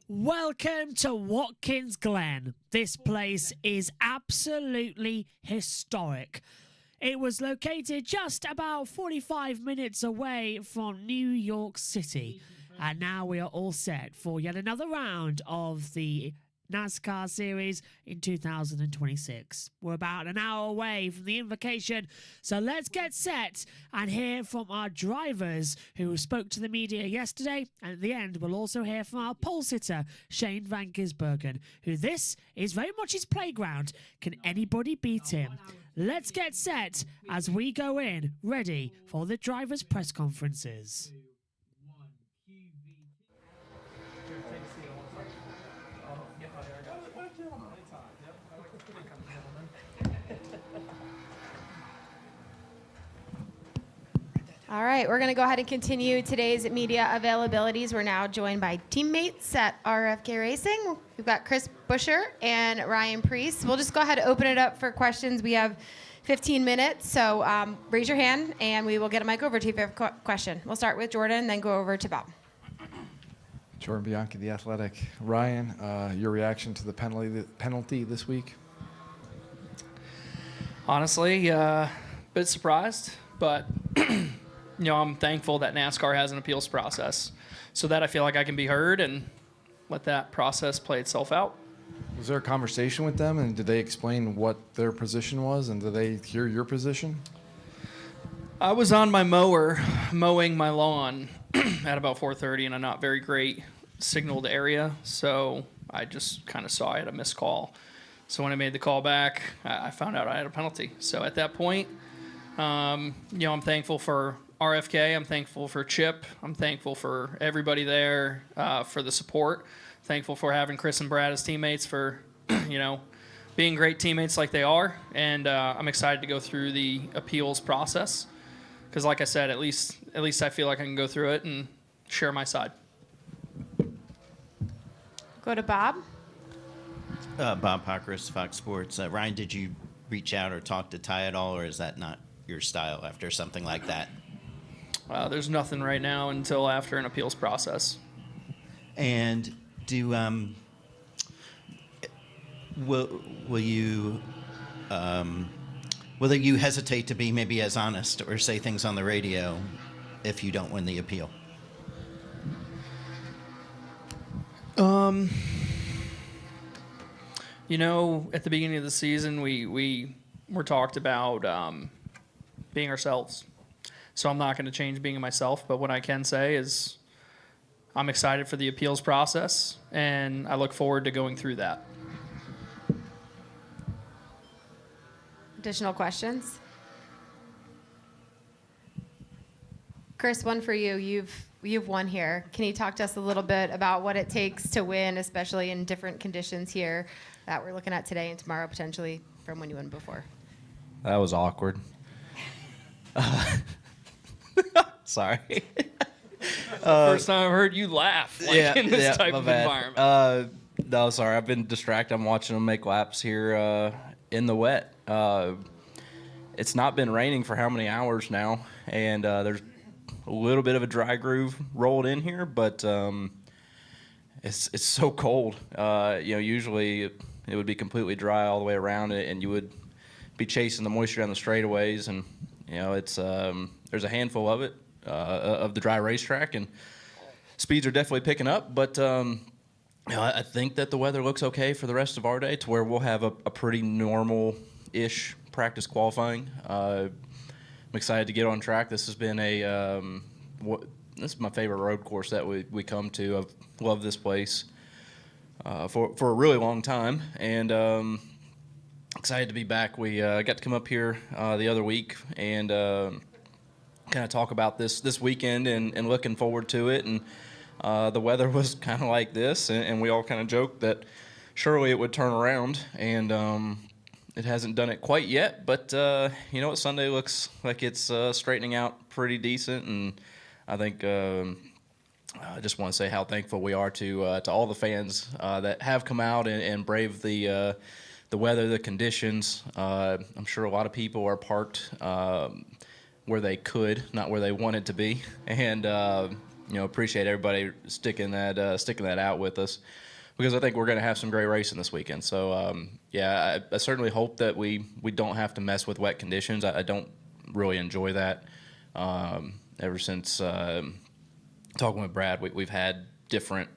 Welcome to Watkins Glen. This place is absolutely historic. It was located just about 45 minutes away from New York City. And now we are all set for yet another round of the NASCAR series in 2026. We're about an hour away from the invocation, so let's get set and hear from our drivers who spoke to the media yesterday, and at the end we'll also hear from our pole sitter Shane van Gisbergen, who this is very much his playground. Can anybody beat him? Let's get set as we go in, ready for the drivers' press conferences. All right, we're going to go ahead and continue today's media availabilities. We're now joined by teammates at RFK Racing. We've got Chris Buescher and Ryan Preece. We'll just go ahead and open it up for questions. We have 15 minutes, so raise your hand and we will get a mic over to you if you have a question. We'll start with Jordan, then go over to Bob. Jordan Bianchi, The Athletic. Ryan, your reaction to the penalty this week? Honestly, a bit surprised, but you know, I'm thankful that NASCAR has an appeals process so that I feel like I can be heard and let that process play itself out. Was there a conversation with them, and did they explain what their position was, and did they hear your position? I was on my mower mowing my lawn at about 4:30 in a not very great signaled area, so I just kind of saw I had a missed call. So when I made the call back, I found out I had a penalty. So at that point, you know, I'm thankful for RFK. I'm thankful for Chip. I'm thankful for everybody there for the support. Thankful for having Chris and Brad as teammates for, you know, being great teammates like they are. And I'm excited to go through the appeals process because, like I said, at least I feel like I can go through it and share my side. Go to Bob. Bob Pockris, Fox Sports. Ryan, did you reach out or talk to Ty at all, or is that not your style after something like that? There's nothing right now until after an appeals process. And do will you whether you hesitate to be maybe as honest or say things on the radio if you don't win the appeal? You know, at the beginning of the season, we were talked about being ourselves. So I'm not going to change being myself, but what I can say is I'm excited for the appeals process, and I look forward to going through that. Additional questions? Chris, one for you. You've won here. Can you talk to us a little bit about what it takes to win, especially in different conditions here that we're looking at today and tomorrow potentially from when you won before? That was awkward. Sorry. First time I've heard you laugh in this type of environment. No, sorry. I've been distracted. I'm watching them make laps here in the wet. It's not been raining for how many hours now, and there's a little bit of a dry groove rolled in here, but it's so cold. You know, usually it would be completely dry all the way around it, and you would be chasing the moisture down the straightaways, and you know, it's there's a handful of it of the dry racetrack, and speeds are definitely picking up. But I think that the weather looks okay for the rest of our day, to where we'll have a pretty normal-ish practice qualifying. I'm excited to get on track. This has been this is my favorite road course that we come to. I've loved this place for a really long time, and excited to be back. We got to come up here the other week and kind of talk about this weekend and looking forward to it. And the weather was kind of like this, and we all kind of joked that surely it would turn around, and it hasn't done it quite yet. But you know what, Sunday looks like it's straightening out pretty decent, and I think I just want to say how thankful we are to all the fans that have come out and braved the weather, the conditions. I'm sure a lot of people are parked where they could, not where they wanted to be, and appreciate everybody sticking that out with us, because I think we're going to have some great racing this weekend. So I certainly hope that we don't have to mess with wet conditions. I don't really enjoy that. Ever since talking with Brad, we've had different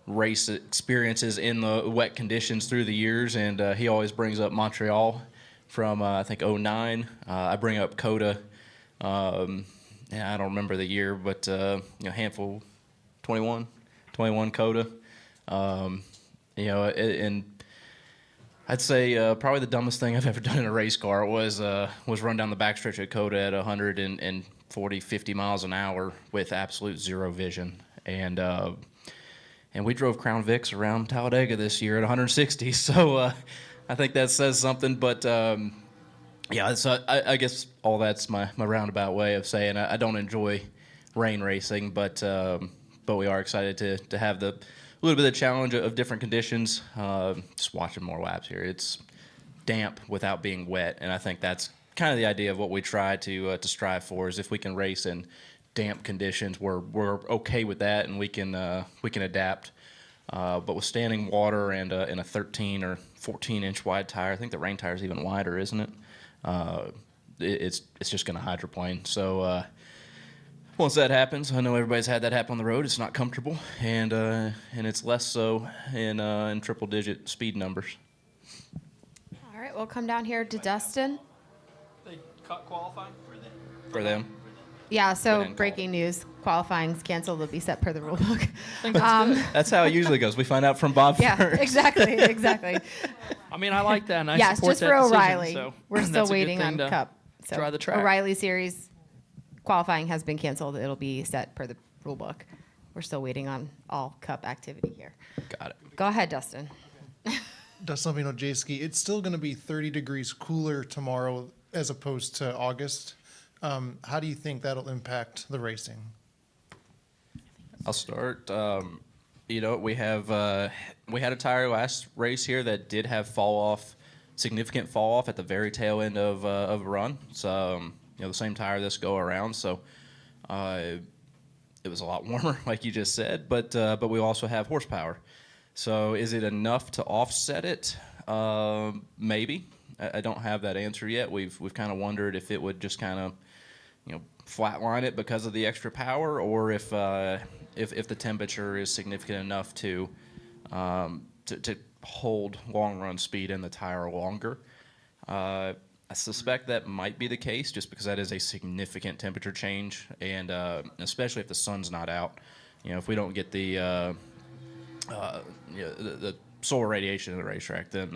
race experiences in the wet conditions through the years, and he always brings up Montreal from I think 2009. I bring up COTA. I don't remember the year, but handful 21 COTA. And I'd say probably the dumbest thing I've ever done in a race car was run down the backstretch at COTA at 140, 50 miles an hour with absolute zero vision. And we drove Crown Vics around Talladega this year at 160. So I think that says something. But so I guess all that's my roundabout way of saying I don't enjoy rain racing, but we are excited to have the little bit of challenge of different conditions. Just watching more laps here. It's damp without being wet, and I think that's kind of the idea of what we try to strive for. Is if we can race in damp conditions, we're okay with that, and we can adapt. But with standing water and in a 13 or 14 inch wide tire, I think the rain tire is even wider, isn't it? It's just going to hydroplane. So once that happens, I know everybody's had that happen on the road. It's not comfortable, and it's less so in triple digit speed numbers. All right, we'll come down here to Dustin. They cut qualifying For them. Yeah, so Good breaking news, qualifying's canceled. It'll be set per the rule book. I think that's good. That's how it usually goes. We find out from Bob Yeah, first. exactly. I mean, I like that, and I Yes, support just that for decision, O'Reilly. so We're still that's a good waiting thing on to Cup. So try the track. O'Reilly Series qualifying has been canceled. It'll be set per the rule book. We're still waiting on all Cup activity here. Got it. Go ahead, Dustin. Dustin Albino, J-Ski. It's still going to be 30 degrees cooler tomorrow as opposed to August. How do you think that'll impact the racing? I'll start. We had a tire last race here that did have significant fall off at the very tail end of a run. So the same tire this go around. So it was a lot warmer, like you just said. But we also have horsepower. So is it enough to offset it? Maybe. I don't have that answer yet. We've kind of wondered if it would just kind of flatline it because of the extra power, or if the temperature is significant enough to hold long run speed in the tire longer. I suspect that might be the case, just because that is a significant temperature change, and especially if the sun's not out. If we don't get the solar radiation in the racetrack, then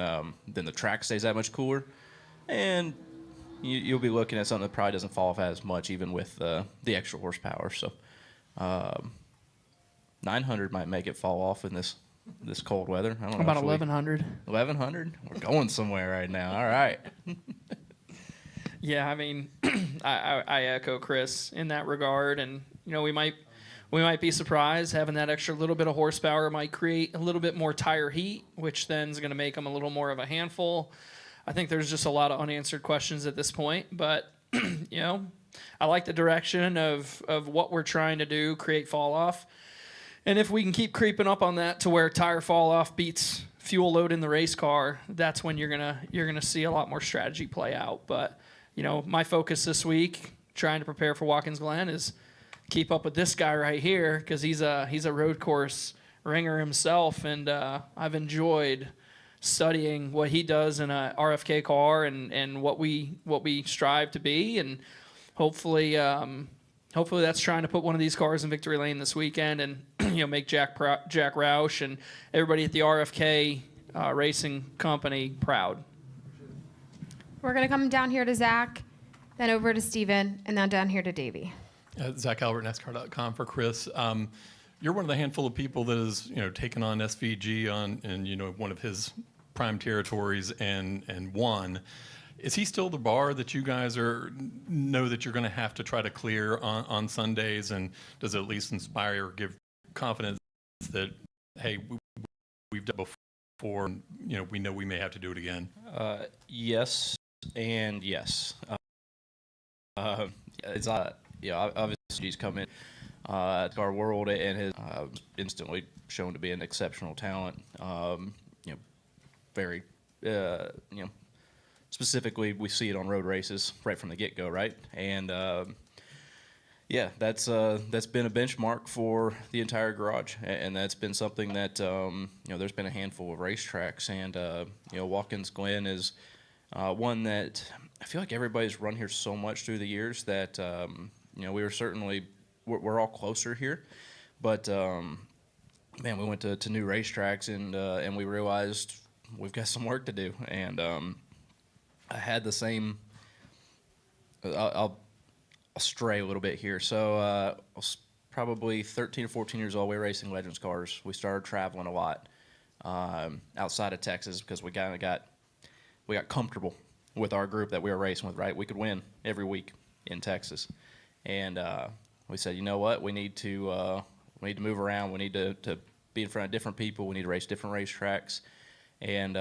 the track stays that much cooler, and you'll be looking at something that probably doesn't fall off as much, even with the extra horsepower. So 900 might make it fall off in this cold weather. I don't know. About 1,100. 1,100? We're going somewhere right now. All right. Yeah, I mean, I echo Chris in that regard, and we might be surprised having that extra little bit of horsepower might create a little bit more tire heat, which then is going to make them a little more of a handful. I think there's just a lot of unanswered questions at this point, but I like the direction of what we're trying to do, create fall off. And if we can keep creeping up on that to where tire fall off beats fuel load in the race car, that's when you're gonna see a lot more strategy play out. But my focus this week, trying to prepare for Watkins Glen is keep up with this guy right here, because he's a road course ringer himself, and I've enjoyed studying what he does in a RFK car and what we strive to be, and hopefully that's trying to put one of these cars in victory lane this weekend, and make Jack Roush and everybody at the RFK racing company proud. We're going to come down here to Zach, then over to Steven, and then down here to Davey. Zach Albert, NASCAR.com for Chris. You're one of the handful of people that has, taken on SVG in one of his prime territories and won. Is he still the bar that you guys know that you're going to have to try to clear on Sundays? And does it at least inspire or give confidence that, hey, we've done it before, and, we know we may have to do it again? Yes and yes. It's obviously he's come in to our world and has instantly shown to be an exceptional talent. Very specifically, we see it on road races right from the get-go, right? And that's been a benchmark for the entire garage, and that's been something that there's been a handful of racetracks, and Watkins Glen is one that I feel like everybody's run here so much through the years that we're all closer here, but man, we went to new racetracks and we realized we've got some work to do, and I had the same. I'll stray a little bit here. So I was probably 13 or 14 years old. We were racing Legends cars. We started traveling a lot outside of Texas because we got comfortable with our group that we were racing with. Right, we could win every week in Texas, and we said, you know what, we need to move around. We need to be in front of different people. We need to race different racetracks, and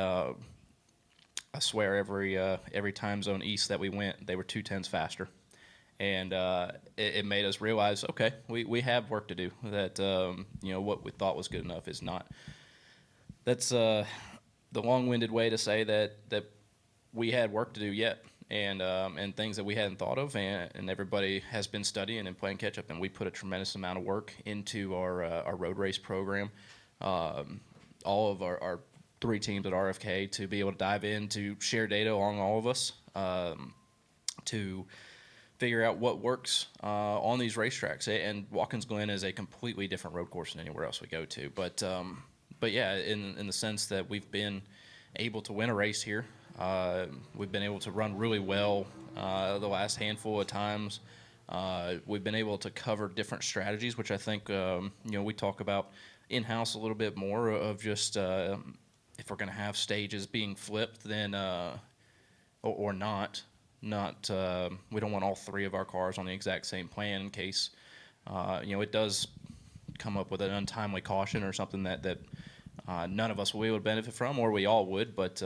I swear every time zone east that we went, they were 2/10 faster. And it made us realize, okay, we have work to do. That what we thought was good enough is not. That's the long-winded way to say that we had work to do yet, and things that we hadn't thought of, and everybody has been studying and playing catch up. And we put a tremendous amount of work into our road race program. All of our 3 teams at RFK to be able to dive in, to share data along all of us, to figure out what works on these racetracks. And Watkins Glen is a completely different road course than anywhere else we go to. But yeah, in the sense that we've been able to win a race here, we've been able to run really well the last handful of times. We've been able to cover different strategies, which I think we talk about in-house a little bit more of just if we're going to have stages being flipped, then or not. We don't want all 3 of our cars on the exact same plan in case it does come up with an untimely caution or something that none of us will be able to benefit from, or we all would, but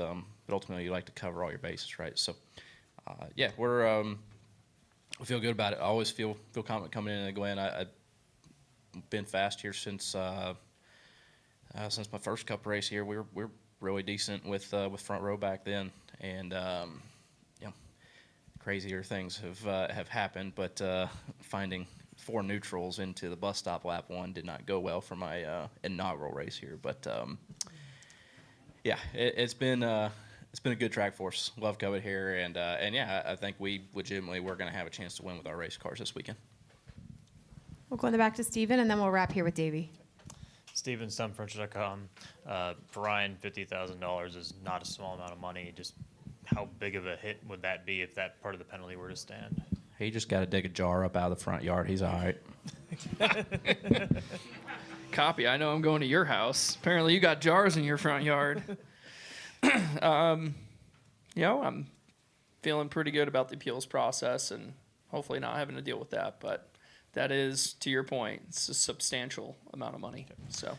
ultimately you like to cover all your bases, right? So yeah, we feel good about it. I always feel confident coming in the Glen. I've been fast here since my first Cup race here. We're really decent with front row back then, and crazier things have happened, but finding 4 neutrals into the bus stop lap 1 did not go well for my inaugural race here. But yeah, it's been a good track for us. Love coming here, and yeah, I think we're going to have a chance to win with our race cars this weekend. We'll go in the back to Steven, and then we'll wrap here with Davey. Steven, StunFurniture.com. For Ryan, $50,000 is not a small amount of money. Just how big of a hit would that be if that part of the penalty were to stand? He just got to dig a jar up out of the front yard. He's all right. Copy. I know I'm going to your house. Apparently you got jars in your front yard. I'm feeling pretty good about the appeals process and hopefully not having to deal with that. But that is, to your point, it's a substantial amount of money. So.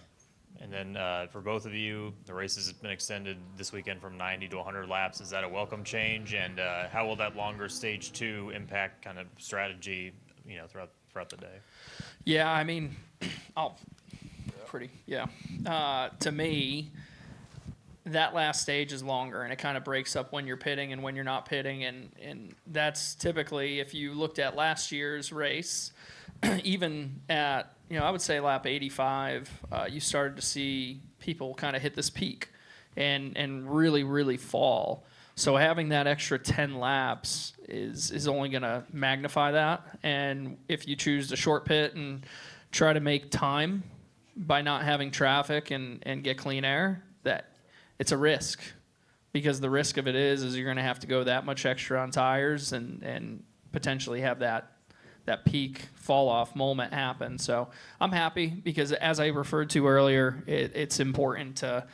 And then for both of you, the race has been extended this weekend from 90 to 100 laps. Is that a welcome change? And how will that longer stage 2 impact kind of strategy, throughout the day? Yeah, I mean, to me, that last stage is longer, and it kind of breaks up when you're pitting and when you're not pitting, and that's typically, if you looked at last year's race, even at, I would say lap 85, you started to see people kind of hit this peak and really, really fall. So having that extra 10 laps is only going to magnify that. And if you choose to short pit and try to make time by not having traffic and get clean air, that it's a risk. Because the risk of it is you're going to have to go that much extra on tires and potentially have that peak fall off moment happen. So I'm happy because, as I referred to earlier, it's important to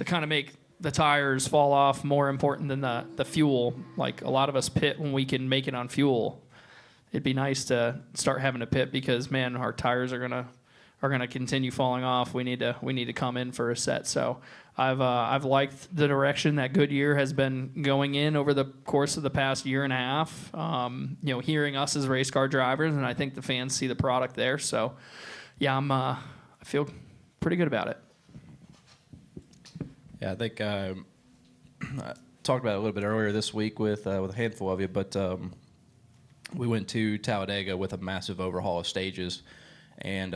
kind of make the tires fall off more important than the fuel. Like, a lot of us pit when we can make it on fuel. It'd be nice to start having to pit because, man, our tires are gonna continue falling off. We need to come in for a set. So I've liked the direction that Goodyear has been going in over the course of the past year and a half. Hearing us as race car drivers, and I think the fans see the product there. So yeah, I feel pretty good about it. Yeah, I think I talked about it a little bit earlier this week with a handful of you, but we went to Talladega with a massive overhaul of stages, and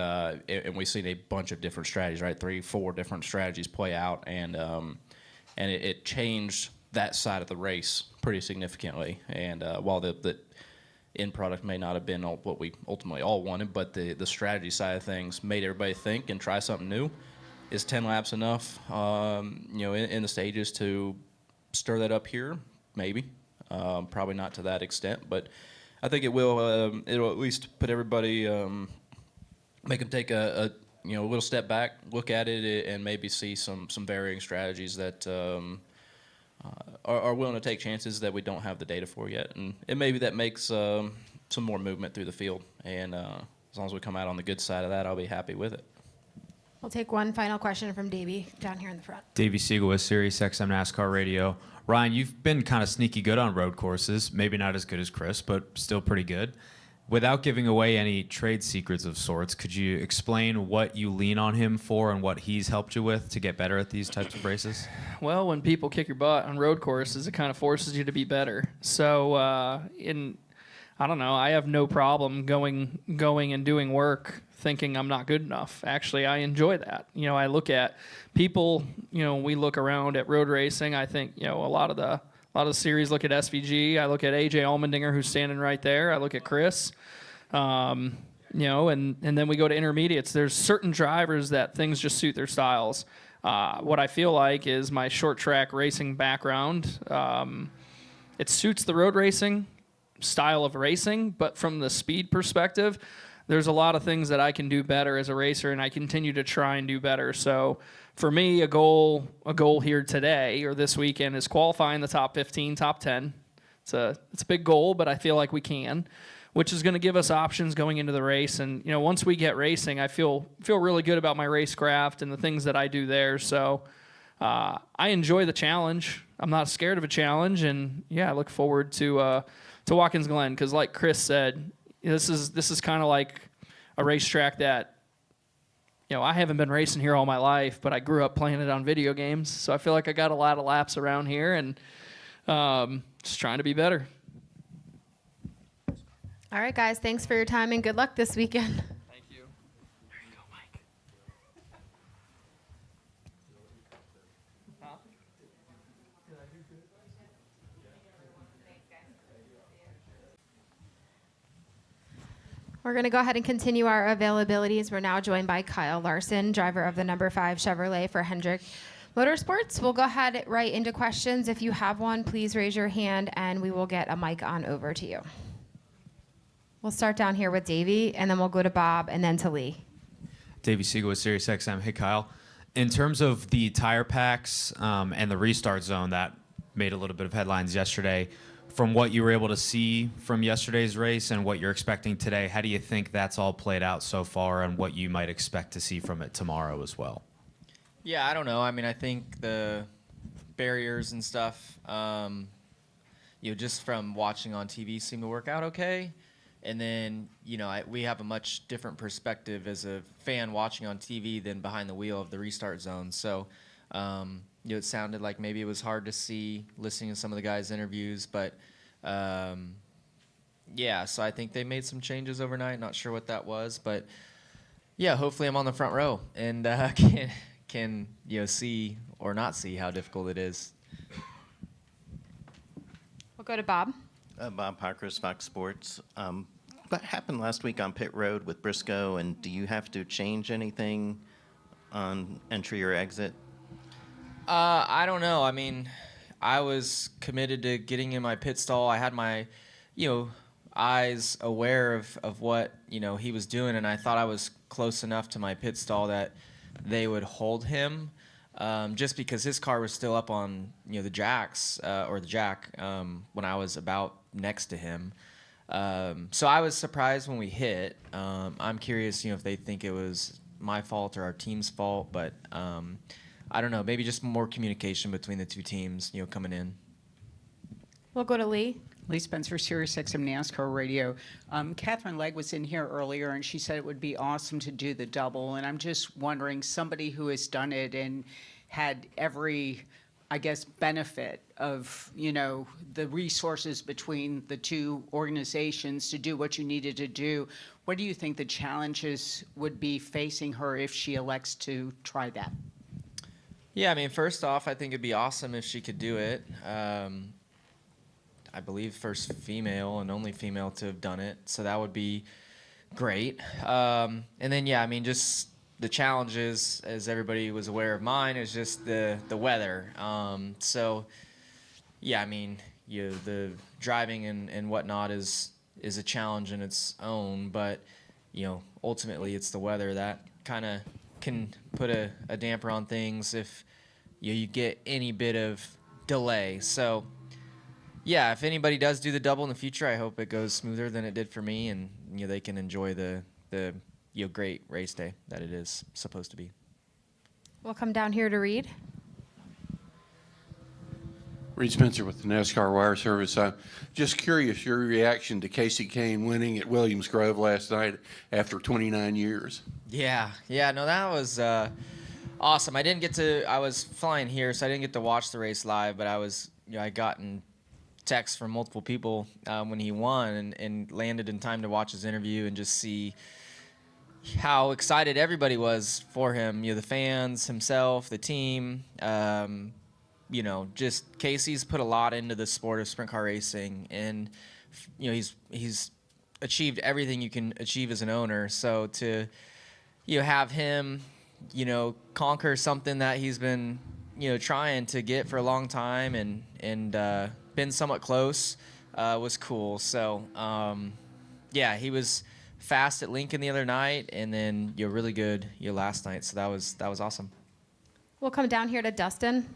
we've seen a bunch of different strategies, right? 3-4 different strategies play out, and it changed that side of the race pretty significantly. And while the end product may not have been what we ultimately all wanted, but the strategy side of things made everybody think and try something new. Is 10 laps enough, in the stages to stir that up here? Maybe. Probably not to that extent, but I think it will. It'll at least put everybody, make them take a little step back, look at it, and maybe see some varying strategies that are willing to take chances that we don't have the data for yet, and maybe that makes some more movement through the field. And as long as we come out on the good side of that, I'll be happy with it. We'll take one final question from Davey down here in the front. Davey Siegel with Sirius XM NASCAR Radio. Ryan, you've been kind of sneaky good on road courses. Maybe not as good as Chris, but still pretty good. Without giving away any trade secrets of sorts, could you explain what you lean on him for and what he's helped you with to get better at these types of races? Well, when people kick your butt on road courses, it kind of forces you to be better. So I don't know, I have no problem going and doing work thinking I'm not good enough. Actually, I enjoy that. I look at people, we look around at road racing. I think, a lot of the series look at SVG. I look at AJ Allmendinger, who's standing right there. I look at Chris. And then we go to intermediates. There's certain drivers that things just suit their styles. What I feel like is my short track racing background. It suits the road racing style of racing, but from the speed perspective, there's a lot of things that I can do better as a racer, and I continue to try and do better. So for me, a goal here today or this weekend is qualifying the top 15, top 10. It's a big goal, but I feel like we can, which is going to give us options going into the race. And once we get racing, I feel really good about my racecraft and the things that I do there. So I enjoy the challenge. I'm not scared of a challenge, and I look forward to Watkins Glen, because like Chris said, this is kind of like a racetrack that I haven't been racing here all my life, but I grew up playing it on video games, so I feel like I got a lot of laps around here, and just trying to be better. All right, guys, thanks for your time and good luck this weekend. Thank you. There you go, Mike. We're going to go ahead and continue our availabilities. We're now joined by Kyle Larson, driver of the number 5 Chevrolet for Hendrick Motorsports. We'll go ahead right into questions. If you have one, please raise your hand and we will get a mic on over to you. We'll start down here with Davey, and then we'll go to Bob, and then to Lee. Davey Siegel with Sirius XM. Hey, Kyle. In terms of the tire packs and the restart zone that made a little bit of headlines yesterday, from what you were able to see from yesterday's race and what you're expecting today, how do you think that's all played out so far, and what you might expect to see from it tomorrow as well? Yeah, I don't know. I mean, I think the barriers and stuff, just from watching on TV seem to work out okay. And then, we have a much different perspective as a fan watching on TV than behind the wheel of the restart zone. So It sounded like maybe it was hard to see listening to some of the guys' interviews, but yeah, so I think they made some changes overnight. Not sure what that was, but yeah, hopefully I'm on the front row and can see or not see how difficult it is. We'll go to Bob. Bob Parkhurst, Fox Sports. What happened last week on pit road with Briscoe, and do you have to change anything on entry or exit? I don't know. I mean, I was committed to getting in my pit stall. I had my, eyes aware of what, he was doing, and I thought I was close enough to my pit stall that they would hold him, just because his car was still up on, the jacks, or the jack, when I was about next to him. So I was surprised when we hit. I'm curious, if they think it was my fault or our team's fault, but I don't know, maybe just more communication between the two teams, coming in. We'll go to Lee. Lee Spencer, SiriusXM NASCAR Radio. Catherine Legg was in here earlier, and she said it would be awesome to do the double. And I'm just wondering, somebody who has done it and had every, I guess, benefit of, the resources between the two organizations to do what you needed to do, what do you think the challenges would be facing her if she elects to try that? Yeah, I mean, first off, I think it'd be awesome if she could do it. I believe first female and only female to have done it, so that would be great. And then, yeah, I mean, just the challenges, as everybody was aware of mine, is just the weather. So, yeah, I mean, the driving and whatnot is a challenge in its own, but, ultimately it's the weather that kind of can put a damper on things if you get any bit of delay. So, yeah, if anybody does do the double in the future, I hope it goes smoother than it did for me, and they can enjoy the great race day that it is supposed to be. We'll come down here to Reed. Reed Spencer with the NASCAR Wire Service. I'm just curious your reaction to Casey Kane winning at Williams Grove last night after 29 years. Yeah, no, that was awesome. I was flying here, so I didn't get to watch the race live, but I gotten texts from multiple people when he won and landed in time to watch his interview and just see how excited everybody was for him. The fans, himself, the team. Just Casey's put a lot into the sport of sprint car racing, and he's achieved everything you can achieve as an owner. So to have him conquer something that he's been trying to get for a long time and been somewhat close was cool. So yeah, he was fast at Lincoln the other night, and then really good last night. So that was awesome. We'll come down here to Dustin.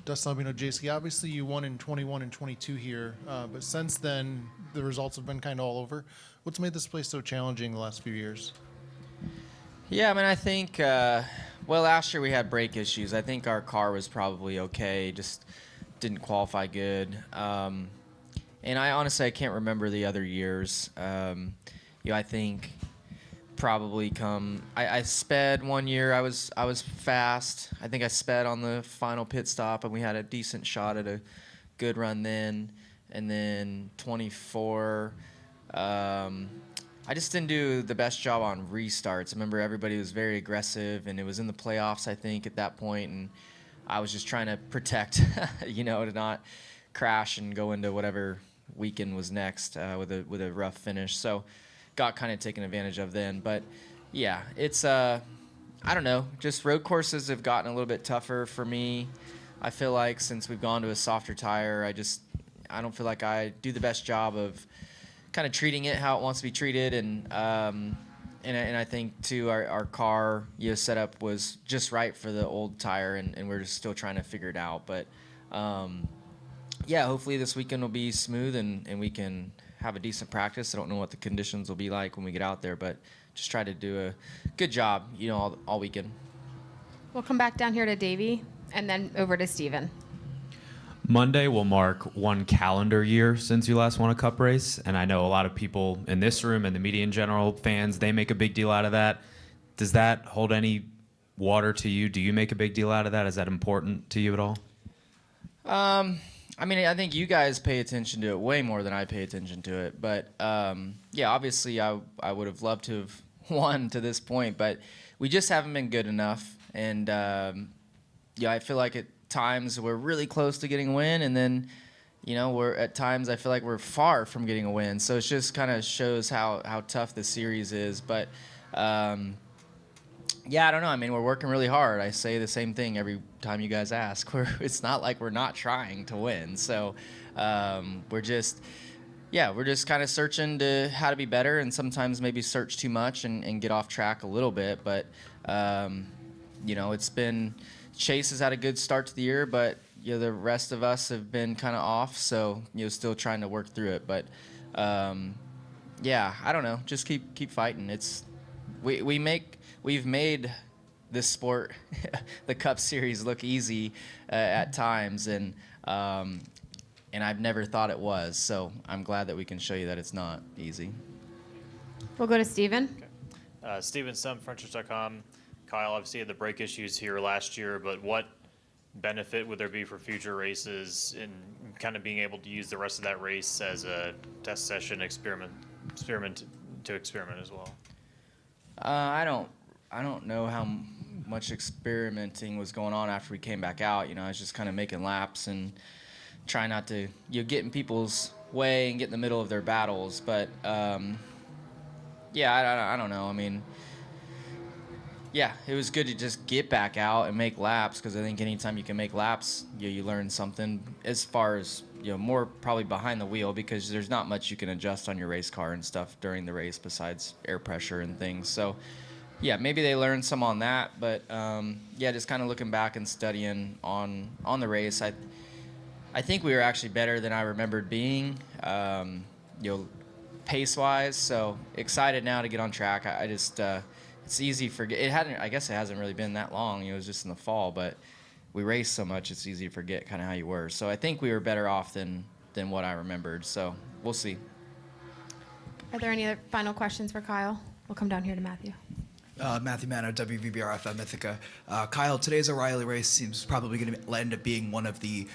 Dustin Albino, JSky, obviously you won in 21 and 22 here, but since then the results have been kind of all over. What's made this place so challenging the last few years? Yeah, I mean, I think, last year we had brake issues. I think our car was probably okay, just didn't qualify good. And I can't remember the other years. I think probably I sped one year. I was fast. I think I sped on the final pit stop, and we had a decent shot at a good run then. And then 24, I just didn't do the best job on restarts. I remember everybody was very aggressive, and it was in the playoffs, I think, at that point, and I was just trying to protect, to not crash and go into whatever weekend was next with a rough finish. So got kind of taken advantage of then. But yeah, it's I don't know, just road courses have gotten a little bit tougher for me. I feel like since we've gone to a softer tire, I don't feel like I do the best job of kind of treating it how it wants to be treated, and I think too our car setup was just right for the old tire, and we're just still trying to figure it out. But yeah, hopefully this weekend will be smooth and we can have a decent practice. I don't know what the conditions will be like when we get out there, but just try to do a good job, all weekend. We'll come back down here to Davey and then over to Steven. Monday will mark 1 calendar year since you last won a cup race, and I know a lot of people in this room and the media in general, fans, they make a big deal out of that. Does that hold any water to you? Do you make a big deal out of that? Is that important to you at all? I mean, I think you guys pay attention to it way more than I pay attention to it. But yeah, obviously, I would have loved to have won to this point, but we just haven't been good enough. And yeah, I feel like at times we're really close to getting a win, and then we're at times I feel like we're far from getting a win. So it just kind of shows how tough the series is. But yeah, I don't know. I mean, we're working really hard. I say the same thing every time you guys ask. It's not like we're not trying to win. So we're just kind of searching to how to be better, and sometimes maybe search too much and get off track a little bit. But it's been Chase has had a good start to the year, but the rest of us have been kind of off. So still trying to work through it. But yeah, I don't know. Just keep fighting. We've made this sport, the Cup Series, look easy at times, and I've never thought it was. So I'm glad that we can show you that it's not easy. We'll go to Steven. Okay. Steven Sum, Frontrush.com. Kyle, obviously had the brake issues here last year, but what benefit would there be for future races in kind of being able to use the rest of that race as a test session experiment as well? I don't know how much experimenting was going on after we came back out. I was just kind of making laps and trying not to get in people's way and get in the middle of their battles. But yeah, I don't know. I mean, yeah, it was good to just get back out and make laps, because I think anytime you can make laps, you learn something as far as more probably behind the wheel, because there's not much you can adjust on your race car and stuff during the race besides air pressure and things. So yeah, maybe they learned some on that, but yeah, just kind of looking back and studying on the race, I think we were actually better than I remembered being, pace wise. So excited now to get on track. I just it's easy to forget. I guess it hasn't really been that long. It was just in the fall, but we raced so much, it's easy to forget kind of how you were. So I think we were better off than what I remembered. So we'll see. Are there any other final questions for Kyle? We'll come down here to Matthew. Matthew Manno, WVBR-FM Ithaca. Kyle, today's O'Reilly race seems probably going to end up being one of the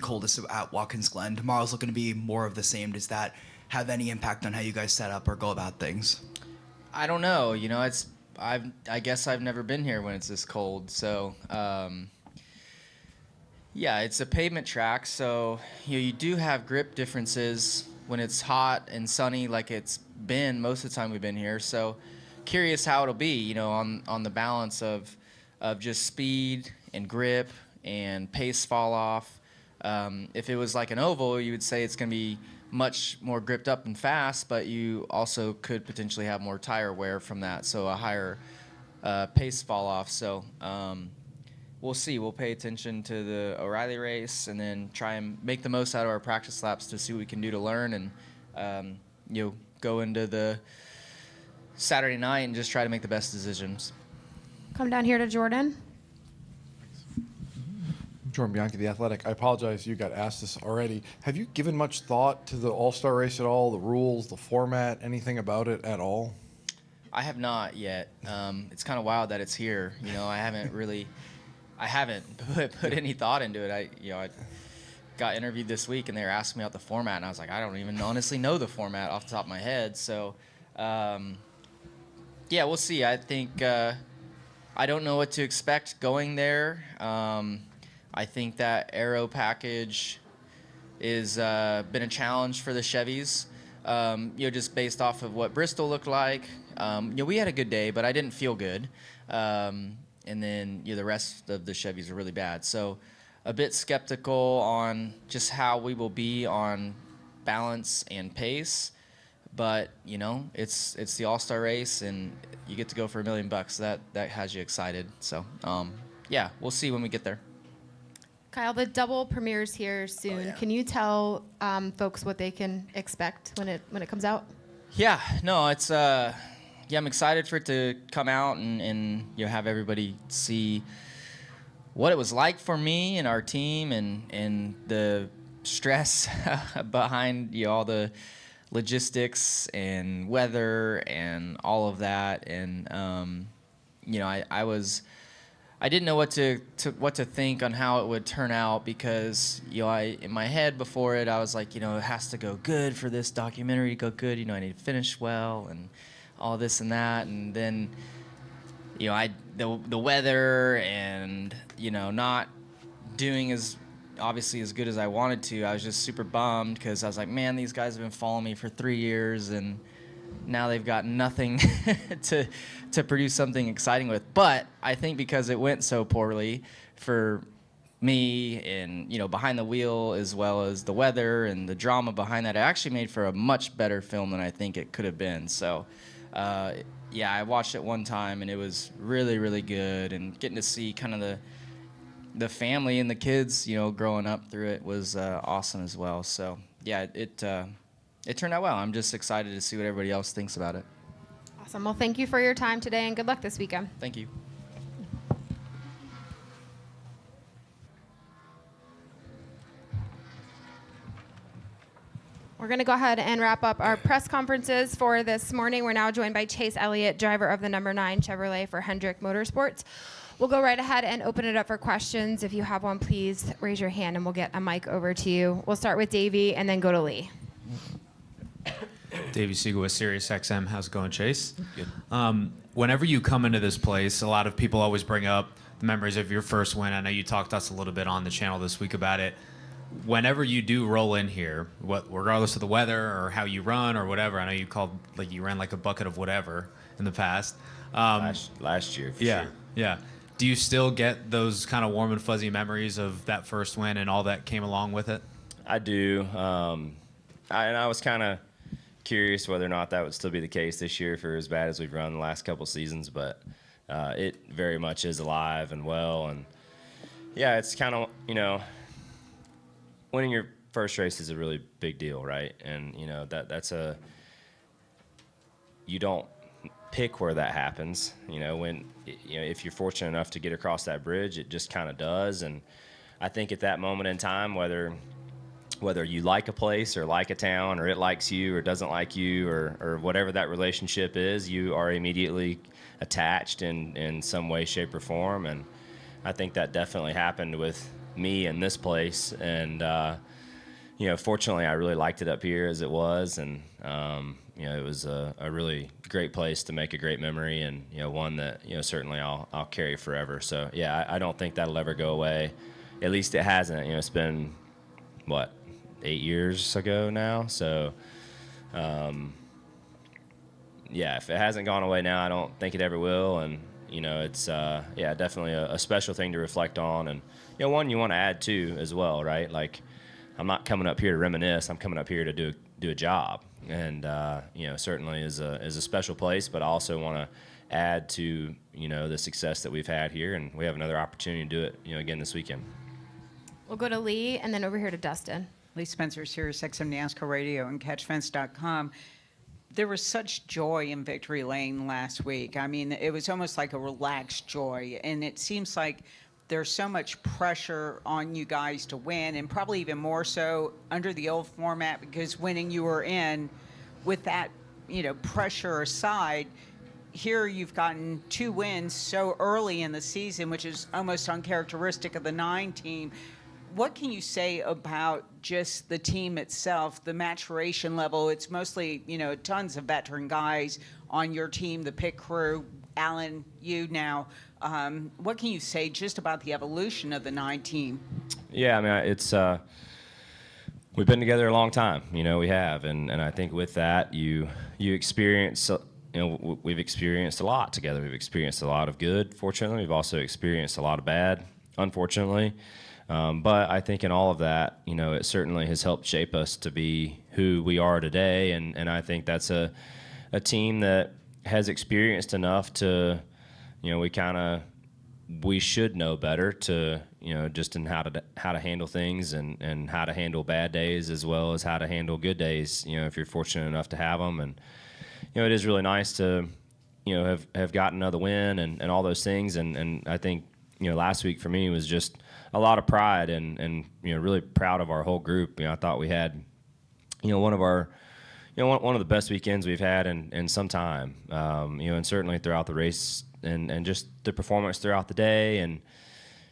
coldest at Watkins Glen. Tomorrow's looking to be more of the same. Does that have any impact on how you guys set up or go about things? I don't know. I guess I've never been here when it's this cold. So yeah, it's a pavement track, so you do have grip differences when it's hot and sunny, like it's been most of the time we've been here. So curious how it'll be, on the balance of just speed and grip and pace fall off. If it was like an oval, you would say it's going to be much more gripped up and fast, but you also could potentially have more tire wear from that, so a higher pace fall off. So we'll see. We'll pay attention to the O'Reilly race and then try and make the most out of our practice laps to see what we can do to learn, and go into the Saturday night and just try to make the best decisions. Come down here to Jordan. Jordan Bianchi, The Athletic. I apologize you got asked this already. Have you given much thought to the All-Star race at all, the rules, the format, anything about it at all? I have not yet. It's kind of wild that it's here. I haven't put any thought into it. I got interviewed this week and they were asking me about the format, and I was like, I don't even honestly know the format off the top of my head. So yeah, we'll see. I think I don't know what to expect going there. I think that aero package is been a challenge for the Chevys. Just based off of what Bristol looked like. We had a good day, but I didn't feel good. And then the rest of the Chevys are really bad. So a bit skeptical on just how we will be on balance and pace. But it's the All-Star race, and you get to go for $1 million. That has you excited. So yeah, we'll see when we get there. Kyle, the double premieres here soon. Oh, yeah. Can you tell folks what they can expect when it comes out? Yeah, no, it's I'm excited for it to come out and have everybody see what it was like for me and our team, and the stress behind all the logistics and weather and all of that. And I was I didn't know what to think on how it would turn out because, you know, in my head before it, I was like, you know, it has to go good for this documentary to go good. You know, I need to finish well and all this and that. And then, you know, the weather and, you know, not doing as good as I wanted to. I was just super bummed because I was like, man, these guys have been following me for 3 years and now they've got nothing to produce something exciting with. But I think because it went so poorly for me and, you know, behind the wheel as well as the weather and the drama behind that, it actually made for a much better film than I think it could have been. So, yeah, I watched it one time and it was really, really good. And getting to see kind of the family and the kids, you know, growing up through it was awesome as well. So, yeah, it turned out well. I'm just excited to see what everybody else thinks about it. Awesome. Well, thank you for your time today, and good luck this weekend. Thank you. We're going to go ahead and wrap up our press conferences for this morning. We're now joined by Chase Elliott, driver of the number 9 Chevrolet for Hendrick Motorsports. We'll go right ahead and open it up for questions. If you have one, please raise your hand and we'll get a mic over to you. We'll start with Davey and then go to Lee. Davey Siegel with SiriusXM. How's it going, Chase? Good. Whenever you come into this place, a lot of people always bring up the memories of your first win. I know you talked to us a little bit on the channel this week about it. Whenever you do roll in here, regardless of the weather or how you run or whatever, I know you ran like a bucket of whatever in the past. Last year, for sure. Yeah. Do you still get those kind of warm and fuzzy memories of that first win and all that came along with it? I do. I was kind of curious whether or not that would still be the case this year for as bad as we've run the last couple seasons, but it very much is alive and well. And yeah, it's kind of, you know, winning your first race is a really big deal, right? And, you know, you don't pick where that happens. You know, if you're fortunate enough to get across that bridge, it just kind of does. And I think at that moment in time, whether you like a place or like a town or it likes you or doesn't like you or whatever that relationship is, you are immediately attached in some way, shape, or form. And I think that definitely happened with me in this place. And, you know, fortunately, I really liked it up here as it was. And, you know, it was a really great place to make a great memory and, you know, one that, you know, certainly I'll carry forever. So, yeah, I don't think that'll ever go away. At least it hasn't. You know, it's been, 8 years ago now. So, yeah, if it hasn't gone away now, I don't think it ever will. And, you know, it's, yeah, definitely a special thing to reflect on. And, you know, one you want to add to as well, right? Like, I'm not coming up here to reminisce. I'm coming up here to do a job. And, you know, certainly is a special place, but I also want to add to, you know, the success that we've had here. And we have another opportunity to do it, you know, again this weekend. We'll go to Lee and then over here to Dustin. Lee Spencer, SiriusXM NASCAR Radio and CatchFence.com. There was such joy in Victory Lane last week. I mean, it was almost like a relaxed joy, and it seems like there's so much pressure on you guys to win, and probably even more so under the old format, because winning you were in, with that, you know, pressure aside, here you've gotten 2 wins so early in the season, which is almost uncharacteristic of the 9 team. What can you say about just the team itself, the maturation level? It's mostly, you know, tons of veteran guys on your team, the pit crew, Alan, you now. What can you say just about the evolution of the 9 team? Yeah, I mean, it's we've been together a long time, you know, we have, and I think with that you experience, you know, we've experienced a lot together. We've experienced a lot of good, fortunately. We've also experienced a lot of bad, unfortunately. But I think in all of that, you know, it certainly has helped shape us to be who we are today, and I think that's a team that has experienced enough to, you know, we should know better to, you know, just in how to handle things and how to handle bad days as well as how to handle good days, you know, if you're fortunate enough to have them. And, you know, it is really nice to, you know, have gotten another win and all those things. And I think, you know, last week for me was just a lot of pride and you know, really proud of our whole group. You know, I thought we had, you know, one of the best weekends we've had in some time. You know, and certainly throughout the race and just the performance throughout the day and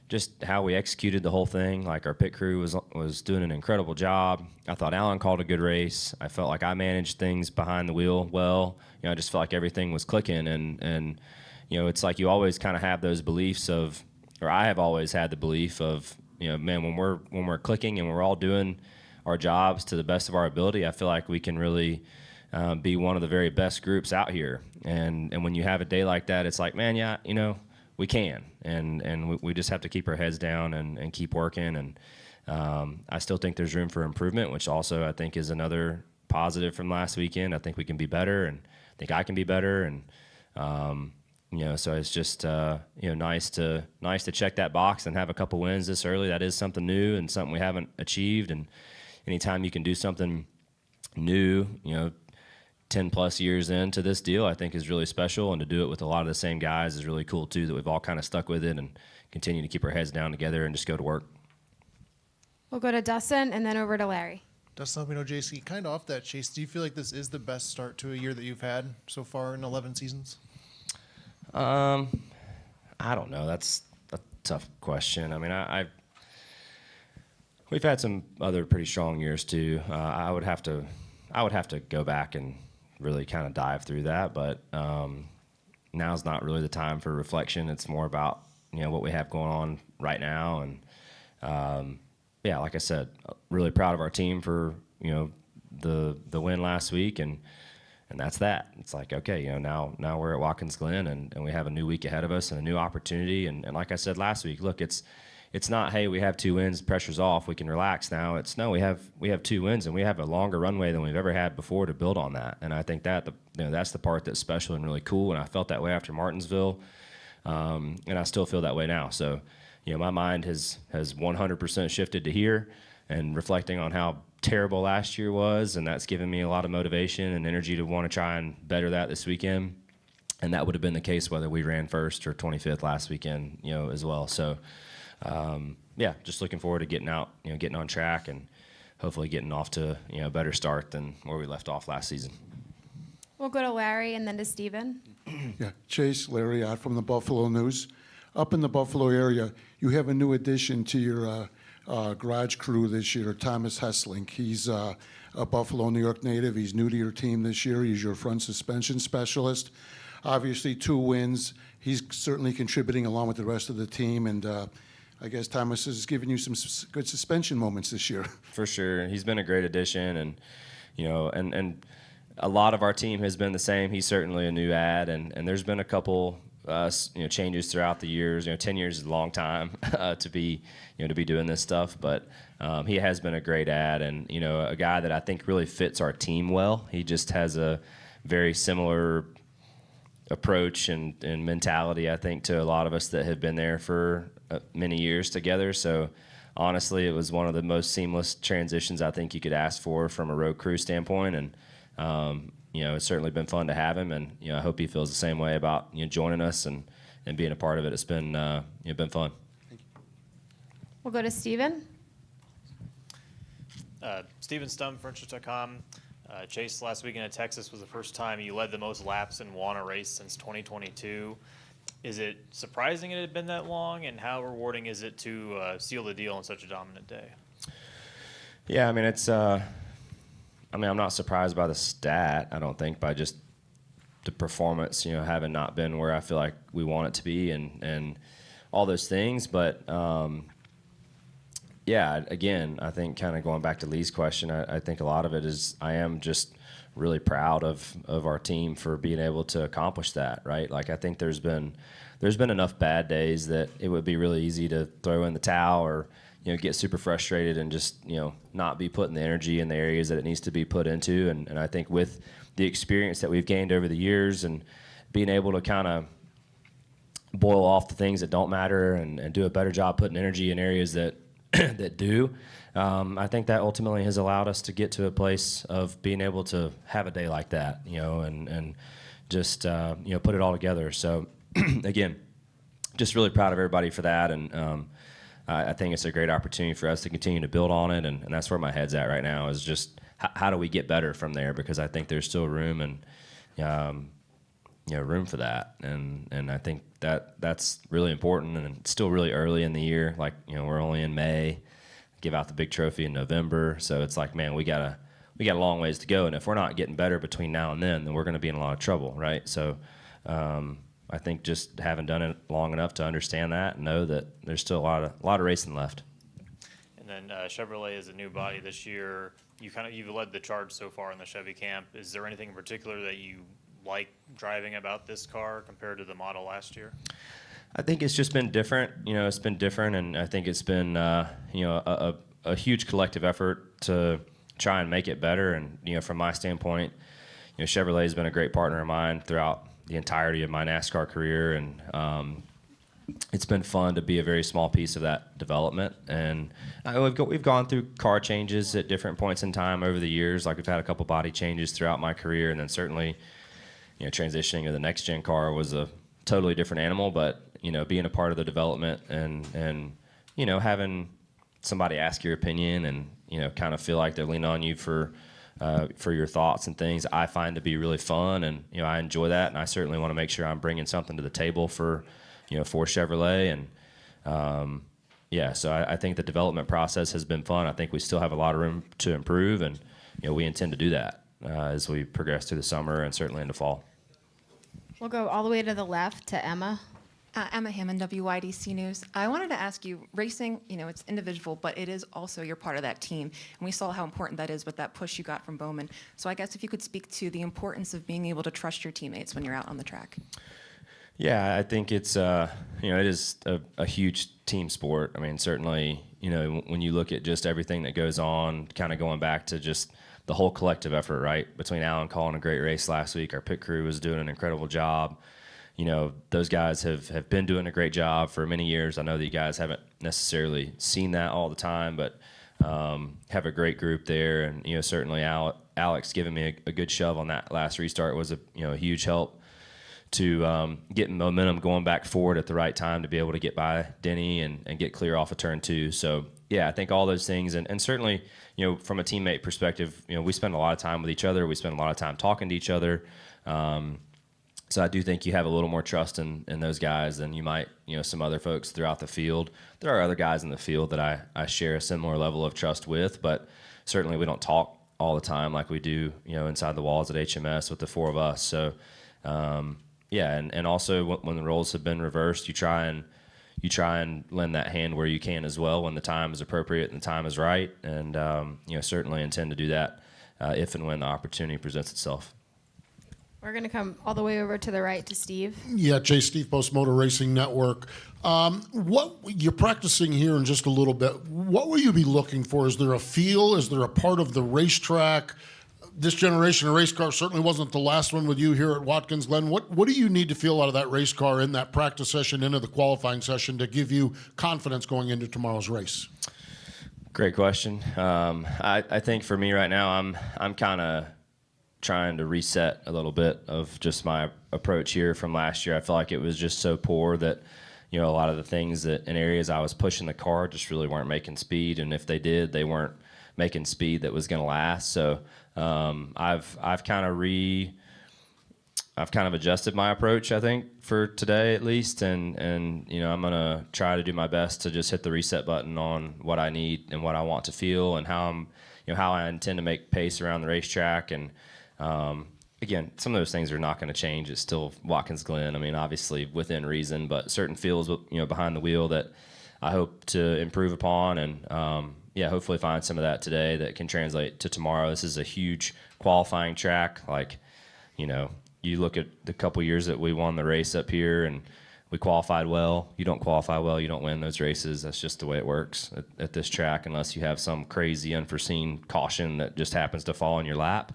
just how we executed the whole thing. Like our pit crew was doing an incredible job. I thought Alan called a good race. I felt like I managed things behind the wheel well. I just felt like everything was clicking, and it's like you always kind of have those beliefs of, or I have always had the belief of, man, when we're clicking and we're all doing our jobs to the best of our ability, I feel like we can really be one of the very best groups out here. And when you have a day like that, it's like, man, yeah, we can, and we just have to keep our heads down and keep working. And I still think there's room for improvement, which also I think is another positive from last weekend. I think we can be better, and I think I can be better. And so it's just nice to check that box and have a couple wins this early. That is something new and something we haven't achieved. And anytime you can do something new, 10 plus years into this deal, I think is really special, and to do it with a lot of the same guys is really cool too, that we've all kind of stuck with it and continue to keep our heads down together and just go to work. We'll go to Dustin and then over to Larry. Dustin, let me know, JC, kind of off that, Chase, do you feel like this is the best start to a year that you've had so far in 11 seasons? I don't know. That's a tough question. I mean, we've had some other pretty strong years too. I would have to go back and really kind of dive through that, but now's not really the time for reflection. It's more about what we have going on right now, and like I said, really proud of our team for the win last week, and that's that. It's like, okay, now we're at Watkins Glen, and we have a new week ahead of us and a new opportunity, and like I said last week, look, it's not, hey, we have 2 wins, pressure's off, we can relax now. It's no, we have 2 wins, and we have a longer runway than we've ever had before to build on that. And I think that that's the part that's special and really cool. And I felt that way after Martinsville, and I still feel that way now. So, my mind has 100% shifted to here, and reflecting on how terrible last year was, and that's given me a lot of motivation and energy to want to try and better that this weekend. And that would have been the case whether we ran first or 25th last weekend, as well. So. Just looking forward to getting out, getting on track, and hopefully getting off to a better start than where we left off last season. We'll go to Larry and then to Steven. Yeah, Chase, Larry out from the Buffalo News. Up in the Buffalo area, you have a new addition to your garage crew this year, Thomas Hesslink. He's a Buffalo, New York native. He's new to your team this year. He's your front suspension specialist. Obviously, 2 wins. He's certainly contributing along with the rest of the team, and I guess Thomas has given you some good suspension moments this year. For sure. He's been a great addition, and and a lot of our team has been the same. He's certainly a new add, and there's been a couple changes throughout the years. 10 years is a long time to be doing this stuff, but he has been a great add, and a guy that I think really fits our team well. He just has a very similar approach and mentality, I think, to a lot of us that have been there for many years together. So honestly, it was one of the most seamless transitions I think you could ask for from a road crew standpoint, and it's certainly been fun to have him, and I hope he feels the same way about joining us and being a part of it. It's been been fun. We'll go to Steven. Steven Stum, Furniture.com. Chase, last weekend at Texas was the first time you led the most laps and won a race since 2022. Is it surprising it had been that long, and how rewarding is it to seal the deal on such a dominant day? Yeah, I mean, I'm not surprised by the stat, I don't think, by just the performance, having not been where I feel like we want it to be and all those things. But, again, I think kind of going back to Lee's question, I think a lot of it is I am just really proud of our team for being able to accomplish that, right? Like, I think there's been enough bad days that it would be really easy to throw in the towel or get super frustrated and just not be putting the energy in the areas that it needs to be put into. And I think with the experience that we've gained over the years and being able to kind of boil off the things that don't matter and do a better job putting energy in areas that that do, I think that ultimately has allowed us to get to a place of being able to have a day like that, and just put it all together. So again, just really proud of everybody for that, and I think it's a great opportunity for us to continue to build on it, and that's where my head's at right now, is just how do we get better from there, because I think there's still room, and room for that. And I think that's really important, and it's still really early in the year. Like, we're only in May, give out the big trophy in November. So it's like, man, we got a long ways to go. And if we're not getting better between now and then we're going to be in a lot of trouble, right? So I think just having done it long enough to understand that and know that there's still a lot of racing left. And then Chevrolet is a new body this year. You've led the charge so far in the Chevy camp. Is there anything in particular that you like driving about this car compared to the model last year? I think it's just been different. It's been different, and I think it's been a huge collective effort to try and make it better. And from my standpoint, Chevrolet has been a great partner of mine throughout the entirety of my NASCAR career, and it's been fun to be a very small piece of that development. And we've gone through car changes at different points in time over the years. Like, we've had a couple body changes throughout my career, and then certainly, transitioning to the next gen car was a totally different animal. But being a part of the development and having somebody ask your opinion and kind of feel like they're leaning on you for your thoughts and things, I find to be really fun, and I enjoy that, and I certainly want to make sure I'm bringing something to the table for Chevrolet. And so I think the development process has been fun. I think we still have a lot of room to improve, and we intend to do that as we progress through the summer and certainly into fall. We'll go all the way to the left to Emma. Emma Hammond, WYDC News. I wanted to ask you, racing, it's individual, but it is also, you're part of that team. And we saw how important that is with that push you got from Bowman. So I guess if you could speak to the importance of being able to trust your teammates when you're out on the track. Yeah, I think it's, it is a huge team sport. I mean, certainly, when you look at just everything that goes on, kind of going back to just the whole collective effort, right? Between Alan calling a great race last week, our pit crew was doing an incredible job. Those guys have been doing a great job for many years. I know that you guys haven't necessarily seen that all the time, but have a great group there. And, certainly Alex giving me a good shove on that last restart was a huge help to getting momentum going back forward at the right time to be able to get by Denny and get clear off of turn 2. So, yeah, I think all those things. And certainly, from a teammate perspective, we spend a lot of time with each other. We spend a lot of time talking to each other. So I do think you have a little more trust in those guys than you might, some other folks throughout the field. There are other guys in the field that I share a similar level of trust with, but certainly we don't talk all the time like we do, inside the walls at HMS with the 4 of us. So, and also when the roles have been reversed, you try and lend that hand where you can as well when the time is appropriate and the time is right. And, certainly intend to do that if and when the opportunity presents itself. We're going to come all the way over to the right to Steve. Yeah, Steve Post Motor Racing Network. What you're practicing here in just a little bit, what will you be looking for? Is there a feel? Is there a part of the racetrack? This generation of race car certainly wasn't the last one with you here at Watkins Glen. What do you need to feel out of that race car in that practice session, into the qualifying session, to give you confidence going into tomorrow's race? Great question. I think for me right now, I'm kind of trying to reset a little bit of just my approach here from last year. I feel like it was just so poor that, a lot of the things that in areas I was pushing the car just really weren't making speed. And if they did, they weren't making speed that was going to last. So I've kind of adjusted my approach, I think, for today at least. And I'm going to try to do my best to just hit the reset button on what I need and what I want to feel and how I intend to make pace around the racetrack. And again, some of those things are not going to change. It's still Watkins Glen. I mean, obviously within reason, but certain feels, behind the wheel that I hope to improve upon, and hopefully find some of that today that can translate to tomorrow. This is a huge qualifying track. Like, you look at the couple years that we won the race up here and we qualified well. You don't qualify well, you don't win those races. That's just the way it works at this track, unless you have some crazy unforeseen caution that just happens to fall in your lap.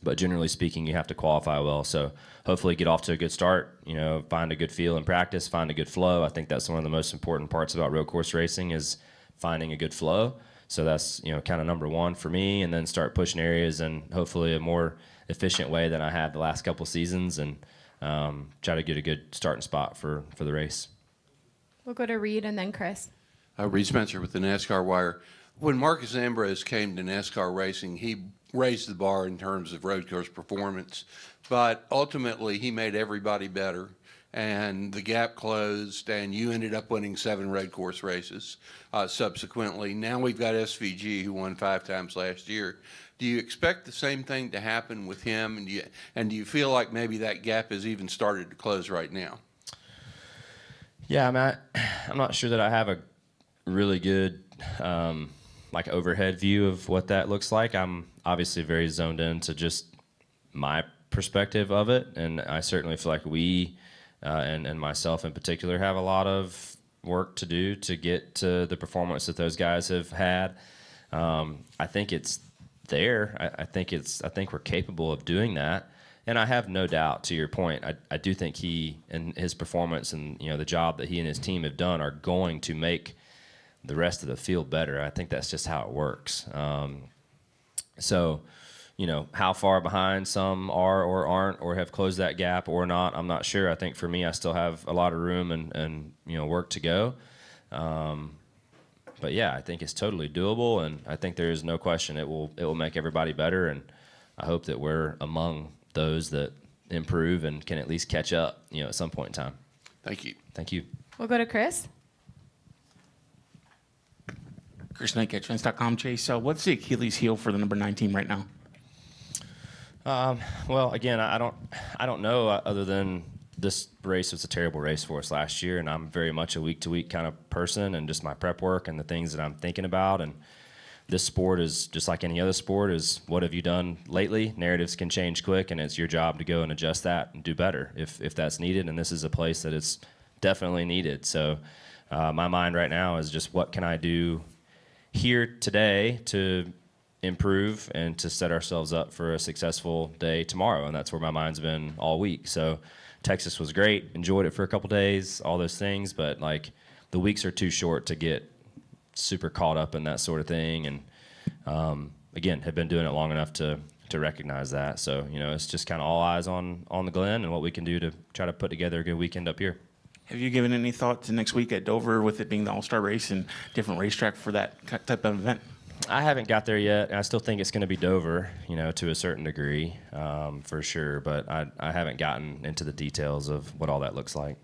But generally speaking, you have to qualify well. So hopefully get off to a good start, find a good feel in practice, find a good flow. I think that's one of the most important parts about road course racing is finding a good flow. So that's, kind of number one for me, and then start pushing areas in hopefully a more efficient way than I had the last couple seasons, and try to get a good starting spot for the race. We'll go to Reed and then Chris. Reed Spencer with the NASCAR Wire. When Marcus Ambrose came to NASCAR racing, he raised the bar in terms of road course performance, but ultimately he made everybody better, and the gap closed, and you ended up winning 7 road course races subsequently. Now we've got SVG, who won 5 times last year. Do you expect the same thing to happen with him, and do you feel like maybe that gap has even started to close right now? Yeah, I mean, I'm not sure that I have a really good like overhead view of what that looks like. I'm obviously very zoned into just my perspective of it, and I certainly feel like we and myself in particular have a lot of work to do to get to the performance that those guys have had. I think it's there. I think we're capable of doing that. And I have no doubt, to your point, I do think he and his performance and the job that he and his team have done are going to make the rest of the field better. I think that's just how it works. So, how far behind some are or aren't or have closed that gap or not, I'm not sure. I think for me, I still have a lot of room and work to go. But yeah, I think it's totally doable, and I think there is no question it will make everybody better, and I hope that we're among those that improve and can at least catch up, at some point in time. Thank you. Thank you. We'll go to Chris. Chris Knight at Trends.com. Chase, so what's the Achilles heel for the number 9 team right now? Well, again, I don't know other than this race was a terrible race for us last year, and I'm very much a week-to-week kind of person, and just my prep work and the things that I'm thinking about. And this sport is just like any other sport, is what have you done lately? Narratives can change quick, and it's your job to go and adjust that and do better if that's needed. And this is a place that is definitely needed. So my mind right now is just what can I do here today to improve and to set ourselves up for a successful day tomorrow. And that's where my mind's been all week. So Texas was great, enjoyed it for a couple days, all those things, but like the weeks are too short to get super caught up in that sort of thing. And again, have been doing it long enough to recognize that. So, it's just kind of all eyes on the Glen and what we can do to try to put together a good weekend up here. Have you given any thought to next week at Dover, with it being the All-Star race and different racetrack for that type of event? I haven't got there yet. I still think it's going to be Dover, to a certain degree, for sure. But I haven't gotten into the details of what all that looks like.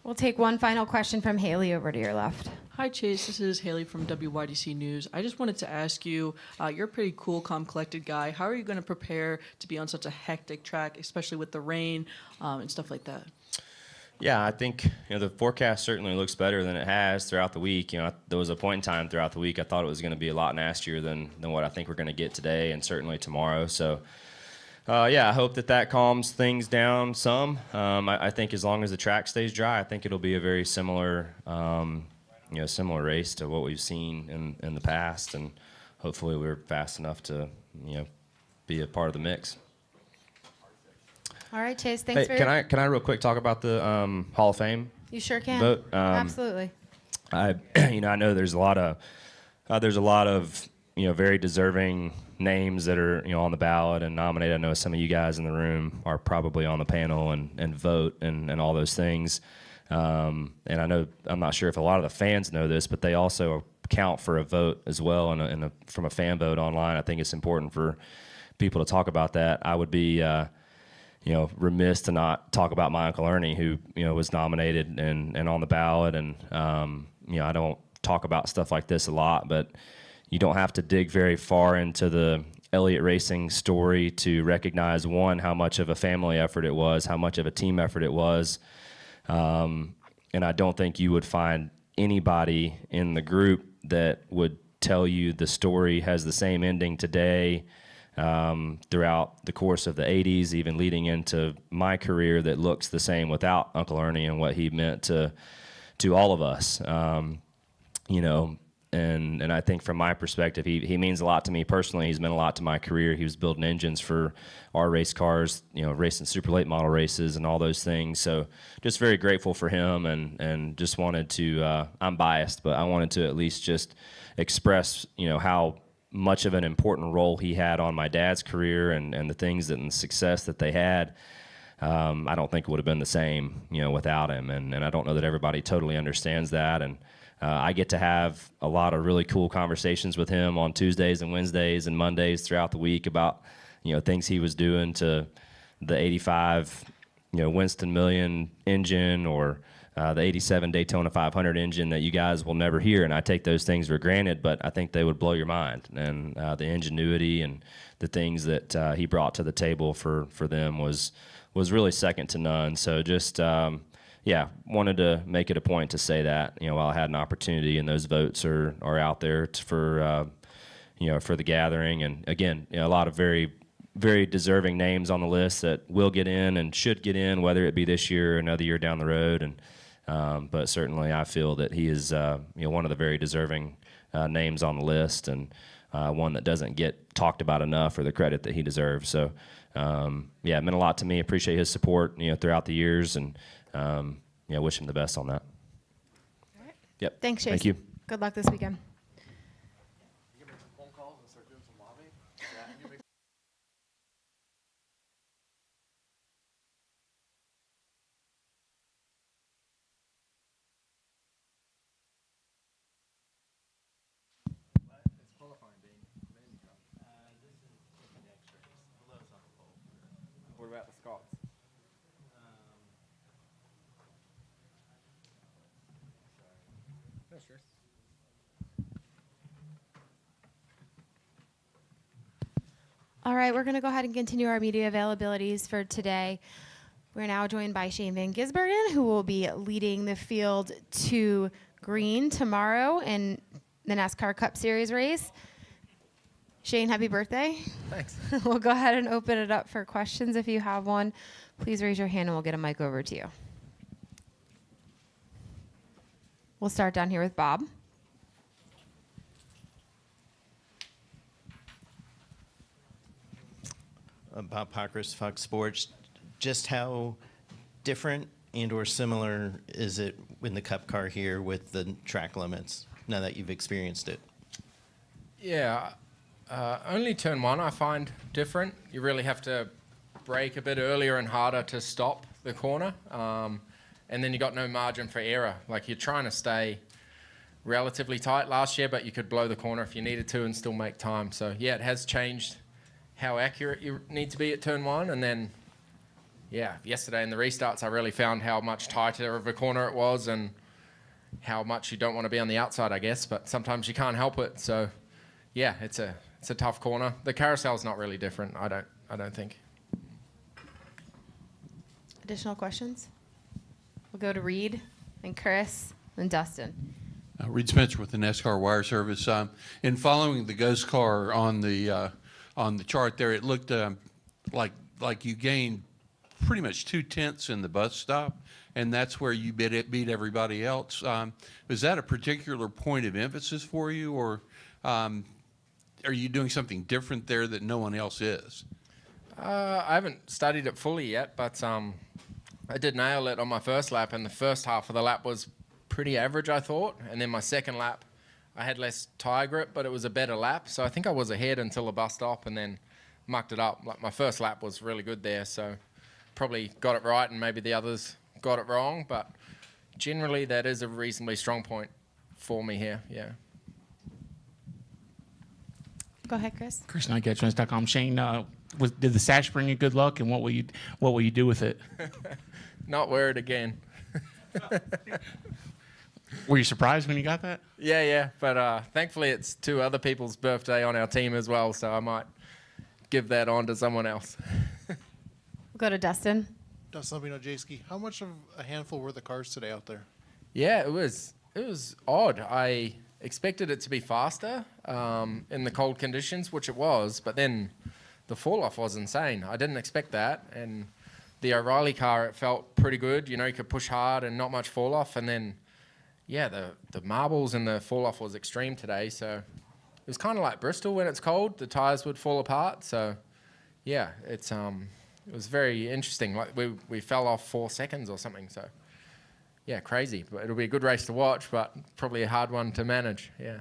We'll take one final question from Haley over to your left. Hi, Chase. This is Haley from WYDC News. I just wanted to ask you, you're a pretty cool, calm, collected guy. How are you going to prepare to be on such a hectic track, especially with the rain and stuff like that? Yeah, I think the forecast certainly looks better than it has throughout the week. There was a point in time throughout the week I thought it was going to be a lot nastier than what I think we're going to get today and certainly tomorrow. So, yeah, I hope that calms things down some. I think as long as the track stays dry, I think it'll be a very similar, similar race to what we've seen in the past, and hopefully we're fast enough to, be a part of the mix. All right, Chase. Thanks for. Can I real quick talk about the Hall of Fame? You sure can. Vote? Absolutely. I know there's a lot of very deserving names that are on the ballot and nominated. I know some of you guys in the room are probably on the panel and vote and all those things. And I know, I'm not sure if a lot of the fans know this, but they also count for a vote as well, from a fan vote online. I think it's important for people to talk about that. I would be remiss to not talk about my Uncle Ernie, who, was nominated and on the ballot. And, I don't talk about stuff like this a lot, but you don't have to dig very far into the Elliott Racing story to recognize, one, how much of a family effort it was, how much of a team effort it was. And I don't think you would find anybody in the group that would tell you the story has the same ending today, throughout the course of the 80s, even leading into my career, that looks the same without Uncle Ernie and what he meant to all of us. And I think from my perspective, he means a lot to me personally. He's meant a lot to my career. He was building engines for our race cars, racing super late model races and all those things. So just very grateful for him, and just wanted to, I'm biased, but I wanted to at least just express, how much of an important role he had on my dad's career and the things and the success that they had. I don't think it would have been the same, without him. And I don't know that everybody totally understands that. And I get to have a lot of really cool conversations with him on Tuesdays and Wednesdays and Mondays throughout the week about, things he was doing to the 85, Winston Million engine, or the 87 Daytona 500 engine that you guys will never hear. And I take those things for granted, but I think they would blow your mind. And the ingenuity and the things that he brought to the table for them was really second to none. So just, wanted to make it a point to say that, while I had an opportunity, and those votes are out there for the gathering. And again, a lot of very, very deserving names on the list that will get in and should get in, whether it be this year or another year down the road. And but certainly I feel that he is one of the very deserving names on the list, and one that doesn't get talked about enough for the credit that he deserves. So it meant a lot to me. Appreciate his support throughout the years, and wish him the best on that. All right. Yep. Thanks, Chase. Thank you. Good luck this weekend. What about the Scots? No stress. All right, we're going to go ahead and continue our media availabilities for today. We're now joined by Shane Van Gisbergen, who will be leading the field to green tomorrow in the NASCAR Cup Series race. Shane, happy birthday. Thanks. We'll go ahead and open it up for questions if you have one. Please raise your hand and we'll get a mic over to you. We'll start down here with Bob. Bob Pockris, Fox Sports. Just how different and or similar is it in the Cup car here with the track limits, now that you've experienced it? Yeah, only turn one I find different. You really have to brake a bit earlier and harder to stop the corner. And then you got no margin for error. Like, you're trying to stay relatively tight last year, but you could blow the corner if you needed to and still make time. So yeah, it has changed how accurate you need to be at turn one. And then, yeah, yesterday in the restarts, I really found how much tighter of a corner it was and how much you don't want to be on the outside, I guess, but sometimes you can't help it. So yeah, it's a tough corner. The carousel's not really different, I don't think. Additional questions? We'll go to Reed and Chris and Dustin. Reed Spencer with the NASCAR Wire Service. In following the ghost car on the chart there, it looked like you gained pretty much 2/10 in the bus stop, and that's where you beat everybody else. Was that a particular point of emphasis for you, or are you doing something different there that no one else is? I haven't studied it fully yet, but I did nail it on my first lap, and the first half of the lap was pretty average, I thought. And then my second lap, I had less tire grip, but it was a better lap. So I think I was ahead until the bus stop and then mucked it up. Like, my first lap was really good there, so probably got it right and maybe the others got it wrong. But generally, that is a reasonably strong point for me here, yeah. Go ahead, Chris. Chris Knight, GetTrends.com. Shane, did the sash bring you good luck, and what will you do with it? Not wear it again. Were you surprised when you got that? Yeah, but thankfully it's two other people's birthday on our team as well, so I might give that on to someone else. We'll go to Dustin. Dustin J-Ski, how much of a handful were the cars today out there? Yeah, it was odd. I expected it to be faster in the cold conditions, which it was, but then the fall-off was insane. I didn't expect that, and the O'Reilly car, it felt pretty good. You could push hard and not much fall-off, and then, yeah, the marbles and the fall-off was extreme today, so it was kind of like Bristol when it's cold. The tires would fall apart, so, yeah, it was very interesting. Like, we fell off 4 seconds or something, so, yeah, crazy. But it'll be a good race to watch, but probably a hard one to manage, yeah.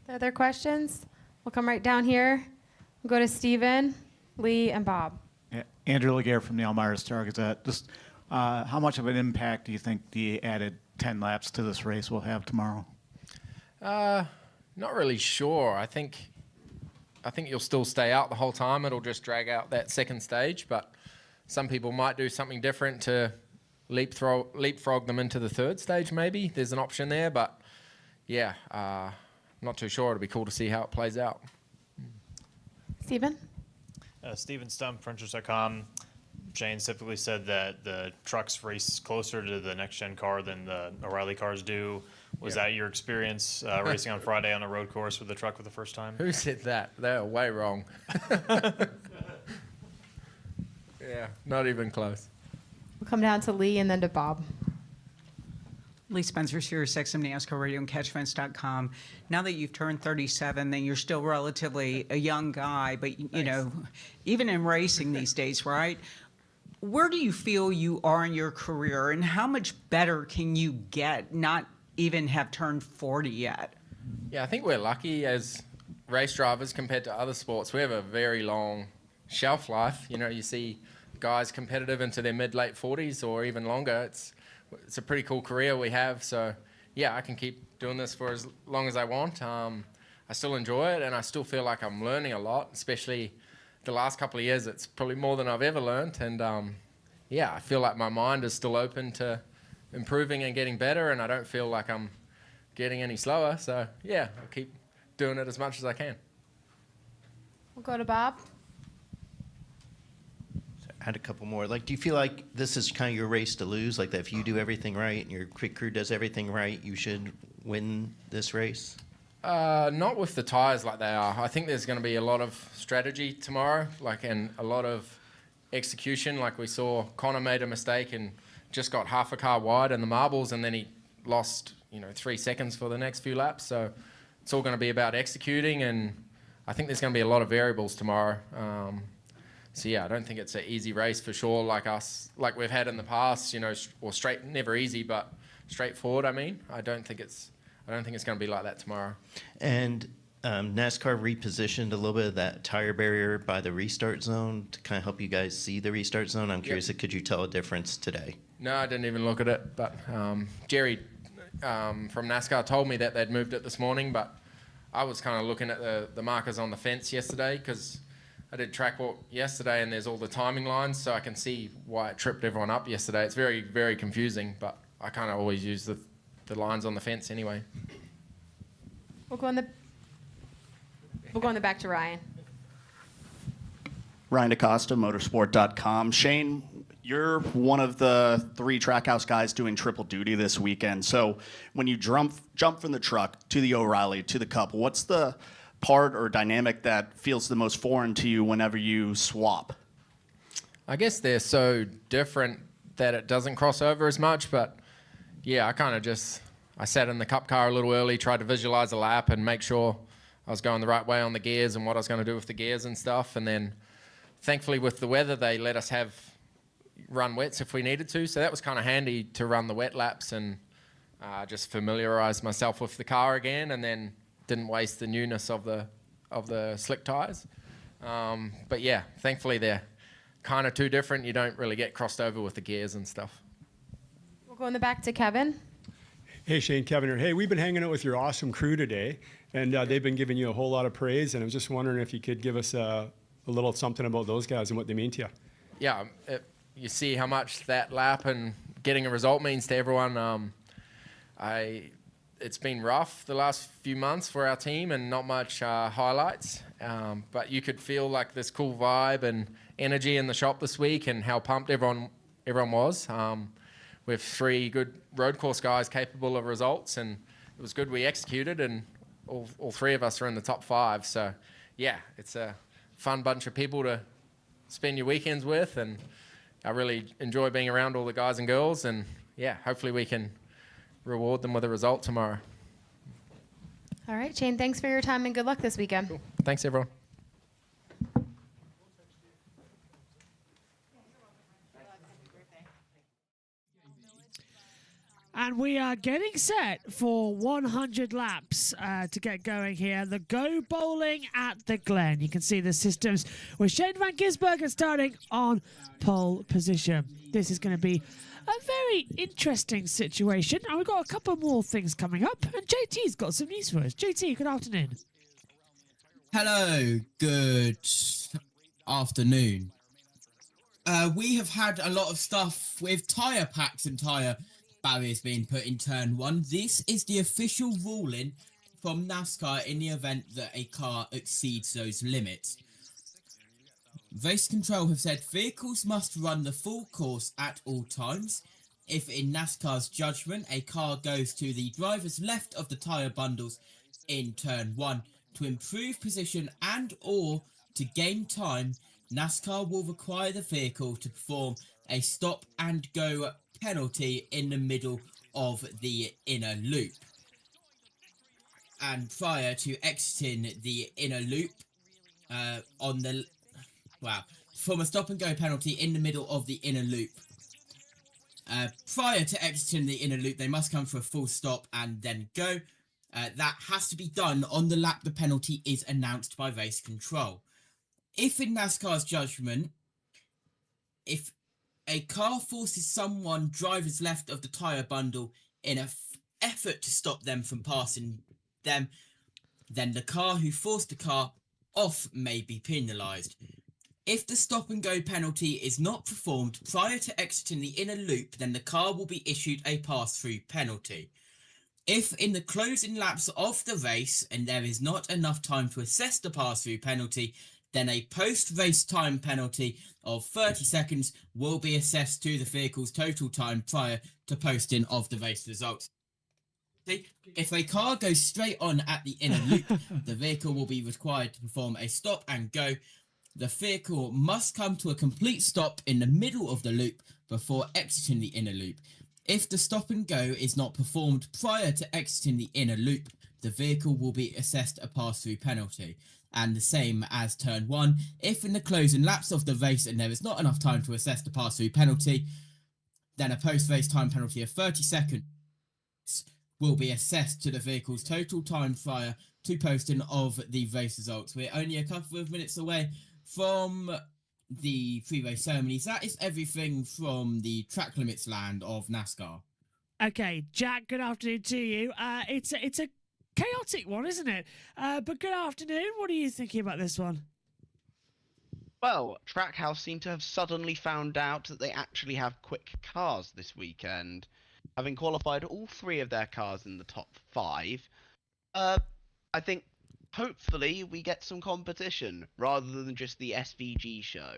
Other questions? We'll come right down here. We'll go to Steven, Lee, and Bob. Yeah, Andrew Laguerre from the Elmira Star Gazette. Just how much of an impact do you think the added 10 laps to this race we'll have tomorrow? Not really sure. I think you'll still stay out the whole time. It'll just drag out that second stage, but some people might do something different to leapfrog them into the third stage maybe. There's an option there, but yeah, not too sure. It'll be cool to see how it plays out. Stephen? Stephen Stump, Frenchers.com. Shane typically said that the trucks race closer to the next-gen car than the O'Reilly cars do. Was that your experience racing on Friday on a road course with the truck for the first time? Who said that? They're way wrong. Yeah, not even close. We'll come down to Lee and then to Bob. Lee Spencer, Sirius XM NASCAR Radio and CatchFence.com. Now that you've turned 37, then you're still relatively a young guy, but you know, even in racing these days, right? Where do you feel you are in your career, and how much better can you get, not even have turned 40 yet? Yeah, I think we're lucky as race drivers compared to other sports. We have a very long shelf life. You know, you see guys competitive into their mid-late 40s or even longer. It's a pretty cool career we have. So, yeah, I can keep doing this for as long as I want. I still enjoy it, and I still feel like I'm learning a lot, especially the last couple of years. It's probably more than I've ever learned. And, yeah, I feel like my mind is still open to improving and getting better, and I don't feel like I'm getting any slower. So, yeah, I'll keep doing it as much as I can. We'll go to Bob. I had a couple more. Like, do you feel like this is kind of your race to lose? Like that if you do everything right and your quick crew does everything right, you should win this race? Not with the tires like they are. I think there's going to be a lot of strategy tomorrow, and a lot of execution. Like we saw, Connor made a mistake and just got half a car wide in the marbles, and then he lost 3 seconds for the next few laps. So it's all going to be about executing, and I think there's going to be a lot of variables tomorrow. So yeah, I don't think it's an easy race for sure, like we've had in the past. Or straight, never easy, but straightforward. I don't think it's going to be like that tomorrow. And NASCAR repositioned a little bit of that tire barrier by the restart zone to kind of help you guys see the restart zone. I'm curious, could you tell a difference today? No, I didn't even look at it, but Jerry from NASCAR told me that they'd moved it this morning, but I was kind of looking at the markers on the fence yesterday because I did track walk yesterday, and there's all the timing lines, so I can see why it tripped everyone up yesterday. It's very, very confusing, but I kind of always use the lines on the fence anyway. We'll go in the back to Ryan. Ryan DaCosta, motorsport.com. Shane, you're one of the 3 Trackhouse guys doing triple duty this weekend. So when you jump from the truck to the O'Reilly to the Cup, what's the part or dynamic that feels the most foreign to you whenever you swap? I guess they're so different that it doesn't cross over as much, but yeah, I sat in the Cup car a little early, tried to visualize a lap and make sure I was going the right way on the gears and what I was going to do with the gears and stuff. And then thankfully with the weather, they let us run wets if we needed to. So that was kind of handy to run the wet laps and just familiarize myself with the car again, and then didn't waste the newness of the slick tires. But yeah, thankfully they're kind of too different. You don't really get crossed over with the gears and stuff. We'll go in the back to Kevin. Hey, Shane, Kevin here. Hey, we've been hanging out with your awesome crew today, and they've been giving you a whole lot of praise, and I was just wondering if you could give us a little something about those guys and what they mean to you. Yeah, you see how much that lap and getting a result means to everyone. It's been rough the last few months for our team and not much highlights, but you could feel like this cool vibe and energy in the shop this week and how pumped everyone was. We have 3 good road course guys capable of results, and it was good we executed, and all 3 of us are in the top 5. So yeah, it's a fun bunch of people to spend your weekends with, and I really enjoy being around all the guys and girls, and yeah, hopefully we can reward them with a result tomorrow. All right, Shane, thanks for your time and good luck this weekend. Cool. Thanks, everyone. And we are getting set for 100 laps to get going here. The Go Bowling at the Glen. You can see the systems with Shane van Gisbergen starting on pole position. This is going to be a very interesting situation. And we've got a couple more things coming up. And JT's got some news for us. JT, good afternoon. Hello, good afternoon. We have had a lot of stuff with tyre packs and tyre barriers being put in turn 1. This is the official ruling from NASCAR in the event that a car exceeds those limits. Race Control have said vehicles must run the full course at all times. If in NASCAR's judgment a car goes to the driver's left of the tyre bundles in turn 1 to improve position and or to gain time, NASCAR will require the vehicle to perform a stop and go penalty in the middle of the inner loop. And prior to exiting the inner loop, from a stop and go penalty in the middle of the inner loop. Prior to exiting the inner loop, they must come for a full stop and then go. That has to be done on the lap the penalty is announced by Race Control. If in NASCAR's judgment, if a car forces someone driver's left of the tyre bundle in an effort to stop them from passing them, then the car who forced the car off may be penalised. If the stop and go penalty is not performed prior to exiting the inner loop, then the car will be issued a pass-through penalty. If in the closing laps of the race and there is not enough time to assess the pass-through penalty, then a post-race time penalty of 30 seconds will be assessed to the vehicle's total time prior to posting of the race results. If a car goes straight on at the inner loop, the vehicle will be required to perform a stop and go. The vehicle must come to a complete stop in the middle of the loop before exiting the inner loop. If the stop and go is not performed prior to exiting the inner loop, the vehicle will be assessed a pass-through penalty. And the same as turn 1, if in the closing laps of the race and there is not enough time to assess the pass-through penalty, then a post-race time penalty of 30 seconds will be assessed to the vehicle's total time prior to posting of the race results. We're only a couple of minutes away from the pre-race ceremonies. That is everything from the track limits land of NASCAR. Okay, Jack, good afternoon to you. It's a chaotic one, isn't it? But good afternoon. What are you thinking about this one? Well, Trackhouse seem to have suddenly found out that they actually have quick cars this weekend, having qualified all 3 of their cars in the top 5. I think hopefully we get some competition rather than just the SVG show.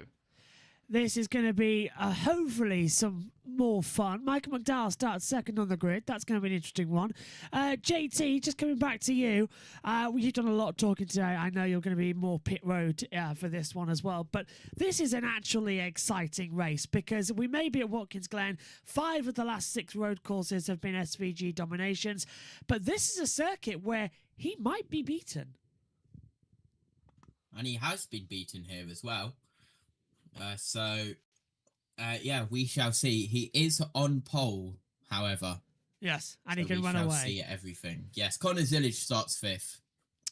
This is going to be hopefully some more fun. Michael McDowell starts second on the grid. That's going to be an interesting one. JT, just coming back to you. You've done a lot of talking today. I know you're going to be more pit road for this one as well. But this is an actually exciting race because we may be at Watkins Glen. 5 of the last 6 road courses have been SVG dominations. But this is a circuit where he might be beaten. And he has been beaten here as well. Yeah, we shall see. He is on pole, however. Yes, and so he can run away. We shall see everything. Yes, Connor Zillage starts 5th.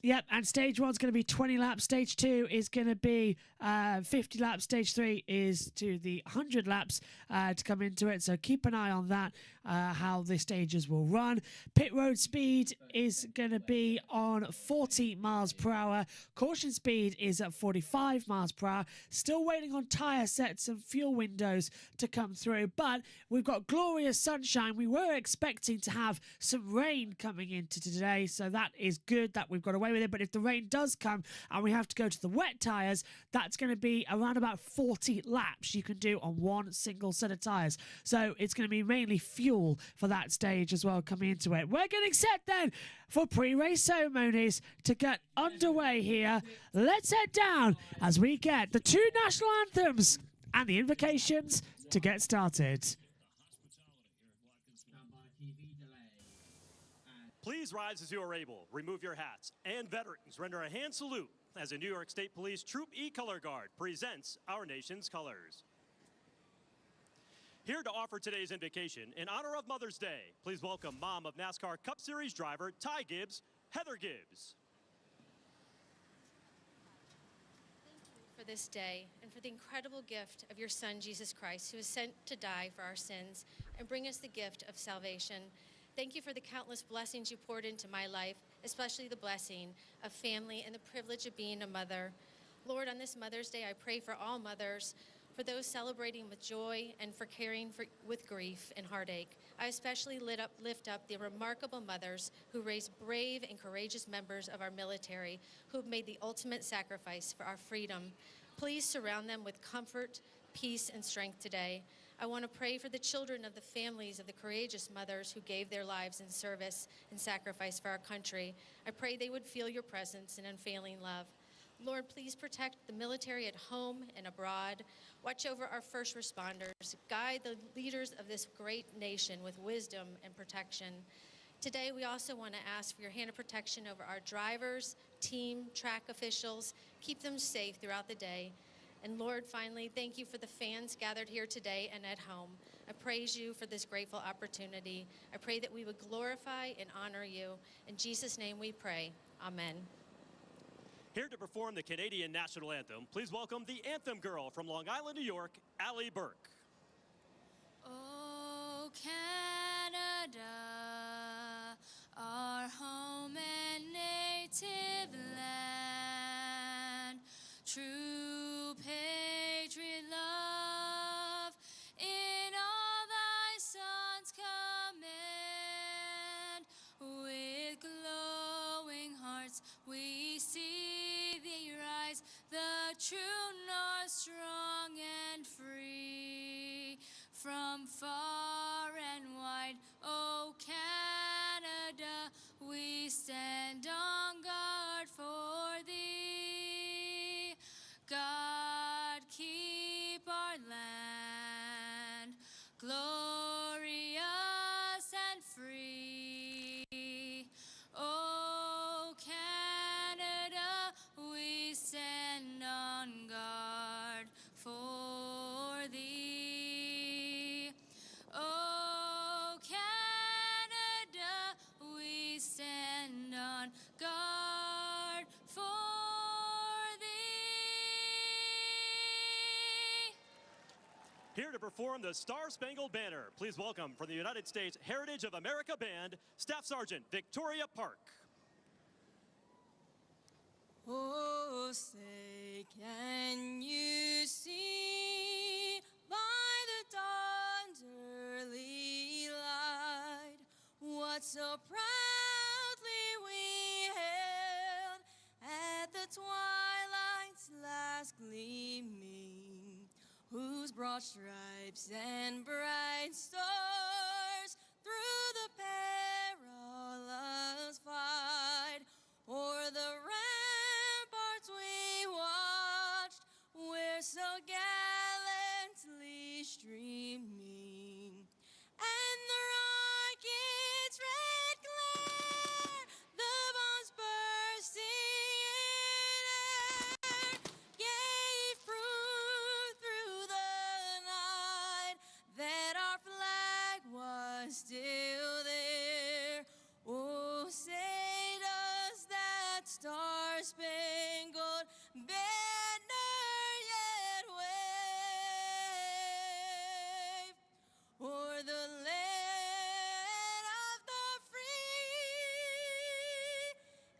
Yep, and stage 1's going to be 20 laps. Stage 2 is going to be 50 laps. Stage 3 is to the 100 laps to come into it. So keep an eye on that, how the stages will run. Pit road speed is going to be on 40 miles per hour. Caution speed is at 45 miles per hour. Still waiting on tyre sets and fuel windows to come through. But we've got glorious sunshine. We were expecting to have some rain coming into today. So that is good that we've got away with it. But if the rain does come and we have to go to the wet tyres, that's going to be around about 40 laps you can do on one single set of tyres. So it's going to be mainly fuel for that stage as well coming into it. We're getting set then for pre-race ceremonies to get underway here. Let's head down as we get the 2 national anthems and the invocations to get started. Please rise as you are able. Remove your hats. And veterans, render a hand salute as the New York State Police Troop E Color Guard presents our nation's colors. Here to offer today's invocation in honor of Mother's Day, please welcome mom of NASCAR Cup Series driver Ty Gibbs, Heather Gibbs. For this day and for the incredible gift of your Son, Jesus Christ, who was sent to die for our sins and bring us the gift of salvation. Thank you for the countless blessings you poured into my life, especially the blessing of family and the privilege of being a mother. Lord, on this Mother's Day, I pray for all mothers, for those celebrating with joy and for caring with grief and heartache. I especially lift up the remarkable mothers who raise brave and courageous members of our military who have made the ultimate sacrifice for our freedom. Please surround them with comfort, peace, and strength today. I want to pray for the children of the families of the courageous mothers who gave their lives in service and sacrifice for our country. I pray they would feel your presence and unfailing love. Lord, please protect the military at home and abroad. Watch over our first responders. Guide the leaders of this great nation with wisdom and protection. Today, we also want to ask for your hand of protection over our drivers, team, track officials. Keep them safe throughout the day. And Lord, finally, thank you for the fans gathered here today and at home. I praise you for this grateful opportunity. I pray that we would glorify and honor you. In Jesus' name we pray. Amen. Here to perform the Canadian National Anthem, please welcome the Anthem Girl from Long Island, New York, Allie Burke. Oh, Canada, our home and native land, true patriot love in all thy sons command. With glowing hearts we see thee rise, the true north, strong and free. From far and wide, O Canada, we stand on guard for thee. God, keep our land glorious and free. O Canada, we stand on guard for thee. O Canada, we stand on guard for thee. Here to perform the Star Spangled Banner, please welcome from the United States Heritage of America Band, Staff Sergeant Victoria Park. Oh, say, can you see by the dawn's early light what so proudly we hailed at the twilight's last gleaming, whose broad stripes and bright stars through the perilous fight o'er the ramparts we watched, were so gallantly streaming, and the rocket's red glare, the bombs bursting in air, gave proof through the night that our flag was still there. Oh, say does that star-spangled banner yet wave o'er the land of the free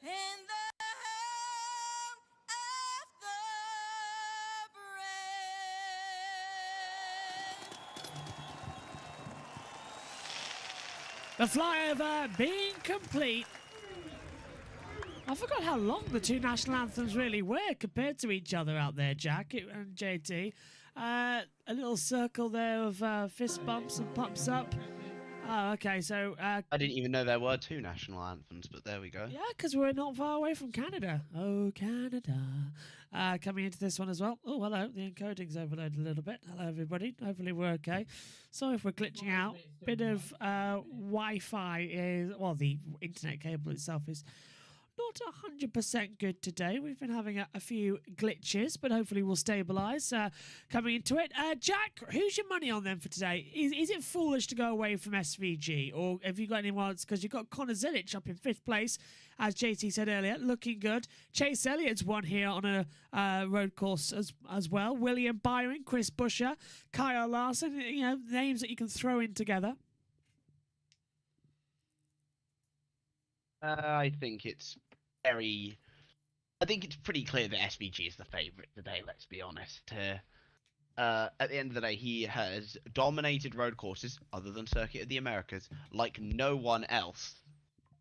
and the home of the brave. The flyover being complete. I forgot how long the two national anthems really were compared to each other out there, Jack and JT. A little circle there of fist bumps and pumps up. Oh, okay, so... I didn't even know there were two national anthems, but there we go. yeah, because we're not far away from Canada. Oh, Canada. Coming into this one as well. Oh, hello. The encoding's overloaded a little bit. Hello, everybody. Hopefully we're okay. Sorry if we're glitching out. Bit of Wi-Fi is... Well, the internet cable itself is not 100% good today. We've been having a few glitches, but hopefully we'll stabilise coming into it. Jack, who's your money on them for today? Is it foolish to go away from SVG, or have you got anyone else? Because you've got Connor Zilic up in 5th place, as JT said earlier, looking good. Chase Elliott's won here on a road course as well. William Byron, Chris Buescher, Kyle Larson, you know, names that you can throw in together. I think it's pretty clear that SVG is the favourite today, let's be honest. At the end of the day, he has dominated road courses, other than Circuit of the Americas, like no one else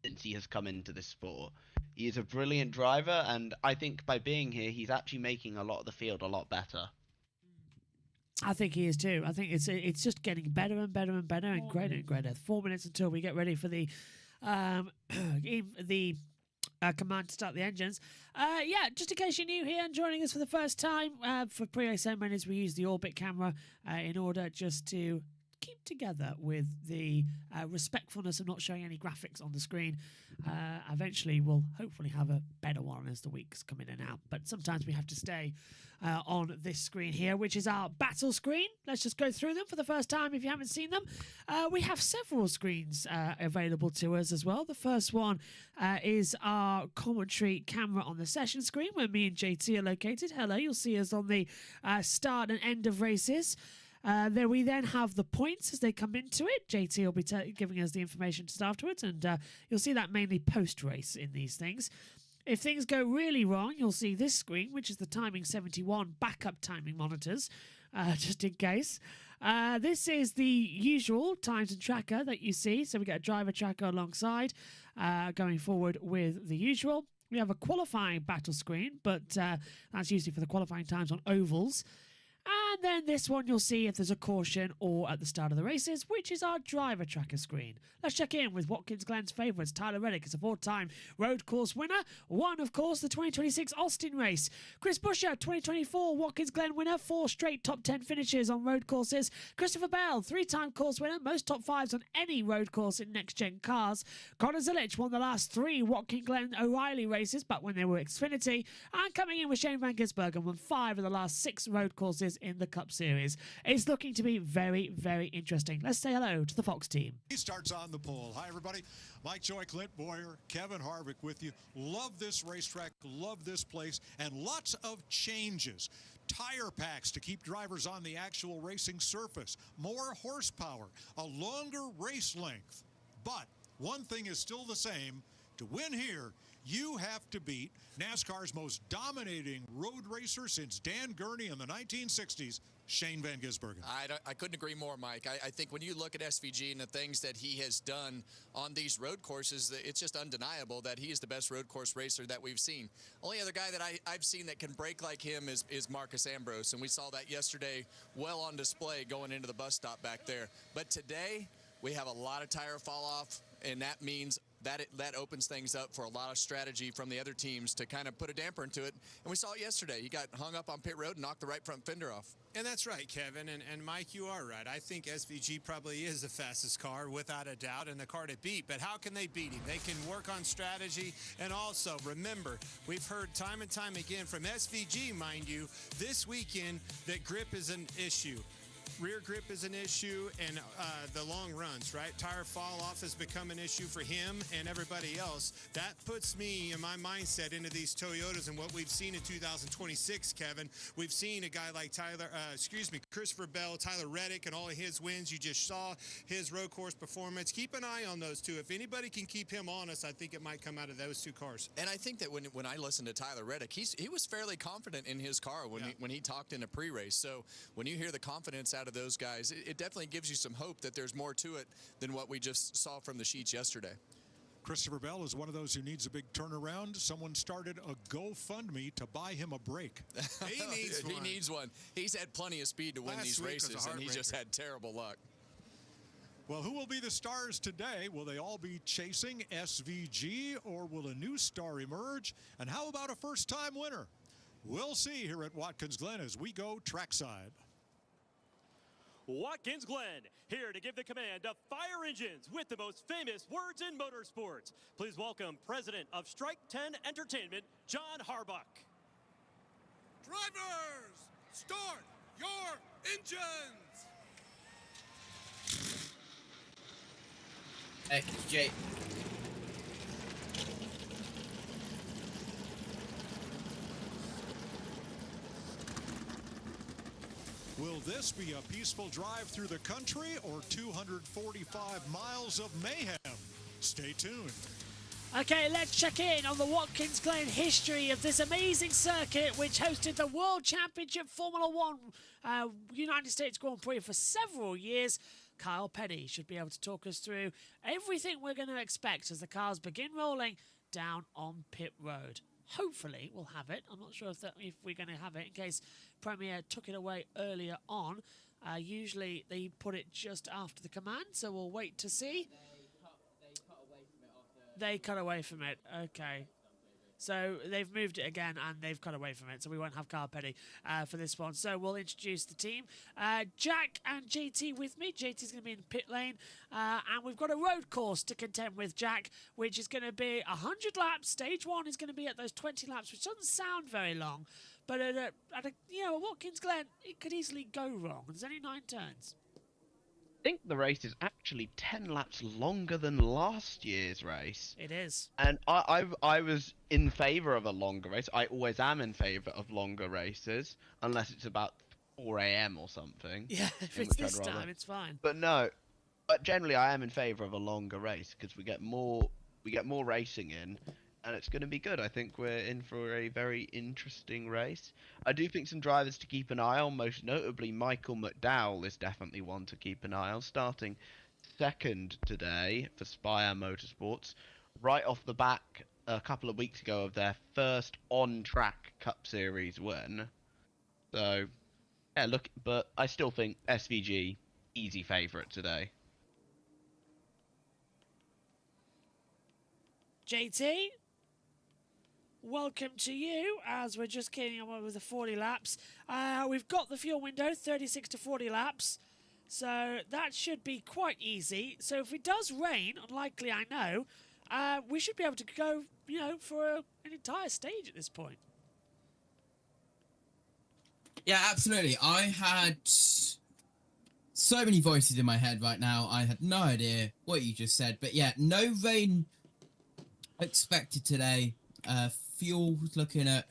since he has come into this sport. He is a brilliant driver, and I think by being here, he's actually making a lot of the field a lot better. I think he is too. I think it's just getting better and better and better and greater and greater. 4 minutes until we get ready for the command to start the engines. Yeah, just in case you're new here and joining us for the first time, for pre-race ceremonies we use the orbit camera in order just to keep together with the respectfulness of not showing any graphics on the screen. Eventually we'll hopefully have a better one as the weeks come in and out, but sometimes we have to stay on this screen here, which is our battle screen. Let's just go through them for the first time if you haven't seen them. We have several screens available to us as well. The first one is our commentary camera on the session screen where me and JT are located. Hello, you'll see us on the start and end of races. There we then have the points as they come into it. JT will be giving us the information just afterwards, and you'll see that mainly post-race in these things. If things go really wrong, you'll see this screen, which is the Timing 71 backup timing monitors, just in case. This is the usual times and tracker that you see. So we get a driver tracker alongside, going forward with the usual. We have a qualifying battle screen, but that's usually for the qualifying times on ovals. And then this one you'll see if there's a caution or at the start of the races, which is our driver tracker screen. Let's check in with Watkins Glen's favourites. Tyler Reddick is a 4-time road course winner. Won, of course, the 2026 Austin race. Chris Buescher, 2024 Watkins Glen winner. 4 straight top 10 finishes on road courses. Christopher Bell, 3-time course winner. Most top 5s on any road course in next-gen cars. Connor Zilic won the last 3 Watkins Glen O'Reilly races, but when they were Xfinity. And coming in with Shane van Gisbergen, won 5 of the last 6 road courses in the Cup Series. It's looking to be very, very interesting. Let's say hello to the Fox team. He starts on the pole. Hi, everybody. Mike Joy, Clint Boyer, Kevin Harvick with you. Love this racetrack, love this place, and lots of changes. Tire packs to keep drivers on the actual racing surface, more horsepower, a longer race length. But one thing is still the same. To win here, you have to beat NASCAR's most dominating road racer since Dan Gurney in the 1960s, Shane van Gisbergen. I couldn't agree more, Mike. I think when you look at SVG and the things that he has done on these road courses, it's just undeniable that he is the best road course racer that we've seen. Only other guy that I've seen that can break like him is Marcus Ambrose, and we saw that yesterday well on display going into the bus stop back there. But today, we have a lot of tire fall off, and that means that opens things up for a lot of strategy from the other teams to kind of put a damper into it. And we saw it yesterday. He got hung up on pit road and knocked the right front fender off. And that's right, Kevin. And Mike, you are right. I think SVG probably is the fastest car, without a doubt, and the car to beat. But how can they beat him? They can work on strategy. And also, remember, we've heard time and time again from SVG, mind you, this weekend that grip is an issue. Rear grip is an issue, and the long runs, right? Tire fall off has become an issue for him and everybody else. That puts me in my mindset into these Toyotas and what we've seen in 2026, Kevin. We've seen a guy like Christopher Bell, Tyler Reddick, and all of his wins. You just saw his road course performance. Keep an eye on those two. If anybody can keep him honest, I think it might come out of those 2 cars. And I think that when I listened to Tyler Reddick, he was fairly confident in his car when he talked in a pre-race. So when you hear the confidence out of those guys, it definitely gives you some hope that there's more to it than what we just saw from the sheets yesterday. Christopher Bell is one of those who needs a big turnaround. Someone started a GoFundMe to buy him a break. He needs one. He needs one. He's had plenty of speed to win these races, and he just had terrible luck. Well, who will be the stars today? Will they all be chasing SVG, or will a new star emerge? And how about a first-time winner? We'll see here at Watkins Glen as we go trackside. Watkins Glen, here to give the command of fire engines with the most famous words in motorsports. Please welcome President of Strike 10 Entertainment, John Harbuck. Drivers, start your engines! XJ. Will this be a peaceful drive through the country or 245 miles of mayhem? Stay tuned. Okay, let's check in on the Watkins Glen history of this amazing circuit, which hosted the World Championship Formula One United States Grand Prix for several years. Kyle Petty should be able to talk us through everything we're going to expect as the cars begin rolling down on pit road. Hopefully we'll have it. I'm not sure if we're going to have it in case Premier took it away earlier on. Usually they put it just after the command, so we'll wait to see. They cut away from it. Okay. So they've moved it again and they've cut away from it, so we won't have Kyle Petty for this one. So we'll introduce the team. Jack and JT with me. JT's going to be in the pit lane. And we've got a road course to contend with, Jack, which is going to be 100 laps. Stage 1 is going to be at those 20 laps, which doesn't sound very long. But at Watkins Glen, it could easily go wrong. There's only 9 turns. I think the race is actually 10 laps longer than last year's race. It is. And I was in favour of a longer race. I always am in favour of longer races, unless it's about 4 a.m. or something. Yeah, if it's this time, it's fine. But no, but generally I am in favour of a longer race because we get more racing in, and it's going to be good. I think we're in for a very interesting race. I do think some drivers to keep an eye on, most notably Michael McDowell is definitely one to keep an eye on, starting second today for Spire Motorsports, right off the back a couple of weeks ago of their first on-track Cup Series win. So, yeah, look, but I still think SVG, easy favourite today. JT? Welcome to you, as we're just getting on with the 40 laps. We've got the fuel window, 36 to 40 laps, so that should be quite easy. So if it does rain, unlikely I know, we should be able to go, for an entire stage at this point. Yeah, absolutely. I had so many voices in my head right now. I had no idea what you just said, but yeah, no rain expected today. Fuel looking at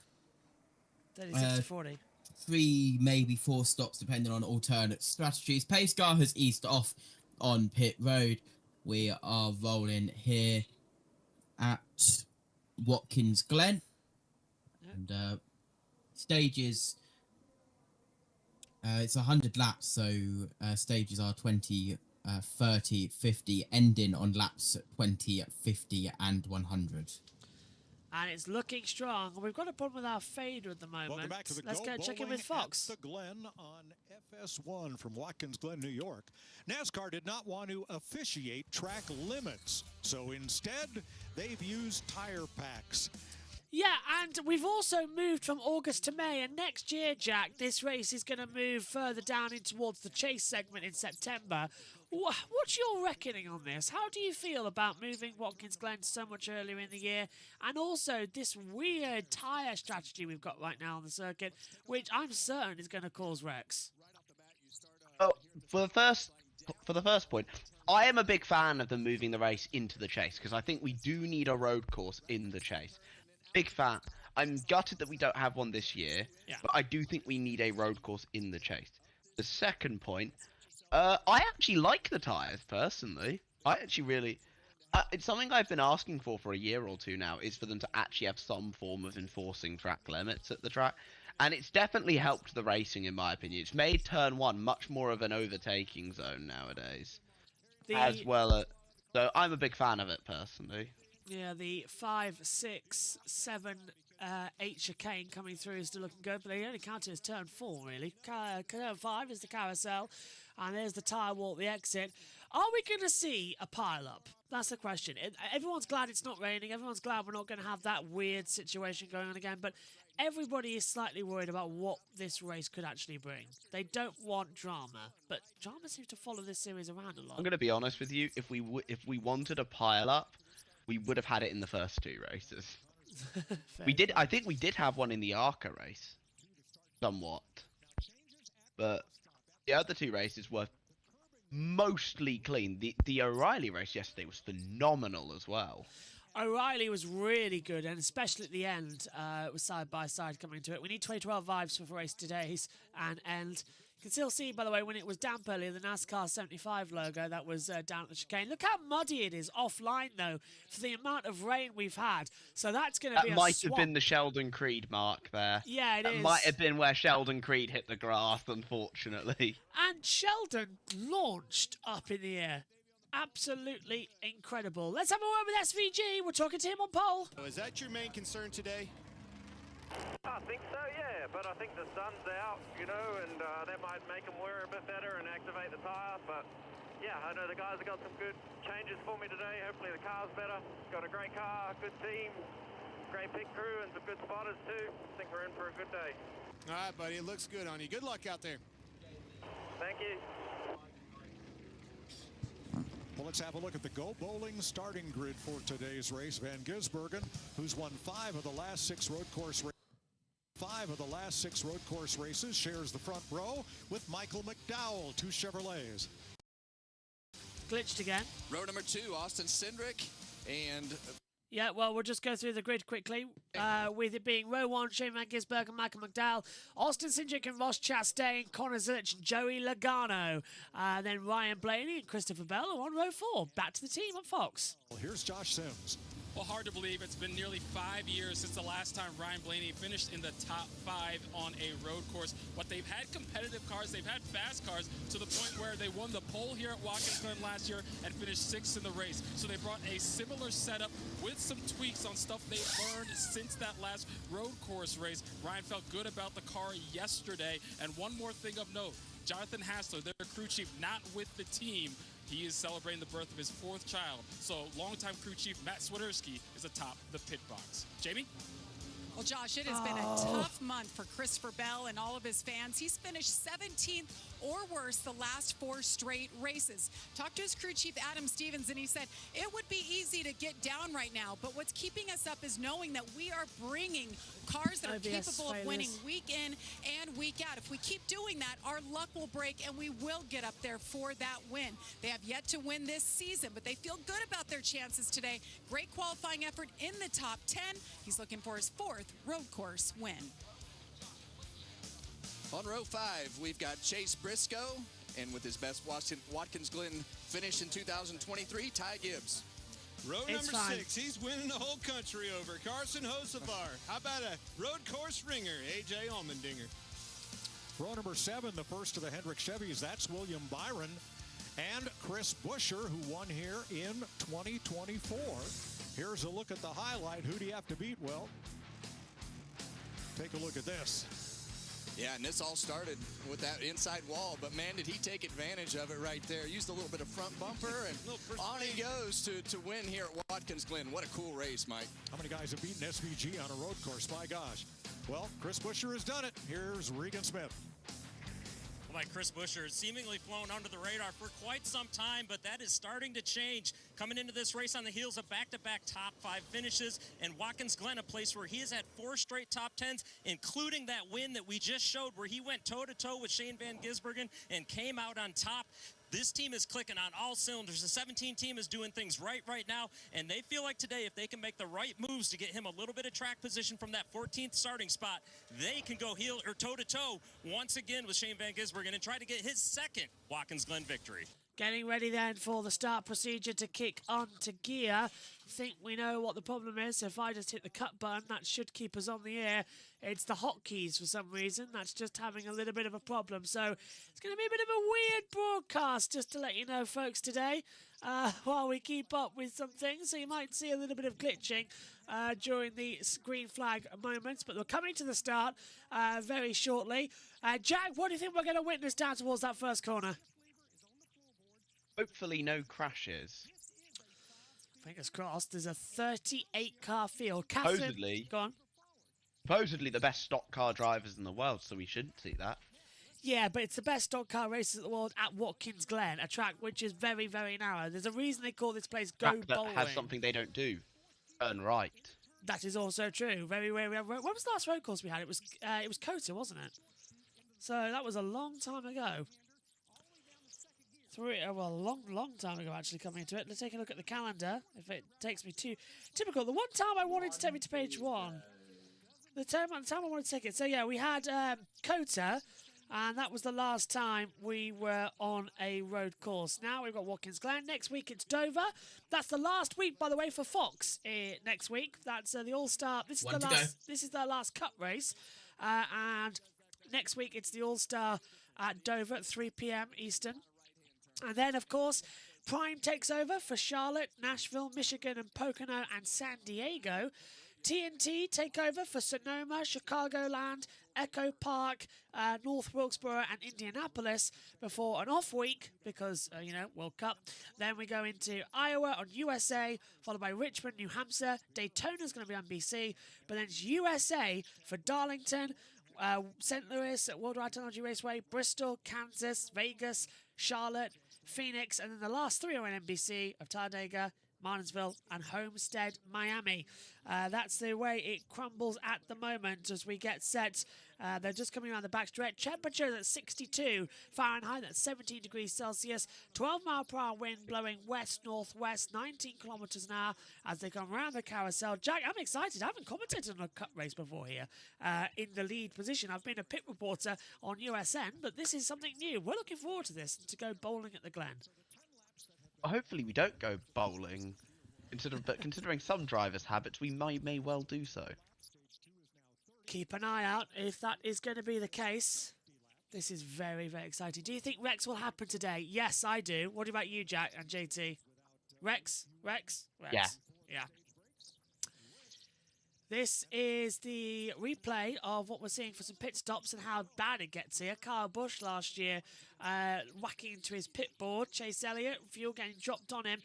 36 to 40. 3, maybe 4 stops, depending on alternate strategies. Pace car has eased off on pit road. We are rolling here at Watkins Glen. And stages, it's 100 laps, so stages are 20, 30, 50, ending on laps 20, 50, and 100. And it's looking strong. We've got a problem with our fader at the moment. Welcome back to the Let's go check in with Fox. At the Glen on FS1 from Watkins Glen, New York. NASCAR did not want to officiate track limits, so instead they've used tire packs. Yeah, and we've also moved from August to May, and next year, Jack, this race is going to move further down in towards the chase segment in September. What's your reckoning on this? How do you feel about moving Watkins Glen so much earlier in the year, and also this weird tyre strategy we've got right now on the circuit, which I'm certain is going to cause wrecks? Oh, for the first point, I am a big fan of them moving the race into the chase because I think we do need a road course in the chase. Big fan. I'm gutted that we don't have one this year, but I do think we need a road course in the chase. The second point, I actually like the tyres personally. I actually really, it's something I've been asking for a year or two now, is for them to actually have some form of enforcing track limits at the track. And it's definitely helped the racing, in my opinion. It's made turn 1 much more of an overtaking zone nowadays. As well as, so I'm a big fan of it personally. Yeah, the 5, 6, 7, 8 chicane coming through is still looking good, but they only count it as turn 4, really. Turn 5 is the carousel, and there's the tyre walk, the exit. Are we going to see a pile-up? That's the question. Everyone's glad it's not raining. Everyone's glad we're not going to have that weird situation going on again, but everybody is slightly worried about what this race could actually bring. They don't want drama, but drama seems to follow this series around a lot. I'm going to be honest with you. If we wanted a pile up, we would have had it in the first 2 races. We did. I think we did have one in the ARCA race, somewhat, but the other 2 races were mostly clean. The O'Reilly race yesterday was phenomenal as well. O'Reilly was really good, and especially at the end, it was side by side coming to it. We need 2012 vibes for race today's and end. You can still see, by the way, when it was damp earlier, the NASCAR 75 logo that was down at the chicane. Look how muddy it is offline, though, for the amount of rain we've had. So that's going to be a That might swamp. have been the Sheldon Creed mark there. Yeah, it that is. might have been where Sheldon Creed hit the grass, unfortunately. And Sheldon launched up in the air. Absolutely incredible. Let's have a word with SVG. We're talking to him on pole. Is that your main concern today? I think so, yeah, but I think the sun's out, you know, and that might make them wear a bit better and activate the tyre, but yeah, I know the guys have got some good changes for me today. Hopefully the car's better. Got a great car, good team, great pit crew, and some good spotters too. I think we're in for a good day. All right, buddy, it looks good on you. Good luck out there. Thank you. Well, let's have a look at the Go Bowling starting grid for today's race. Van Gisbergen, who's won 5 of the last 6 road course races. 5 of the last 6 road course races, shares the front row with Michael McDowell, 2 Chevrolets. Glitched again. Row number 2, Austin Cindric, and Yeah, well, we'll just go through the grid quickly, with it being row 1, Shane Van Gisbergen, Michael McDowell, Austin Cindric and Ross Chastain, Connor Zilich and Joey Logano. Then Ryan Blaney and Christopher Bell are on row 4. Back to the team on Fox. Well, here's Josh Sims. Well, hard to believe it's been nearly 5 years since the last time Ryan Blaney finished in the top 5 on a road course. But they've had competitive cars, they've had fast cars, to the point where they won the pole here at Watkins Glen last year and finished 6th in the race. So they brought a similar setup with some tweaks on stuff they've learned since that last road course race. Ryan felt good about the car yesterday. And one more thing of note, Jonathan Hassler, their crew chief, not with the team. He is celebrating the birth of his 4th child. So longtime crew chief Matt Swiderski is atop the pit box. Jamie? Well, Josh, it has been a tough month for Christopher Bell and all of his fans. He's finished 17th or worse the last 4 straight races. Talked to his crew chief, Adam Stevens, and he said, it would be easy to get down right now, but what's keeping us up is knowing that we are bringing cars that are capable of winning week in and week out. If we keep doing that, our luck will break and we will get up there for that win. They have yet to win this season, but they feel good about their chances today. Great qualifying effort in the top 10. He's looking for his 4th road course win. on row 5, we've got Chase Briscoe, and with his best Watkins Glen finish in 2023, Ty Gibbs. Row number 6, he's winning the whole country over. Carson Hocevar. How about a road course ringer, A.J. Allmendinger? Row number 7, the first of the Hendrick Chevys, that's William Byron and Chris Buescher, who won here in 2024. Here's a look at the highlight. Who do you have to beat? Well, take a look at this. Yeah, and this all started with that inside wall, but man, did he take advantage of it right there. Used a little bit of front bumper, and on he goes to win here at Watkins Glen. What a cool race, Mike. How many guys have beaten SVG on a road course? My gosh. Well, Chris Buescher has done it. Here's Regan Smith. Like Chris Buescher has seemingly flown under the radar for quite some time, but that is starting to change. Coming into this race on the heels of back-to-back top 5 finishes, and Watkins Glen, a place where he has had 4 straight top 10s, including that win that we just showed where he went toe-to-toe with Shane Van Gisbergen and came out on top. This team is clicking on all cylinders. The 17 team is doing things right now, and they feel like today if they can make the right moves to get him a little bit of track position from that 14th starting spot, they can go heel or toe-to-toe once again with Shane Van Gisbergen and try to get his 2nd Watkins Glen victory. Getting ready then for the start procedure to kick onto gear. Think we know what the problem is. If I just hit the cut button, that should keep us on the air. It's the hotkeys for some reason. That's just having a little bit of a problem. So it's going to be a bit of a weird broadcast, just to let you know, folks, today, while we keep up with some things. So you might see a little bit of glitching during the green flag moments. But we're coming to the start very shortly. Jack, what do you think we're going to witness down towards that first corner? Hopefully no crashes. Fingers crossed. There's a 38-car field. Catherine, Supposedly, go on. supposedly the best stock car drivers in the world, so we shouldn't see that. Yeah, but it's the best stock car races in the world at Watkins Glen, a track which is very, very narrow. There's a reason they call this place Go Track that Bowling. has something they don't do. Turn right. That is also true. Very, very. When was the last road course we had? It was Kota, wasn't it? So that was a long time ago. Long time ago actually coming into it. Let's take a look at the calendar. If it takes me to typical. The one time I wanted to take me to page 1. The time I wanted to take it. So yeah, we had Kota. And that was the last time we were on a road course. Now we've got Watkins Glen. Next week it's Dover. That's the last week, by the way, for Fox. Next week, that's the All-Star. This is the last Cup race, and next week it's the All-Star at Dover at 3 p.m. Eastern. And then, of course, Prime takes over for Charlotte, Nashville, Michigan, and Pocono and San Diego. TNT take over for Sonoma, Chicagoland, Echo Park, North Wilkesboro and Indianapolis before an off week because, World Cup. Then we go into Iowa on USA, followed by Richmond, New Hampshire. Daytona's going to be on BC, but then it's USA for Darlington, St. Louis at World Ride Technology Raceway, Bristol, Kansas, Vegas, Charlotte, Phoenix, and then the last 3 are on NBC of Talladega, Martinsville and Homestead, Miami. That's the way it crumbles at the moment as we get set. They're just coming around the backstretch. Temperature at 62 Fahrenheit, that's 17 degrees Celsius. 12-mile-per-hour wind blowing west-northwest, 19 kilometers an hour as they come around the carousel. Jack, I'm excited. I haven't commentated on a cup race before here in the lead position. I've been a pit reporter on USN, but this is something new. We're looking forward to this, to go bowling at the Glen. Well, hopefully we don't go bowling, but considering some drivers' habits, we may well do so. Keep an eye out if that is going to be the case. This is very, very exciting. Do you think Rex will happen today? Yes, I do. What about you, Jack and JT? Rex? Yeah. This is the replay of what we're seeing for some pit stops and how bad it gets here. Kyle Busch last year whacking into his pit board. Chase Elliott, fuel getting dropped on him.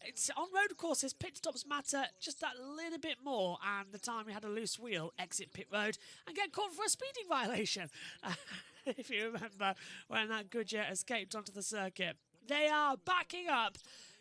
It's on road courses, pit stops matter just that little bit more. And the time we had a loose wheel, exit pit road and get caught for a speeding violation. If you remember when that Goodyear escaped onto the circuit. They are backing up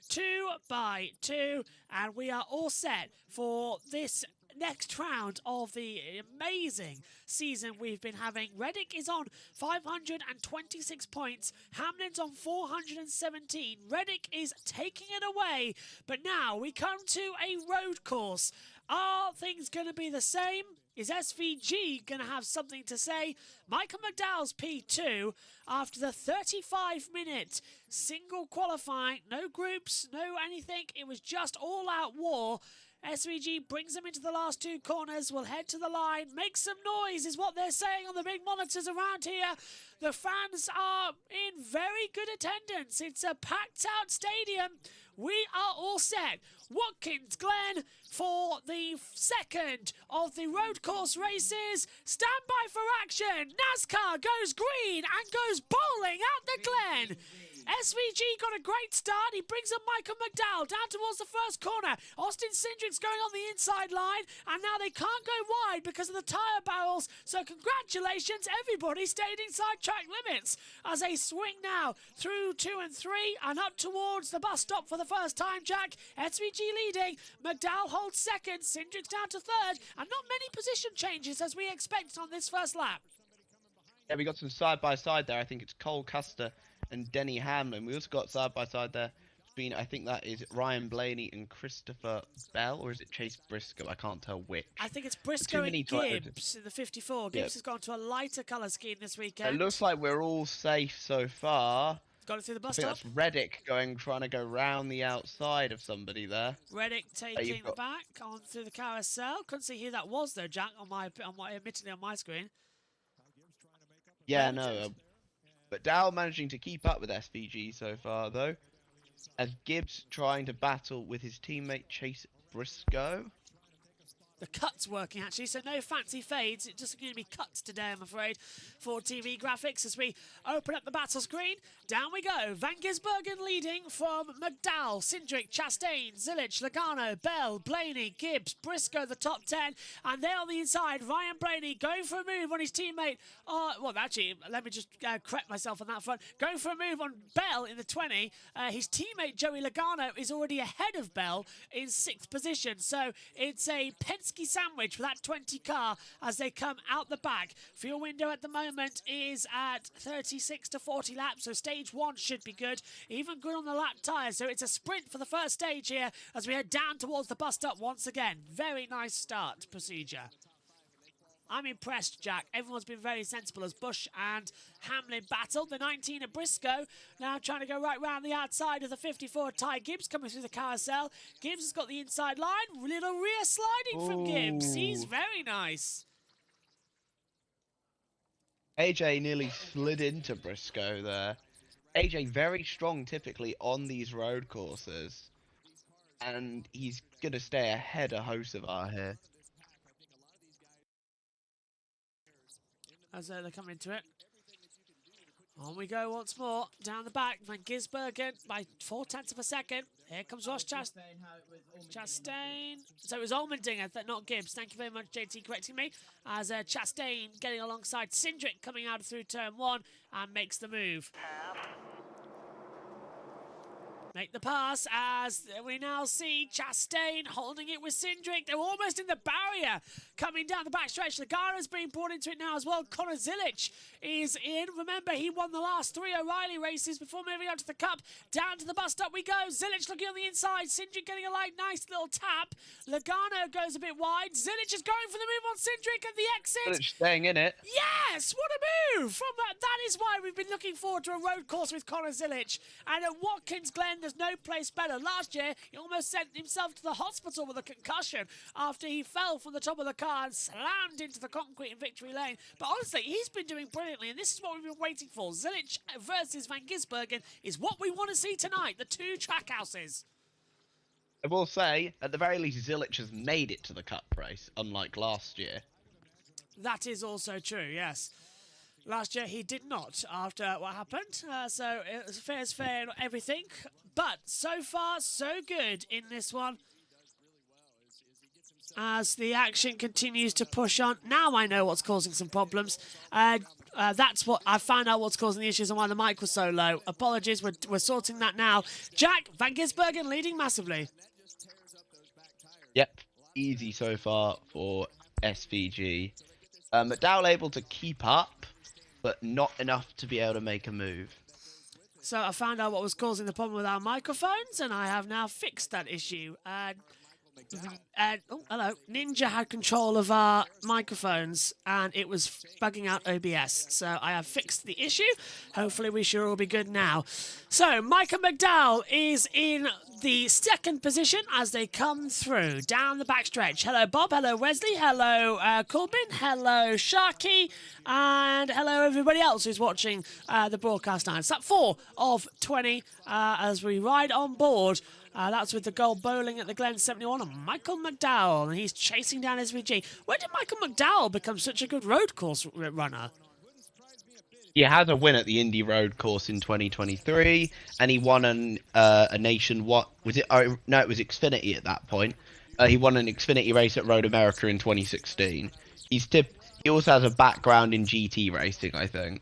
2 by 2 and we are all set for this next round of the amazing season we've been having. Reddick is on 526 points. Hamlin's on 417. Reddick is taking it away. But now we come to a road course. Are things going to be the same? Is SVG going to have something to say? Michael McDowell's P2 after the 35-minute single qualifying. No groups, no anything. It was just all-out war. SVG brings them into the last 2 corners, will head to the line, make some noise is what they're saying on the big monitors around here. The fans are in very good attendance. It's a packed out stadium. We are all set. Watkins Glen for the second of the road course races. Stand by for action. NASCAR goes green and goes bowling at the Glen. SVG got a great start. He brings up Michael McDowell down towards the first corner. Austin Cindric's going on the inside line, and now they can't go wide because of the tyre barrels. So congratulations, everybody stayed inside track limits as they swing now through 2 and 3 and up towards the bus stop for the first time, Jack. SVG leading. McDowell holds second. Cindric's down to third, and not many position changes as we expected on this first lap. Yeah, we got some side-by-side there. I think it's Cole Custer and Denny Hamlin. We also got side-by-side there between, I think that is Ryan Blaney and Christopher Bell, or is it Chase Briscoe? I can't tell which. I think it's Briscoe and Gibbs in the 54. Gibbs has gone to a lighter colour scheme this weekend. It looks like we're all safe so far. Got it through the bus I think stop. that's Reddick trying to go round the outside of somebody there. Reddick taking the back on through the carousel. Couldn't see who that was though, Jack, admittedly on my screen. Yeah, no. But Dow managing to keep up with SVG so far, though, as Gibbs trying to battle with his teammate Chase Briscoe. the cuts working actually, so no fancy fades. It's just going to be cuts today, I'm afraid, for TV graphics as we open up the battle screen. Down we go. Van Gisbergen leading from McDowell, Cindric, Chastain, Zilich, Logano, Bell, Blaney, Gibbs, Briscoe, the top 10. And there on the inside, Ryan Blaney going for a move on his teammate. Well, actually, let me just correct myself on that front. Going for a move on Bell in the 20. His teammate, Joey Logano, is already ahead of Bell in 6th position. So it's a Penske sandwich for that 20 car as they come out the back. Fuel window at the moment is at 36 to 40 laps, so stage 1 should be good. Even good on the lap tyres, so it's a sprint for the first stage here as we head down towards the bus stop once again. Very nice start procedure. I'm impressed, Jack. Everyone's been very sensible as Busch and Hamlin battled. The 19 of Briscoe now trying to go right round the outside of the 54 Ty Gibbs coming through the carousel. Gibbs has got the inside line. Little rear sliding from Gibbs. He's very nice. AJ nearly slid into Briscoe there. AJ very strong typically on these road courses. And he's going to stay ahead of Hocevar here. As they come into it. On we go once more. Down the back. Van Gisbergen by 0.4 of a second. Here comes Ross Chastain. So it was Allmendinger, not Gibbs. Thank you very much, JT, correcting me. As Chastain getting alongside Cindric coming out through turn 1 and makes the move. Make the pass as we now see Chastain holding it with Cindric. They're almost in the barrier coming down the backstretch. Logano's being brought into it now as well. Connor Zilich is in. Remember, he won the last 3 O'Reilly races before moving on to the Cup. Down to the bus stop we go. Zilich looking on the inside. Cindric getting a nice little tap. Logano goes a bit wide. Zilich is going for the move on Cindric at the exit. Zilich staying in it. Yes, what a move from that. That is why we've been looking forward to a road course with Connor Zilich. And at Watkins Glen, there's no place better. Last year, he almost sent himself to the hospital with a concussion after he fell from the top of the car and slammed into the concrete in victory lane. But honestly, he's been doing brilliantly, and this is what we've been waiting for. Zilich versus Van Gisbergen is what we want to see tonight, the 2 track houses. I will say, at the very least, Zilich has made it to the Cup race, unlike last year. That is also true, yes. Last year, he did not after what happened. So it's fair and everything. But so far, so good in this one. As the action continues to push on. Now I know what's causing some problems. That's what I found out what's causing the issues and why the mic was so low. Apologies, we're sorting that now. Jack, Van Gisbergen leading massively. Yep, easy so far for SVG. McDowell able to keep up, but not enough to be able to make a move. So I found out what was causing the problem with our microphones, and I have now fixed that issue. Oh, hello. Ninja had control of our microphones, and it was bugging out OBS. So I have fixed the issue. Hopefully we should all be good now. So Micah McDowell is in the 2nd position as they come through down the backstretch. Hello, Bob. Hello, Wesley. Hello, Corbin. Hello, Sharky. And hello, everybody else who's watching the broadcast now. It's that 4 of 20 as we ride on board. That's with the gold bowling at the Glen 71 and Michael McDowell, and he's chasing down SVG. When did Michael McDowell become such a good road course runner? He has a win at the Indy Road Course in 2023, and he won a nation. What was it? Oh, no, it was Xfinity at that point. He won an Xfinity race at Road America in 2016. He also has a background in GT racing, I think.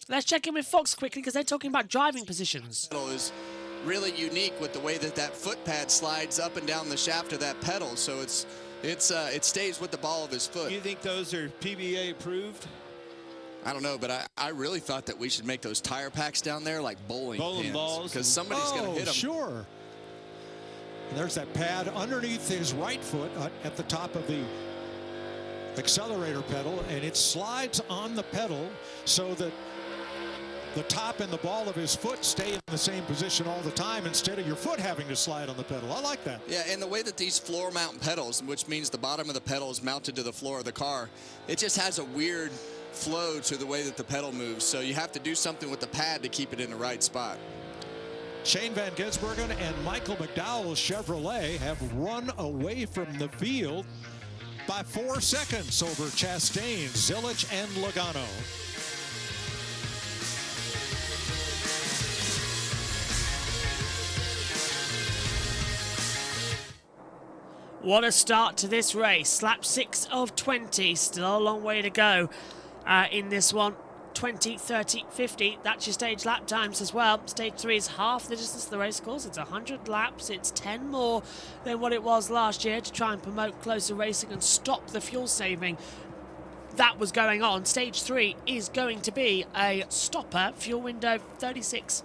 Let's check in with Fox quickly because they're talking about driving positions. Is really unique with the way that foot pad slides up and down the shaft of that pedal, so it stays with the ball of his foot. Do you think those are PBA approved? I don't know, but I really thought that we should make those tire packs down there like bowling pins, balls, because somebody's going to hit them. Sure. And there's that pad underneath his right foot at the top of the accelerator pedal, and it slides on the pedal so that the top and the ball of his foot stay in the same position all the time instead of your foot having to slide on the pedal. I like that. Yeah, and the way that these floor mount pedals, which means the bottom of the pedal is mounted to the floor of the car, it just has a weird flow to the way that the pedal moves. So you have to do something with the pad to keep it in the right spot. Shane Van Gisbergen and Michael McDowell Chevrolet have run away from the field by 4 seconds over Chastain, Zilich, and Logano. What a start to this race. Lap 6 of 20. Still a long way to go in this one. 20, 30, 50. That's your stage lap times as well. Stage 3 is half the distance of the race course. It's 100 laps. It's 10 more than what it was last year to try and promote closer racing and stop the fuel saving that was going on. Stage 3 is going to be a stopper. Fuel window 36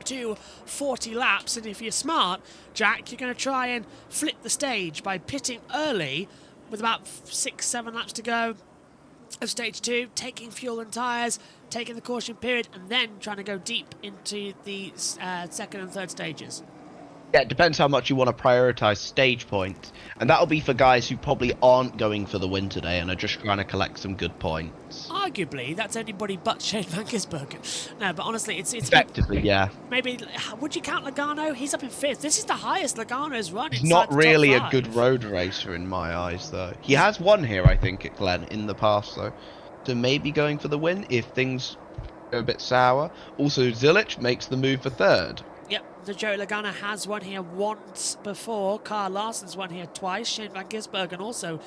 to 40 laps, and if you're smart, Jack, you're going to try and flip the stage by pitting early with about 6-7 laps to go of stage 2, taking fuel and tyres, taking the caution period, and then trying to go deep into the second and third stages. Yeah, it depends how much you want to prioritise stage points. And that'll be for guys who probably aren't going for the win today and are just trying to collect some good points. Arguably, that's anybody but Shane Van Gisbergen. No, but honestly, it's effectively, yeah. Maybe, would you count Logano? He's up in 5th. This is the highest Logano's run. He's not really a good road racer in my eyes, though. He has won here, I think, at Glen in the past, though. So maybe going for the win if things go a bit sour. Also, Zilich makes the move for 3rd. Yep, the Joey Logano has won here once before. Kyle Larson's won here twice. Shane Van Gisbergen also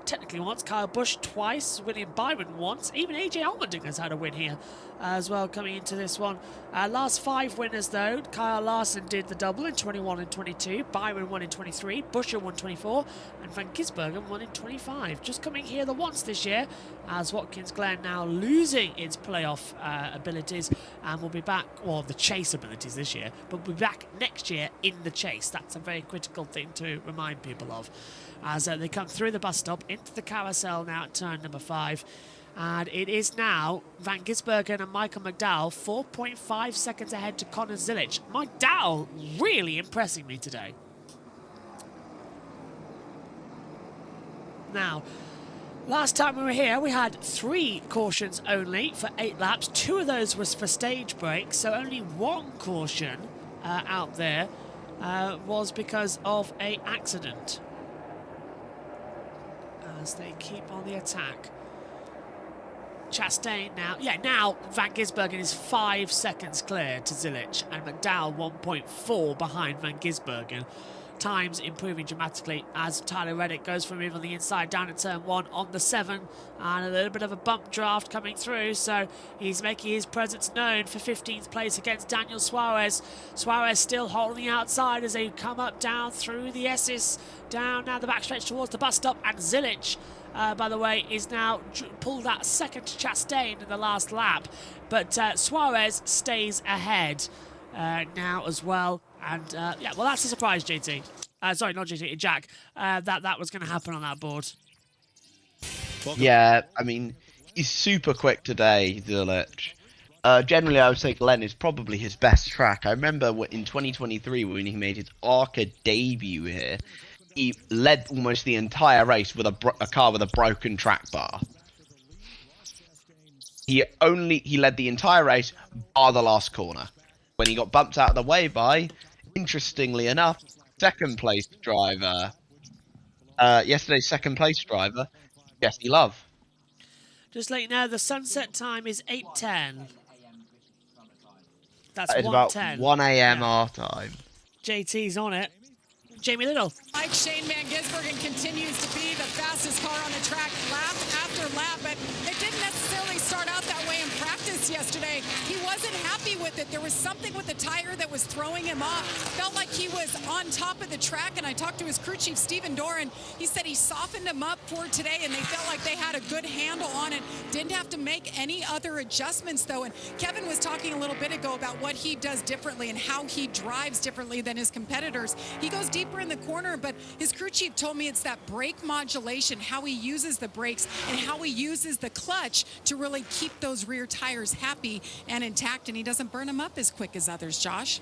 technically once. Kyle Busch twice. William Byron once. Even AJ Allmendinger has had a win here as well coming into this one. Last 5 winners though. Kyle Larson did the double in 21 and 22. Byron won in 23. Buescher won 24. And Van Gisbergen won in 25. Just coming here the once this year as Watkins Glen now losing its playoff abilities and will be back, well, the chase abilities this year, but will be back next year in the chase. That's a very critical thing to remind people of as they come through the bus stop into the carousel now at turn number 5. And it is now Van Gisbergen and Michael McDowell 4.5 seconds ahead to Connor Zilich. McDowell really impressing me today. Now, last time we were here, we had 3 cautions only for 8 laps. 2 of those was for stage breaks, so only 1 caution out there was because of an accident. As they keep on the attack. Chastain now, now Van Gisbergen is 5 seconds clear to Zilich, and McDowell 1.4 behind Van Gisbergen. Times improving dramatically as Tyler Reddick goes for a move on the inside down at turn 1 on the 7, and a little bit of a bump draft coming through, so he's making his presence known for 15th place against Daniel Suarez. Suarez still holding outside as they come up down through the S's, down now the backstretch towards the bus stop, and Zilich, by the way, is now pulled that second to Chastain in the last lap, but Suarez stays ahead now as well. And yeah, well, that's a surprise, JT. Sorry, not JT, Jack. That was going to happen on that board. Yeah, I mean, he's super quick today, Zilich. Generally, I would say Glen is probably his best track. I remember in 2023 when he made his ARCA debut here, he led almost the entire race with a car with a broken track bar. He led the entire race bar the last corner. When he got bumped out of the way by, interestingly enough, second place driver, yesterday's second place driver, Jesse Love. Just let you know, the sunset time is 8:10. That's That is about 1:10. 1 a.m. our time. JT's on it. Jamie Little. Mike Shane Van Gisbergen continues to be the fastest car on the track lap after lap, but it didn't necessarily start out that way in practice yesterday. He wasn't happy with it. There was something with the tire that was throwing him off. Felt like he was on top of the track, and I talked to his crew chief, Stephen Doran. He said he softened him up for today, and they felt like they had a good handle on it. Didn't have to make any other adjustments, though. And Kevin was talking a little bit ago about what he does differently and how he drives differently than his competitors. He goes deeper in the corner, but his crew chief told me it's that brake modulation, how he uses the brakes and how he uses the clutch to really keep those rear tires happy and intact, and he doesn't burn them up as quick as others, Josh.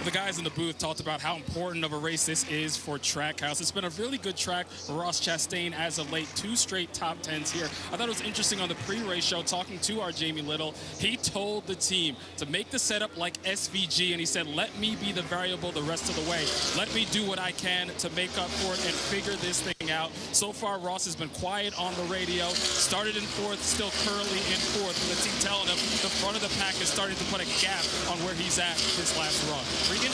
the guys in the booth talked about how important of a race this is for Trackhouse. It's been a really good track for Ross Chastain as of late, 2 straight top 10s here. I thought it was interesting on the pre-race show talking to our Jamie Little. He told the team to make the setup like SVG, and he said, let me be the variable the rest of the way. Let me do what I can to make up for it and figure this thing out. So far, Ross has been quiet on the radio, started in 4th, still currently in 4th. And the team telling him the front of the pack is starting to put a gap on where he's at this last run. Regan?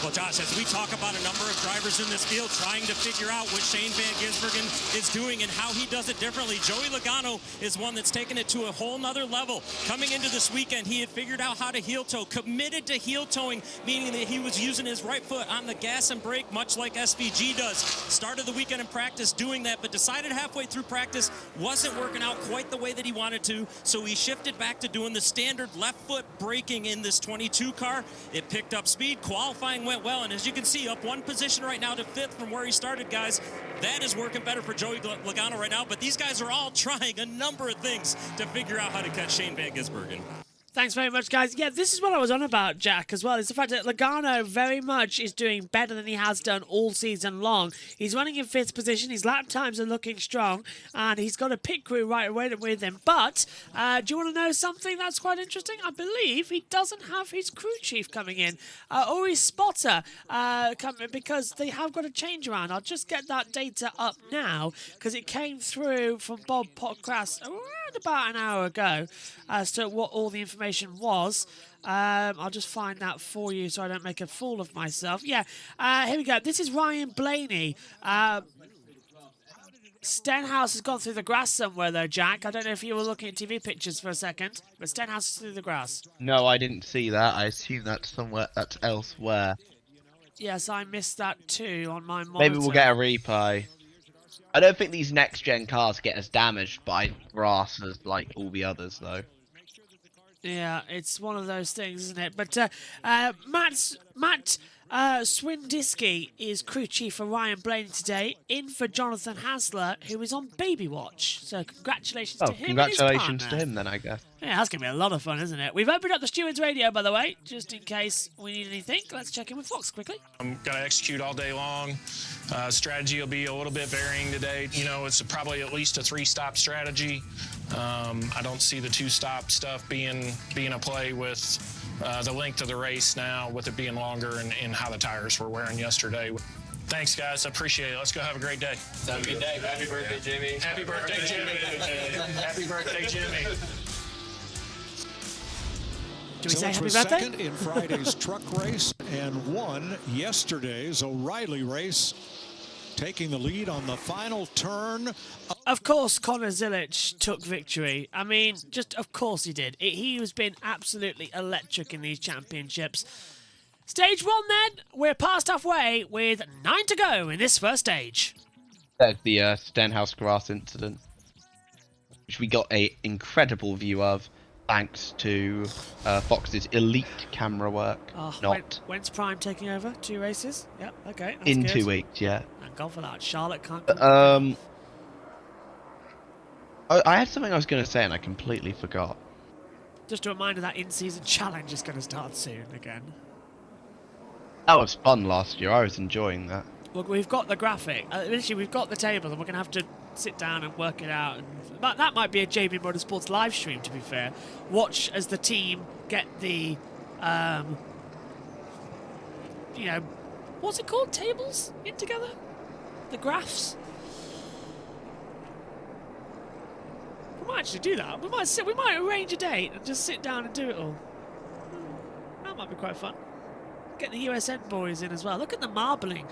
Well, Josh, as we talk about a number of drivers in this field trying to figure out what Shane Van Gisbergen is doing and how he does it differently, Joey Logano is one that's taken it to a whole nother level. Coming into this weekend, he had figured out how to heel toe, committed to heel towing, meaning that he was using his right foot on the gas and brake, much like SVG does. Started the weekend in practice doing that, but decided halfway through practice wasn't working out quite the way that he wanted to, so he shifted back to doing the standard left foot braking in this 22 car. It picked up speed, qualifying went well, and as you can see, up 1 position right now to 5th from where he started, guys. That is working better for Joey Logano right now, but these guys are all trying a number of things to figure out how to catch Shane Van Gisbergen. Thanks very much, guys. Yeah, this is what I was on about, Jack, as well. It's the fact that Logano very much is doing better than he has done all season long. He's running in 5th position. His lap times are looking strong, and he's got a pit crew right away with him. But do you want to know something that's quite interesting? I believe he doesn't have his crew chief coming in, or his spotter coming, because they have got a change around. I'll just get that data up now, because it came through from Bob Potcrass around about an hour ago as to what all the information was. I'll just find that for you so I don't make a fool of myself. Yeah, here we go. This is Ryan Blaney. Stenhouse has gone through the grass somewhere, though, Jack. I don't know if you were looking at TV pictures for a second, but Stenhouse is through the grass. No, I didn't see that. I assume that's that's elsewhere. Yes, I missed that too on my monitor. Maybe we'll get a replay. I don't think these next-gen cars get as damaged by grass as, like, all the others, though. Yeah, it's one of those things, isn't it? But Matt Swindisky is crew chief for Ryan Blaney today, in for Jonathan Hasler, who is on baby watch. So congratulations to him. Congratulations to him, then, I guess. Yeah, that's going to be a lot of fun, isn't it? We've opened up the stewards radio, by the way, just in case we need anything. Let's check in with Fox quickly. I'm going to execute all day long. Strategy will be a little bit varying today. You know, it's probably at least a 3-stop strategy. I don't see the 2-stop stuff being a play with the length of the race now, with it being longer and how the tires were wearing yesterday. Thanks, guys. I appreciate it. Let's go have a great day. Have a good day. Happy birthday, Jimmy. Happy birthday, Jimmy. Happy birthday, Jimmy. Do we say happy was birthday? second in Friday's truck race and won yesterday's O'Reilly race, taking the lead on the final turn. Of course, Connor Zilic took victory. I mean, just of course he did. He has been absolutely electric in these championships. Stage 1 then. We're past halfway with 9 to go in this first stage. There's the Stenhouse grass incident, which we got an incredible view of, thanks to Fox's elite camera work. When's Prime taking over? 2 races? Yep, okay. In good. 2 weeks, yeah. Thank God for that. Charlotte can't... I had something I was going to say and I completely forgot. Just a reminder that in-season challenge is going to start soon again. That was fun last year. I was enjoying that. Look, we've got the graphic. Literally, we've got the table, and we're going to have to sit down and work it out. But that might be a JB Motorsports live stream, to be fair. Watch as the team get the, you know, what's it called? Tables in together? The graphs? We might actually do that. We might arrange a date and just sit down and do it all. That might be quite fun. Get the USN boys in as well. Look at the marbling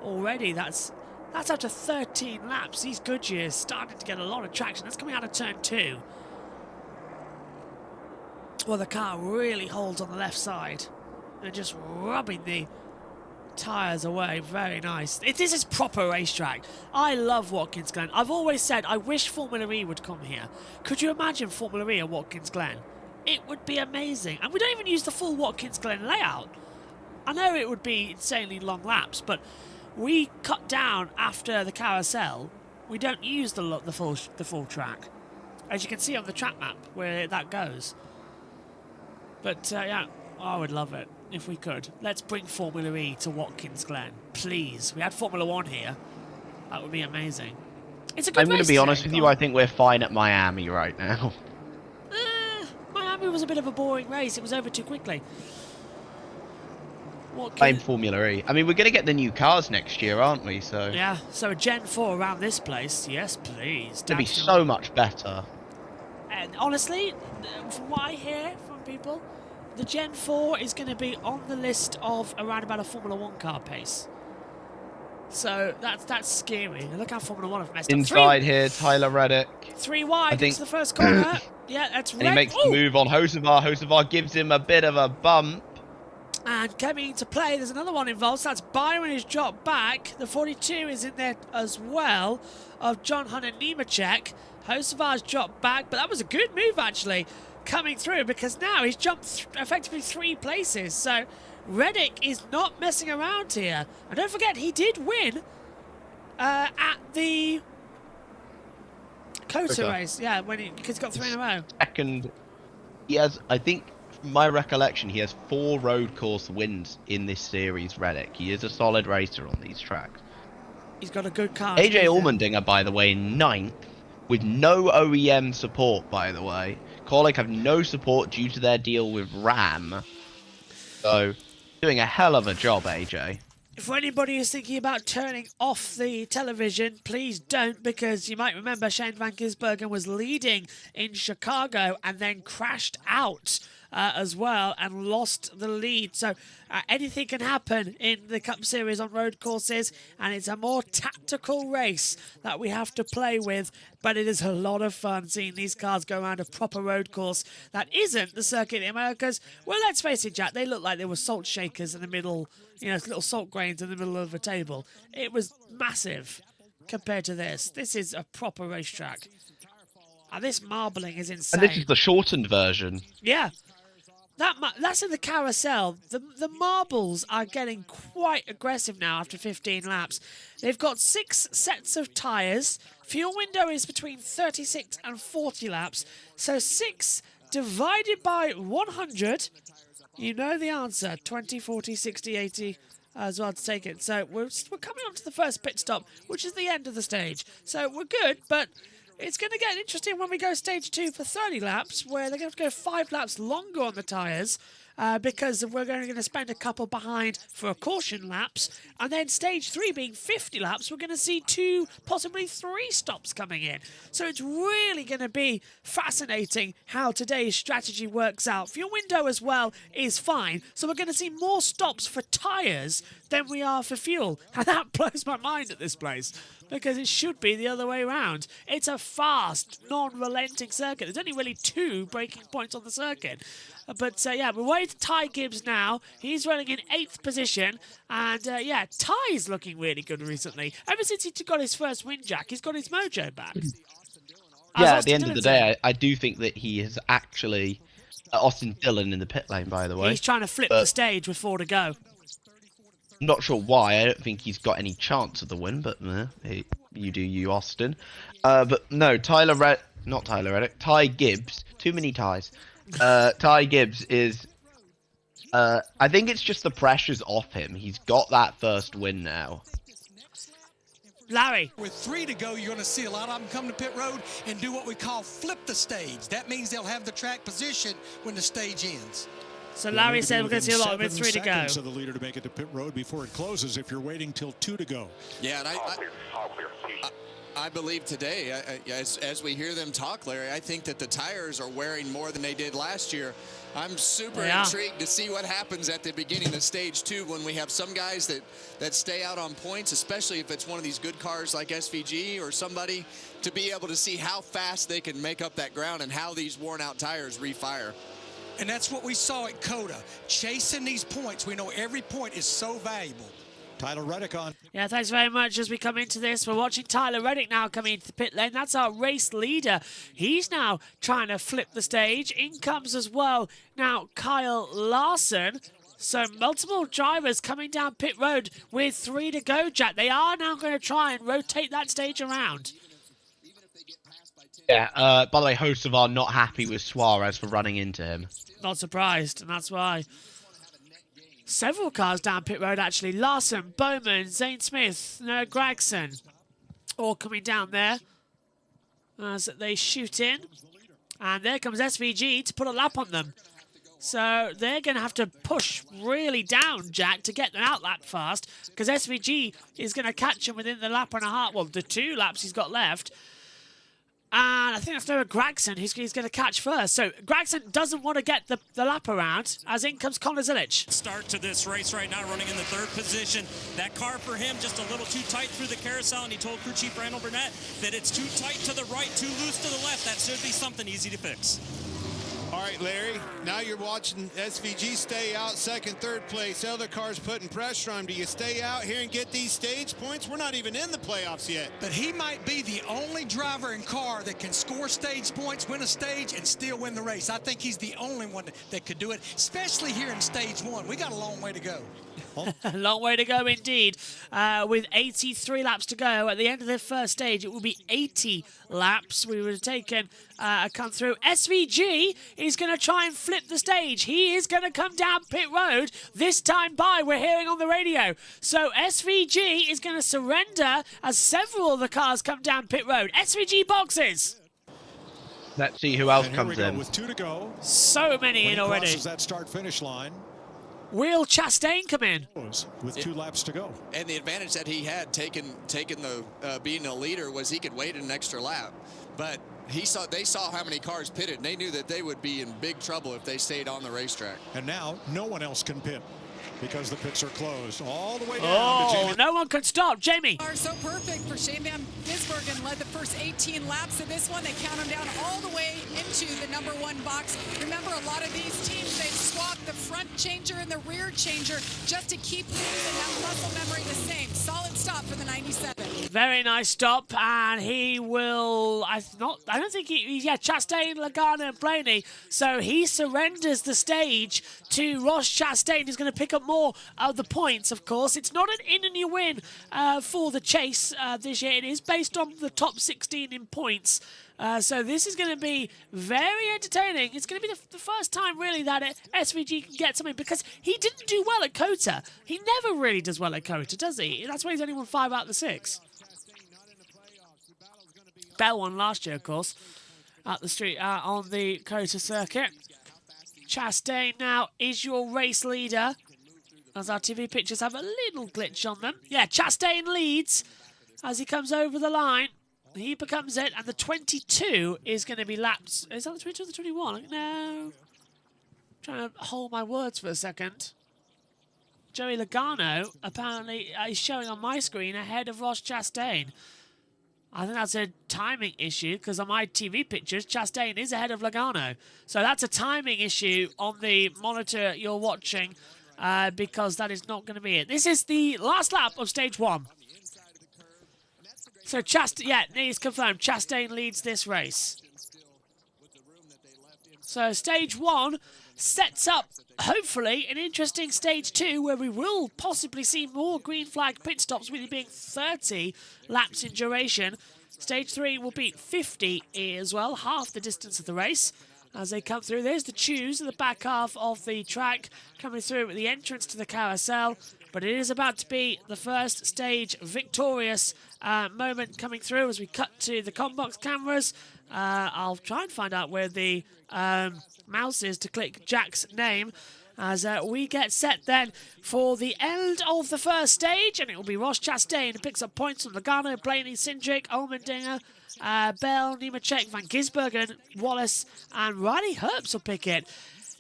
already. That's after 13 laps. These Goodyears starting to get a lot of traction. That's coming out of turn 2. Well, the car really holds on the left side. They're just rubbing the tyres away. Very nice. This is proper racetrack. I love Watkins Glen. I've always said I wish Formula E would come here. Could you imagine Formula E at Watkins Glen? It would be amazing. And we don't even use the full Watkins Glen layout. I know it would be insanely long laps, but we cut down after the carousel. We don't use the full track, as you can see on the track map where that goes. But yeah, I would love it if we could. Let's bring Formula E to Watkins Glen, please. We had Formula 1 here. That would be amazing. It's a good I'm going to be honest today. with you, I think we're fine at Miami right now. Miami was a bit of a boring race. It was over too quickly. Same Formula E. I mean, we're going to get the new cars next year, aren't we? So yeah, so a Gen 4 around this place. Yes, please. It's going to be so much better. And honestly, from what I hear from people, the Gen 4 is going to be on the list of around about a Formula 1 car pace. So that's scary. Look how Formula 1 have messed up. Inside here, Tyler Reddick. 3 wide into the first corner. Yeah, that's And he makes the move on Hocevar. Hocevar gives him a bit of a bump. And coming into play, there's another one involved. So that's Byron is dropped back. The 42 is in there as well of John Hunter Nemechek. Hocevar's dropped back, but that was a good move actually coming through because now he's jumped effectively 3 places. So Reddick is not messing around here. And don't forget, he did win at the Kota race. Yeah, because he got 3 in a row. Second, he has, I think, from my recollection, he has 4 road course wins in this series, Reddick. He is a solid racer on these tracks. He's got a good car. AJ Allmendinger, by the way, 9th, with no OEM support, by the way. Corlick have no support due to their deal with Ram. So, doing a hell of a job, AJ. If anybody is thinking about turning off the television, please don't, because you might remember Shane Van Gisbergen was leading in Chicago and then crashed out as well and lost the lead. So anything can happen in the Cup Series on road courses, and it's a more tactical race that we have to play with, but it is a lot of fun seeing these cars go around a proper road course that isn't the Circuit of the Americas. Well, let's face it, Jack, they look like they were salt shakers in the middle, you know, little salt grains in the middle of a table. It was massive compared to this. This is a proper racetrack. And this marbling is insane. And this is the shortened version. Yeah. That's in the carousel. The marbles are getting quite aggressive now after 15 laps. They've got 6 sets of tyres. Fuel window is between 36 and 40 laps. So 6 divided by 100. You know the answer. 20, 40, 60, 80 as well to take it. So we're coming up to the first pit stop, which is the end of the stage. So we're good, but it's going to get interesting when we go stage 2 for 30 laps, where they're going to have to go 5 laps longer on the tyres because we're going to spend a couple behind for caution laps. And then stage 3 being 50 laps, we're going to see 2, possibly 3 stops coming in. So it's really going to be fascinating how today's strategy works out. Fuel window as well is fine. So we're going to see more stops for tyres than we are for fuel. And that blows my mind at this place, because it should be the other way around. It's a fast, non-relenting circuit. There's only really 2 braking points on the circuit. But yeah, we're waiting for Ty Gibbs now. He's running in 8th position. And yeah, Ty's looking really good recently. Ever since he got his first win, Jack, he's got his mojo back. Yeah, at the end of the day, I do think that he has actually... Austin Dillon in the pit lane, by the way. He's trying to flip the stage with 4 to go. Not sure why. I don't think he's got any chance of the win, but you do you, Austin. But no, not Tyler Reddick. Ty Gibbs. Too many ties. Ty Gibbs is... I think it's just the pressure's off him. He's got that first win now. Larry. With 3 to go, you're going to see a lot of them come to pit road and do what we call flip the stage. That means they'll have the track position when the stage ends. So Larry said we're going to see a lot with 3 to go. So the leader to make it to pit road before it closes if you're waiting till 2 to go. Yeah, and I believe today, as we hear them talk, Larry, I think that the tires are wearing more than they did last year. I'm super intrigued to see what happens at the beginning of stage 2 when we have some guys that stay out on points, especially if it's one of these good cars like SVG or somebody, to be able to see how fast they can make up that ground and how these worn out tires refire. And that's what we saw at Coda. Chasing these points, we know every point is so valuable. Tyler Reddick on. Yeah, thanks very much. As we come into this, we're watching Tyler Reddick now coming into the pit lane. That's our race leader. He's now trying to flip the stage. In comes as well now Kyle Larson. So multiple drivers coming down pit road with 3 to go, Jack. They are now going to try and rotate that stage around. Yeah, by the way, hosts of are not happy with Suarez for running into him. not surprised, and that's why. Several cars down pit road, actually. Larson, Bowman, Zane Smith, Gregson, all coming down there as they shoot in. And there comes SVG to put a lap on them. So they're going to have to push really down, Jack, to get them out lap fast, because SVG is going to catch him within the lap and a half. Well, the 2 laps he's got left. And I think that's Noah Gregson who's going to catch first. So Gregson doesn't want to get the lap around, as in comes Connor Zilic. Start to this race right now, running in the 3rd position. That car for him just a little too tight through the carousel, and he told crew chief Randall Burnett that it's too tight to the right, too loose to the left. That should be something easy to fix. All right, Larry, now you're watching SVG stay out, 2nd, 3rd place. Other cars putting pressure on him. Do you stay out here and get these stage points? We're not even in the playoffs yet. But he might be the only driver in car that can score stage points, win a stage, and still win the race. I think he's the only one that could do it, especially here in stage 1. We got a long way to go. A long way to go indeed. With 83 laps to go. At the end of the first stage, it will be 80 laps. We would have taken a come through. SVG is going to try and flip the stage. He is going to come down pit road this time by, we're hearing on the radio. So SVG is going to surrender as several of the cars come down pit road. SVG boxes. Let's see who else comes in. With 2 to go. So many when in already. Crosses that start-finish line. Will Chastain come in? With 2 laps to go. And the advantage that he had taking the being a leader was he could wait an extra lap. But they saw how many cars pitted, and they knew that they would be in big trouble if they stayed on the racetrack. And now no one else can pit because the pits are closed all the way down to Oh, Jamie. no one can stop. Jamie. Are so perfect for Shane Van Gisbergen. Led the first 18 laps of this one. They count him down all the way into the #1 box. Remember, a lot of these teams, they've swapped the front changer and the rear changer just to keep things and that muscle memory the same. Solid stop for the 97. Very nice stop, and he will. Chastain, Logano, and Blaney. So he surrenders the stage to Ross Chastain, who's going to pick up more of the points. Of course, it's not an in-and-you win for the chase this year. It is based on the top 16 in points. So this is going to be very entertaining. It's going to be the first time, really, that SVG can get something, because he didn't do well at COTA. He never really does well at COTA, does he? That's why he's only won 5 out of the 6. Bell won last year, of course, at the street on the COTA circuit. Chastain now is your race leader, as our TV pictures have a little glitch on them. Yeah, Chastain leads as he comes over the line. He becomes it, and the 22 is going to be lapped. Is that the 22 or the 21? No. I'm trying to hold my words for a second. Joey Logano apparently is showing on my screen ahead of Ross Chastain. I think that's a timing issue, because on my TV pictures, Chastain is ahead of Logano. So that's a timing issue on the monitor you're watching, because that is not going to be it. This is the last lap of stage 1. So it's confirmed. Chastain leads this race. So stage 1 sets up, hopefully, an interesting stage 2, where we will possibly see more green flag pit stops, with it being 30 laps in duration. Stage 3 will be 50 as well, half the distance of the race. As they come through, there's the Choose at the back half of the track, coming through at the entrance to the carousel. But it is about to be the first stage victorious moment coming through as we cut to the Combox cameras. I'll try and find out where the mouse is to click Jack's name, as we get set then for the end of the first stage, and it will be Ross Chastain who picks up points from Logano, Blaney, Cindric, Allmendinger, Bell, Nemechek, Van Gisbergen, Wallace, and Riley Herbst will pick it.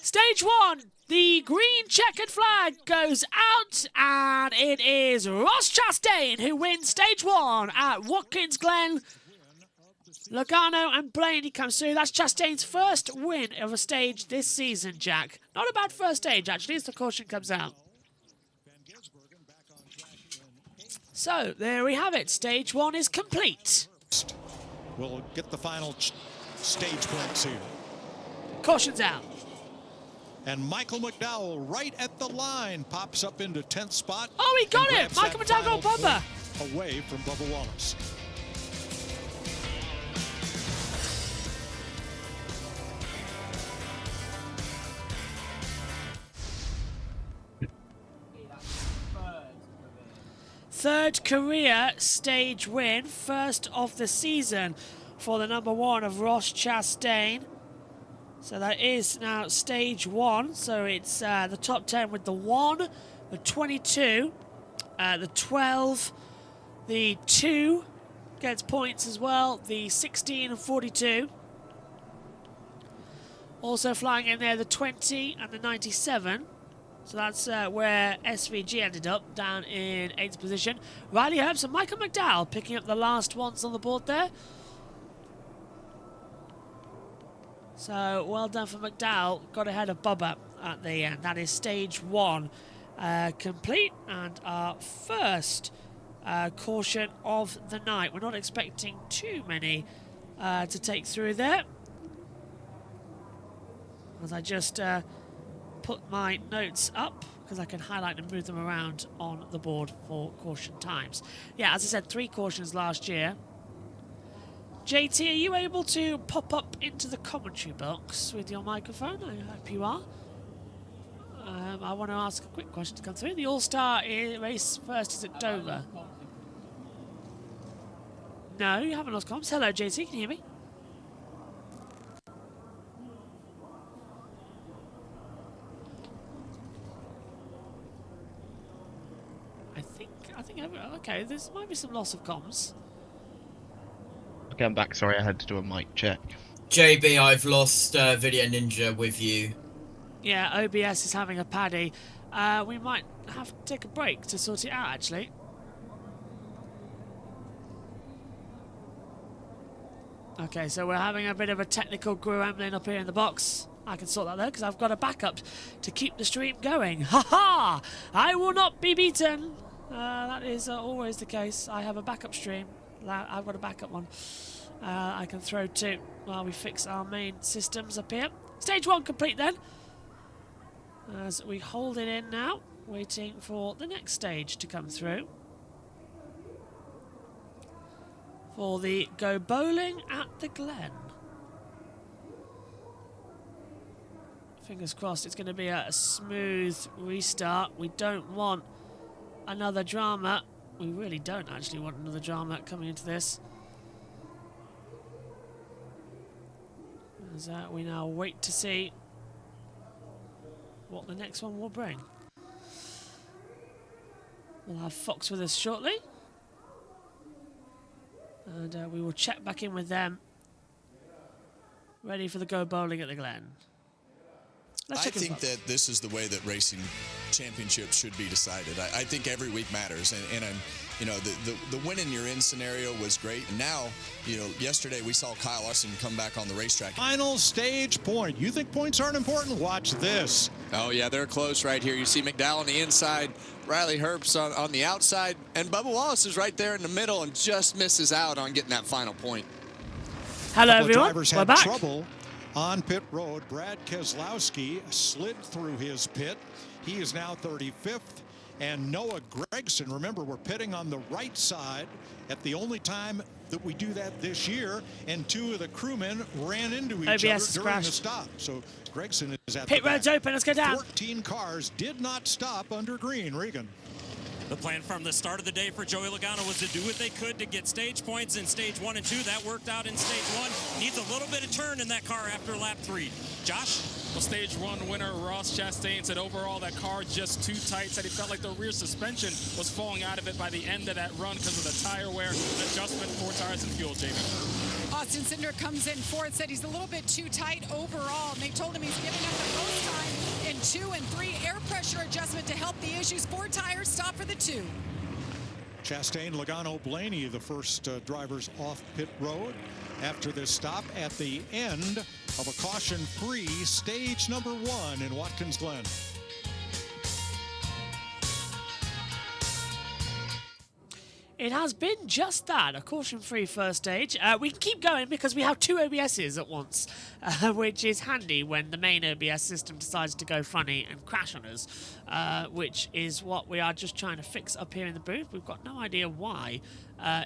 Stage 1, the green checkered flag goes out, and it is Ross Chastain who wins stage 1 at Watkins Glen. Logano and Blaney comes through. That's Chastain's first win of a stage this season, Jack. Not a bad first stage, actually, as the caution comes out. So, there we have it. Stage 1 is complete. We'll get the final stage points here. Caution's out. And Michael McDowell, right at the line, pops up into 10th spot. Oh, he got it! Michael McDowell got Bubba. Away from Bubba Wallace. Third career stage win, first of the season for the number 1 of Ross Chastain. So that is now stage 1. So it's the top 10 with the 1, the 22, the 12, the 2 gets points as well, the 16 and 42. Also flying in there the 20 and the 97. So that's where SVG ended up, down in 8th position. Riley Herbst and Michael McDowell picking up the last ones on the board there. So well done for McDowell. Got ahead of Bubba at the end. That is stage 1 complete, and our first caution of the night. We're not expecting too many to take through there. As I just put my notes up, because I can highlight and move them around on the board for caution times. Yeah, as I said, 3 cautions last year. JT, are you able to pop up into the commentary box with your microphone? I hope you are. I want to ask a quick question to come through. The All-Star race first is at Dover. No, you haven't lost comms. Hello, JT, can you hear me? I think, okay, there might be some loss of comms. Okay, I'm back. Sorry, I had to do a mic check. JB, I've lost Video Ninja with you. Yeah, OBS is having a paddy. We might have to take a break to sort it out, actually. Okay, so we're having a bit of a technical gremlin up here in the box. I can sort that though, because I've got a backup to keep the stream going. Ha ha! I will not be beaten. That is always the case. I have a backup stream. I've got a backup one. I can throw to while we fix our main systems up here. Stage 1 complete then. As we hold it in now, waiting for the next stage to come through. For the Go Bowling at the Glen. Fingers crossed it's going to be a smooth restart. We don't want another drama. We really don't actually want another drama coming into this. As we now wait to see what the next one will bring. We'll have Fox with us shortly. And we will check back in with them. Ready for the Go Bowling at the Glen. I think that this is the way that racing championships should be decided. I think every week matters, and you know, the win in your in scenario was great. And now, you know, yesterday we saw Kyle Larson come back on the racetrack. Final stage point. You think points aren't important? Watch this. Oh yeah, they're close right here. You see McDowell on the inside, Riley Herbst on the outside, and Bubba Wallace is right there in the middle and just misses out on getting that final point. Hello everyone, drivers had trouble on pit road. Brad Keselowski slid through his pit. He is now 35th. And Noah Gragson, remember, we're pitting on the right side at the only time that we do that this year. And 2 of the crewmen ran into each other during the stop. So Gragson is at pit road's open. Let's go down. 14 cars did not stop under green. Regan. The plan from the start of the day for Joey Logano was to do what they could to get stage points in stage 1 and 2. That worked out in stage 1. Needs a little bit of turn in that car after lap 3. Josh? Well, stage 1 winner Ross Chastain said overall that car just too tight. Said he felt like the rear suspension was falling out of it by the end of that run because of the tire wear and adjustment for tires and fuel, Jamie. Austin Cindric comes in 4th, said he's a little bit too tight overall. And they told him he's giving up the most time in 2 and 3. Air pressure adjustment to help the issues. 4 tires, stop for the 2. Chastain, Logano, Blaney, the first drivers off pit road after this stop at the end of a caution-free stage number 1 in Watkins Glen. It has been just that, a caution-free first stage. We can keep going because we have 2 OBSs at once, which is handy when the main OBS system decides to go funny and crash on us, which is what we are just trying to fix up here in the booth. We've got no idea why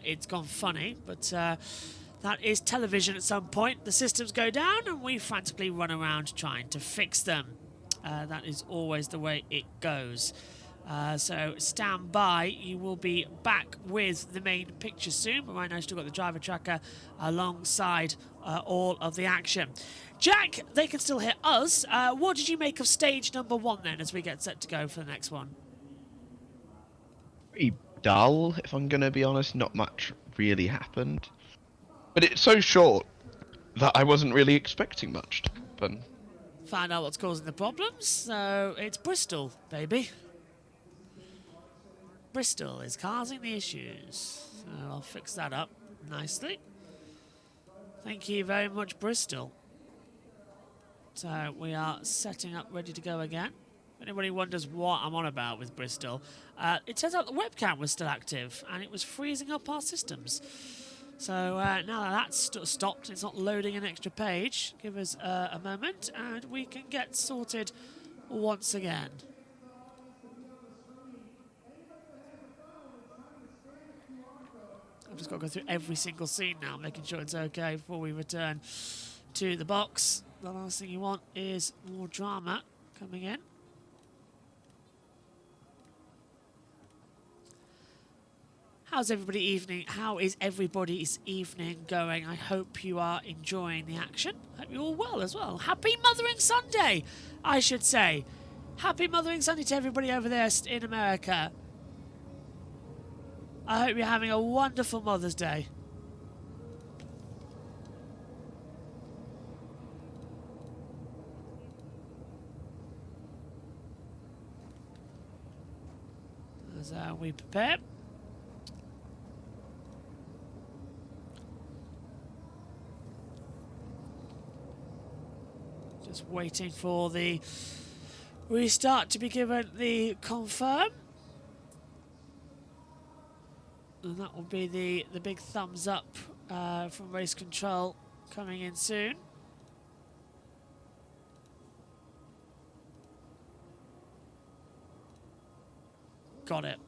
it's gone funny, but that is television at some point. The systems go down and we frantically run around trying to fix them. That is always the way it goes. So stand by. You will be back with the main picture soon. But right now, you've still got the driver tracker alongside all of the action. Jack, they can still hear us. What did you make of stage number 1 then, as we get set to go for the next one? Pretty dull, if I'm going to be honest. Not much really happened. But it's so short that I wasn't really expecting much to happen. Find out what's causing the problems. So it's Bristol, baby. Bristol is causing the issues. So I'll fix that up nicely. Thank you very much, Bristol. So we are setting up, ready to go again. If anybody wonders what I'm on about with Bristol, it turns out the webcam was still active and it was freezing up our systems. So now that that's stopped, it's not loading an extra page. Give us a moment and we can get sorted once again. I've just got to go through every single scene now, making sure it's okay before we return to the box. The last thing you want is more drama coming in. How is everybody's evening going? I hope you are enjoying the action. Hope you're all well as well. Happy Mothering Sunday, I should say. Happy Mothering Sunday to everybody over there in America. I hope you're having a wonderful Mother's Day. As we prepare. Just waiting for the restart to be given the confirm. And that will be the big thumbs up from race control coming in soon. Got it.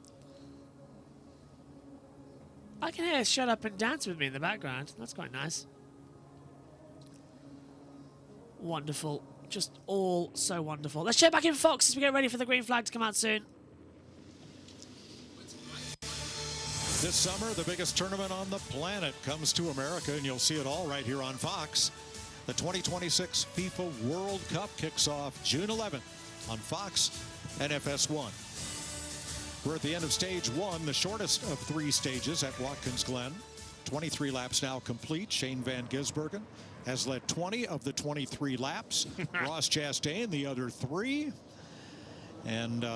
I can hear Shut Up and Dance with me in the background. That's quite nice. Wonderful. Just all so wonderful. Let's check back in Fox as we get ready for the green flag to come out soon. This summer, the biggest tournament on the planet comes to America, and you'll see it all right here on Fox. The 2026 FIFA World Cup kicks off June 11th on Fox and FS1. We're at the end of stage 1, the shortest of 3 stages at Watkins Glen. 23 laps now complete. Shane Van Gisbergen has led 20 of the 23 laps. Ross Chastain, the other 3. And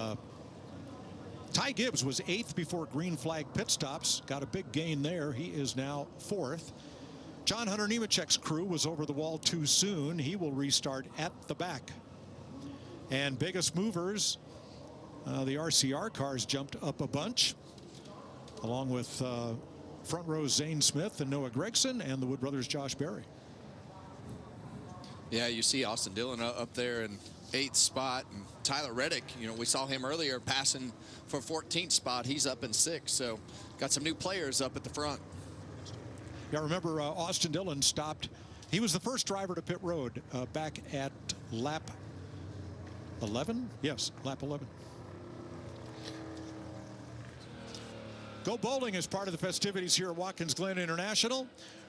Ty Gibbs was 8th before green flag pit stops. Got a big gain there. He is now 4th. John Hunter Nemechek's crew was over the wall too soon. He will restart at the back. And biggest movers, the RCR cars jumped up a bunch, along with front row Zane Smith and Noah Gregson and the Wood Brothers' Josh Berry. Yeah, you see Austin Dillon up there in 8th spot, and Tyler Reddick, you know, we saw him earlier passing for 14th spot. He's up in 6th, so got some new players up at the front. Yeah, remember Austin Dillon stopped. He was the first driver to pit road back at lap 11. Yes, lap 11. Go bowling as part of the festivities here at Watkins Glen International.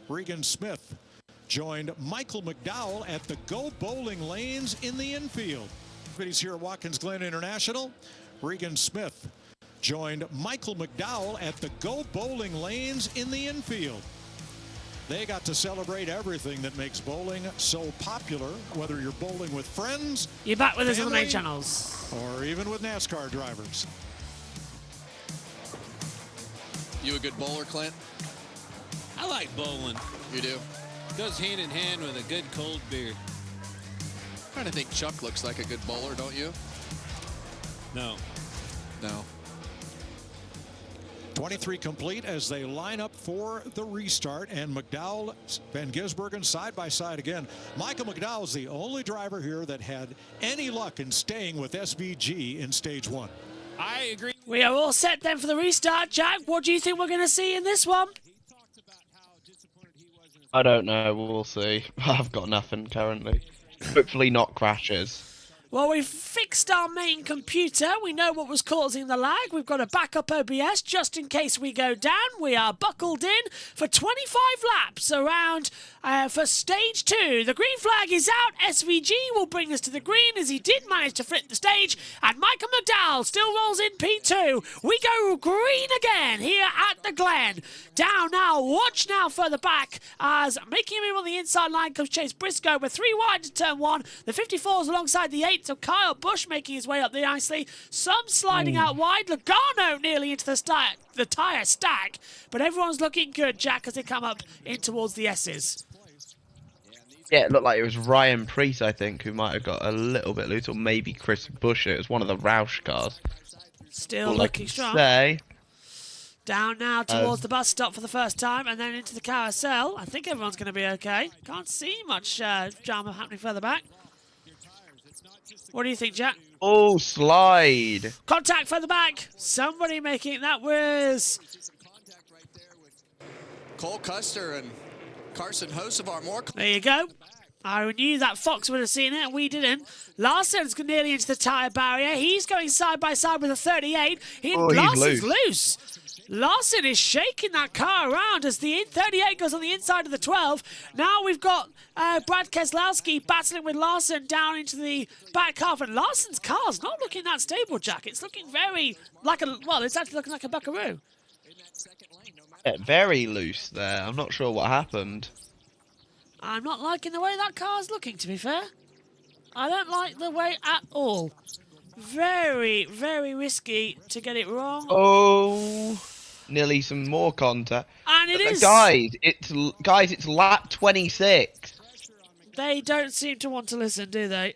Regan Smith joined Michael McDowell at the Go Bowling lanes in the infield. Festivities here at Watkins Glen International. Regan Smith joined Michael McDowell at the Go Bowling lanes in the infield. They got to celebrate everything that makes bowling so popular, whether you're bowling with friends, you're back with us on the main family, channels, or even with NASCAR drivers. You a good bowler, Clint? I like bowling. You do? Goes hand in hand with a good cold beer. I kind of think Chuck looks like a good bowler, don't you? No. No. 23 complete as they line up for the restart, and McDowell, Van Gisbergen side by side again. Michael McDowell is the only driver here that had any luck in staying with SVG in stage 1. I agree. We are all set then for the restart. Jack, what do you think we're going to see in this one? I don't know. We'll see. I've got nothing currently. Hopefully not crashes. Well, we've fixed our main computer. We know what was causing the lag. We've got a backup OBS just in case we go down. We are buckled in for 25 laps around for stage 2. The green flag is out. SVG will bring us to the green as he did manage to flip the stage. And Michael McDowell still rolls in P2. We go green again here at the Glen. Down now. Watch now further back as making him on the inside line comes Chase Briscoe. We're 3 wide to turn 1. The 54s alongside the 8. So Kyle Busch making his way up there nicely. Some sliding out wide. Logano nearly into the tyre stack. But everyone's looking good, Jack, as they come up in towards the S's. Yeah, it looked like it was Ryan Preece, I think, who might have got a little bit loose, or maybe Chris Buescher. It was one of the Roush cars. Still looking strong. Down now towards the bus stop for the first time, and then into the carousel. I think everyone's going to be okay. Can't see much drama happening further back. What do you think, Jack? Oh, slide. Contact further back. Somebody making that was Cole Custer and Carson Hocevar more. There you go. I knew that Fox would have seen it, and we didn't. Larson's nearly into the tyre barrier. He's going side by side with a 38. Larson's loose. Larson is shaking that car around as the 38 goes on the inside of the 12. Now we've got Brad Keselowski battling with Larson down into the back half. And Larson's car's not looking that stable, Jack. It's looking very like a... Well, it's actually looking like a buckaroo. Yeah, very loose there. I'm not sure what happened. I'm not liking the way that car's looking, to be fair. I don't like the way at all. Very, very risky to get it wrong. Oh, nearly some more contact. And it is. Guys, it's lap 26. They don't seem to want to listen, do they?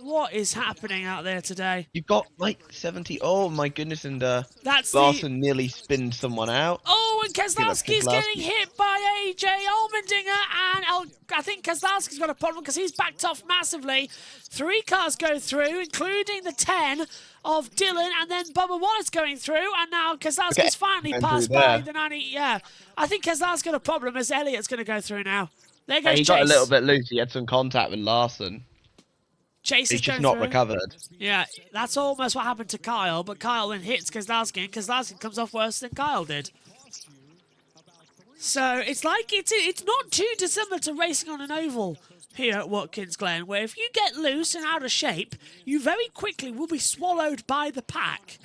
What is happening out there today? You've got like 70. Oh my goodness, and that's Larson nearly spinned someone out. Oh, and Keselowski's getting hit by AJ Allmendinger, and I think Keselowski's got a problem because he's backed off massively. 3 cars go through, including the 10 of Dylan, and then Bubba Wallace going through, and now Keselowski's finally passed by the 90. Yeah, I think Keselowski's got a problem as Elliott's going to go through now. There goes He Chase. got a little bit loose. He had some contact with Larson. Chase He's is just going not through. recovered. Yeah, that's almost what happened to Kyle, but Kyle then hits Keselowski, and Keselowski comes off worse than Kyle did. So it's like it's not too dissimilar to racing on an oval here at Watkins Glen, where if you get loose and out of shape, you very quickly will be swallowed by the pack.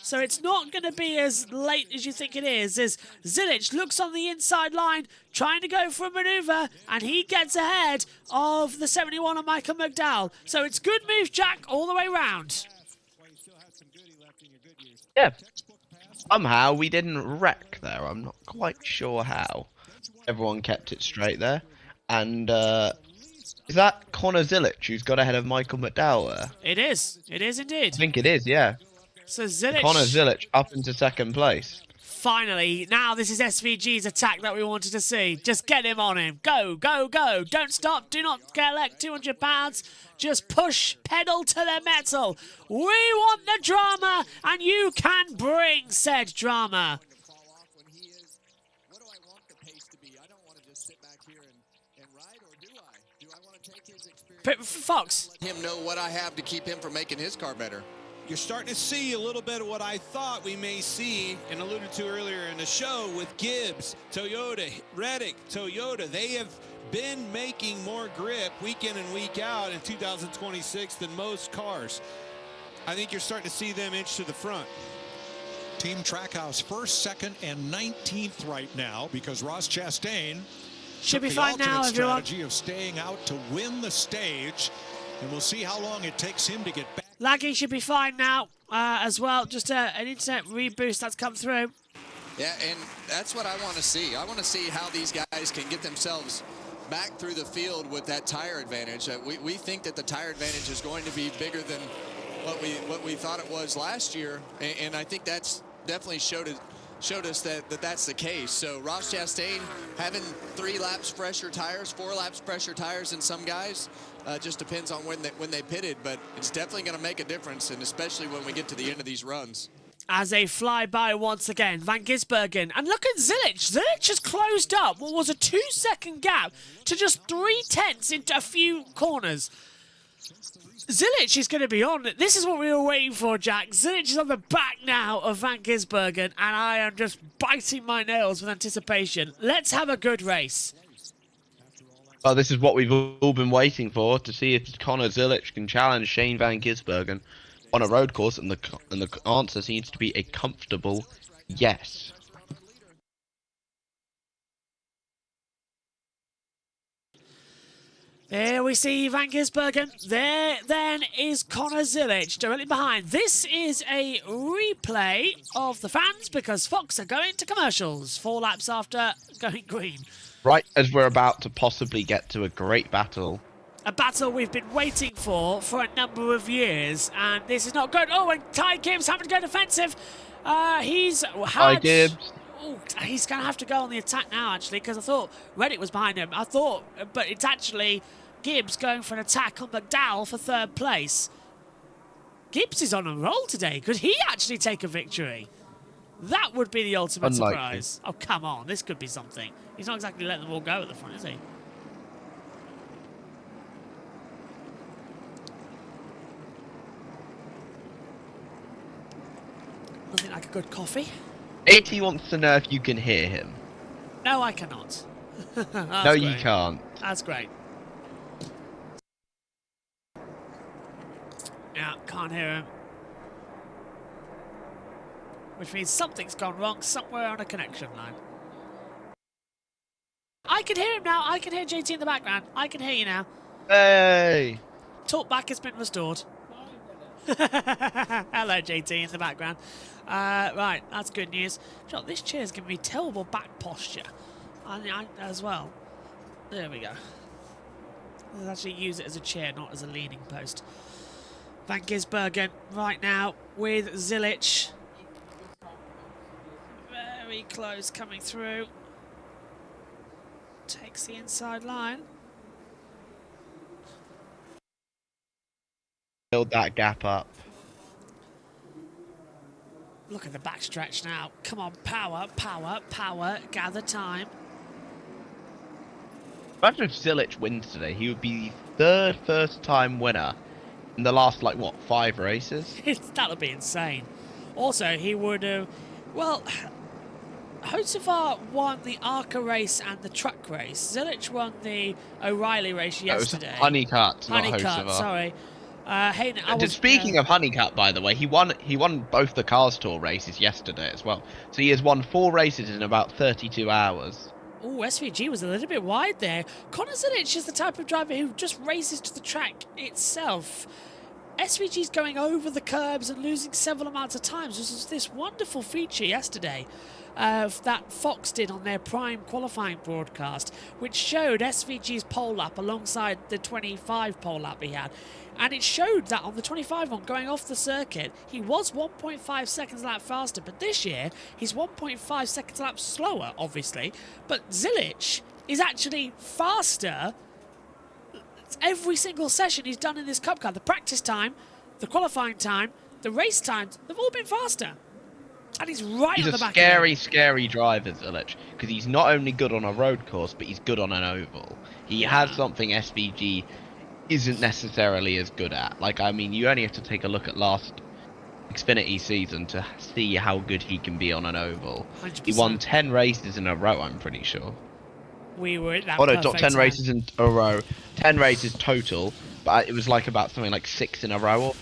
So it's not going to be as late as you think it is. As Zilic looks on the inside line, trying to go for a manoeuvre, and he gets ahead of the 71 of Michael McDowell. So it's good moves, Jack, all the way round. Yeah. Somehow we didn't wreck there. I'm not quite sure how. Everyone kept it straight there. And is that Connor Zilic who's got ahead of Michael McDowell there? It is. It is indeed. I think it is, yeah. So Zilic... Connor Zilic up into second place. Finally, now this is SVG's attack that we wanted to see. Just get him on him. Go, go, go. Don't stop. Do not collect 200 pounds. Just push pedal to the metal. We want the drama, and you can bring said drama. Fox. Him know what I have to keep him from making his car better. You're starting to see a little bit of what I thought we may see and alluded to earlier in the show with Gibbs, Toyota, Reddick, Toyota. They have been making more grip week in and week out in 2026 than most cars. I think you're starting to see them inch to the front. Team Trackhouse first, second, and 19th right now because Ross Chastain should be took fine the now, alternate everyone. strategy of staying out to win the stage, and we'll see how long it takes him to get back. Lagging should be fine now as well. Just an internet reboost that's come through. Yeah, and that's what I want to see. I want to see how these guys can get themselves back through the field with that tire advantage. We think that the tire advantage is going to be bigger than what we thought it was last year, and I think that's definitely showed us that that's the case. So Ross Chastain having 3 laps fresher tires, 4 laps fresher tires than some guys. Just depends on when they pitted, but it's definitely going to make a difference, and especially when we get to the end of these runs. As a flyby once again, Van Gisbergen. And look at Zilic. Zilic has closed up what was a 2-second gap to just 3/10 into a few corners. Zilich is going to be on. This is what we were waiting for, Jack. Zilich is on the back now of Van Gisbergen, and I am just biting my nails with anticipation. Let's have a good race. Well, this is what we've all been waiting for, to see if Connor Zilich can challenge Shane Van Gisbergen on a road course, and the answer seems to be a comfortable yes. There we see Van Gisbergen. There then is Connor Zilich directly behind. This is a replay of the fans because Fox are going to commercials 4 laps after going green. Right as we're about to possibly get to a great battle. A battle we've been waiting for a number of years, and this is not good. Oh, and Ty Gibbs having to go defensive. He's had... Ty Gibbs. Ooh, he's going to have to go on the attack now, actually, because I thought Reddick was behind him. I thought, but it's actually Gibbs going for an attack on McDowell for 3rd place. Gibbs is on a roll today. Could he actually take a victory? That would be the ultimate surprise. Oh, come on. This could be something. He's not exactly letting them all go at the front, is he? Nothing like a good coffee. 80 wants to know if you can hear him. No, I cannot. No, you can't. That's great. Yeah, can't hear him. Which means something's gone wrong somewhere on a connection line. I can hear him now. I can hear JT in the background. I can hear you now. Hey! Talkback has been restored. Hello, JT in the background. Right, that's good news. This chair's giving me terrible back posture. I as well. There we go. Let's actually use it as a chair, not as a leaning post. Van Gisbergen right now with Zilich. Very close coming through. Takes the inside line. Build that gap up. Look at the backstretch now. Come on, power, power, power. Gather time. Imagine if Zilich wins today. He would be the 3rd first-time winner in the last, like, what, 5 races? That would be insane. Also, he would have... Well, Hocevar won the ARCA race and the truck race. Zilich won the O'Reilly race yesterday. It was Honeycutt, not Honeycutt, Hocevar. sorry. Speaking of Honeycutt, by the way, he won both the Cars Tour races yesterday as well. So he has won 4 races in about 32 hours. Oh, SVG was a little bit wide there. Connor Zilich is the type of driver who just races to the track itself. SVG's going over the curbs and losing several amounts of times. This was this wonderful feature yesterday that Fox did on their Prime qualifying broadcast, which showed SVG's pole lap alongside the 25 pole lap he had. And it showed that on the 25 one going off the circuit, he was 1.5 seconds a lap faster, but this year he's 1.5 seconds a lap slower, obviously. But Zilich is actually faster every single session he's done in this Cup car. The practice time, the qualifying time, the race times, they've all been faster. And he's right on the back. He's a scary driver, Zilich, because he's not only good on a road course, but he's good on an oval. He has something SVG isn't necessarily as good at. Like, I mean, you only have to take a look at last Xfinity season to see how good he can be on an oval. 100%. He won 10 races in a row, I'm pretty sure. We were at that not 10 races in a row. 10 races total, but it was like about something like 6 in a row.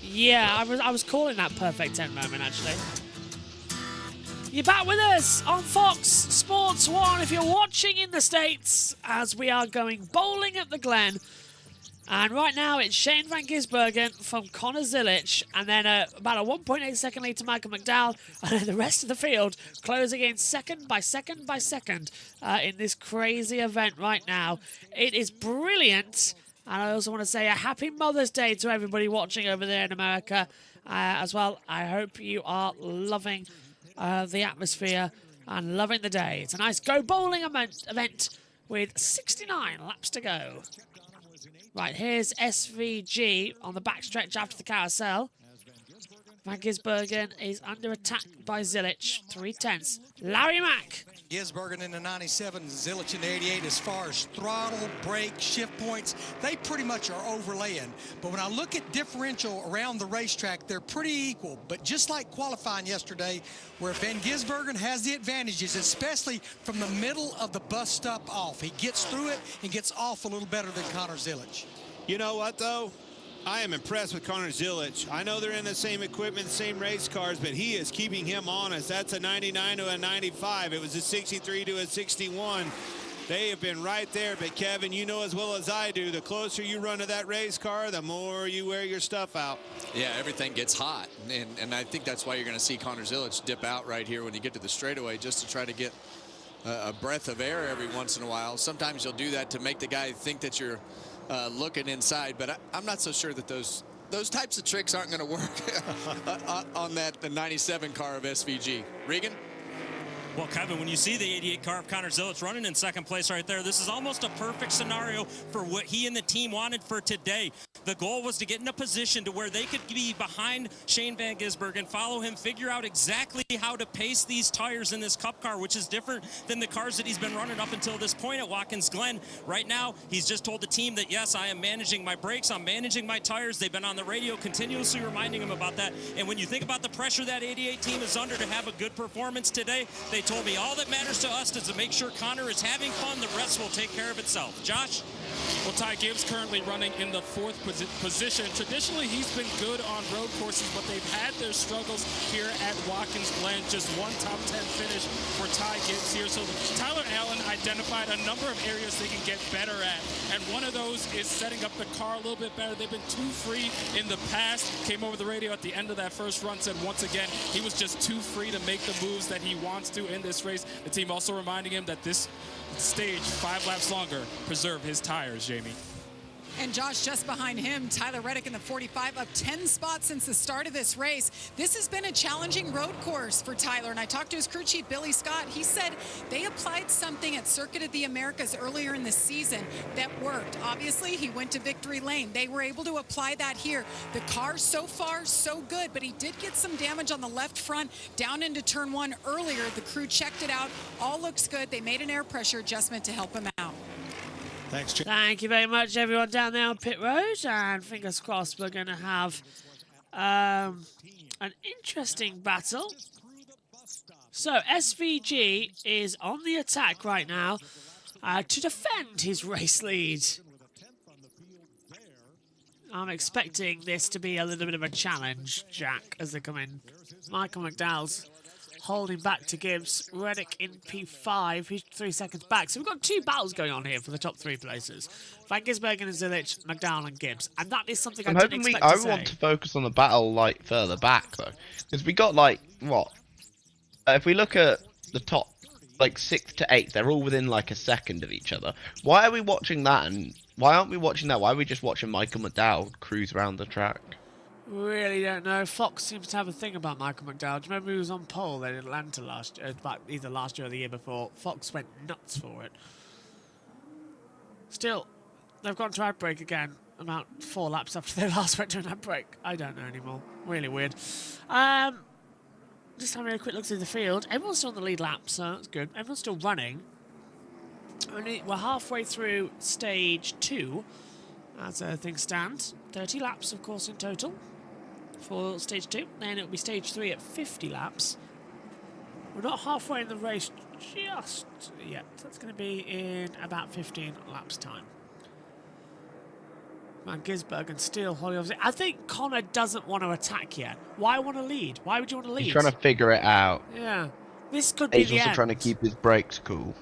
Yeah, I was calling that perfect 10 moment, actually. You're back with us on Fox Sports 1 if you're watching in the States, as we are going bowling at the Glen. And right now it's Shane Van Gisbergen from Connor Zilich, and then about a 1.8 second lead to Michael McDowell, and then the rest of the field closing in second by second by second in this crazy event right now. It is brilliant, and I also want to say a happy Mother's Day to everybody watching over there in America as well. I hope you are loving the atmosphere and loving the day. It's a nice go bowling event with 69 laps to go. Right, here's SVG on the backstretch after the carousel. Van Gisbergen is under attack by Zilich. 3/10. Larry Mack. Gisbergen in the 97, Zilich in the 88. As far as throttle, brake, shift points, they pretty much are overlaying. But when I look at differential around the racetrack, they're pretty equal. But just like qualifying yesterday, where Van Gisbergen has the advantages, especially from the middle of the bus stop off. He gets through it and gets off a little better than Connor Zilich. You know what, though? I am impressed with Connor Zilich. I know they're in the same equipment, same race cars, but he is keeping him honest. That's a 99 to a 95. It was a 63 to a 61. They have been right there, but Kevin, you know as well as I do, the closer you run to that race car, the more you wear your stuff out. Yeah, everything gets hot, and I think that's why you're going to see Connor Zilich dip out right here when you get to the straightaway, just to try to get a breath of air every once in a while. Sometimes you'll do that to make the guy think that you're looking inside, but I'm not so sure that those types of tricks aren't going to work on the 97 car of SVG. Regan? Well, Kevin, when you see the 88 car of Connor Zilich running in second place right there, this is almost a perfect scenario for what he and the team wanted for today. The goal was to get in a position to where they could be behind Shane Van Gisbergen, follow him, figure out exactly how to pace these tires in this Cup car, which is different than the cars that he's been running up until this point at Watkins Glen. Right now, he's just told the team that, yes, I am managing my brakes, I'm managing my tires. They've been on the radio continuously reminding him about that. And when you think about the pressure that 88 team is under to have a good performance today, they told me all that matters to us is to make sure Connor is having fun. The rest will take care of itself. Josh? Well, Ty Gibbs currently running in the fourth position. Traditionally, he's been good on road courses, but they've had their struggles here at Watkins Glen. Just one top 10 finish for Ty Gibbs here. So Tyler Allen identified a number of areas they can get better at, and one of those is setting up the car a little bit better. They've been too free in the past. Came over the radio at the end of that first run, said once again he was just too free to make the moves that he wants to in this race. The team also reminding him that this stage, 5 laps longer, preserve his tires, Jamie. And Josh, just behind him, Tyler Reddick in the 45, up 10 spots since the start of this race. This has been a challenging road course for Tyler, and I talked to his crew chief, Billy Scott. He said they applied something at Circuit of the Americas earlier in the season that worked. Obviously, he went to Victory Lane. They were able to apply that here. The car so far, so good, but he did get some damage on the left front down into turn 1 earlier. The crew checked it out. All looks good. They made an air pressure adjustment to help him out. Thanks, Jim. Thank you very much, everyone down there on pit road. And fingers crossed we're going to have an interesting battle. So SVG is on the attack right now to defend his race lead. I'm expecting this to be a little bit of a challenge, Jack, as they come in. Michael McDowell's holding back to Gibbs. Reddick in P5. He's 3 seconds back. So we've got 2 battles going on here for the top 3 places. Van Gisbergen and Zilich, McDowell and Gibbs. And that is something I didn't expect to say. I want to focus on the battle, like, further back, though. Because we got, like, what? If we look at the top, like, 6 to 8, they're all within, like, a second of each other. Why are we watching that? And why aren't we watching that? Why are we just watching Michael McDowell cruise around the track? Really don't know. Fox seems to have a thing about Michael McDowell. Do you remember he was on pole in Atlanta either last year or the year before? Fox went nuts for it. Still, they've gone to ad break again about 4 laps after they last went to an ad break. I don't know anymore. Really weird. Just having a quick look through the field. Everyone's still on the lead lap, so that's good. Everyone's still running. We're halfway through stage 2, as things stand. 30 laps, of course, in total for stage 2. Then it'll be stage 3 at 50 laps. We're not halfway in the race just yet. That's going to be in about 15 laps' time. Van Gisbergen still holding on. I think Connor doesn't want to attack yet. Why want to lead? Why would you want to lead? He's trying to figure it out. Yeah. This could be the end. He's also trying to keep his brakes cool.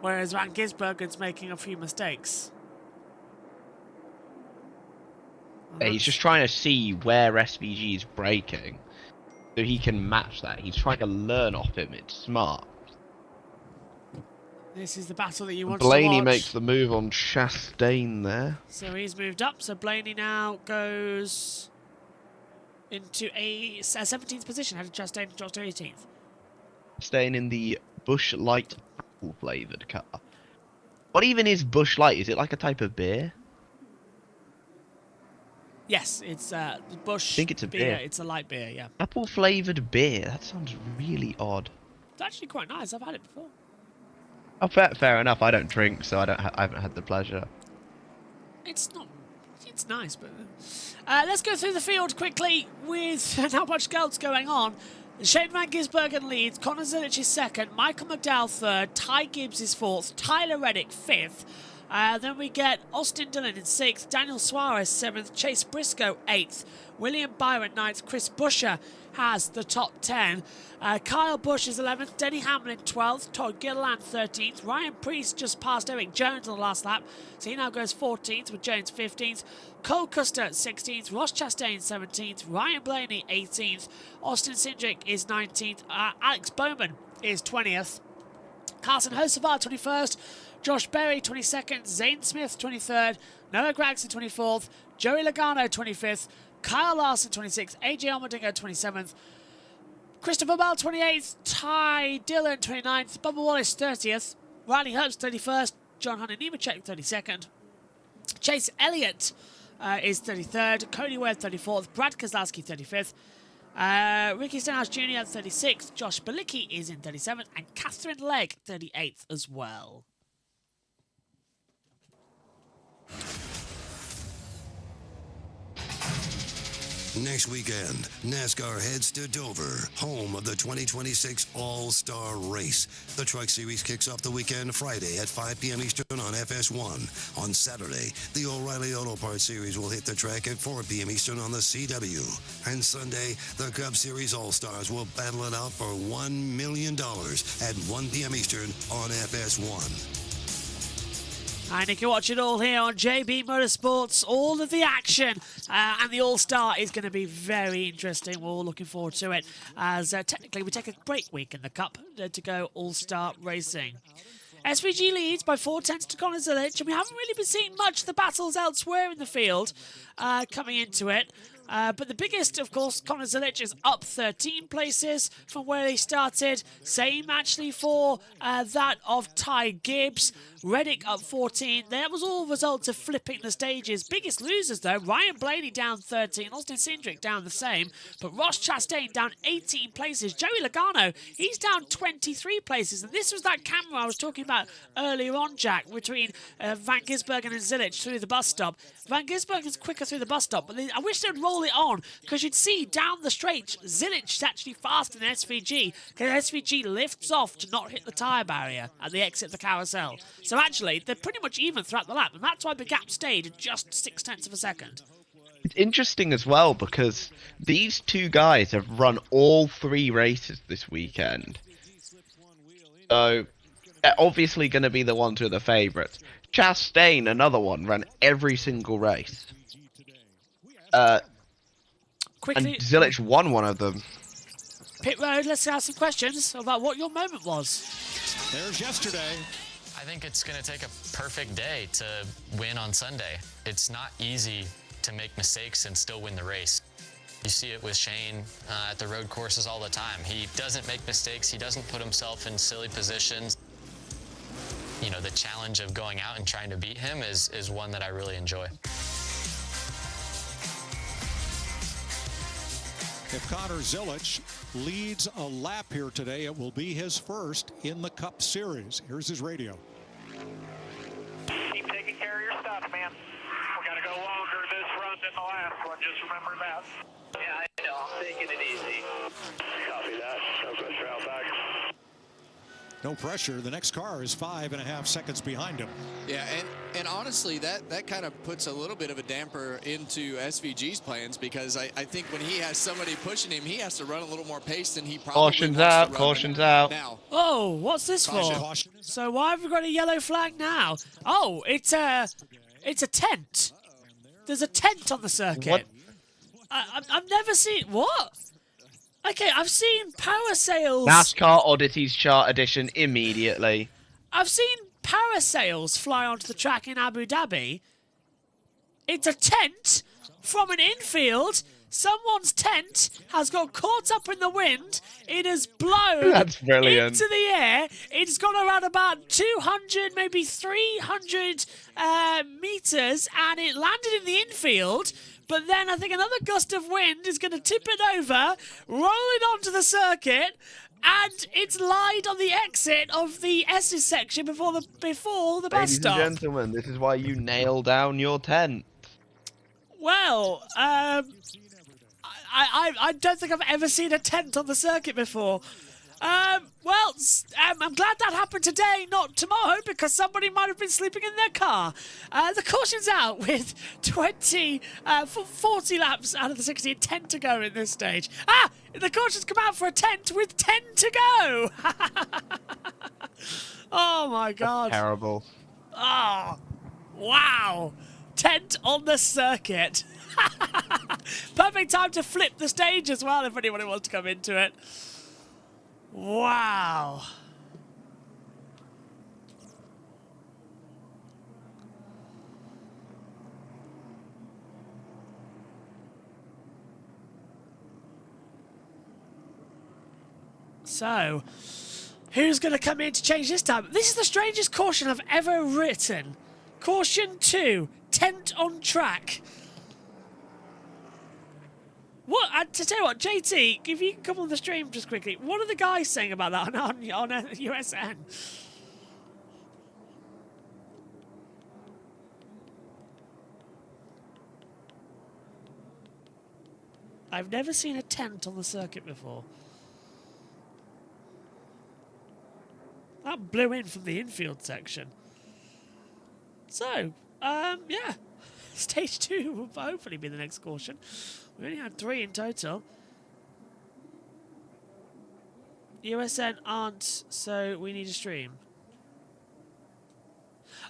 Whereas Van Gisbergen's making a few mistakes. Yeah, he's just trying to see where SVG is braking, so he can match that. He's trying to learn off him. It's smart. This is the battle that you want to watch. Blaney makes the move on Chastain there. So he's moved up. So Blaney now goes into a 17th position, ahead of Chastain to 18th. Staying in the Busch Light apple flavoured car. What even is Busch Light? Is it like a type of beer? Yes, it's Busch. I think it's a beer. It's a light beer, yeah. Apple flavored beer. That sounds really odd. It's actually quite nice. I've had it before. Oh, fair enough. I don't drink, so I haven't had the pleasure. It's not. It's nice, but let's go through the field quickly with not much else going on. Shane Van Gisbergen leads, Connor Zilic is second, Michael McDowell third, Ty Gibbs is fourth, Tyler Reddick fifth. Then we get Austin Dillon in sixth, Daniel Suarez seventh, Chase Briscoe eighth, William Byron ninth, Chris Buescher has the top 10. Kyle Busch is 11th, Denny Hamlin 12th, Todd Gilliland 13th, Ryan Preece just passed Eric Jones on the last lap, so he now goes 14th with Jones 15th, Cole Custer 16th, Ross Chastain 17th, Ryan Blaney 18th, Austin Cindric is 19th, Alex Bowman is 20th, Carson Hocevar 21st, Josh Berry 22nd, Zane Smith 23rd, Noah Gragson 24th, Joey Logano 25th, Kyle Larson 26th, AJ Allmendinger 27th, Christopher Bell 28th, Ty Dillon 29th, Bubba Wallace 30th, Riley Herbst 31st, John Hunter Nemechek 32nd, Chase Elliott is 33rd, Cody Ware 34th, Brad Keselowski 35th, Ricky Stenhouse Jr. 36th, Josh Balicki is in 37th, and Catherine Legg 38th as well. Next weekend, NASCAR heads to Dover, home of the 2026 All-Star Race. The Truck Series kicks off the weekend Friday at 5 p.m. Eastern on FS1. On Saturday, the O'Reilly Auto Parts Series will hit the track at 4 p.m. Eastern on the CW. And Sunday, the Cup Series All-Stars will battle it out for $1 million at 1 p.m. Eastern on FS1. And you can watch it all here on JB Motorsports, all of the action, and the All-Star is going to be very interesting. We're all looking forward to it, as technically we take a break week in the Cup to go All-Star racing. SVG leads by 4/10 to Connor Zilic, and we haven't really been seeing much of the battles elsewhere in the field coming into it. But the biggest, of course, Connor Zilic is up 13 places from where he started. Same, actually, for that of Ty Gibbs. Reddick up 14. That was all results of flipping the stages. Biggest losers, though, Ryan Blaney down 13. Austin Cindric down the same. But Ross Chastain down 18 places. Joey Logano, he's down 23 places. And this was that camera I was talking about earlier on, Jack, between Van Gisbergen and Zilic through the bus stop. Van Gisbergen's quicker through the bus stop, but I wish they'd roll it on, because you'd see down the straight, Zilic's actually faster than SVG, because SVG lifts off to not hit the tyre barrier at the exit of the carousel. So actually, they're pretty much even throughout the lap, and that's why the gap stayed at just 0.6 of a second. It's interesting as well, because these two guys have run all 3 races this weekend. So, they're obviously going to be the ones who are the favourites. Chastain, another one, ran every single race. Quickly, and Zilic won one of them. Pit road, let's ask some questions about what your moment was. There's yesterday. I think it's going to take a perfect day to win on Sunday. It's not easy to make mistakes and still win the race. You see it with Shane at the road courses all the time. He doesn't make mistakes. He doesn't put himself in silly positions. You know, the challenge of going out and trying to beat him is one that I really enjoy. If Connor Zilic leads a lap here today, it will be his first in the Cup Series. Here's his radio. Keep taking care of your stuff, man. We're going to go longer this run than the last one. Just remember that. Yeah, I know. I'm taking it easy. Copy that. No pressure out back. No pressure. The next car is 5.5 seconds behind him. Yeah, and honestly, that kind of puts a little bit of a damper into SVG's plans, because I think when he has somebody pushing him, he has to run a little more pace than he probably Caution's out, caution's out. Now. Oh, what's this Caution. for? Caution. So why have we got a yellow flag now? Oh, it's a tent. There's a tent on the circuit. What? I've never seen... What? Okay, I've seen parasails... NASCAR Oddities Chart Edition immediately. I've seen parasails fly onto the track in Abu Dhabi. It's a tent from an infield. Someone's tent has got caught up in the wind. It has blown That's brilliant. into the air. It's gone around about 200, maybe 300 meters, and it landed in the infield But then I think another gust of wind is going to tip it over, roll it onto the circuit, and it's lied on the exit of the S's section before the bus stop. Ladies and gentlemen, this is why you nail down your tent. Well, I don't think I've ever seen a tent on the circuit before. I'm glad that happened today, not tomorrow, because somebody might have been sleeping in their car. The caution's out with 40 laps out of the 60 and 10 to go in this stage. Ah! The caution's come out for a tent with 10 to go! Oh my god. That's terrible. Oh, wow. Tent on the circuit. Perfect time to flip the stage as well if anybody wants to come into it. Wow. So, who's going to come in to change this time? This is the strangest caution I've ever written. Caution 2, tent on track. What? To tell you what, JT, if you can come on the stream just quickly, what are the guys saying about that on USN? I've never seen a tent on the circuit before. That blew in from the infield section. So, yeah. Stage 2 will hopefully be the next caution. We only had 3 in total. USN aren't, so we need a stream.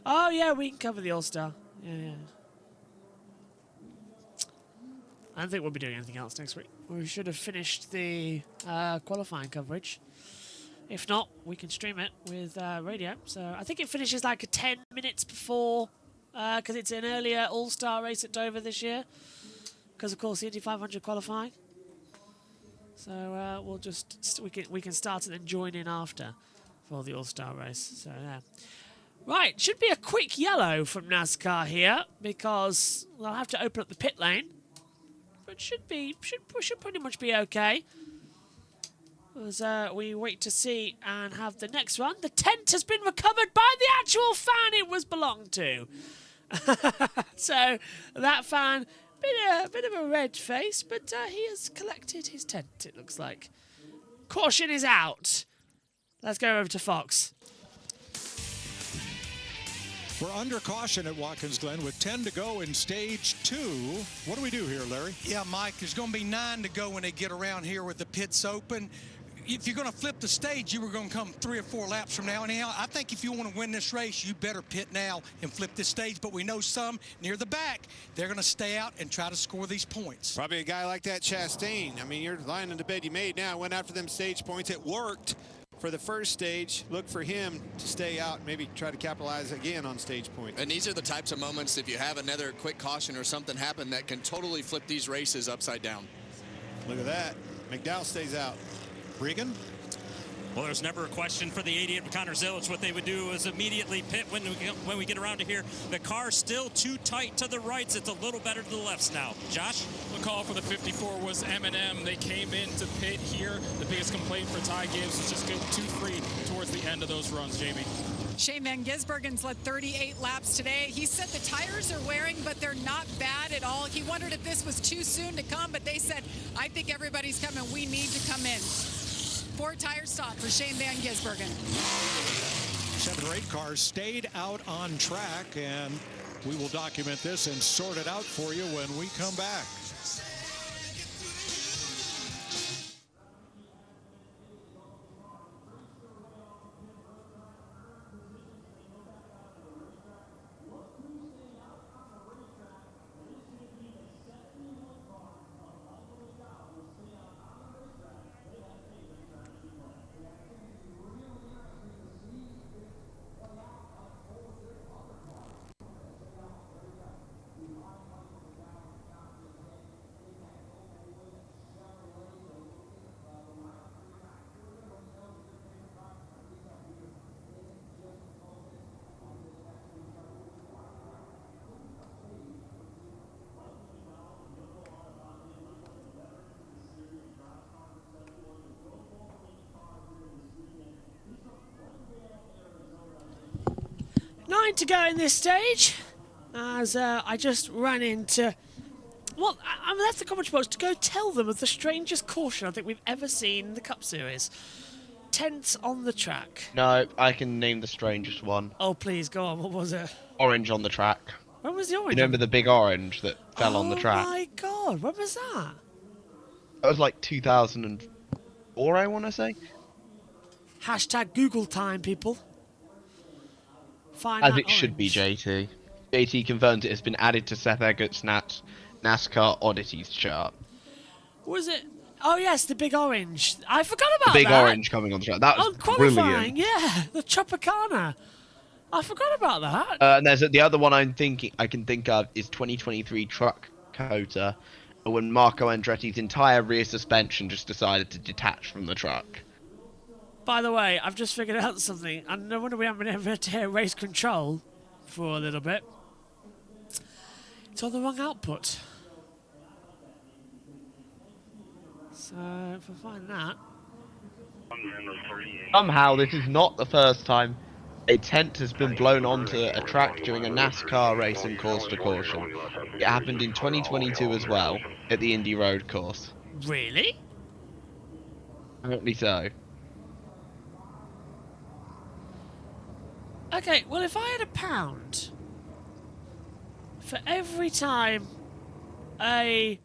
Oh, yeah, we can cover the All-Star. Yeah. I don't think we'll be doing anything else next week. We should have finished the qualifying coverage. If not, we can stream it with radio. So I think it finishes like 10 minutes before, because it's an earlier All-Star race at Dover this year. Because of course the Indy 500 qualifying. So we'll just we can start and then join in after for the All-Star race. So yeah. Right, should be a quick yellow from NASCAR here because they'll have to open up the pit lane. But should pretty much be okay. As we wait to see and have the next one. The tent has been recovered by the actual fan it was belonged to. So that fan, bit of a red face, but he has collected his tent, it looks like. Caution is out. Let's go over to Fox. We're under caution at Watkins Glen with 10 to go in stage 2. What do we do here, Larry? Yeah, Mike, there's going to be 9 to go when they get around here with the pits open. If you're going to flip the stage, you were going to come 3 or 4 laps from now. Anyhow, I think if you want to win this race, you better pit now and flip this stage. But we know some near the back, they're going to stay out and try to score these points. Probably a guy like that, Chastain. I mean, you're lying in the bed you made now. Went after them stage points. It worked for the first stage. Look for him to stay out, maybe try to capitalize again on stage points. And these are the types of moments, if you have another quick caution or something happen, that can totally flip these races upside down. Look at that. McDowell stays out. Regan? Well, there's never a question for the 88 Connor Zilic. What they would do is immediately pit when we get around to here. The car's still too tight to the rights. It's a little better to the lefts now. Josh? The call for the 54 was M&M. They came in to pit here. The biggest complaint for Ty Gibbs was just getting too free towards the end of those runs, Jamie. Shane Van Gisbergen's led 38 laps today. He said the tires are wearing, but they're not bad at all. He wondered if this was too soon to come, but they said, I think everybody's coming. We need to come in. 4 tire stop for Shane Van Gisbergen. 7 or 8 cars stayed out on track, and we will document this and sort it out for you when we come back. 9 to go in this stage. As I just ran into... Well, I'm left the comment box to go tell them of the strangest caution I think we've ever seen in the Cup Series. Tents on the track. No, I can name the strangest one. Oh, please, go on. What was it? Orange on the track. When was the orange? You remember the big orange that fell on the track? Oh my god, when was that? That was like 2004, I want to say. Hashtag Google time, people. Find As that it should be, orange. JT. JT confirms it has been added to Seth Eggert's NASCAR oddities chart. Was it? Oh yes, the big orange. I forgot about The big that. orange coming on the track. That was On qualifying, brilliant. yeah, the Tropicana. I forgot about that. And there's the other one I can think of is 2023 Truck Coda, when Marco Andretti's entire rear suspension just decided to detach from the truck. By the way, I've just figured out something. And no wonder we haven't been able to hear race control for a little bit. It's on the wrong output. So, if I find that... Somehow, this is not the first time a tent has been blown onto a track during a NASCAR race and caused a caution. It happened in 2022 as well, at the Indy Road course. Really? Apparently so. Okay, well, if I had £1 for every time a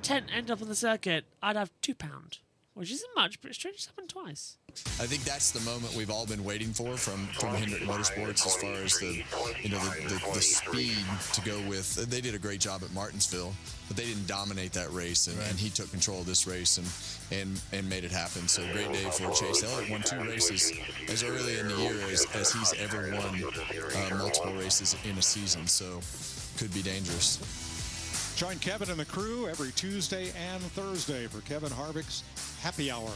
tent ended up on the circuit, I'd have £2, which isn't much, but it's strange it's happened twice. I think that's the moment we've all been waiting for from Hendrick Motorsports as far as the speed to go with. They did a great job at Martinsville, but they didn't dominate that race, and he took control of this race and made it happen. So great day for Chase Elliott. Won 2 races as early in the year as he's ever won multiple races in a season. So could be dangerous. Join Kevin and the crew every Tuesday and Thursday for Kevin Harvick's Happy Hour.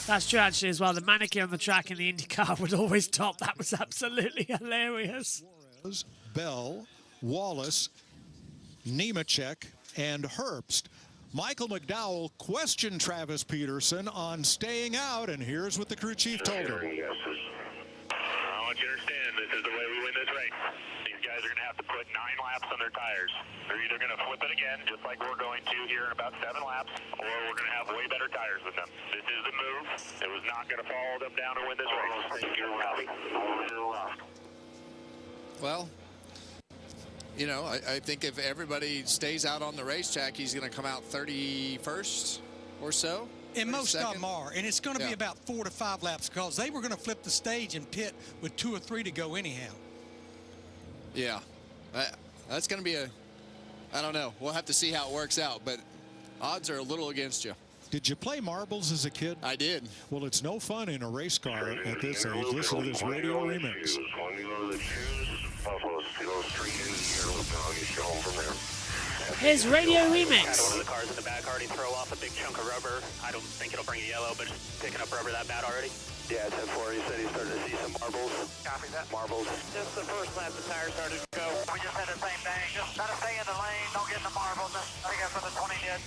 That's true, actually, as well. The mannequin on the track in the IndyCar would always top. That was absolutely hilarious. Bell, Wallace, Nemechek, and Herbst. Michael McDowell questioned Travis Peterson on staying out, and here's what the crew chief told him. I want you to understand, this is the way we win this race. These guys are going to have to put 9 laps on their tires. They're either going to flip it again, just like we're going to here in about 7 laps, or we're going to have way better tires than them. This is the move. It was not going to follow them down and win this race. Well, you know, I think if everybody stays out on the racetrack, he's going to come out 31st or so. And most of them are. And it's going to be about 4 to 5 laps because they were going to flip the stage and pit with 2 or 3 to go anyhow. Yeah. That's going to be I don't know. We'll have to see how it works out, but odds are a little against you. Did you play marbles as a kid? I did. Well, it's no fun in a race car at this age. Listen to this radio remix. Here's radio remix. One of the cars in the back already throw off a big chunk of rubber. I don't think it'll bring you yellow, but just picking up rubber that bad already. Yeah, 10-4. He said he's starting to see some marbles. Copy that. Marbles. Just the first lap, the tires started to go. We just had the same thing. Just try to stay in the lane. Don't get in the marbles. I think that's what the 20 did.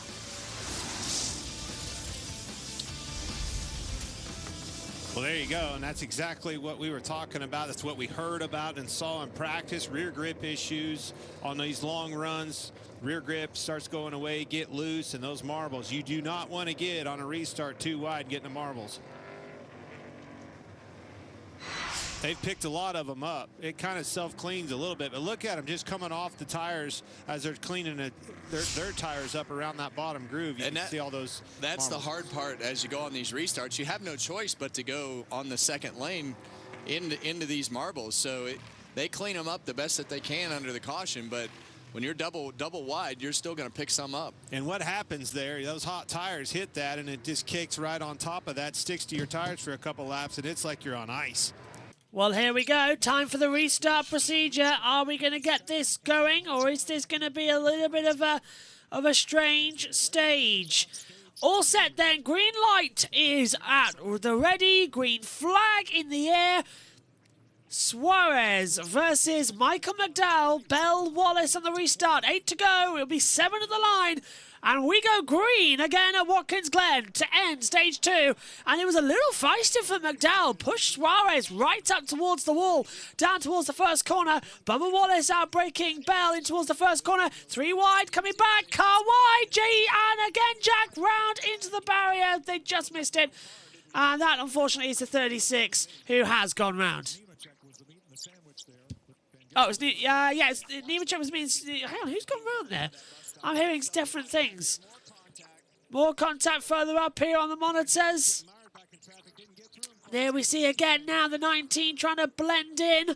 Well, there you go, and that's exactly what we were talking about. That's what we heard about and saw in practice. Rear grip issues on these long runs. Rear grip starts going away, get loose, and those marbles. You do not want to get on a restart too wide getting the marbles. They've picked a lot of them up. It kind of self-cleans a little bit, but look at them just coming off the tires as they're cleaning their tires up around that bottom groove. You can see all those That's marbles. the hard part as you go on these restarts. You have no choice but to go on the second lane into these marbles. So they clean them up the best that they can under the caution, but when you're double wide, you're still going to pick some up. And what happens there, those hot tires hit that, and it just kicks right on top of that, sticks to your tires for a couple laps, and it's like you're on ice. Well, here we go. Time for the restart procedure. Are we going to get this going, or is this going to be a little bit of a strange stage? All set then. Green light is at the ready. Green flag in the air. Suarez versus Michael McDowell. Bell, Wallace on the restart. 8 to go. It'll be 7 at the line. And we go green again at Watkins Glen to end stage 2. And it was a little feisty for McDowell. Pushed Suarez right up towards the wall, down towards the first corner. Bubba Wallace outbraking Bell in towards the first corner. 3 wide, coming back, car wide. And again, Jack round into the barrier. They just missed it. And that, unfortunately, is the 36 who has gone round. Oh, it's Nemechek was mean. Hang on, who's gone round there? I'm hearing different things. More contact further up here on the monitors. There we see again now the 19 trying to blend in.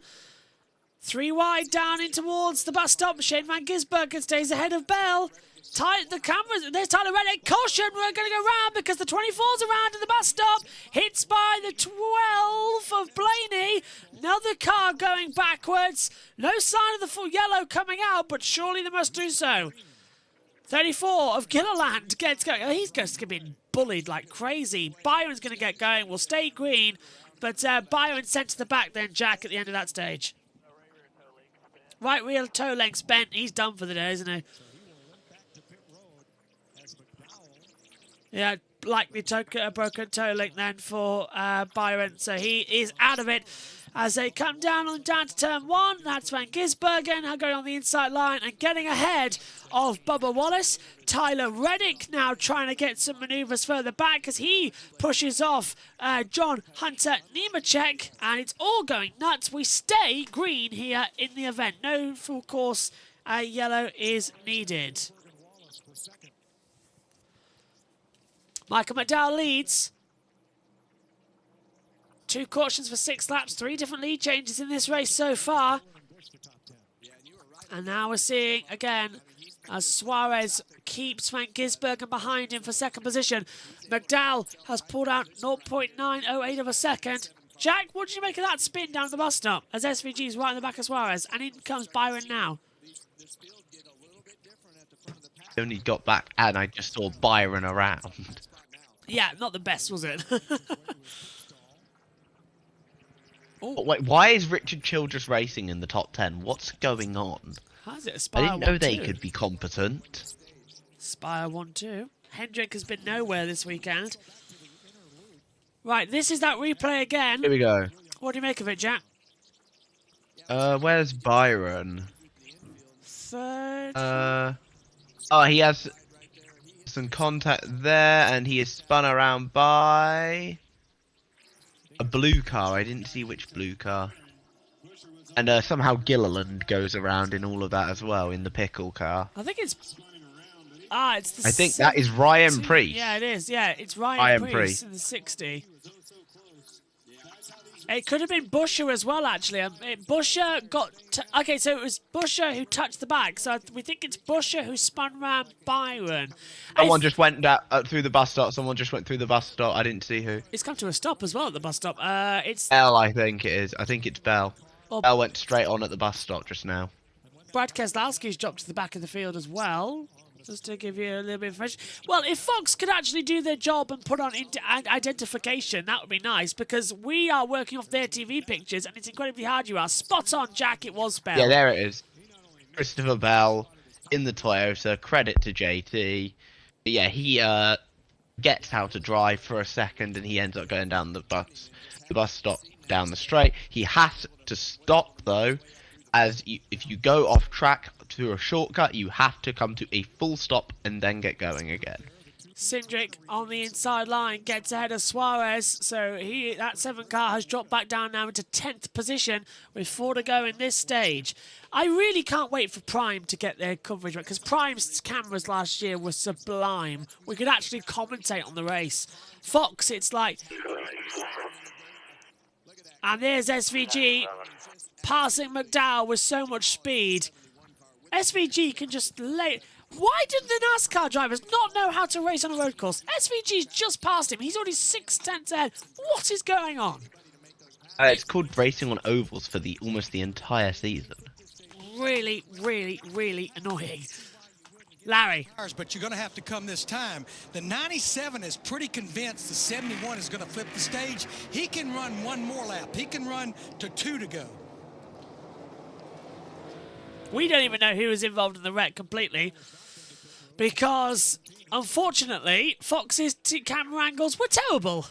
3 wide down in towards the bus stop. Shane Van Gisbergen stays ahead of Bell. The cameras, there's Tyler Reddick. Caution, we're going to go round because the 24's around at the bus stop. Hits by the 12 of Blaney. Another car going backwards. No sign of the full yellow coming out, but surely they must do so. 34 of Gilliland gets going. Oh, he's just being bullied like crazy. Byron's going to get going. Will stay green, but Byron sent to the back then, Jack, at the end of that stage. Right rear toe length's bent. He's done for the day, isn't he? Yeah, likely a broken toe link then for Byron. So he is out of it as they come down to turn 1. That's Van Gisbergen now going on the inside line and getting ahead of Bubba Wallace. Tyler Reddick now trying to get some manoeuvres further back as he pushes off John Hunter Nemechek. And it's all going nuts. We stay green here in the event. No full course yellow is needed. Michael McDowell leads. 2 cautions for 6 laps. 3 different lead changes in this race so far. And now we're seeing again as Suarez keeps Van Gisbergen behind him for second position. McDowell has pulled out 0.908 of a second. Jack, what did you make of that spin down the bus stop as SVG's right in the back of Suarez? And in comes Byron now. Only got back and I just saw Byron around. Yeah, not the best, was it? Wait, why is Richard Childress racing in the top 10? What's going on? How's it? I didn't know they could be competent. Spire 1-2. Hendrick has been nowhere this weekend. Right, this is that replay again. Here we go. What do you make of it, Jack? Where's Byron? Third. Oh, he has some contact there, and he is spun around by a blue car. I didn't see which blue car. And somehow Gilliland goes around in all of that as well, in the pickle car. I think it's... it's the I think that is Ryan Preece. Yeah, it is. Yeah, it's Ryan Preece in the 60. It could have been Buescher as well, actually. Buescher got... okay, so it was Buescher who touched the back. So we think it's Buescher who spun round Byron. Someone just went through the bus stop. Someone just went through the bus stop. I didn't see who. It's come to a stop as well at the bus stop. It's... Bell, I think it is. I think it's Bell. Bell went straight on at the bus stop just now. Brad Keselowski's dropped to the back of the field as well. Just to give you a little bit of information. Well, if Fox could actually do their job and put on identification, that would be nice, because we are working off their TV pictures, and it's incredibly hard. You are spot on, Jack. It was Bell. Yeah, there it is. Christopher Bell in the Toyota. Credit to JT. But yeah, he gets how to drive for a second, and he ends up going down the bus stop down the straight. He has to stop though, as if you go off track through a shortcut, you have to come to a full stop and then get going again. Cindric on the inside line gets ahead of Suarez, so that 7 car has dropped back down now into 10th position with 4 to go in this stage. I really can't wait for Prime to get their coverage right, because Prime's cameras last year were sublime. We could actually commentate on the race. Fox, it's like... and there's SVG passing McDowell with so much speed. SVG can just lay... Why did the NASCAR drivers not know how to race on a road course? SVG's just passed him. He's already 6 tenths ahead. What is going on? It's called racing on ovals for almost the entire season. Really, really, really annoying. Larry. But you're going to have to come this time. The 97 is pretty convinced the 71 is going to flip the stage. He can run 1 more lap. He can run to 2 to go. We don't even know who was involved in the wreck completely. because, unfortunately, Fox's camera angles were terrible.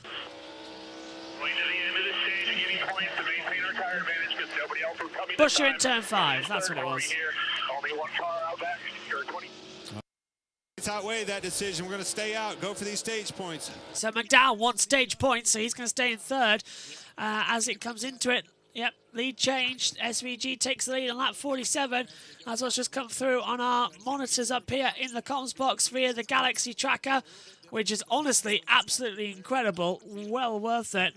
Buescher in turn 5, that's what it was. It's outweighed that decision. We're going to stay out, go for these stage points. So McDowell wants stage points, so he's going to stay in 3rd as it comes into it. Yep, lead change. SVG takes the lead on lap 47. As what's just come through on our monitors up here in the comms box via the Galaxy tracker, which is honestly absolutely incredible. Well worth it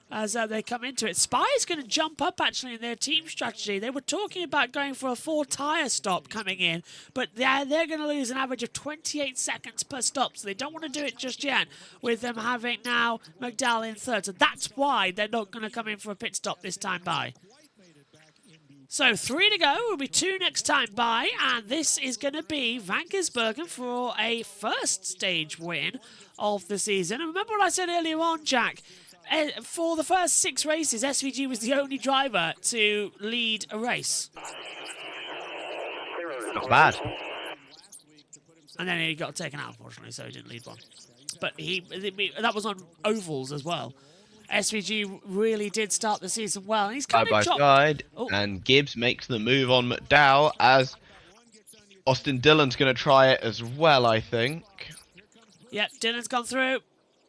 as they come into it. Spy's going to jump up actually in their team strategy. They were talking about going for a 4-tyre stop coming in, but they're going to lose an average of 28 seconds per stop, so they don't want to do it just yet with them having now McDowell in 3rd. So that's why they're not going to come in for a pit stop this time by. So 3 to go, will be 2 next time by, and this is going to be Van Gisbergen for a first stage win of the season. And remember what I said earlier on, Jack? For the first 6 races, SVG was the only driver to lead a race. Not bad. And then he got taken out, unfortunately, so he didn't lead one. But that was on ovals as well. SVG really did start the season well. And he's kind of side, and Gibbs makes the move on McDowell as Austin Dillon's going to try it as well, I think. Yep, Dillon's gone through.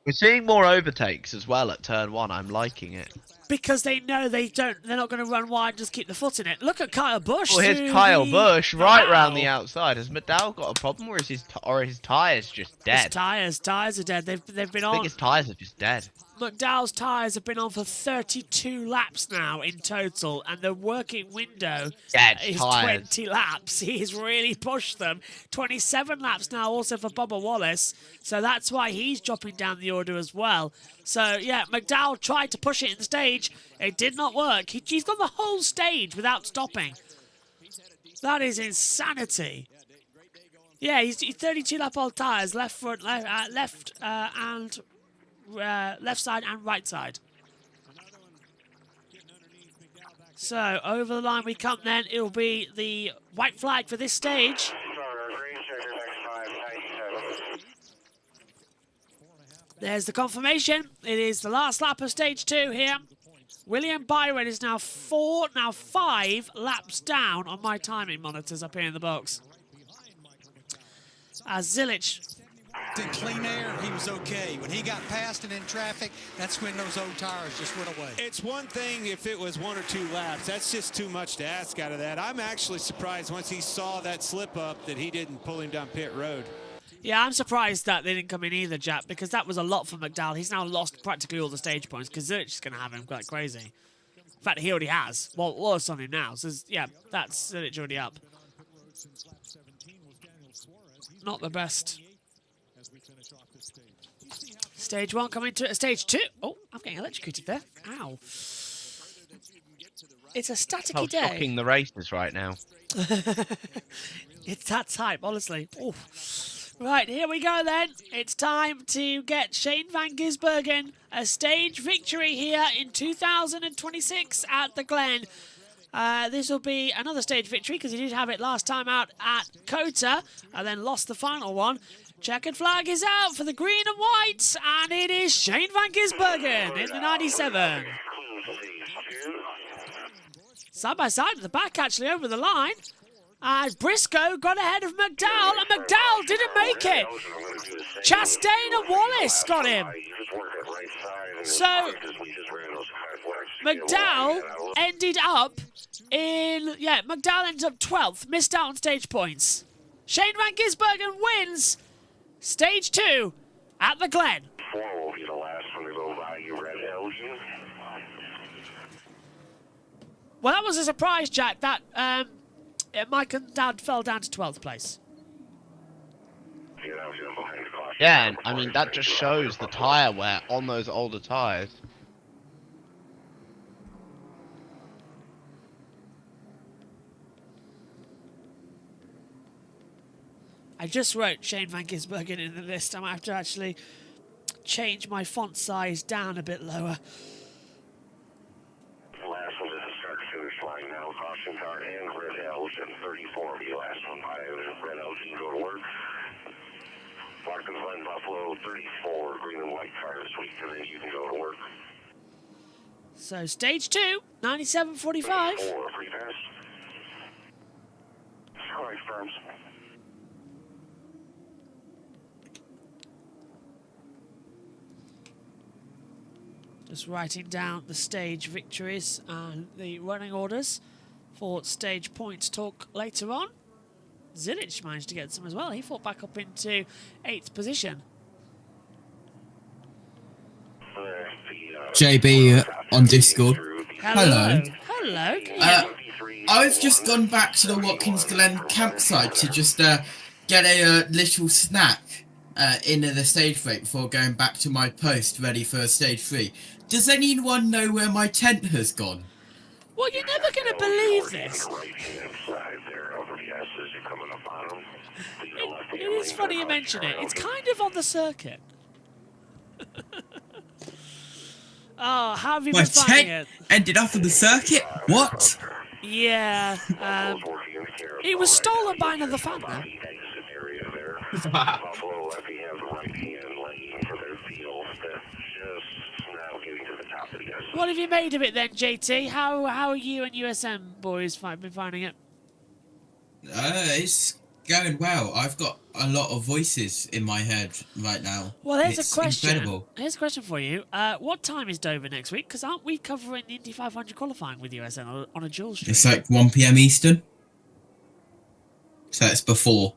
We're seeing more overtakes as well at turn 1. I'm liking it. Because they know they're not going to run wide, just keep the foot in it. Look at Kyle Busch. Well, here's Kyle Busch right round the outside. Has McDowell got a problem, or is his tyres just dead? His tyres are dead. They've been on. I think his tyres are just dead. McDowell's tyres have been on for 32 laps now in total, and the working window is 20 laps. He's really pushed them. 27 laps now also for Bubba Wallace, so that's why he's dropping down the order as well. So, yeah, McDowell tried to push it in the stage. It did not work. He's gone the whole stage without stopping. That is insanity. Yeah, he's 32 lap old tyres, left front, left side and right side. So over the line we come then. It'll be the white flag for this stage. There's the confirmation. It is the last lap of stage 2 here. William Byron is now 5 laps down on my timing monitors up here in the box. As Zilic. In clean air, he was okay. When he got past and in traffic, that's when those old tires just went away. It's one thing if it was 1 or 2 laps. That's just too much to ask out of that. I'm actually surprised once he saw that slip up that he didn't pull him down pit road. Yeah, I'm surprised that they didn't come in either, Jack, because that was a lot for McDowell. He's now lost practically all the stage points because Zilic is going to have him quite crazy. In fact, he already has. Well, Wallace on him now. So, yeah, that's Zilic already up. Not the best. Stage 1 coming to stage 2. Oh, I'm getting electrocuted there. Ow. It's a staticky day. Shocking the races right now. It's that type, honestly. Ooh. Right, here we go then. It's time to get Shane Van Gisbergen a stage victory here in 2026 at the Glen. This will be another stage victory because he did have it last time out at COTA and then lost the final one. Checkered flag is out for the green and white, and it is Shane Van Gisbergen in the 97. Side by side at the back, actually, over the line. Briscoe got ahead of McDowell, and McDowell didn't make it. Chastain and Wallace got him. So, McDowell ended up McDowell ended up 12th, missed out on stage points. Shane Van Gisbergen wins stage 2 at the Glen. 4 will be the last one to go by. You read Elgin? Well, that was a surprise, Jack. That Mike and Dad fell down to 12th place. Yeah, and I mean, that just shows the tyre wear on those older tyres. I just wrote Shane Van Gisbergen in the list. I might have to actually change my font size down a bit lower. Last one is the start-finish line now. Caution car and red Elgin. 34 will be the last one by. Red Elgin go to work. Watkins Glen, Buffalo, 34, green and white car this week, and then you can go to work. So stage 2, 97.45. 4, free pass. Correct, firms. Just writing down the stage victories and the running orders for stage points talk later on. Zilic managed to get some as well. He fought back up into 8th position. JB on Discord. Hello. Hello. I've just gone back to the Watkins Glen campsite to just get a little snack into the stage break before going back to my post ready for stage 3. Does anyone know where my tent has gone? Well, you're never going to believe this. It is funny you mention it. It's kind of on the circuit. Oh, how have you been finding it? Ended up on the circuit? What? Yeah. It was stolen by another fan, though. What have you made of it then, JT? How are you and USM boys been finding it? It's going well. I've got a lot of voices in my head right now. Well, here's it's a question. Incredible. Here's a question for you. What time is Dover next week? Because aren't we covering the Indy 500 qualifying with USM on a dual stream? It's like 1 PM Eastern. So it's before.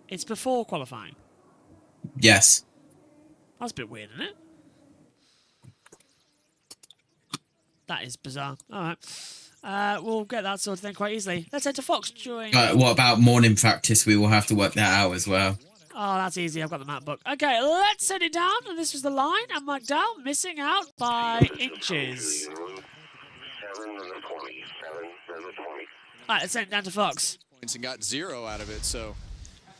It's before qualifying? Yes. That's a bit weird, isn't it? That is bizarre. All right. We'll get that sorted then quite easily. Let's head to Fox during... What about morning practice? We will have to work that out as well. Oh, that's easy. I've got the map book. Okay, let's set it down. And this was the line. And McDowell missing out by inches. All right, let's send it down to Fox. And got 0 out of it, so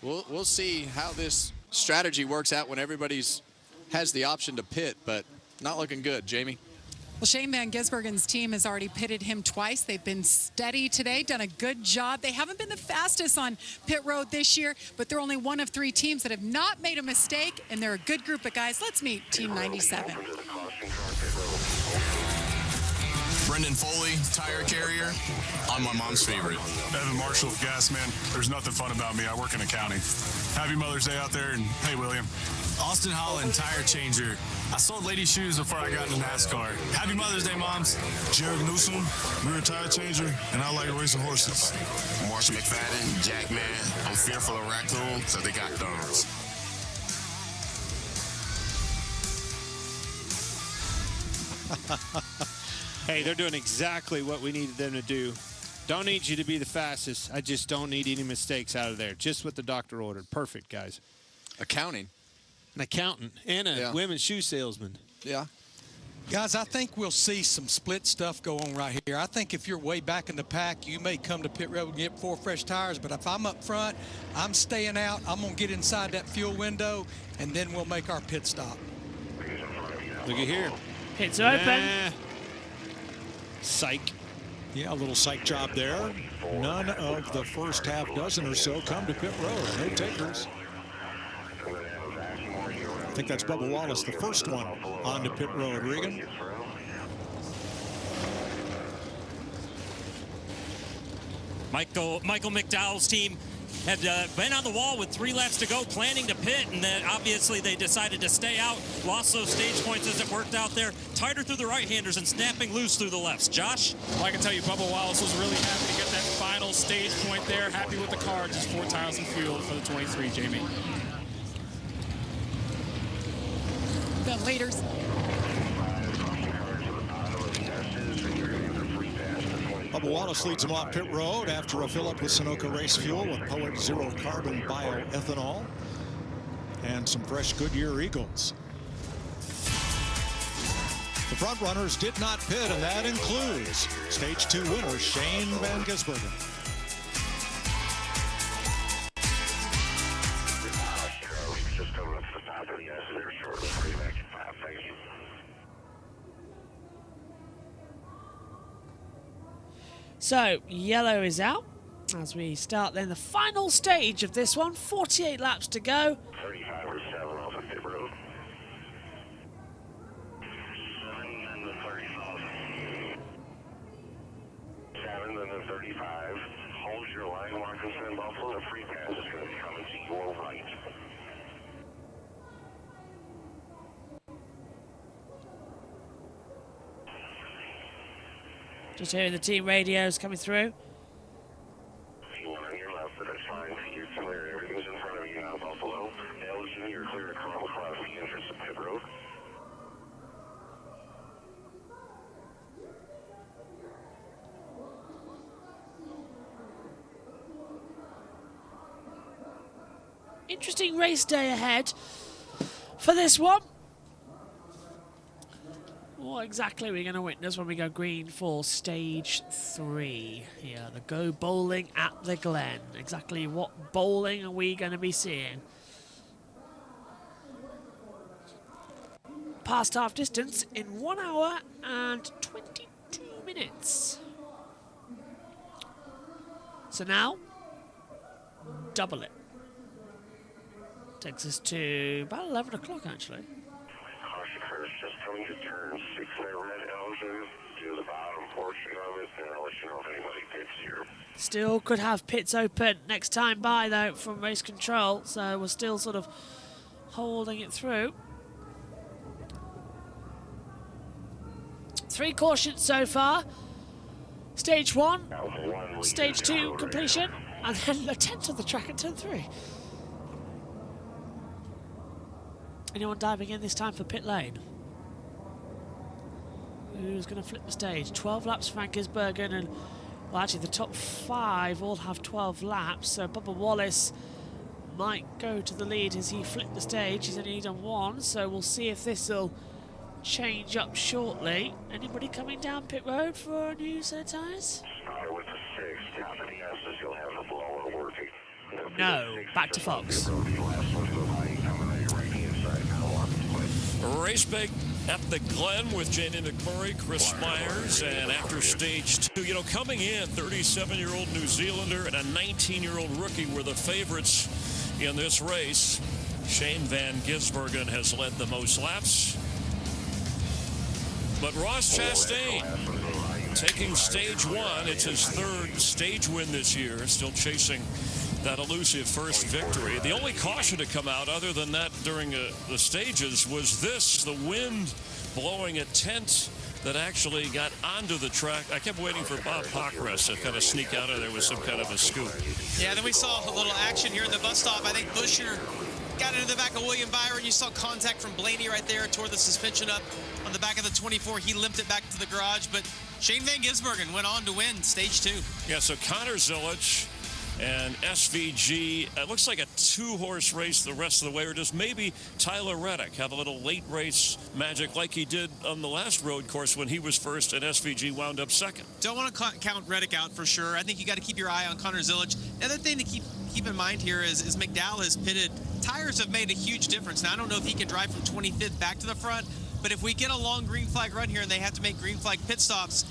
we'll see how this strategy works out when everybody's has the option to pit, but not looking good. Jamie? Well, Shane Van Gisbergen's team has already pitted him twice. They've been steady today, done a good job. They haven't been the fastest on pit road this year, but they're only one of 3 teams that have not made a mistake, and they're a good group of guys. Let's meet Team 97. Brendan Foley, tire carrier. I'm my mom's favorite. Evan Marshall, gas man. There's nothing fun about me. I work in accounting. Happy Mother's Day out there, and hey, William. Austin Holland, tire changer. I sold lady shoes before I got into NASCAR. Happy Mother's Day, moms. Jared Newsom, we're a tire changer, and I like racing horses. Marshall McFadden, Jackman. I'm fearful of raccoons, so they got thumbs. Hey, they're doing exactly what we needed them to do. Don't need you to be the fastest. I just don't need any mistakes out of there. Just what the doctor ordered. Perfect, guys. Accounting. An accountant and a women's shoe salesman. Yeah. Guys, I think we'll see some split stuff go on right here. I think if you're way back in the pack, you may come to pit road and get 4 fresh tires. But if I'm up front, I'm staying out. I'm going to get inside that fuel window, and then we'll make our pit stop. Look at here. Pits are open. Psych. Yeah, a little psych job there. None of the first half dozen or so come to pit road. No takers. I think that's Bubba Wallace, the first one onto pit road. Regan. Michael McDowell's team had been on the wall with 3 laps to go, planning to pit, and then obviously they decided to stay out, lost those stage points as it worked out there, tighter through the right-handers and snapping loose through the lefts. Josh? Well, I can tell you Bubba Wallace was really happy to get that final stage point there, happy with the car, just 4 tires and fuel for the 23, Jamie. The leaders. Bubba Wallace leads him off pit road after a fill-up with Sunoco race fuel with Poet Zero Carbon Bioethanol and some fresh Goodyear Eagles. The front runners did not pit, and that includes Stage 2 winner Shane Van Gisbergen. So, yellow is out as we start then the final stage of this one. 48 laps to go. 35. Hold your line, Watkins Glen Buffalo. The free pass is going to be coming to your right. Just hearing the team radios coming through. P1 on your left, but that's fine. You're clear. Everything's in front of you now, Buffalo. Elliott, you're clear to come across the entrance of pit road. Interesting race day ahead for this one. What exactly are we going to witness when we go green for stage 3 here? The Go Bowling at the Glen. Exactly what bowling are we going to be seeing? Past half distance in 1 hour and 22 minutes. So now, double it. Takes us to about 11 o'clock actually. Caution first, just coming to turn 6 red Elgin to the bottom portion of it, and I'll let you know if anybody pits here. Still could have pits open next time by though from race control, so we're still sort of holding it through. 3 cautions so far. Stage 1, stage 2 completion, and then a 10th of the track at turn 3. Anyone diving in this time for pit lane? Who's going to flip the stage? 12 laps for Gisbergen, and well, actually the top 5 all have 12 laps, so Bubba Wallace might go to the lead as he flipped the stage. He's only done 1, so we'll see if this will change up shortly. Anybody coming down pit road for a new set of tyres? Start with the 6, top of the S's, you'll have the blower working. No, back to Fox. Race big at the Glen with Jaden McMurray, Chris Myers, and after stage 2, you know, coming in, 37-year-old New Zealander and a 19-year-old rookie were the favorites in this race. Shane Van Gisbergen has led the most laps. But Ross Chastain taking stage 1. It's his 3rd stage win this year, still chasing that elusive first victory. The only caution to come out other than that during the stages was this, the wind blowing a tent that actually got onto the track. I kept waiting for Bob Pockres to kind of sneak out of there with some kind of a scoop. Yeah, then we saw a little action here in the bus stop. I think Buescher got into the back of William Byron. You saw contact from Blaney right there, tore the suspension up on the back of the 24. He limped it back to the garage, but Shane Van Gisbergen went on to win stage 2. Yeah, so Connor Zilic and SVG, it looks like a 2-horse race the rest of the way, or does maybe Tyler Reddick have a little late race magic like he did on the last road course when he was first and SVG wound up 2nd? Don't want to count Reddick out for sure. I think you got to keep your eye on Connor Zilic. The other thing to keep in mind here is McDowell has pitted. Tires have made a huge difference. Now, I don't know if he can drive from 25th back to the front, but if we get a long green flag run here and they have to make green flag pit stops,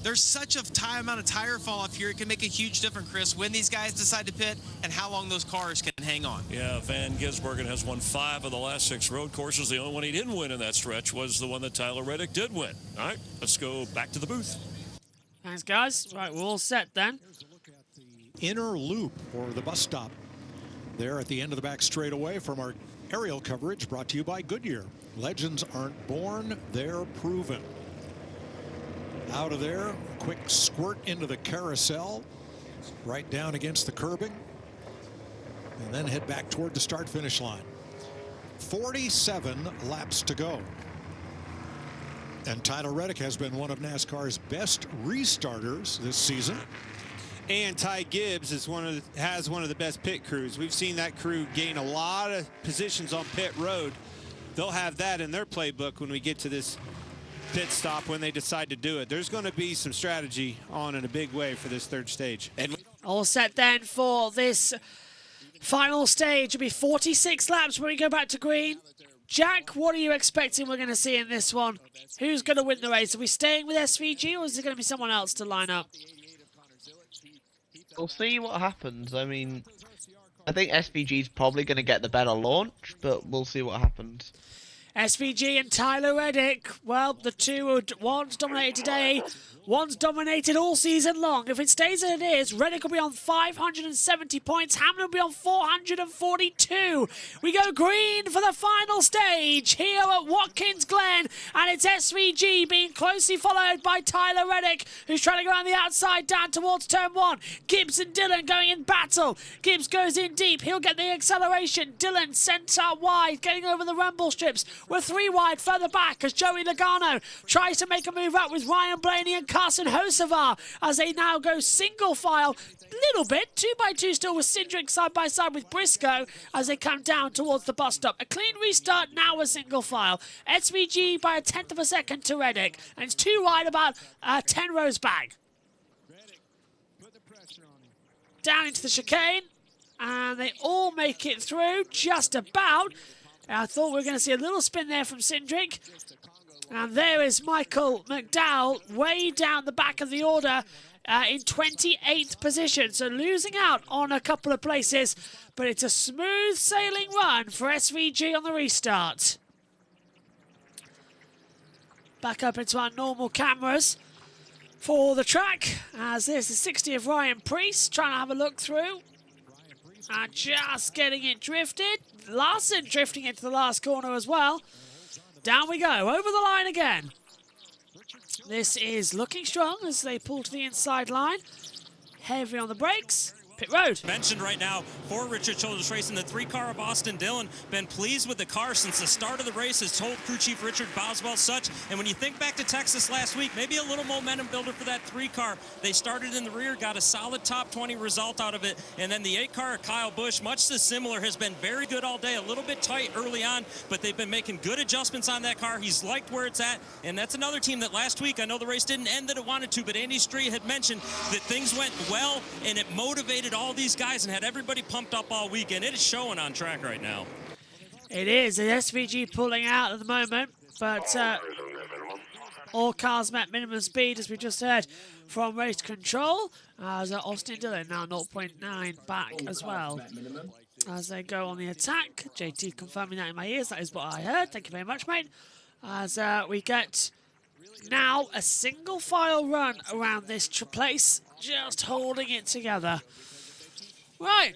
there's such a amount of tire fall off here. It can make a huge difference, Chris, when these guys decide to pit and how long those cars can hang on. Yeah, Van Gisbergen has won 5 of the last 6 road courses. The only one he didn't win in that stretch was the one that Tyler Reddick did win. All right, let's go back to the booth. Thanks, guys. Right, we're all set then. Inner loop, or the bus stop, there at the end of the back straightaway from our aerial coverage brought to you by Goodyear. Legends aren't born, they're proven. Out of there, quick squirt into the carousel, right down against the curbing, and then head back toward the start-finish line. 47 laps to go. And Tyler Reddick has been one of NASCAR's best restarters this season. And Ty Gibbs is has one of the best pit crews. We've seen that crew gain a lot of positions on pit road. They'll have that in their playbook when we get to this pit stop when they decide to do it. There's going to be some strategy on in a big way for this 3rd stage. All set then for this final stage. It'll be 46 laps when we go back to green. Jack, what are you expecting we're going to see in this one? Who's going to win the race? Are we staying with SVG or is it going to be someone else to line up? We'll see what happens. I mean, I think SVG's probably going to get the better launch, but we'll see what happens. SVG and Tyler Reddick, well, the two ones dominated today. One's dominated all season long. If it stays as it is, Reddick will be on 570 points. Hamlin will be on 442. We go green for the final stage here at Watkins Glen. And it's SVG being closely followed by Tyler Reddick, who's trying to go around the outside down towards turn 1. Gibbs and Dillon going in battle. Gibbs goes in deep. He'll get the acceleration. Dillon sent out wide, getting over the rumble strips. We're 3 wide further back as Joey Logano tries to make a move up with Ryan Blaney and Carson Hocevar as they now go single file. Little bit, 2x2 still with Cindric side by side with Briscoe as they come down towards the bus stop. A clean restart, now a single file. SVG by a 1/10 of a second to Reddick, and it's 2 wide, about 10 rows back. Down into the chicane, and they all make it through just about. I thought we were going to see a little spin there from Cindric. And there is Michael McDowell way down the back of the order in 28th position. So losing out on a couple of places, but it's a smooth sailing run for SVG on the restart. Back up into our normal cameras for the track, as there's the 60 of Ryan Preece trying to have a look through. And just getting it drifted. Larson drifting into the last corner as well. Down we go, over the line again. This is looking strong as they pull to the inside line. Heavy on the brakes. Pit road. Mentioned right now for Richard Childress Racing, the 3-car of Austin Dillon. Been pleased with the car since the start of the race, has told crew chief Richard Boswell such. And when you think back to Texas last week, maybe a little momentum builder for that 3-car. They started in the rear, got a solid top 20 result out of it. And then the 8-car of Kyle Busch, much similar, has been very good all day. A little bit tight early on, but they've been making good adjustments on that car. He's liked where it's at. And that's another team that last week, I know the race didn't end that it wanted to, but Andy Stree had mentioned that things went well and it motivated all these guys and had everybody pumped up all weekend. It is showing on track right now. It is. The SVG pulling out at the moment, but all cars met minimum speed, as we just heard from race control. As Austin Dillon now 0.9 back as well as they go on the attack. JT confirming that in my ears. That is what I heard. Thank you very much, mate. As we get now a single file run around this place, just holding it together. Right,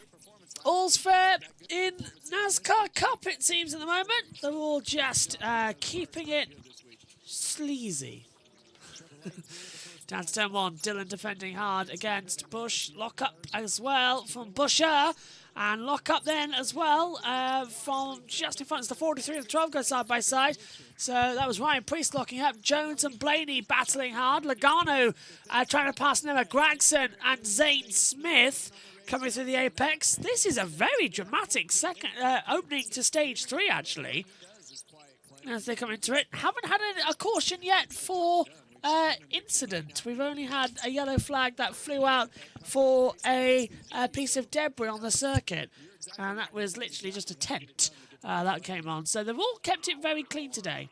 all's fair in NASCAR Cup, it seems, at the moment. They're all just keeping it sleazy. Down to turn 1, Dillon defending hard against Busch. Lock up as well from Buescher. And lock up then as well from just in front. It's the 43 and the 12 go side by side. So that was Ryan Preece locking up. Jones and Blaney battling hard. Logano trying to pass Noah Gragson and Zane Smith coming through the apex. This is a very dramatic second opening to stage 3, actually, as they come into it. Haven't had a caution yet for incident. We've only had a yellow flag that flew out for a piece of debris on the circuit, and that was literally just a tent that came on. So they've all kept it very clean today.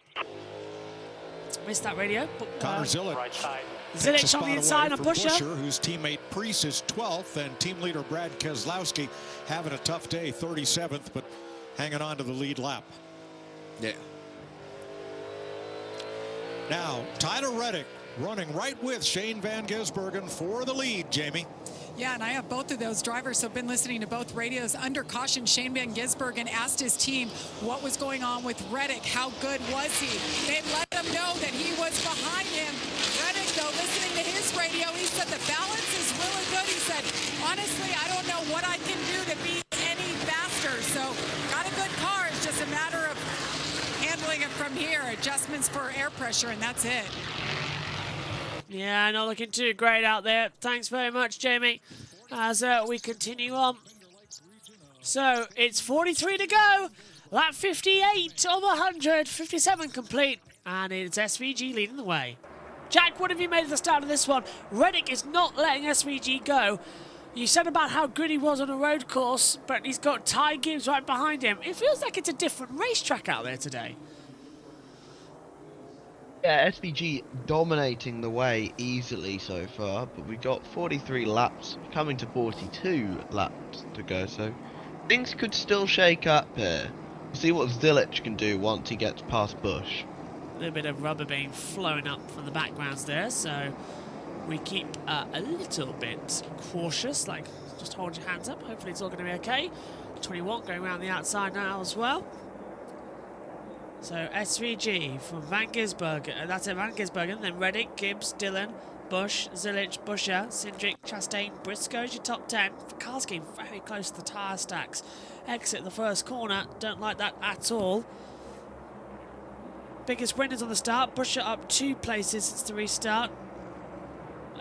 Missed that radio. But, Connor Zillett. Right side. Zillett on the inside on Buescher. Whose teammate Preece is 12th, and team leader Brad Keselowski having a tough day, 37th, but hanging on to the lead lap. Yeah. Now, Tyler Reddick running right with Shane Van Gisbergen for the lead, Jamie. Yeah, and I have both of those drivers, so I've been listening to both radios. Under caution, Shane Van Gisbergen asked his team what was going on with Reddick. How good was he? They let him know that he was behind him. Reddick, though, listening to his radio, he said the balance is really good. He said, honestly, I don't know what I can do to be any faster. So got a good car. It's just a matter of handling it from here. Adjustments for air pressure, and that's it. Yeah, not looking too great out there. Thanks very much, Jamie, as we continue on. So it's 43 to go. Lap 58 of 100, 57 complete, and it's SVG leading the way. Jack, what have you made at the start of this one? Reddick is not letting SVG go. You said about how good he was on a road course, but he's got Ty Gibbs right behind him. It feels like it's a different racetrack out there today. Yeah, SVG dominating the way easily so far, but we got 43 laps, coming to 42 laps to go, so things could still shake up here. We'll see what Zillett can do once he gets past Busch. A little bit of rubber being flown up from the backgrounds there, so we keep a little bit cautious, like just hold your hands up. Hopefully it's all going to be okay. 21 going around the outside now as well. So SVG from Van Gisbergen, that's it, Van Gisbergen, then Reddick, Gibbs, Dillon, Busch, Zilich, Buescher, Cindric, Chastain, Briscoe is your top 10. The car's getting very close to the tyre stacks. Exit the first corner, don't like that at all. Biggest winners on the start, Buescher up 2 places since the restart.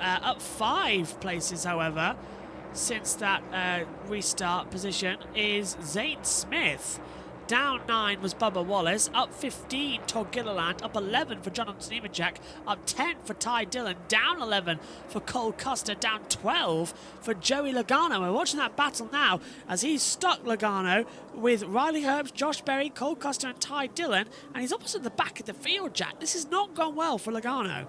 Up 5 places, however, since that restart position is Zane Smith. Down 9 was Bubba Wallace, up 15 Todd Gilliland, up 11 for Jonathan Nemechek, up 10 for Ty Dillon, down 11 for Cole Custer, down 12 for Joey Logano. We're watching that battle now as he's stuck Logano with Riley Herbst, Josh Berry, Cole Custer and Ty Dillon, and he's almost at the back of the field, Jack. This has not gone well for Logano.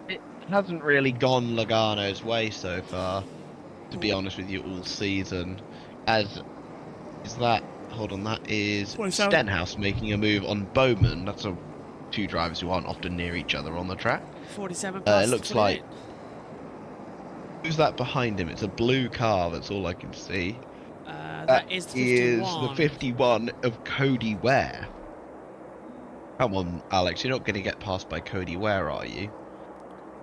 It hasn't really gone Logano's way so far, to be honest with you, all season. As is that, hold on, that is Stenhouse making a move on Bowman. That's two drivers who aren't often near each other on the track. 47 plus it looks like, who's that behind him? It's a blue car, that's all I can see. That is the 51 of Cody Ware. Come on, Alex, you're not going to get passed by Cody Ware, are you?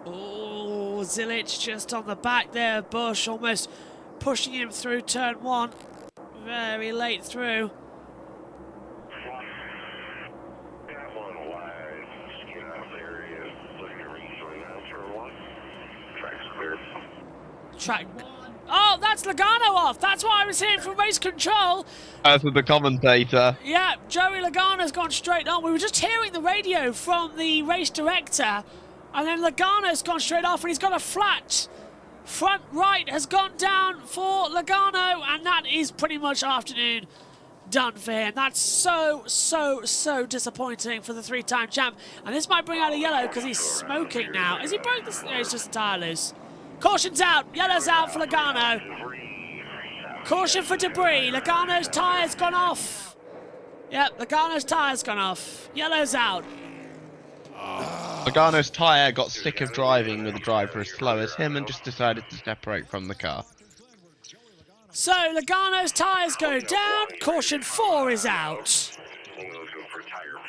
Oh, Zilich just on the back there. Busch almost pushing him through turn 1. Very late through. Track. Oh, that's Logano off. That's what I was hearing from race control. As with the commentator. Yeah, Joey Logano's gone straight on. We were just hearing the radio from the race director, and then Logano's gone straight off, and he's got a flat. Front right has gone down for Logano, and that is pretty much afternoon done for him. That's so disappointing for the 3-time champ. And this might bring out a yellow because he's smoking now. Has he broke this? No, it's just a tyre loose. Caution's out. Yellow's out for Logano. Caution for debris. Logano's tyre's gone off. Yep, Logano's tyre's gone off. Yellow's out. Logano's tyre got sick of driving with a driver as slow as him and just decided to separate from the car. So Logano's tyres go down. Caution 4 is out.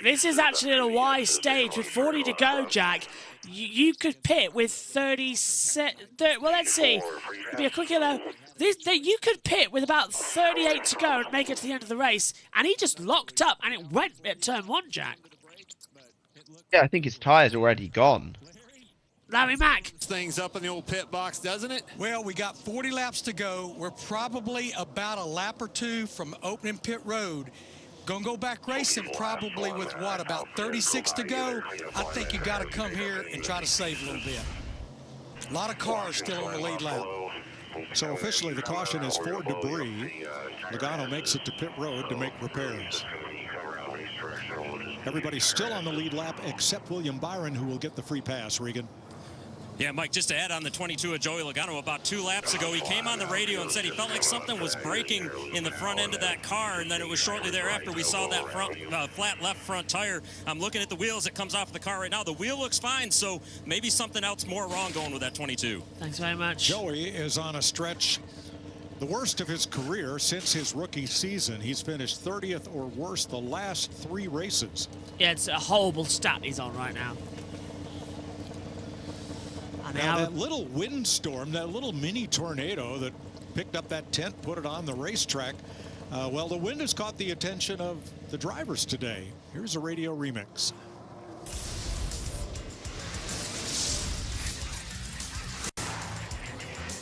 This is actually a wide stage with 40 to go, Jack. You could pit with 30. Well, let's see. It'll be a quick yellow. You could pit with about 38 to go and make it to the end of the race. And he just locked up and it went at turn 1, Jack. Yeah, I think his tyre's already gone. Larry Mack. Things up in the old pit box, doesn't it? Well, we got 40 laps to go. We're probably about a lap or 2 from opening pit road. Gonna go back racing probably with, what, about 36 to go? I think you got to come here and try to save a little bit. A lot of cars still on the lead lap. So officially the caution is for debris. Logano makes it to pit road to make repairs. Everybody's still on the lead lap except William Byron, who will get the free pass, Regan. Yeah, Mike, just to add on the 22 of Joey Logano, about 2 laps ago, he came on the radio and said he felt like something was breaking in the front end of that car, and then it was shortly thereafter we saw that flat left front tire. I'm looking at the wheels that comes off the car right now. The wheel looks fine, so maybe something else more wrong going with that 22. Thanks very much. Joey is on a stretch, the worst of his career since his rookie season. He's finished 30th or worse the last 3 races. Yeah, it's a horrible stat he's on right now. Now that little windstorm, that little mini tornado that picked up that tent, put it on the racetrack, well, the wind has caught the attention of the drivers today. Here's a radio remix.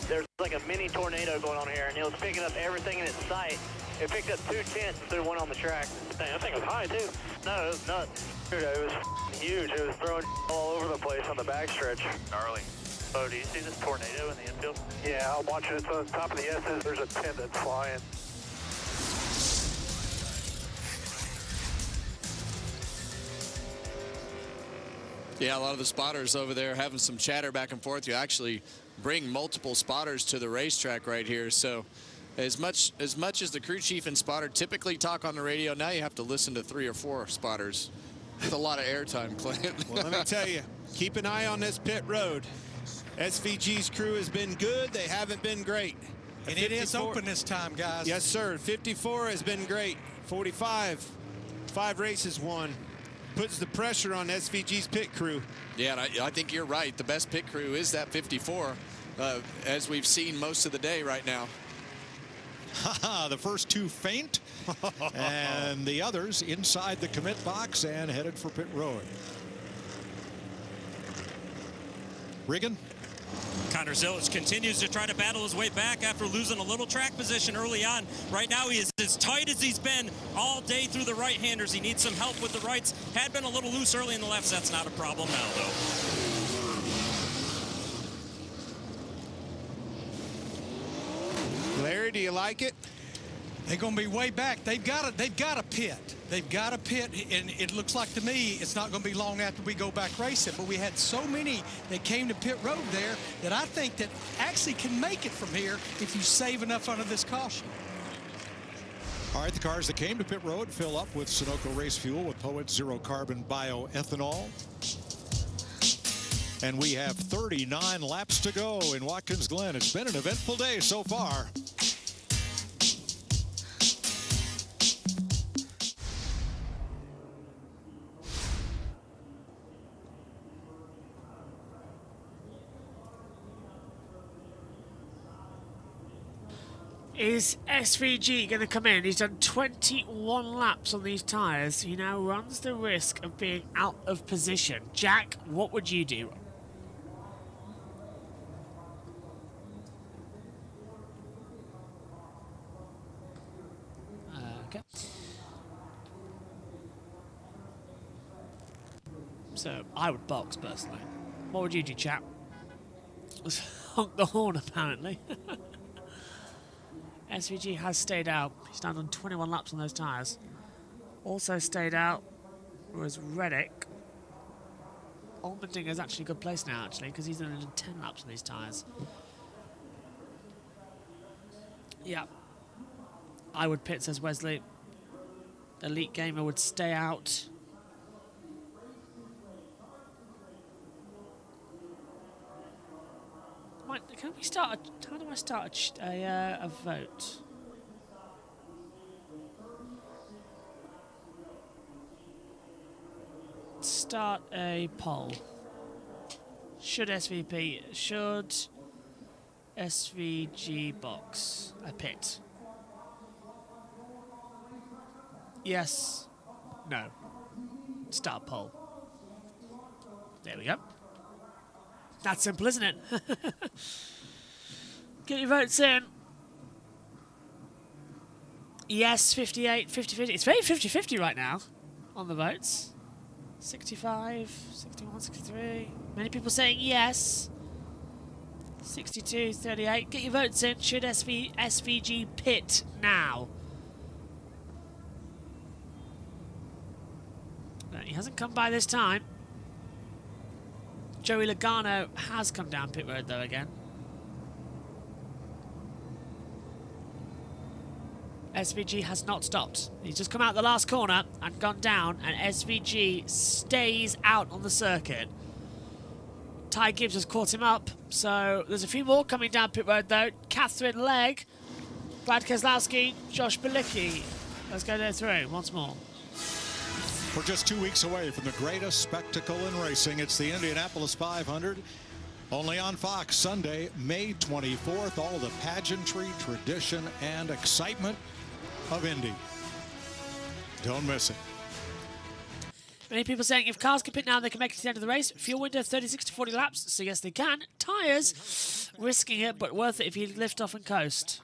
There's like a mini tornado going on here, and it was picking up everything in its sight. It picked up 2 tents instead of 1 on the track. Dang, that thing was high, too. No, it was not. It was huge. It was throwing all over the place on the backstretch. Gnarly. Oh, do you see this tornado in the infield? Yeah, I'm watching it. So on top of the S's, there's a tent that's flying. Yeah, a lot of the spotters over there having some chatter back and forth. You actually bring multiple spotters to the racetrack right here. So as much as the crew chief and spotter typically talk on the radio, now you have to listen to 3 or 4 spotters That's a lot of airtime, Clint. Well, let me tell you, keep an eye on this pit road. SVG's crew has been good. They haven't been great. And it is open this time, guys. Yes, sir. 54 has been great. 45, 5 races won. Puts the pressure on SVG's pit crew. Yeah, and I think you're right. The best pit crew is that 54, as we've seen most of the day right now. The first 2 faint, and the others inside the commit box and headed for pit road. Riggin. Connor Zilic continues to try to battle his way back after losing a little track position early on. Right now he is as tight as he's been all day through the right-handers. He needs some help with the rights. Had been a little loose early in the lefts. That's not a problem now, though. Larry, do you like it? They're going to be way back. They've got a pit. They've got a pit, and it looks like to me it's not going to be long after we go back racing. But we had so many that came to pit road there that I think that actually can make it from here if you save enough under this caution. All right, the cars that came to pit road fill up with Sunoco race fuel with Poet zero carbon bioethanol. And we have 39 laps to go in Watkins Glen. It's been an eventful day so far. Is SVG going to come in? He's done 21 laps on these tyres. He now runs the risk of being out of position. Jack, what would you do? Okay. So, I would box, personally. What would you do, chap? Honk the horn, apparently. SVG has stayed out. He's done on 21 laps on those tyres. Also stayed out was Reddick. Allmendinger's actually a good place now, actually, because he's done 10 laps on these tyres. Yeah. I would pit, says Wesley. Elite Gamer would stay out. Can we start? How do I start a vote? Start a poll. Should SVG box a pit? Yes. No. Start poll. There we go. That's simple, isn't it? Get your votes in. Yes, 58, 50-50. It's very 50-50 right now on the votes. 65, 61, 63. Many people saying yes. 62, 38. Get your votes in. Should SVG pit now? No, he hasn't come by this time. Joey Logano has come down pit road, though, again. SVG has not stopped. He's just come out the last corner and gone down, and SVG stays out on the circuit. Ty Gibbs has caught him up, so there's a few more coming down pit road, though. Catherine Legg, Brad Keselowski, Josh Bilicki. Let's go there through once more. We're just 2 weeks away from the greatest spectacle in racing. It's the Indianapolis 500. Only on Fox, Sunday, May 24th. All the pageantry, tradition, and excitement of Indy. Don't miss it. Many people saying if cars can pit now, they can make it to the end of the race. Fuel window 36 to 40 laps, so yes, they can. Tyres, risking it, but worth it if you lift off and coast.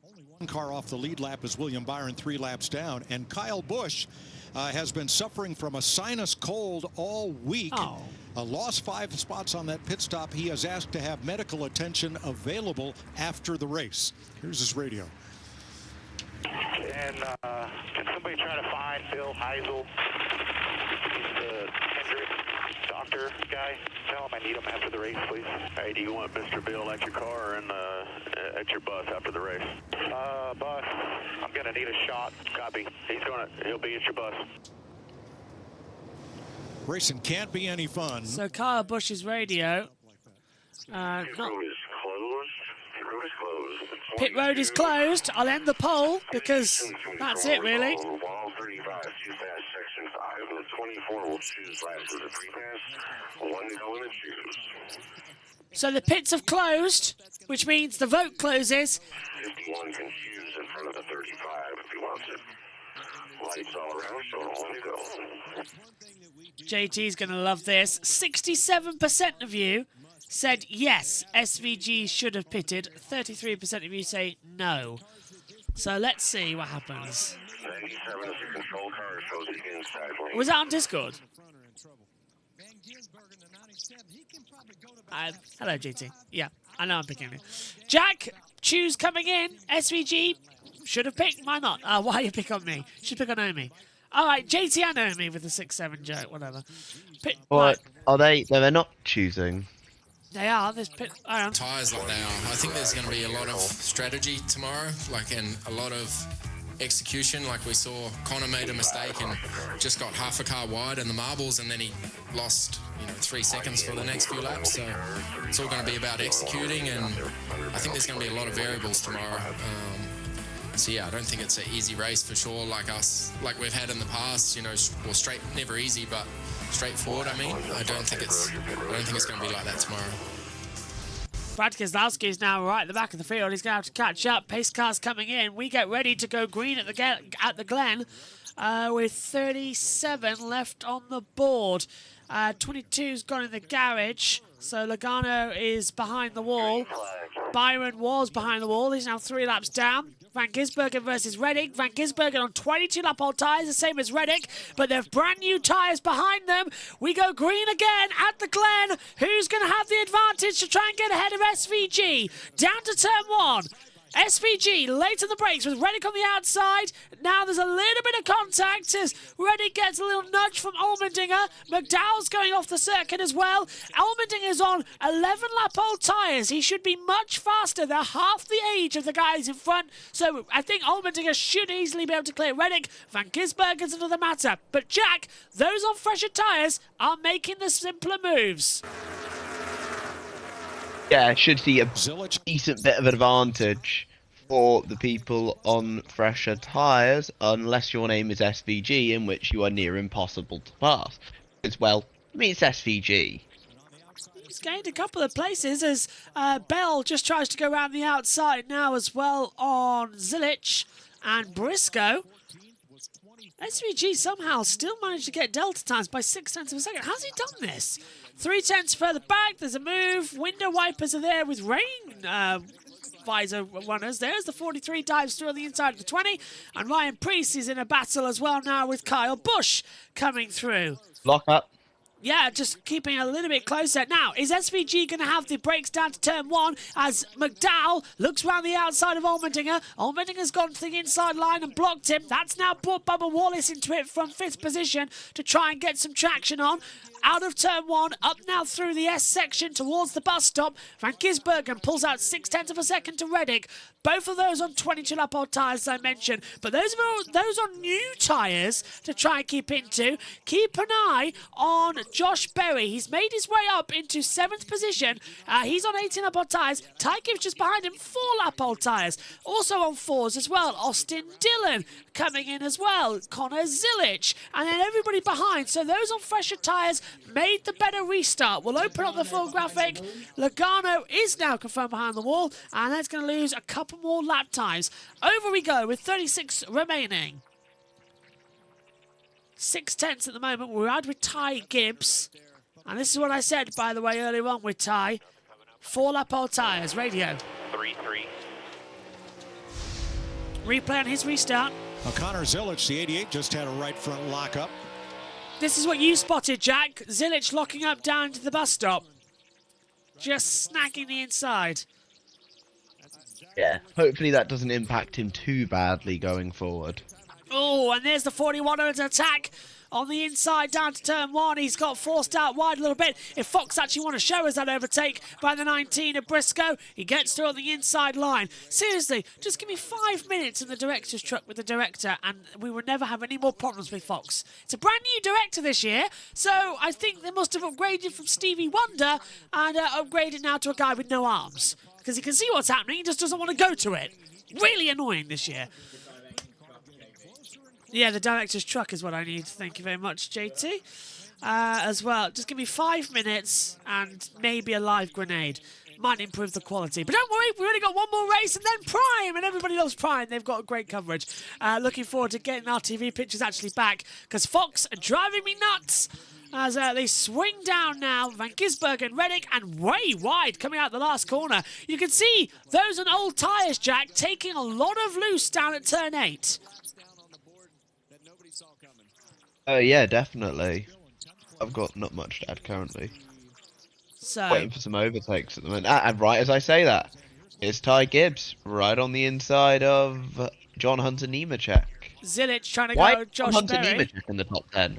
Only one car off the lead lap is William Byron, 3 laps down. And Kyle Busch has been suffering from a sinus cold all week. Lost 5 spots on that pit stop. He has asked to have medical attention available after the race. Here's his radio. And can somebody try to find Bill Heisel, the Hendrick doctor guy? Tell him I need him after the race, please. Hey, do you want Mr. Bill at your car or at your bus after the race? Bus. I'm gonna need a shot. Copy. He'll be at your bus. Racing can't be any fun. So Kyle Busch's radio. Pit road is closed. I'll end the poll because that's it, really. So the pits have closed, which means the vote closes. 51 can choose in front of the 35 if he wants it. Lights all around, show him when to go. JT's going to love this. 67% of you said yes, SVG should have pitted. 33% of you say no. So let's see what happens. 97 is the control car, shows the inside lane. Was that on Discord? Hello, GT. Yeah, I know I'm picking it. Jack, choose coming in. SVG should have picked. Why not? Why you pick on me? Should pick on Omi. All right, JT and Omi with the 6-7 joke, whatever. What are they? They're not choosing. They are. There's tyres like they are. I think there's going to be a lot of strategy tomorrow, and a lot of execution. Like we saw, Connor made a mistake and just got half a car wide in the marbles, and then he lost 3 seconds for the next few laps. So it's all going to be about executing, and I think there's going to be a lot of variables tomorrow. So yeah, I don't think it's an easy race for sure, like we've had in the past. Well, straight, never easy, but straightforward. I don't think it's going to be like that tomorrow. Brad Keselowski is now right at the back of the field. He's going to have to catch up. Pace cars coming in. We get ready to go green at the Glen with 37 left on the board. 22's gone in the garage. So Logano is behind the wall. Byron was behind the wall. He's now 3 laps down. Van Gisbergen versus Reddick. Van Gisbergen on 22-lap-old tyres, the same as Reddick, but they're brand new tyres behind them. We go green again at the Glen. Who's going to have the advantage to try and get ahead of SVG? Down to turn 1. SVG late on the brakes with Reddick on the outside. Now there's a little bit of contact as Reddick gets a little nudge from Allmendinger. McDowell's going off the circuit as well. Allmendinger's on 11-lap-old tyres. He should be much faster. They're half the age of the guys in front. So I think Allmendinger should easily be able to clear Reddick. Van Gisbergen's another matter. But Jack, those on fresher tyres are making the simpler moves. Yeah, should see a decent bit of advantage for the people on fresher tyres, unless your name is SVG, in which you are near impossible to pass. Because, well, it's SVG. He's gained a couple of places as Bell just tries to go around the outside now as well on Zilich and Briscoe. SVG somehow still managed to get delta times by 0.6 of a second. How's he done this? 0.3 further back, there's a move. Window wipers are there with rain visor runners. There's the 43 dives through on the inside of the 20. And Ryan Preece is in a battle as well now with Kyle Busch coming through. Lock up. Yeah, just keeping a little bit closer. Now, is SVG going to have the brakes down to turn 1 as McDowell looks round the outside of Allmendinger? Allmendinger's gone to the inside line and blocked him. That's now brought Bubba Wallace into it from 5th position to try and get some traction on. Out of turn 1, up now through the S section towards the bus stop. Van Gisbergen pulls out 0.6 of a second to Reddick. Both of those on 22-lap-old tyres, as I mentioned. But those on new tyres to try and keep into. Keep an eye on Josh Berry. He's made his way up into 7th position. He's on 18-lap-old tyres. Ty Gibbs just behind him, 4-lap-old tyres. Also on 4s as well. Austin Dillon coming in as well. Connor Zilich. And then everybody behind. So those on fresher tyres made the better restart. We'll open up the full graphic. Logano is now confirmed behind the wall, and that's going to lose a couple more lap times. Over we go with 36 remaining. 0.6 at the moment. We're out with Ty Gibbs. And this is what I said, by the way, earlier on with Ty. 4-lap-old tyres. Radio. 3-3. Replay on his restart. Connor Zilich, the 88, just had a right front lockup. This is what you spotted, Jack. Zilich locking up down to the bus stop. Just snagging the inside. Yeah, hopefully that doesn't impact him too badly going forward. Oh, and there's the 41 attack on the inside down to turn 1. He's got forced out wide a little bit. If Fox actually want to show us that overtake by the 19 of Briscoe, he gets through on the inside line. Seriously, just give me 5 minutes in the director's truck with the director and we will never have any more problems with Fox. It's a brand new director this year, so I think they must have upgraded from Stevie Wonder and upgraded now to a guy with no arms. Because he can see what's happening, he just doesn't want to go to it. Really annoying this year. Yeah, the director's truck is what I need. Thank you very much, JT. As well, just give me 5 minutes and maybe a live grenade. Might improve the quality. But don't worry, we've only got one more race and then Prime, and everybody loves Prime. They've got great coverage. Looking forward to getting our TV pictures actually back, because Fox are driving me nuts as they swing down now. Van Gisbergen, Reddick, and way wide coming out the last corner. You can see those on old tyres, Jack, taking a lot of loose down at turn 8. Yeah, definitely. I've got not much to add currently. So waiting for some overtakes at the moment. And right as I say that, it's Ty Gibbs right on the inside of John Hunter Nemechek. Zilic trying to Why go Josh Hunter Berry. Nemechek in the top 10?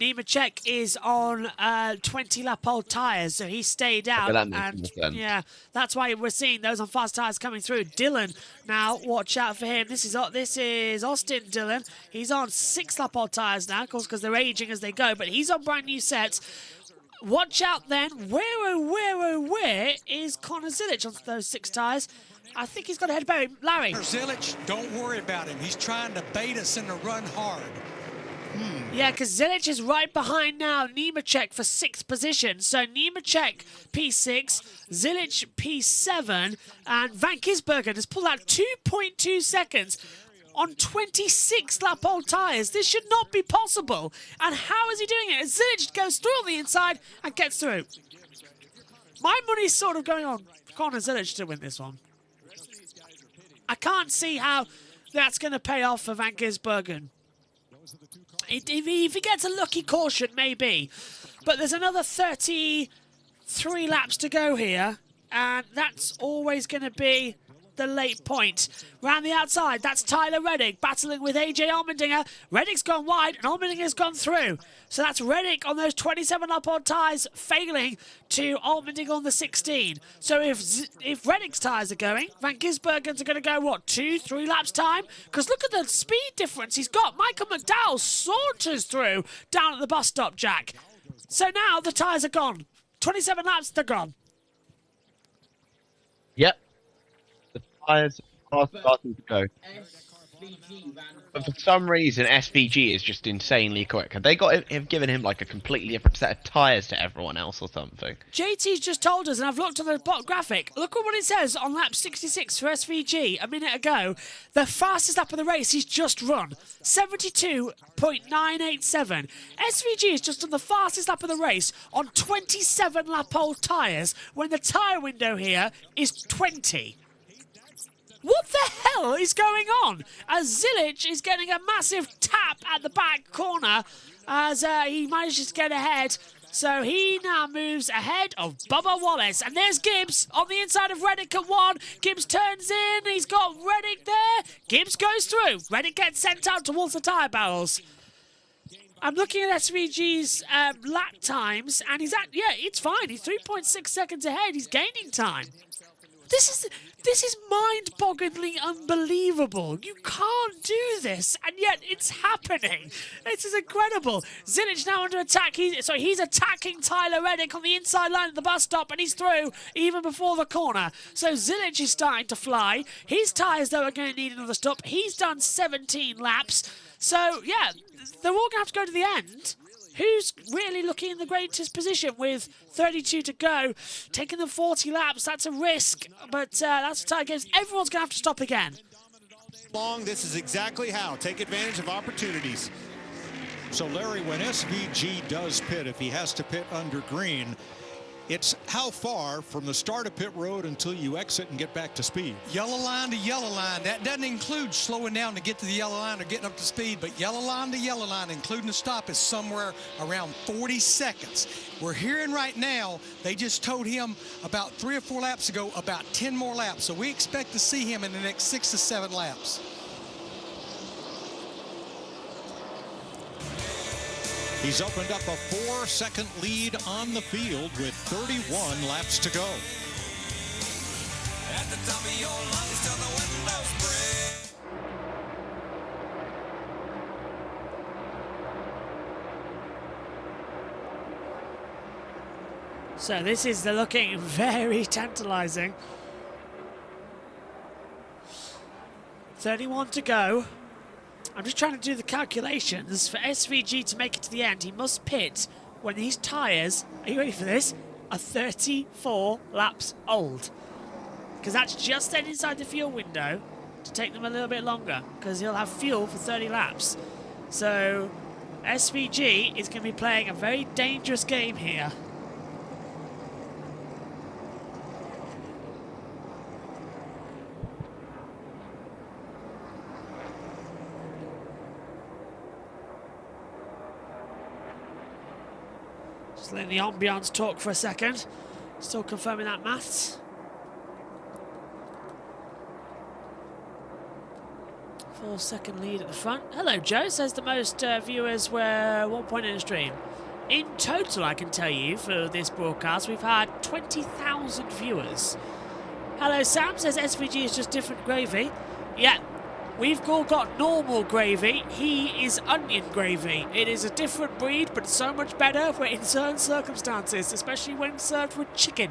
Nemechek is on 20-lap old tyres, so he stayed out. Okay, that makes and more sense. yeah, that's why we're seeing those on fast tyres coming through. Dylan, now watch out for him. This is Austin Dillon. He's on 6-lap old tyres now, of course, because they're aging as they go, but he's on brand new sets. Watch out then. Where is Connor Zilic on those 6 tyres? I think he's got a head Berry. Larry. Zilic, don't worry about him. He's trying to bait us in the run hard. Yeah, because Zilic is right behind now Nemechek for 6th position. So Nemechek P6, Zilic P7, and Van Gisbergen has pulled out 2.2 seconds on 26-lap old tyres. This should not be possible. And how is he doing it? Zilic goes through on the inside and gets through. My money's sort of going on Connor Zilic to win this one. I can't see how that's going to pay off for Van Gisbergen. If he gets a lucky caution, maybe. But there's another 33 laps to go here. And that's always going to be the late point. Round the outside, that's Tyler Reddick battling with AJ Allmendinger. Reddick's gone wide and Allmendinger's gone through. So that's Reddick on those 27-lap odd tyres failing to Allmendinger on the 16. So if Reddick's tyres are going, Van Gisbergen's are going to go, what, 2-3 laps time? Because look at the speed difference he's got. Michael McDowell saunters through down at the bus stop, Jack. So now the tyres are gone. 27 laps, they're gone. Yep. The tyres are starting to go. But for some reason, SVG is just insanely quick. Have they have given him like a completely different set of tyres to everyone else or something? JT's just told us, and I've looked on the bot graphic. Look at what it says on lap 66 for SVG a minute ago. The fastest lap of the race he's just run, 72.987. SVG is just on the fastest lap of the race on 27-lap old tyres when the tyre window here is 20. What the hell is going on? As Zilic is getting a massive tap at the back corner as he manages to get ahead. So he now moves ahead of Bubba Wallace. And there's Gibbs on the inside of Reddick at 1. Gibbs turns in. He's got Reddick there. Gibbs goes through. Reddick gets sent out towards the tyre barrels. I'm looking at SVG's lap times, and he's it's fine. He's 3.6 seconds ahead. He's gaining time. This is mind-bogglingly unbelievable. You can't do this, and yet it's happening. This is incredible. Zilic now under attack. He's attacking Tyler Reddick on the inside line of the bus stop, and he's through even before the corner. So Zilic is starting to fly. His tyres, though, are going to need another stop. He's done 17 laps. So, yeah, they're all going to have to go to the end. Who's really looking in the greatest position with 32 to go? Taking the 40 laps, that's a risk, but that's a tight game. Everyone's going to have to stop again. This is exactly how. Take advantage of opportunities. So, Larry, when SVG does pit, if he has to pit under green, it's how far from the start of pit road until you exit and get back to speed? Yellow line to yellow line. That doesn't include slowing down to get to the yellow line or getting up to speed, but yellow line to yellow line, including the stop, is somewhere around 40 seconds. We're hearing right now, they just told him about 3 or 4 laps ago, about 10 more laps. So we expect to see him in the next 6 to 7 laps. He's opened up a 4-second lead on the field with 31 laps to go. At the top of your lungs till the windows break. So this is looking very tantalizing. 31 to go. I'm just trying to do the calculations. For SVG to make it to the end, he must pit when these tyres, are you ready for this, are 34 laps old. Because that's just then inside the fuel window to take them a little bit longer, because he'll have fuel for 30 laps. So SVG is going to be playing a very dangerous game here. Just letting the ambiance talk for a second. Still confirming that maths. 4-second lead at the front. Hello, Joe. Says the most viewers were 1 point in the stream. In total, I can tell you, for this broadcast, we've had 20,000 viewers. Hello, Sam. Says SVG is just different gravy. Yeah, we've all got normal gravy. He is onion gravy. It is a different breed, but so much better for in certain circumstances, especially when served with chicken.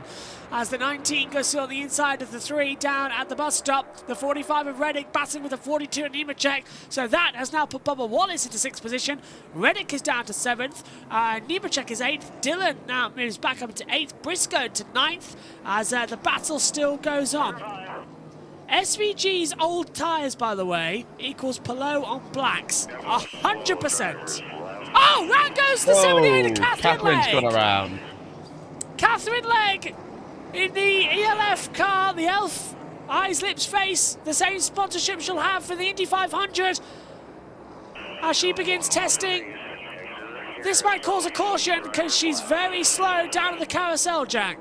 As the 19 goes on the inside of the 3 down at the bus stop, the 45 of Reddick battling with the 42 of Nemechek. So that has now put Bubba Wallace into 6th position. Reddick is down to 7th. Nemechek is 8th. Dylan now moves back up to 8th. Briscoe to 9th as the battle still goes on. SVG's old tyres, by the way, equals Palou on blacks. 100%. Oh, round goes the 78 of Catherine's Legg. gone around. Catherine Legg in the ELF car, the Elf Eyes, Lips, Face, the same sponsorship she'll have for the Indy 500. As she begins testing, this might cause a caution because she's very slow down at the carousel, Jack.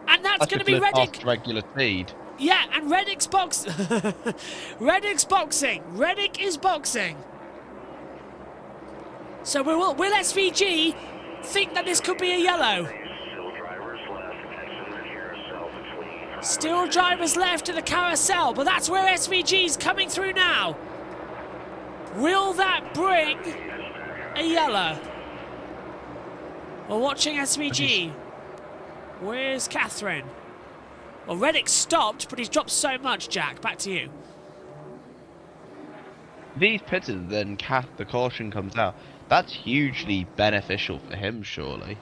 And that's going to be Reddick. Regular speed. Yeah, and Reddick's Reddick's boxing. Reddick is boxing. So will SVG think that this could be a yellow? Still drivers left at the carousel, but that's where SVG's coming through now. Will that bring a yellow? We're watching SVG. Where's Catherine? Well, Reddick stopped, but he's dropped so much, Jack. Back to you. These pitted, then the caution comes out. That's hugely beneficial for him, surely.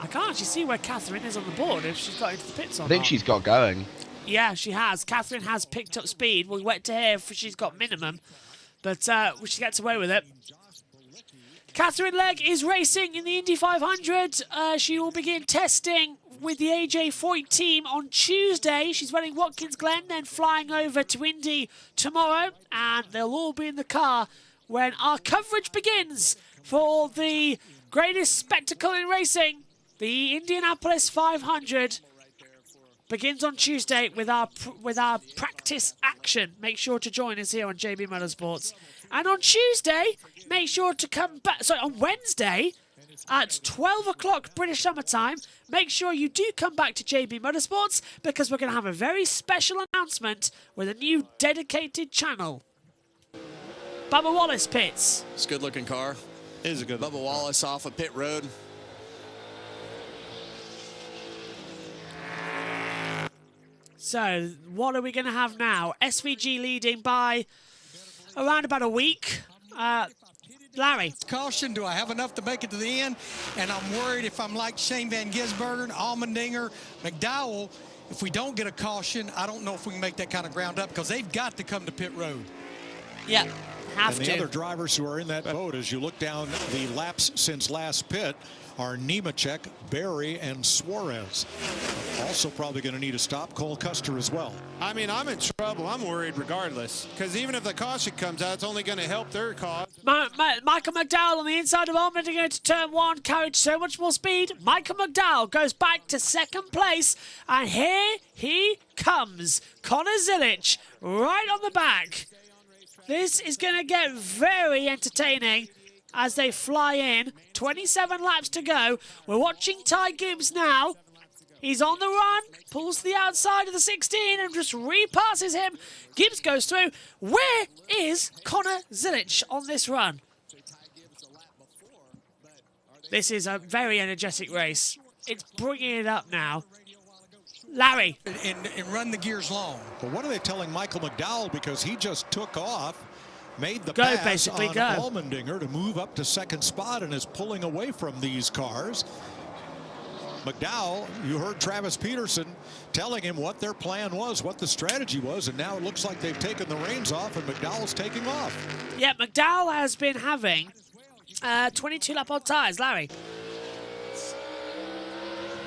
I can't actually see where Catherine is on the board, if she's got into the pits or not. I think she's got going. Yeah, she has. Catherine has picked up speed. We'll wait to hear if she's got minimum, but she gets away with it. Catherine Legg is racing in the Indy 500. She will begin testing with the AJ Foyt team on Tuesday. She's running Watkins Glen, then flying over to Indy tomorrow, and they'll all be in the car when our coverage begins for the greatest spectacle in racing. The Indianapolis 500 begins on Tuesday with our practice action. Make sure to join us here on JB Motorsports. And on Tuesday, make sure to come back. Sorry, on Wednesday at 12 o'clock British Summer Time, make sure you do come back to JB Motorsports because we're going to have a very special announcement with a new dedicated channel. Bubba Wallace pits. It's a good-looking car. It is a good Bubba Wallace off of pit road. So, what are we going to have now? SVG leading by around about a week. Larry. Caution, do I have enough to make it to the end? And I'm worried if I'm like Shane Van Gisbergen, Allmendinger, McDowell, if we don't get a caution, I don't know if we can make that kind of ground up because they've got to come to pit road. Yeah, have and to. the other drivers who are in that boat, as you look down the laps since last pit, are Nemechek, Berry, and Suarez. Also probably going to need a stop. Cole Custer as well. I mean, I'm in trouble. I'm worried regardless. Because even if the caution comes out, it's only going to help their cause. Michael McDowell on the inside of Allmendinger to turn 1. Carried so much more speed. Michael McDowell goes back to 2nd place. And here he comes. Connor Zilic right on the back. This is going to get very entertaining as they fly in. 27 laps to go. We're watching Ty Gibbs now. He's on the run, pulls to the outside of the 16 and just repasses him. Gibbs goes through. Where is Connor Zilic on this run? This is a very energetic race. It's bringing it up now. Larry. And run the gears long. But what are they telling Michael McDowell? Because he just took off, made the Go, pass basically, on go. Allmendinger to move up to second spot and is pulling away from these cars. McDowell, you heard Travis Peterson telling him what their plan was, what the strategy was, and now it looks like they've taken the reins off and McDowell's taking off. Yeah, McDowell has been having 22 lap on tyres. Larry.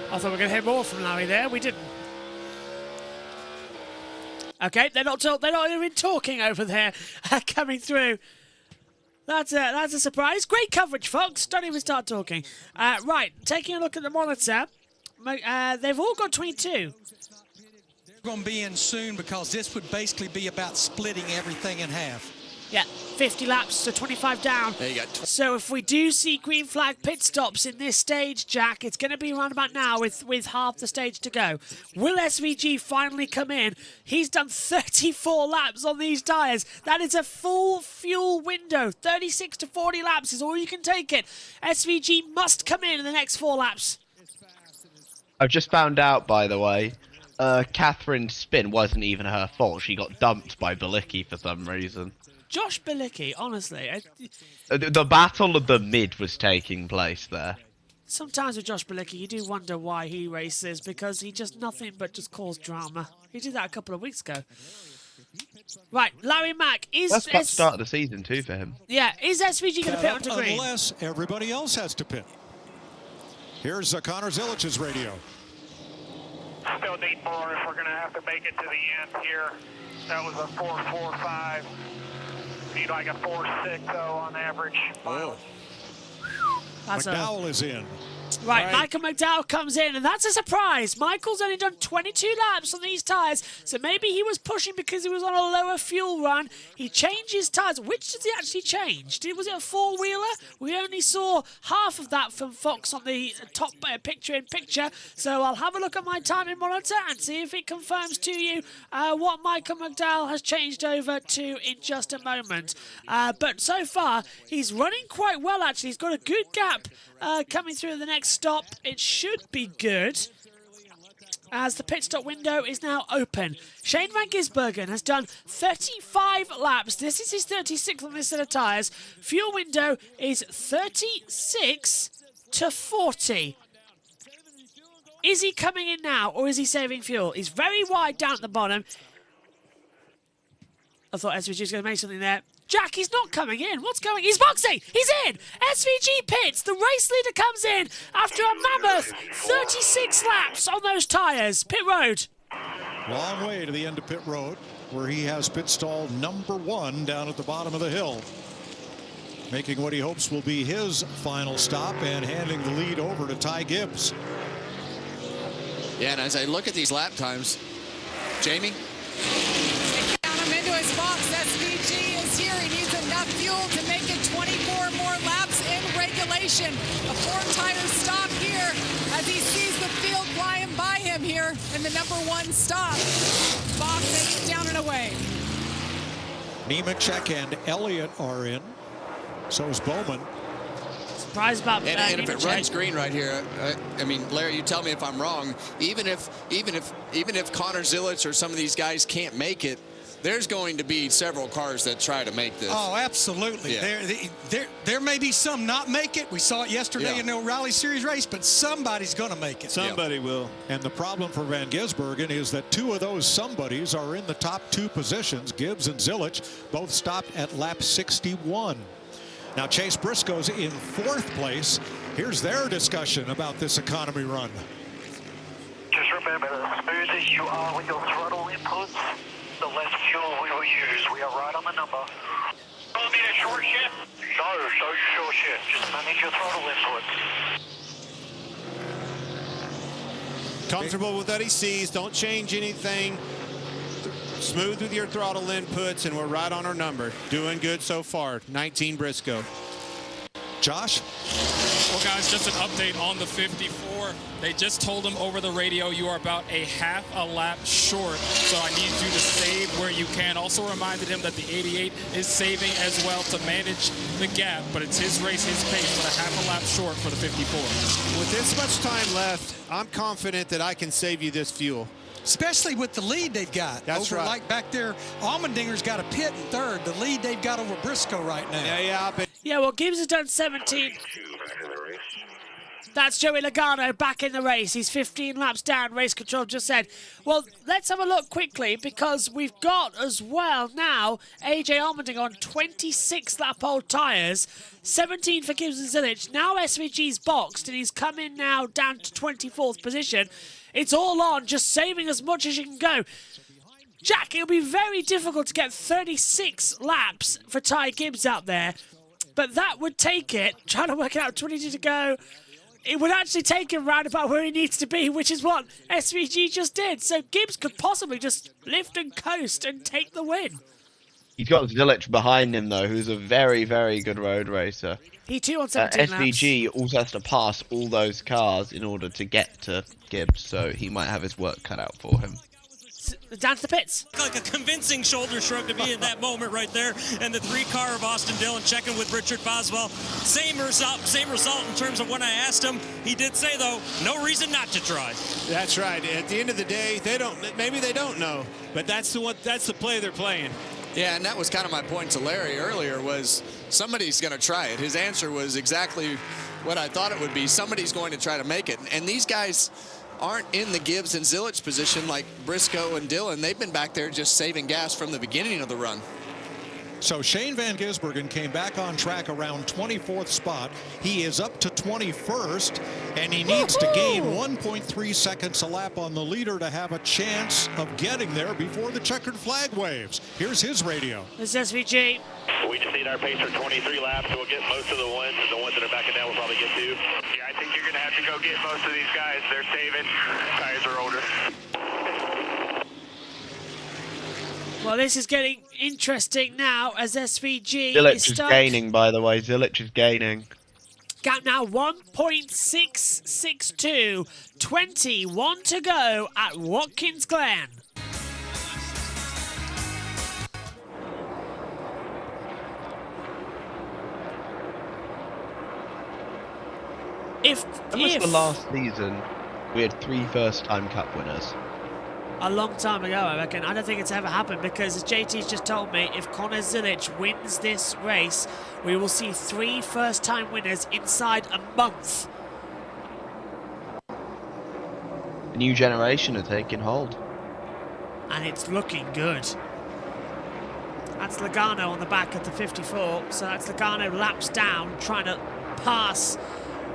I thought we were going to hear more from Larry there. We didn't. Okay, they're not even talking over there, coming through. That's a surprise. Great coverage, folks. Don't even start talking. Right, taking a look at the monitor. They've all got 22. They're going to be in soon because this would basically be about splitting everything in half. Yeah, 50 laps, so 25 down. There you go. So if we do see green flag pit stops in this stage, Jack, it's going to be around about now with half the stage to go. Will SVG finally come in? He's done 34 laps on these tyres. That is a full fuel window. 36 to 40 laps is all you can take it. SVG must come in the next 4 laps. I've just found out, by the way, Catherine's spin wasn't even her fault. She got dumped by Bilicki for some reason. Josh Bilicki, honestly. The battle of the mid was taking place there. Sometimes with Josh Bilicki, you do wonder why he races, because he just nothing but just cause drama. He did that a couple of weeks ago. Right, Larry Mack, That's the start of the season too for him. Yeah, is SVG going to pit onto green? Unless everybody else has to pit. Here's Connor Zilic's radio. Still need more if we're going to have to make it to the end here. That was a 4.45. Need like a 4.6 though on average. Oh. McDowell is in. Right, Michael McDowell comes in, and that's a surprise. Michael's only done 22 laps on these tyres, so maybe he was pushing because he was on a lower fuel run. He changed his tyres. Which did he actually change? Was it a four-wheeler? We only saw half of that from Fox on the top picture-in-picture, so I'll have a look at my timing monitor and see if it confirms to you what Michael McDowell has changed over to in just a moment. But so far, he's running quite well, actually. He's got a good gap coming through the next stop. It should be good, as the pit stop window is now open. Shane van Gisbergen has done 35 laps. This is his 36th on this set of tyres. Fuel window is 36 to 40. Is he coming in now, or is he saving fuel? He's very wide down at the bottom. I thought SVG was going to make something there. Jack, he's not coming in. What's going on? He's boxing. He's in. SVG pits. The race leader comes in after a mammoth 36 laps on those tyres. Pit road. Long way to the end of pit road, where he has pit stall number 1 down at the bottom of the hill. Making what he hopes will be his final stop and handing the lead over to Ty Gibbs. Yeah, and as I look at these lap times, Jamie? Count him into his box. SVG is here. He needs enough fuel to make it 24 more laps in regulation. A 4-tire stop here as he sees the field flying by him here in the number 1 stop. Box it down and away. Nemechek and Elliott are in. So is Bowman. Surprised about and if it runs green right here, I mean, Larry, you tell me if I'm wrong. Even if Connor Zilic or some of these guys can't make it, there's going to be several cars that try to make this. Oh, absolutely. Yeah. There may be some not make it. We saw it yesterday in the Rally Series race, but somebody's going to make it. Somebody will. And the problem for Van Gisbergen is that 2 of those somebodies are in the top 2 positions. Gibbs and Zilic both stopped at lap 61. Now Chase Briscoe's in 4th place. Here's their discussion about this economy run. Just remember, the smoother you are with your throttle inputs, the less fuel we will use. We are right on the number. Want me to short shift? No, don't short shift. Just manage your throttle inputs. Comfortable with what he sees. Don't change anything. Smooth with your throttle inputs, and we're right on our number. Doing good so far. 19 Briscoe. Josh? Well, guys, just an update on the 54. They just told him over the radio, you are about a half a lap short, so I need you to save where you can. Also reminded him that the 88 is saving as well to manage the gap, but it's his race, his pace, but a half a lap short for the 54. With this much time left, I'm confident that I can save you this fuel. Especially with the lead they've got. That's over, right. Like back there, Allmendinger's got a pit in third. The lead they've got over Briscoe right now. Yeah, well, Gibbs has done 17. That's Joey Logano back in the race. He's 15 laps down, race control just said. Well, let's have a look quickly because we've got as well now AJ Allmendinger on 26 lap old tyres, 17 for Gibbs and Zilich. Now SVG's boxed and he's come in now down to 24th position. It's all on, just saving as much as you can go. Jack, it'll be very difficult to get 36 laps for Ty Gibbs out there, but that would take it, trying to work it out, 22 to go, it would actually take him round about where he needs to be, which is what SVG just did. So Gibbs could possibly just lift and coast and take the win. He's got Zilich behind him, though, who's a very, very good road racer. He too on 17 laps. SVG also has to pass all those cars in order to get to Gibbs, so he might have his work cut out for him. Down to the pits. Like a convincing shoulder shrug to me in that moment right there. And the 3-car of Austin Dillon checking with Richard Boswell. Same result in terms of when I asked him. He did say, though, no reason not to try. That's right. At the end of the day, maybe they don't know, but that's the play they're playing. Yeah, and that was kind of my point to Larry earlier was somebody's going to try it. His answer was exactly what I thought it would be. Somebody's going to try to make it. And these guys aren't in the Gibbs and Zilich position like Briscoe and Dillon. They've been back there just saving gas from the beginning of the run. So Shane Van Gisbergen came back on track around 24th spot. He is up to 21st, and he needs to gain 1.3 seconds a lap on the leader to have a chance of getting there before the checkered flag waves. Here's his radio. This is SVG. We just need our pace for 23 laps, so we'll get most of the ones, and the ones that are backing down we'll probably get to. Yeah, I think you're going to have to go get most of these guys. They're saving. Tires are older. Well, this is getting interesting now as SVG Zilich is is gaining, by the way. Zilich is gaining. Gap now 1.662. 21 to go at Watkins Glen. That was the last season we had 3 first-time Cup winners. A long time ago, I reckon. I don't think it's ever happened because, as JT's just told me, if Connor Zilich wins this race, we will see 3 first-time winners inside a month. A new generation are taking hold. And it's looking good. That's Logano on the back of the 54. So that's Logano laps down, trying to pass.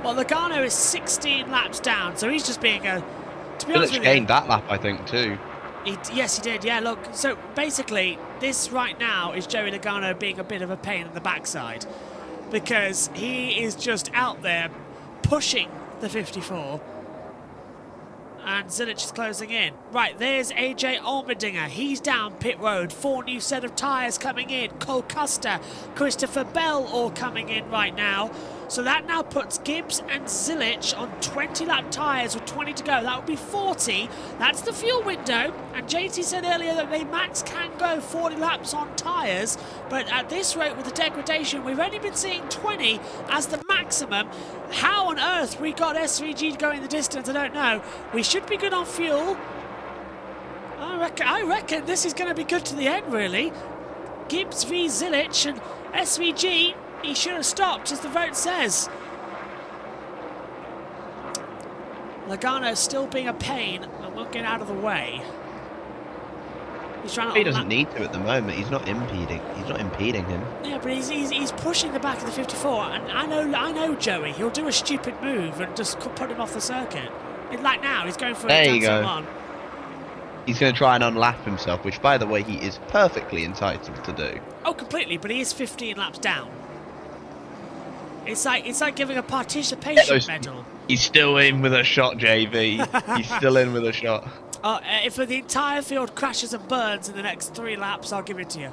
Well, Logano is 16 laps down, so he's just being a... To be honest with you, gained that lap, I think, too. Yes, he did. Yeah, look. So basically, this right now is Joey Logano being a bit of a pain in the backside because he is just out there pushing the 54. And Zilich is closing in. Right, there's AJ Allmendinger. He's down pit road. 4 new set of tyres coming in. Cole Custer, Christopher Bell all coming in right now. So that now puts Gibbs and Zilich on 20-lap tyres with 20 to go. That would be 40. That's the fuel window. And JT said earlier that they max can go 40 laps on tyres. But at this rate with the degradation, we've only been seeing 20 as the maximum. How on earth we got SVG going the distance, I don't know. We should be good on fuel. I reckon this is going to be good to the end, really. Gibbs v Zilich and SVG. He should have stopped, as the vote says. Logano still being a pain and won't get out of the way. He's trying to. He doesn't need to at the moment. He's not impeding. He's not impeding him. Yeah, but he's pushing the back of the 54, and I know Joey. He'll do a stupid move and just put him off the circuit. Like now, he's going for there a you go. one. He's going to try and unlap himself, which, by the way, he is perfectly entitled to do. Oh, completely. But he is 15 laps down. It's like giving a participation medal. He's still in with a shot, JV. He's still in with a shot. If the entire field crashes and burns in the next 3 laps, I'll give it to you.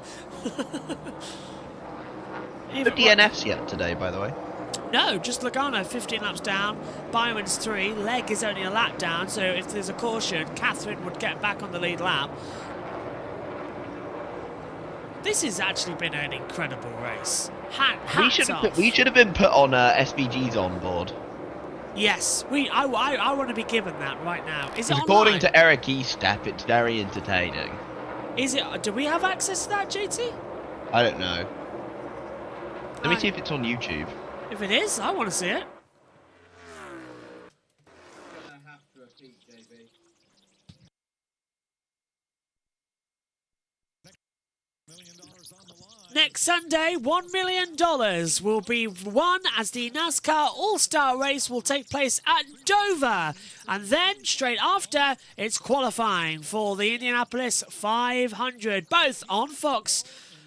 No DNFs yet today, by the way. No, just Logano, 15 laps down. Byron's 3. Leg is only a lap down, so if there's a caution, Catherine would get back on the lead lap. This has actually been an incredible race. Hats off. We should have been put on SVG's on board. Yes, I want to be given that right now. Is it according online? to Eric Estep, it's very entertaining. Is it? Do we have access to that, JT? I don't know. Let me see if it's on YouTube. If it is, I want to see it. Next Sunday, $1 million will be won as the NASCAR All-Star Race will take place at Dover. And then, straight after, it's qualifying for the Indianapolis 500, both on Fox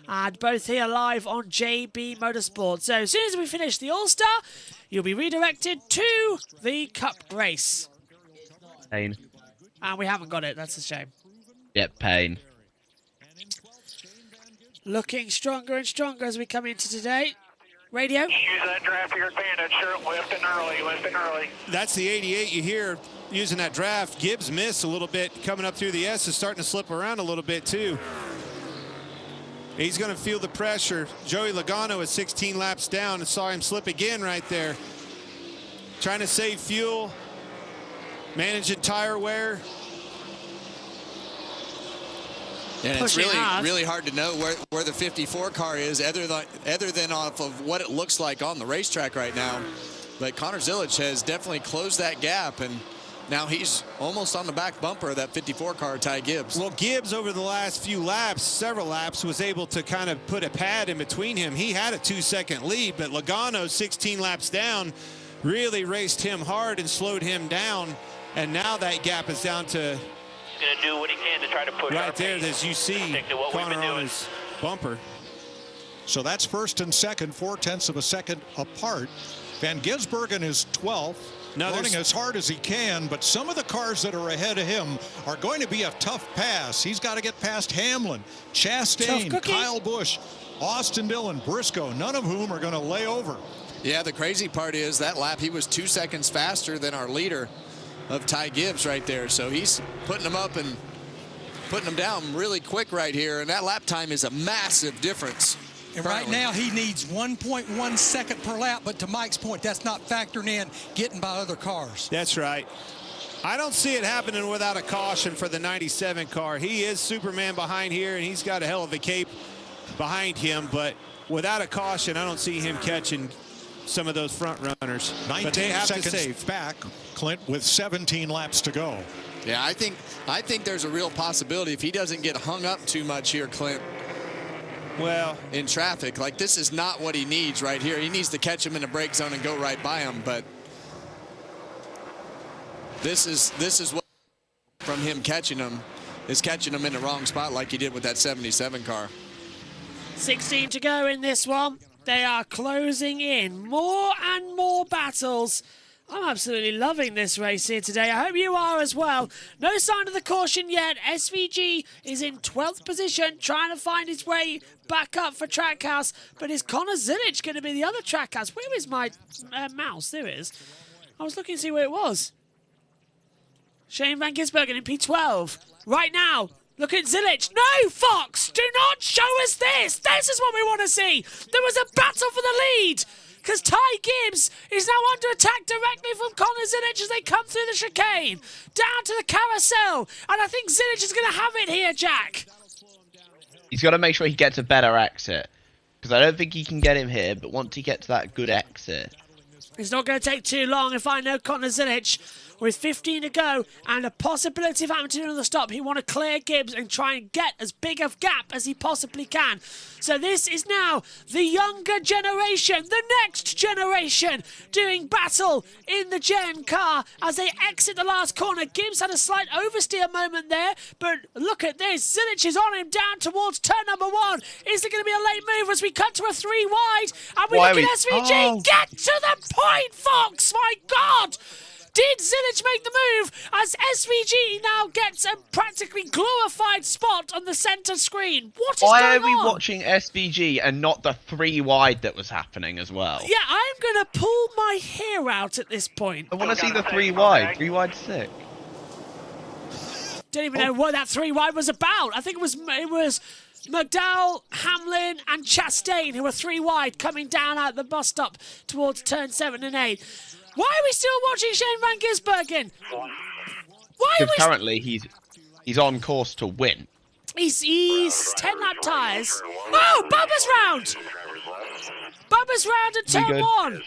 and both here live on JB Motorsports. So as soon as we finish the All-Star, you'll be redirected to the Cup race. Pain. And we haven't got it, that's a shame. Yep, pain. Looking stronger and stronger as we come into today. Radio? Use that draft to your advantage. Sure, lifting early. That's the 88 you hear using that draft. Gibbs missed a little bit coming up through the S, is starting to slip around a little bit too. He's going to feel the pressure. Joey Logano is 16 laps down and saw him slip again right there. Trying to save fuel, managing tire wear. And it's really hard to know where the 54 car is other than off of what it looks like on the racetrack right now. But Connor Zilic has definitely closed that gap, and now he's almost on the back bumper of that 54 car, Ty Gibbs. Well, Gibbs over the last few laps, several laps, was able to kind of put a pad in between him. He had a 2-second lead, but Logano, 16 laps down, really raced him hard and slowed him down. And now that gap is down to... He's going to do what he can to try to push right there, as you see Connor on his bumper. So that's first and second, 0.4 of a second apart. Van Gisbergen is 12th, running as hard as he can, but some of the cars that are ahead of him are going to be a tough pass. He's got to get past Hamlin, Chastain, Kyle Busch, Austin Dillon, Briscoe, none of whom are going to lay over. Yeah, the crazy part is that lap he was 2 seconds faster than our leader of Ty Gibbs right there. So he's putting them up and putting them down really quick right here. And that lap time is a massive difference. And right now he needs 1.1 second per lap. But to Mike's point, that's not factoring in getting by other cars. That's right. I don't see it happening without a caution for the 97 car. He is Superman behind here, and he's got a hell of a cape behind him. But without a caution, I don't see him catching some of those front runners. 19 but they have seconds to save. Back, Clint, with 17 laps to go. Yeah, I think there's a real possibility if he doesn't get hung up too much here, Clint. Well, in traffic, like this is not what he needs right here. He needs to catch him in the brake zone and go right by him. But this is what from him catching him is catching him in the wrong spot like he did with that 77 car. 16 to go in this one. They are closing in more and more battles. I'm absolutely loving this race here today. I hope you are as well. No sign of the caution yet. SVG is in 12th position, trying to find his way back up for Trackhouse. But is Connor Zilic going to be the other Trackhouse? Where is my mouse? There it is. I was looking to see where it was. Shane Van Gisbergen in P12. Right now, look at Zilic. No, Fox, do not show us this. This is what we want to see. There was a battle for the lead, because Ty Gibbs is now under attack directly from Connor Zilic as they come through the chicane. Down to the carousel. And I think Zilic is going to have it here, Jack. He's got to make sure he gets a better exit, because I don't think he can get him here, but once he gets that good exit. It's not going to take too long if I know Connor Zilic. With 15 to go and a possibility of Hamilton on the stop, he want to clear Gibbs and try and get as big a gap as he possibly can. So this is now the younger generation, the next generation, doing battle in the Gen car as they exit the last corner. Gibbs had a slight oversteer moment there, but look at this. Zilic is on him down towards turn number 1. Is there going to be a late move as we cut to a 3 wide? And we look at SVG. Get to the point, Fox! My God! Did Zilich make the move as SVG now gets a practically glorified spot on the centre screen? What is Why going are we on? watching SVG and not the 3 wide that was happening as well? Yeah, I'm going to pull my hair out at this point. I want to see the 3 wide. 3 wide sick. Don't even know what that 3 wide was about. I think it was McDowell, Hamlin and Chastain who were 3 wide coming down out the bus stop towards turn 7 and 8. Why are we still watching Shane van Gisbergen? Why are we currently he's on course to win. He's 10 lap tyres. Oh, Bubba's round! Bubba's round at turn 1.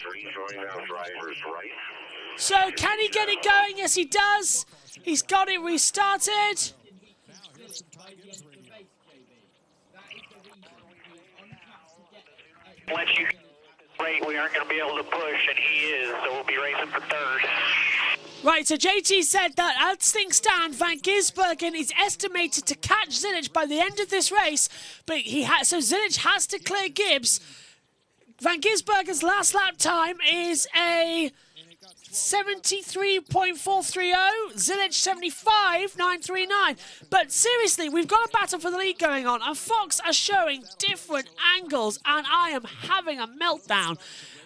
So can he get it going? Yes, he does. He's got it restarted. Unless you rate, we aren't going to be able to push, and he is, so we'll be racing for 3rd. Right, so JT said that as things stand, Van Gisbergen is estimated to catch Zilich by the end of this race, but so Zilich has to clear Gibbs. Van Gisbergen's last lap time is a 73.430, Zilich 75.939. But seriously, we've got a battle for the lead going on, and Fox are showing different angles, and I am having a meltdown.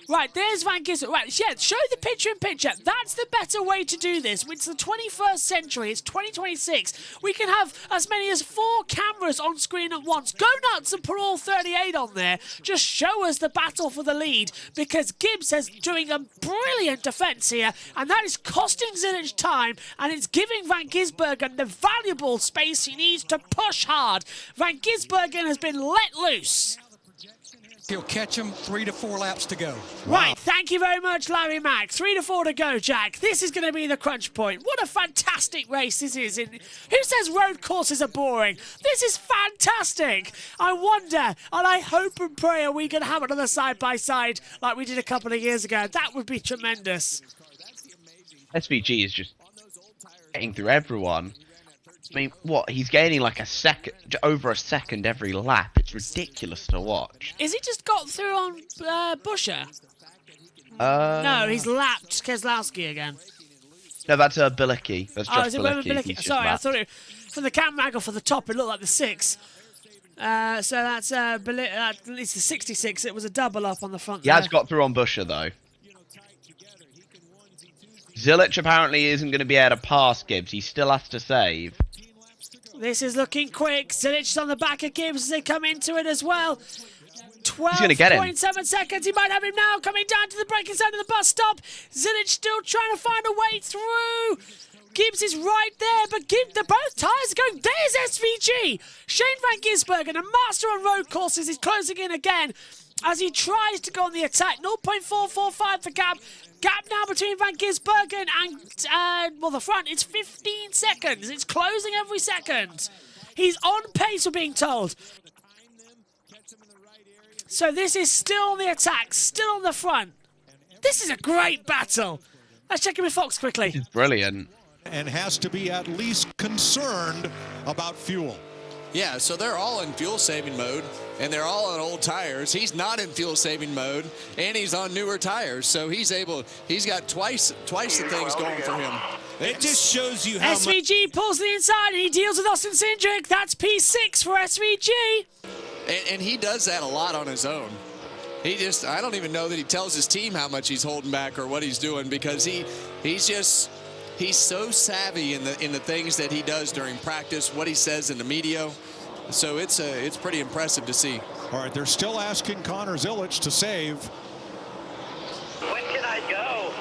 Right, there's Van Gisbergen. Right, yeah, show the picture-in-picture. That's the better way to do this. It's the 21st century. It's 2026. We can have as many as 4 cameras on screen at once. Go nuts and put all 38 on there. Just show us the battle for the lead, because Gibbs is doing a brilliant defence here, and that is costing Zilich time, and it's giving Van Gisbergen the valuable space he needs to push hard. Van Gisbergen has been let loose. He'll catch him 3 to 4 laps to go. Right, thank you very much, Larry Mack. 3 to 4 to go, Jack. This is going to be the crunch point. What a fantastic race this is. Who says road courses are boring? This is fantastic. I wonder, and I hope and pray, are we going to have another side-by-side like we did a couple of years ago? That would be tremendous. SVG is just getting through everyone. I mean, what? He's gaining like over a second every lap. It's ridiculous to watch. Is he just got through on Buescher? No, he's lapped Keselowski again. No, that's Bilecki. That's just Bilecki. Sorry, I thought from the camera angle for the top, it looked like the 6. So that's at least the 66. It was a double up on the front. He has got through on Buescher though. Zilich apparently isn't going to be able to pass Gibbs. He still has to save. This is looking quick. Zilich's on the back of Gibbs as they come into it as well. 12.7 seconds. He might have him now coming down to the braking side of the bus stop. Zilich still trying to find a way through. Gibbs is right there, but both tyres are going. There's SVG. Shane van Gisbergen, a master on road courses, is closing in again as he tries to go on the attack. 0.445 for gap. Gap now between Van Gisbergen and, the front. It's 15 seconds. It's closing every second. He's on pace, we're being told. So this is still on the attack, still on the front. This is a great battle. Let's check in with Fox quickly. It's brilliant. And has to be at least concerned about fuel. Yeah, so they're all in fuel-saving mode, and they're all on old tires. He's not in fuel-saving mode, and he's on newer tires. So he's got twice the things going for him. It just shows you how SVG pulls the inside, and he deals with Austin Cindric. That's P6 for SVG. And he does that a lot on his own. I don't even know that he tells his team how much he's holding back or what he's doing, because he's so savvy in the things that he does during practice, what he says in the media. So it's pretty impressive to see. All right, they're still asking Connor Zilich to save. When can I go?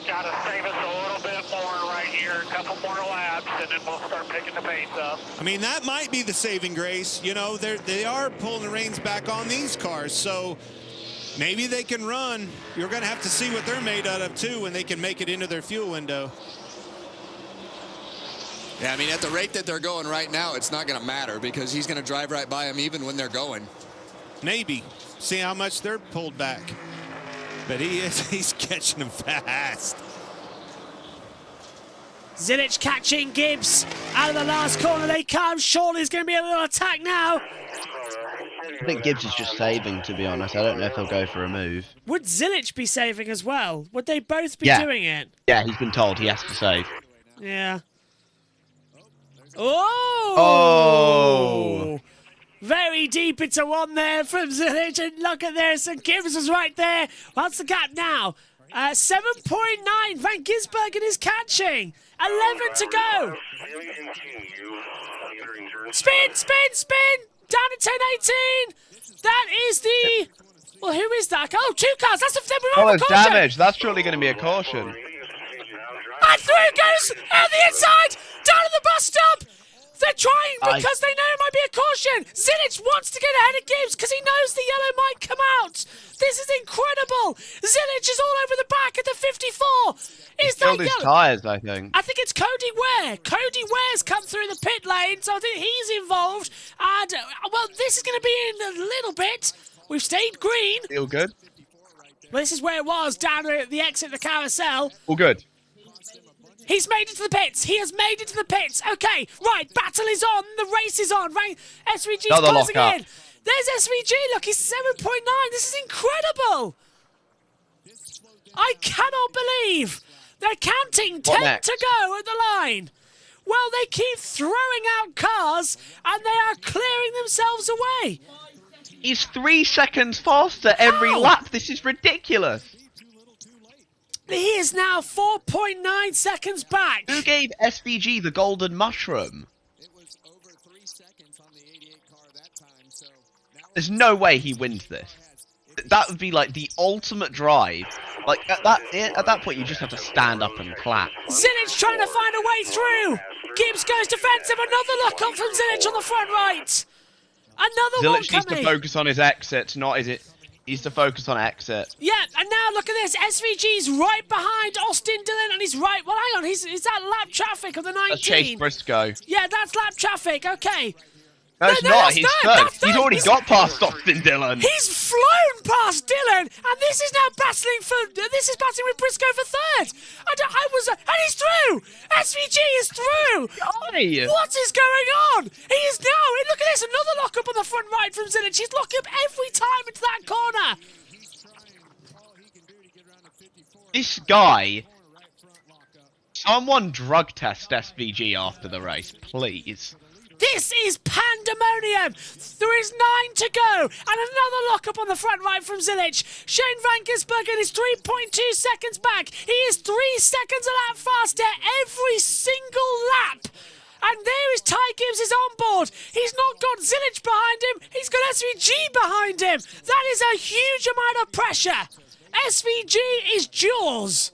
Gotta save us a little bit more right here, a couple more laps, and then we'll start picking the pace up. I mean, that might be the saving grace. You know, they are pulling the reins back on these cars, so maybe they can run. You're going to have to see what they're made out of, too, when they can make it into their fuel window. Yeah, I mean, at the rate that they're going right now, it's not going to matter, because he's going to drive right by him even when they're going. Maybe. See how much they're pulled back. But he's catching them fast. Zilich catching Gibbs out of the last corner. They come. Surely there's going to be a little attack now. I think Gibbs is just saving, to be honest. I don't know if he'll go for a move. Would Zilic be saving as well? Would they both be Yeah. doing it? Yeah, he's been told he has to save. Yeah. Oh! Oh! Very deep into one there from Zilic, and look at this, and Gibbs is right there. What's the gap now? 7.9. Van Gisbergen is catching. 11 to go. Spin, spin, spin. Down to 10.18. That is the... Well, who is that? Oh, 2 cars. That's the... Oh, it's damage. That's surely going to be a caution. And through it goes out the inside. Down to the bus stop. They're trying because they know it might be a caution. Zilic wants to get ahead of Gibbs because he knows the yellow might come out. This is incredible. Zilic is all over the back at the 54. Is that Killed his tyres, I think. I think it's Cody Ware. Cody Ware's come through the pit lane, so I think he's involved. And, well, this is going to be in a little bit. We've stayed green. Feel good? Well, this is where it was, down at the exit of the carousel. All good. He's made it to the pits. He has made it to the pits. Okay, right. Battle is on. The race is on. Right. SVG's closing in. There's SVG. Look, he's 7.9. This is incredible. I cannot believe they're counting 10 to go at the line. Well, they keep throwing out cars, and they are clearing themselves away. He's 3 seconds faster every lap. This is ridiculous. He is now 4.9 seconds back. Who gave SVG the golden mushroom? There's no way he wins this. That would be like the ultimate drive. Like at that point, you just have to stand up and clap. Zilic trying to find a way through. Gibbs goes defensive. Another lock up from Zilic on the front right. Another one Zilic coming. needs to focus on his exit, not is it? He needs to focus on exit. Yeah, and now look at this. SVG's right behind Austin Dillon, and he's right. Well, hang on. Is that lap traffic of the 19? That's Chase Briscoe. Yeah, that's lap traffic. Okay. No, it's not. He's third. He's already got past Austin Dillon. He's flown past Dillon, and this is now battling with Briscoe for third. And he's through. SVG is through. What is going on? He is now. Look at this. Another lock up on the front right from Zilic. He's locking up every time into that corner. This guy. Someone drug test SVG after the race, please. This is pandemonium. There is 9 to go. And another lock-up on the front right from Zilic. Shane Van Gisbergen is 3.2 seconds back. He is 3 seconds a lap faster every single lap. And there is Ty Gibbs is on board. He's not got Zilic behind him. He's got SVG behind him. That is a huge amount of pressure. SVG is Jaws.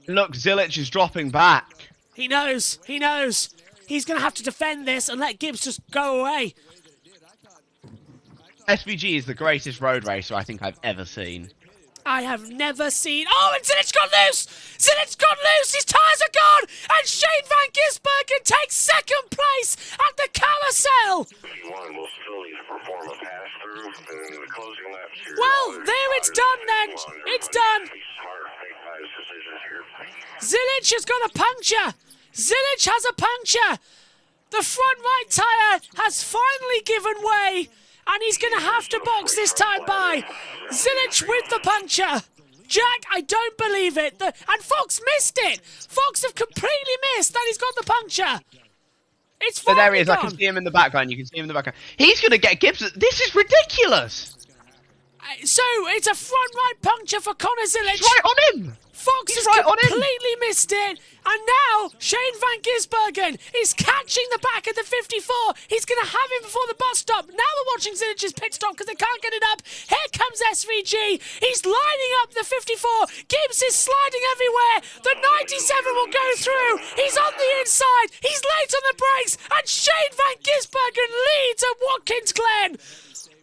Look, Zilic is dropping back. He knows. He knows. He's going to have to defend this and let Gibbs just go away. SVG is the greatest road racer I think I've ever seen. I have never seen... Oh, and Zilic got loose! Zilic got loose! His tyres are gone! And Shane Van Gisbergen takes second place at the carousel! Well, there it's done then. It's done. Zilic has got a puncture. Zilic has a puncture. The front right tyre has finally given way, and he's going to have to box this time by. Zilic with the puncture. Jack, I don't believe it. And Fox missed it. Fox have completely missed that he's got the puncture. It's So there he is. gone. I can see him in the background. You can see him in the background. He's going to get Gibbs. This is ridiculous. So it's a front right puncture for Connor Zilic. He's right on him. Fox has completely missed it. And now Shane Van Gisbergen is catching the back of the 54. He's going to have him before the bus stop. Now we're watching Zilic's pit stop because they can't get it up. Here comes SVG. He's lining up the 54. Gibbs is sliding everywhere. The 97 will go through. He's on the inside. He's late on the brakes. And Shane Van Gisbergen leads at Watkins Glen.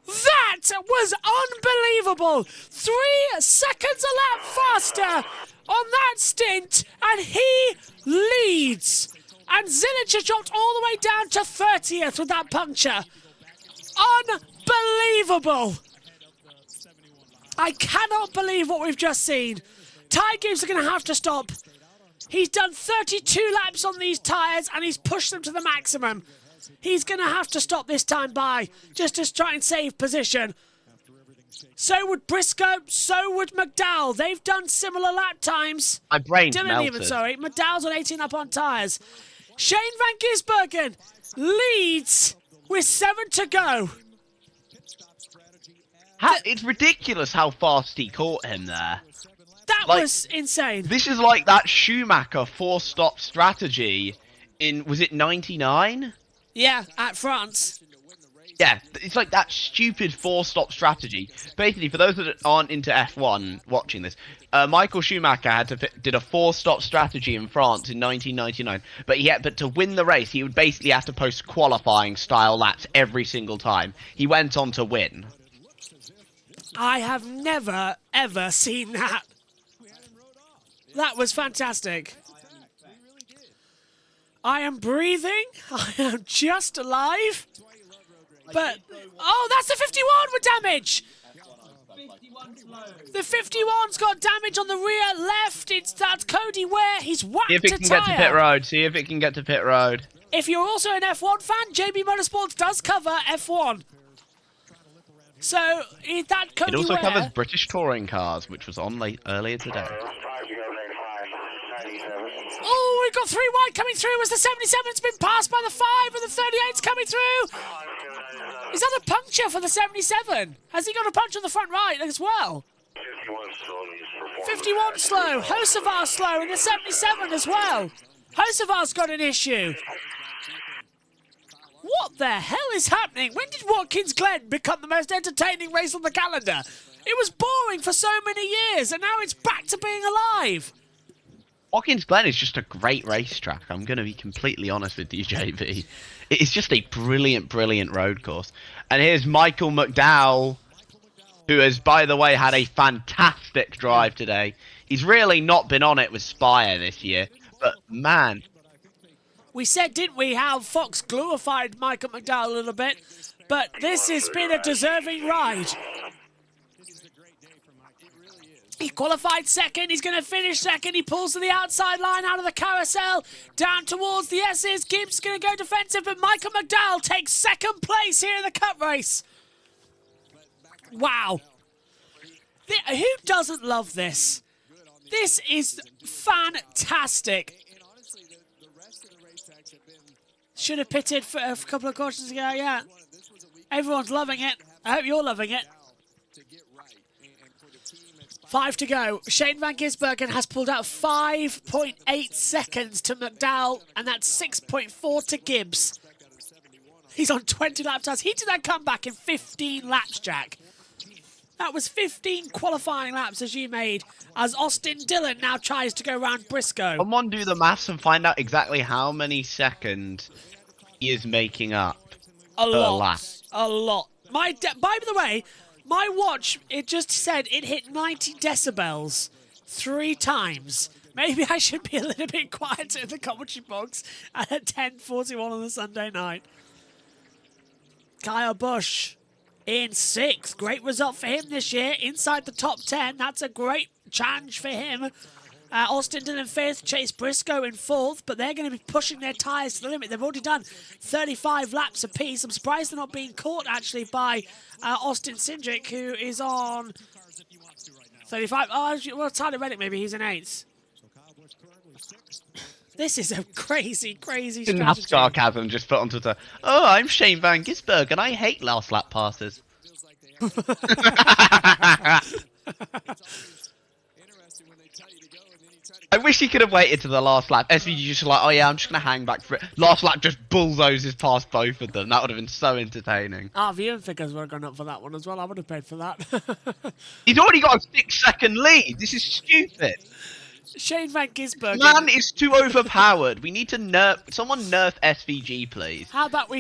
That was unbelievable. 3 seconds a lap faster on that stint, and he leads. And Zilic has dropped all the way down to 30th with that puncture. Unbelievable. I cannot believe what we've just seen. Ty Gibbs are going to have to stop. He's done 32 laps on these tyres, and he's pushed them to the maximum. He's going to have to stop this time by just to try and save position. So would Briscoe, so would McDowell. They've done similar lap times. My brain's Dylan melted. even, sorry. McDowell's on 18 lap on tyres. Shane van Gisbergen leads with 7 to go. It's ridiculous how fast he caught him there. That was insane. This is like that Schumacher 4-stop strategy in, was it 99? Yeah, at France. Yeah, it's like that stupid 4-stop strategy. Basically, for those that aren't into F1 watching this, Michael Schumacher did a 4-stop strategy in France in 1999. But to win the race, he would basically have to post qualifying style laps every single time. He went on to win. I have never, ever seen that. That was fantastic. I am breathing. I am just alive. But, oh, that's the 51 with damage. The 51's got damage on the rear left. That's Cody Ware. He's whacked See if it can get to pit road. See if it can get to pit road. If you're also an F1 fan, JB Motorsports does cover F1. So, that Cody It also Ware... covers British touring cars, which was on earlier today. Oh, we've got 3 wide coming through as the 77's been passed by the 5 and the 38's coming through. Is that a puncture for the 77? Has he got a punch on the front right as well? 51 slow, Hocevar slow, and the 77 as well. Hocevar's got an issue. What the hell is happening? When did Watkins Glen become the most entertaining race on the calendar? It was boring for so many years, and now it's back to being alive. Watkins Glen is just a great racetrack. I'm going to be completely honest with you, JB. It is just a brilliant, brilliant road course. And here's Michael McDowell, who has, by the way, had a fantastic drive today. He's really not been on it with Spire this year, but man... We said, didn't we, how Fox glorified Michael McDowell a little bit, but this has been a deserving ride. He qualified second, he's going to finish second, he pulls to the outside line out of the carousel, down towards the S's, Gibbs going to go defensive, but Michael McDowell takes second place here in the Cup race. Wow. Who doesn't love this? This is fantastic. Should have pitted for a couple of cautions ago, yeah. Everyone's loving it. I hope you're loving it. 5 to go. Shane van Gisbergen has pulled out 5.8 seconds to McDowell, and that's 6.4 to Gibbs. He's on 20 lap times. He did that comeback in 15 laps, Jack. That was 15 qualifying laps as you made, as Austin Dillon now tries to go round Briscoe. Someone do the maths and find out exactly how many seconds he is making up a per lot. lap. A lot. By the way, my watch, it just said it hit 90 decibels 3 times. Maybe I should be a little bit quieter in the commentary box at 10:41 on a Sunday night. Kyle Busch in 6th. Great result for him this year. Inside the top 10. That's a great challenge for him. Austin Dillon in 5th. Chase Briscoe in 4th. But they're going to be pushing their tyres to the limit. They've already done 35 laps apiece. I'm surprised they're not being caught, actually, by Austin Cindric, who is on 35. Oh, well, Tyler Reddick, maybe. He's in 8th. This is a crazy, crazy strategy. NASCAR Chasm just put on Twitter, oh, I'm Shane van Gisbergen and I hate last lap passes. I wish he could have waited to the last lap. SVG just like, oh yeah, I'm just going to hang back for it. Last lap just bulldozes past both of them. That would have been so entertaining. Our viewing figures would have gone up for that one as well. I would have paid for that. He's already got a 6-second lead. This is stupid. Shane van Gisbergen. Man is too overpowered. We need to someone nerf SVG, please. How about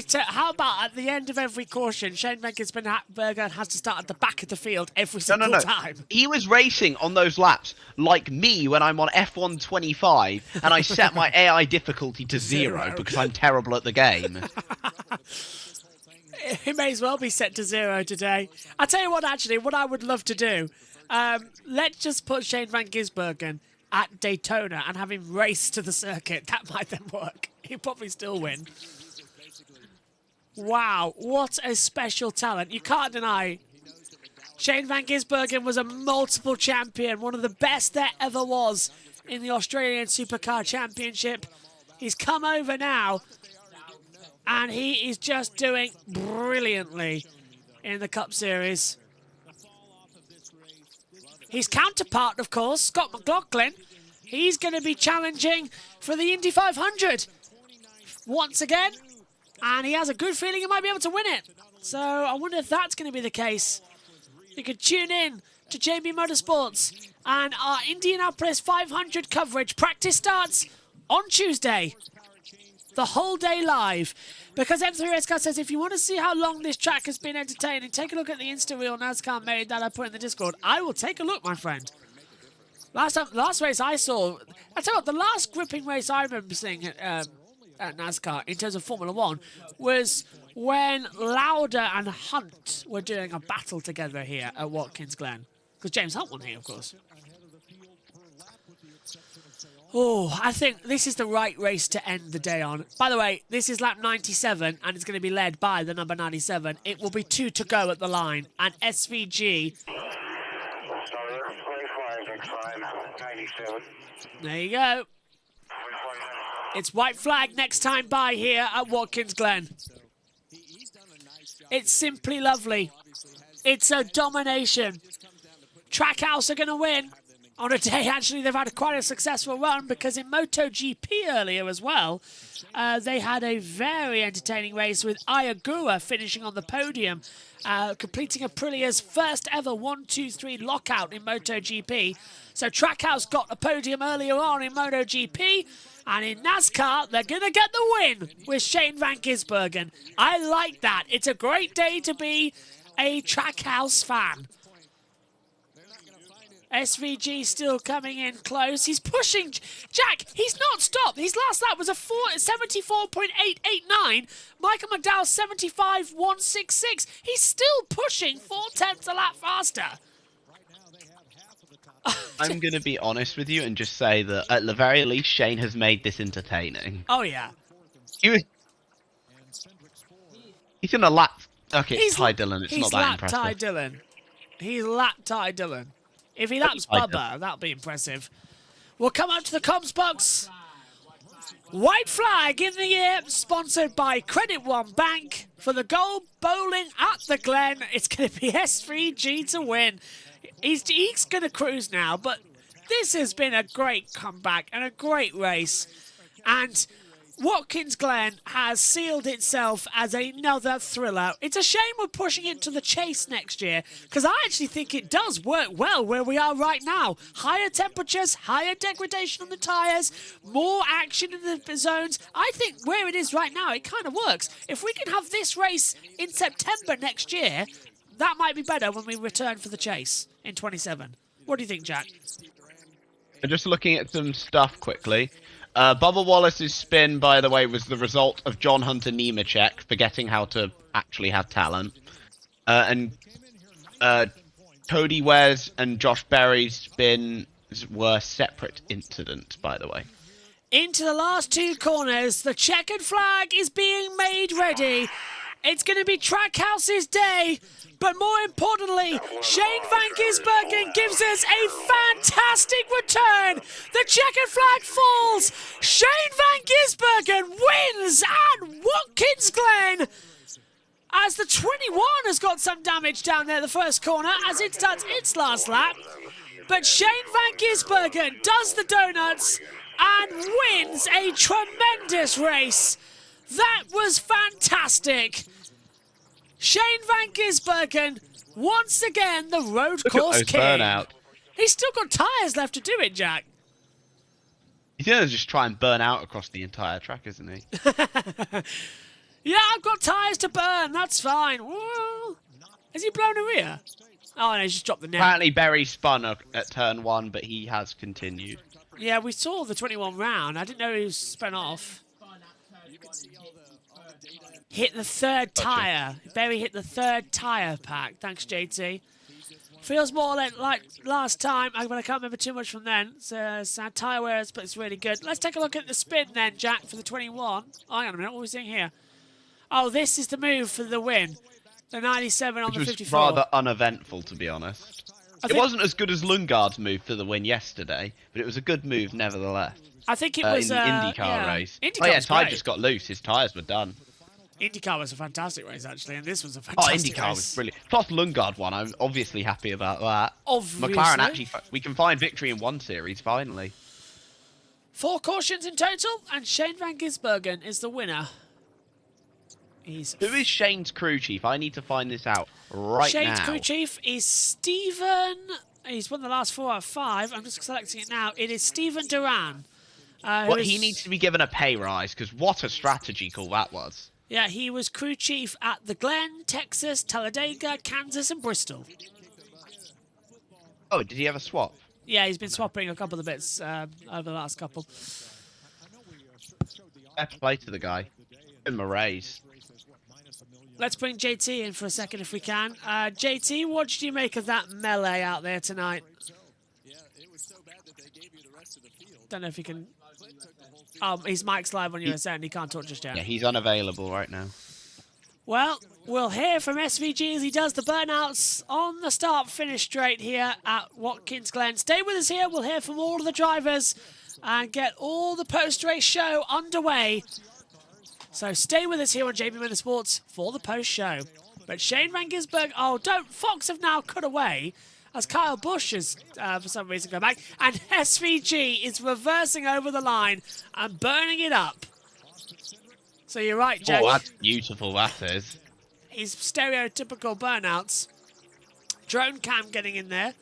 at the end of every caution, Shane van Gisbergen has to start at the back of the field every single time. He was racing on those laps like me when I'm on F1 25 and I set my AI difficulty to 0 because I'm terrible at the game. It may as well be set to 0 today. I'll tell you what, actually, what I would love to do, let's just put Shane van Gisbergen at Daytona and have him race to the circuit. That might then work. He'll probably still win. Wow, what a special talent. You can't deny Shane van Gisbergen was a multiple champion, one of the best there ever was in the Australian Supercar Championship. He's come over now, and he is just doing brilliantly in the Cup Series. His counterpart, of course, Scott McLaughlin, he's going to be challenging for the Indy 500 once again, and he has a good feeling he might be able to win it. So I wonder if that's going to be the case. You can tune in to JB Motorsports and our Indianapolis 500 coverage. Practice starts on Tuesday. The whole day live. Because M3 Racecar says, if you want to see how long this track has been entertaining, take a look at the Insta reel NASCAR made that I put in the Discord. I will take a look, my friend. Last race I saw, I tell you what, the last gripping race I remember seeing at NASCAR in terms of Formula One was when Lauder and Hunt were doing a battle together here at Watkins Glen. Because James Hunt won here, of course. Oh, I think this is the right race to end the day on. By the way, this is lap 97, and it's going to be led by the number 97. It will be 2 to go at the line, and SVG... There you go. It's white flag next time by here at Watkins Glen. It's simply lovely. It's a domination. Trackhouse are going to win on a day, actually, they've had quite a successful run, because in MotoGP earlier as well, they had a very entertaining race with Ayagura finishing on the podium, completing Aprilia's first ever 1-2-3 lockout in MotoGP. So Trackhouse got a podium earlier on in MotoGP, and in NASCAR, they're going to get the win with Shane van Gisbergen. I like that. It's a great day to be a Trackhouse fan. SVG still coming in close. He's pushing. Jack, he's not stopped. His last lap was a 74.889. Michael McDowell 75.166. He's still pushing 0.4 a lap faster. I'm going to be honest with you and just say that at the very least, Shane has made this entertaining. Oh, yeah. He's going to lap... Okay, it's Ty Dillon. It's not that impressive. Ty Dillon. He's lapped Ty Dillon. If he laps Bubba, that'll be impressive. We'll come up to the comms box. White flag in the air, sponsored by Credit One Bank. For the goal bowling at the Glen, it's going to be S3G to win. He's going to cruise now, but this has been a great comeback and a great race. And Watkins Glen has sealed itself as another thriller. It's a shame we're pushing it to the chase next year, because I actually think it does work well where we are right now. Higher temperatures, higher degradation on the tyres, more action in the zones. I think where it is right now, it kind of works. If we can have this race in September next year, that might be better when we return for the chase in 27. What do you think, Jack? Just looking at some stuff quickly. Bubba Wallace's spin, by the way, was the result of John Hunter Nemechek forgetting how to actually have talent. And Cody Ware's and Josh Berry's spins were separate incidents, by the way. Into the last two corners, the checkered flag is being made ready. It's going to be Trackhouse's day, but more importantly, Shane van Gisbergen gives us a fantastic return. The checkered flag falls. Shane van Gisbergen wins at Watkins Glen. As the 21 has got some damage down there, the first corner, as it starts its last lap. But Shane van Gisbergen does the donuts and wins a tremendous race. That was fantastic. Shane van Gisbergen, once again, the road course king. Burnout. He's still got tyres left to do it, Jack. He's going to just try and burn out across the entire track, isn't he? Yeah, I've got tyres to burn. That's fine. Whoa. Has he blown a rear? Oh, no, he's just dropped the net. Apparently, Berry spun at turn 1, but he has continued. Yeah, we saw the 21 round. I didn't know he was spun off. Hit the third tyre. Berry hit the third tyre pack. Thanks, JT. Feels more like last time, but I can't remember too much from then. So tyre wears, but it's really good. Let's take a look at the spin then, Jack, for the 21. Oh, hang on a minute. What are we seeing here? Oh, this is the move for the win. The 97 on Which the was 54. rather uneventful, to be honest. It wasn't as good as Lundgaard's move for the win yesterday, but it was a good move nevertheless. I think it was in the IndyCar race. IndyCar oh yeah, was Ty great. just got loose. His tyres were done. IndyCar was a fantastic race, actually, and this was a Oh, fantastic IndyCar race. was brilliant. Plus Lundgaard won. I'm obviously happy about that. Obviously. McLaren actually, we can find victory in one series finally. 4 cautions in total, and Shane van Gisbergen is the winner. Who is Shane's crew chief? I need to find this out right now. Shane's crew chief is Stephen. He's won the last 4 out of 5. I'm just selecting it now. It is Stephen Duran. Well, he needs to be given a pay rise, because what a strategy call that was. Yeah, he was crew chief at the Glen, Texas, Talladega, Kansas, and Bristol. Oh, did he have a swap? Yeah, he's been swapping a couple of bits over the last couple. Fair play to the guy. Give him a raise. Let's bring JT in for a second if we can. JT, what did you make of that melee out there tonight? Don't know if you can... Oh, his mic's live on USN and he can't talk just yet. Yeah, he's unavailable right now. Well, we'll hear from SVG as he does the burnouts on the start-finish straight here at Watkins Glen. Stay with us here. We'll hear from all of the drivers and get all the post-race show underway. So stay with us here on JB Motorsports for the post-show. But Shane van Gisbergen... Oh, don't... Fox have now cut away as Kyle Busch has, for some reason, gone back. And SVG is reversing over the line and burning it up. So you're right, Jack. Oh, that's beautiful, that is. His stereotypical burnouts. Drone cam getting in there.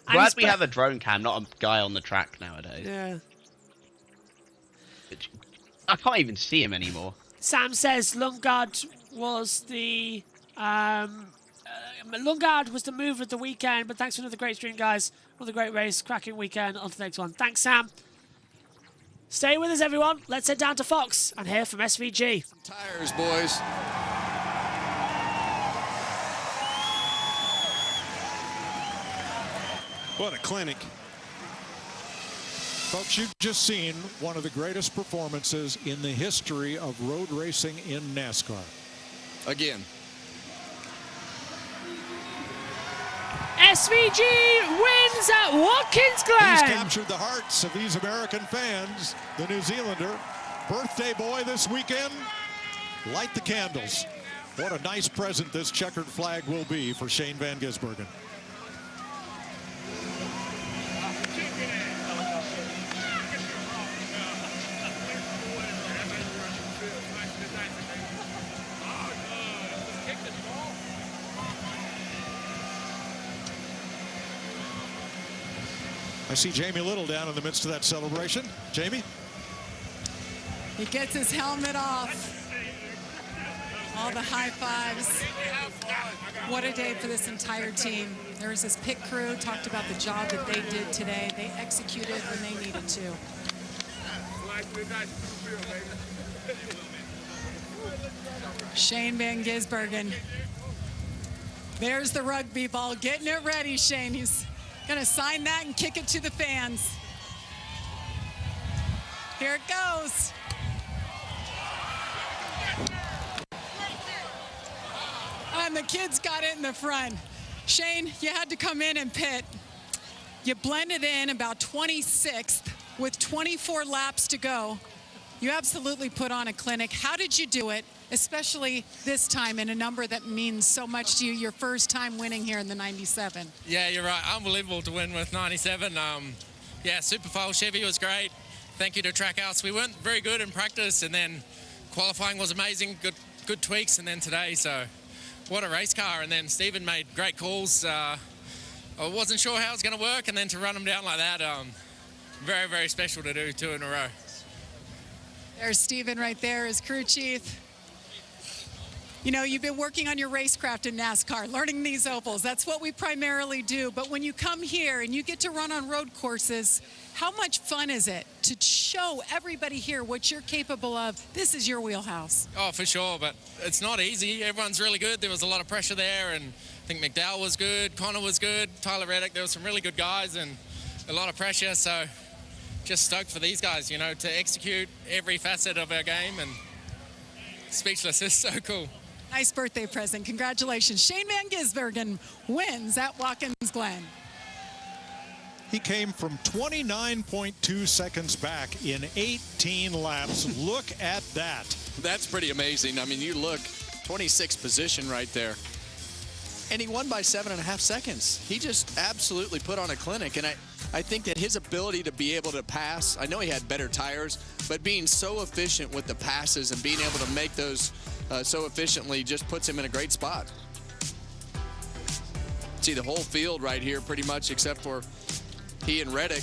And Glad we have a drone cam, not a guy on the track nowadays. Yeah. I can't even see him anymore. Sam says Lundgaard was the... Lundgaard was the move of the weekend, but thanks for another great stream, guys. Another great race, cracking weekend. On to the next one. Thanks, Sam. Stay with us, everyone. Let's head down to Fox and hear from SVG. Tires, boys. What a clinic. Folks, you've just seen one of the greatest performances in the history of road racing in NASCAR. Again. SVG wins at Watkins Glen. He's captured the hearts of these American fans. The New Zealander, birthday boy this weekend. Light the candles. What a nice present this checkered flag will be for Shane van Gisbergen. I see Jamie Little down in the midst of that celebration. Jamie? He gets his helmet off. All the high fives. What a day for this entire team. There was this pit crew, talked about the job that they did today. They executed when they needed to. Shane van Gisbergen. There's the rugby ball, getting it ready, Shane. He's gonna sign that and kick it to the fans. Here it goes. And the kids got it in the front. Shane, you had to come in and pit. You blended in about 26th with 24 laps to go. You absolutely put on a clinic. How did you do it, especially this time in a number that means so much to you, your first time winning here in the 97? Yeah, you're right. Unbelievable to win with 97. Yeah, Super Foal Chevy was great. Thank you to Trackhouse. We weren't very good in practice, and then qualifying was amazing. Good tweaks, and then today, so what a race car. And then Stephen made great calls. I wasn't sure how it was going to work, and then to run them down like that, very, very special to do 2 in a row. There's Stephen right there, his crew chief. You know, you've been working on your racecraft in NASCAR, learning these ovals. That's what we primarily do. But when you come here and you get to run on road courses, how much fun is it to show everybody here what you're capable of? This is your wheelhouse. Oh, for sure, but it's not easy. Everyone's really good. There was a lot of pressure there, and I think McDowell was good, Connor was good, Tyler Reddick. There were some really good guys and a lot of pressure, so just stoked for these guys, you know, to execute every facet of our game. And speechless. It's so cool. Nice birthday present. Congratulations. Shane Van Gisbergen wins at Watkins Glen. He came from 29.2 seconds back in 18 laps. Look at that. That's pretty amazing. I mean, you look, 26th position right there. And he won by 7.5 seconds. He just absolutely put on a clinic. And I think that his ability to be able to pass, I know he had better tires, but being so efficient with the passes and being able to make those so efficiently just puts him in a great spot. See the whole field right here pretty much except for he and Reddick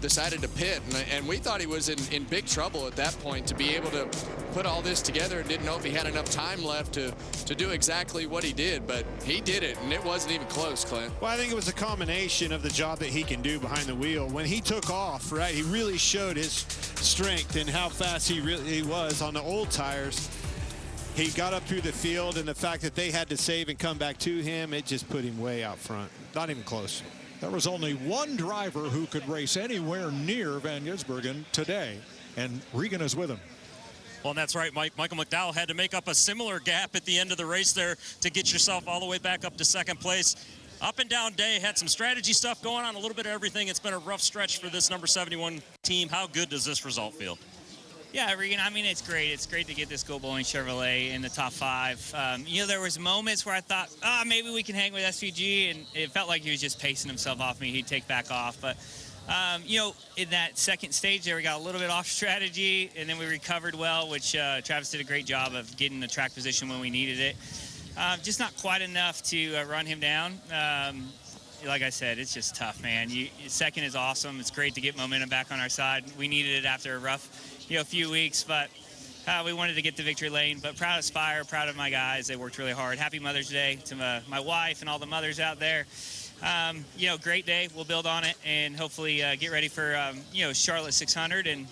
decided to pit, and we thought he was in big trouble at that point to be able to put all this together and didn't know if he had enough time left to do exactly what he did, but he did it, and it wasn't even close, Clint. Well, I think it was a combination of the job that he can do behind the wheel. When he took off, right, he really showed his strength and how fast he was on the old tires. He got up through the field, and the fact that they had to save and come back to him, it just put him way out front. Not even close. There was only one driver who could race anywhere near Van Gisbergen today, and Regan is with him. Well, and that's right, Mike. Michael McDowell had to make up a similar gap at the end of the race there to get yourself all the way back up to second place. Up and down day, had some strategy stuff going on, a little bit of everything. It's been a rough stretch for this number 71 team. How good does this result feel? Yeah, Regan, I mean, it's great. It's great to get this Go Bowling Chevrolet in the top 5. You know, there was moments where I thought, maybe we can hang with SVG, and it felt like he was just pacing himself off me. He'd take back off. But, you know, in that second stage there, we got a little bit off strategy, and then we recovered well, which Travis did a great job of getting the track position when we needed it. Just not quite enough to run him down. Like I said, it's just tough, man. Second is awesome. It's great to get momentum back on our side. We needed it after a rough, few weeks, but we wanted to get the victory lane. But proud of Spire, proud of my guys. They worked really hard. Happy Mother's Day to my wife and all the mothers out there. Great day. We'll build on it and hopefully get ready for, Charlotte 600. And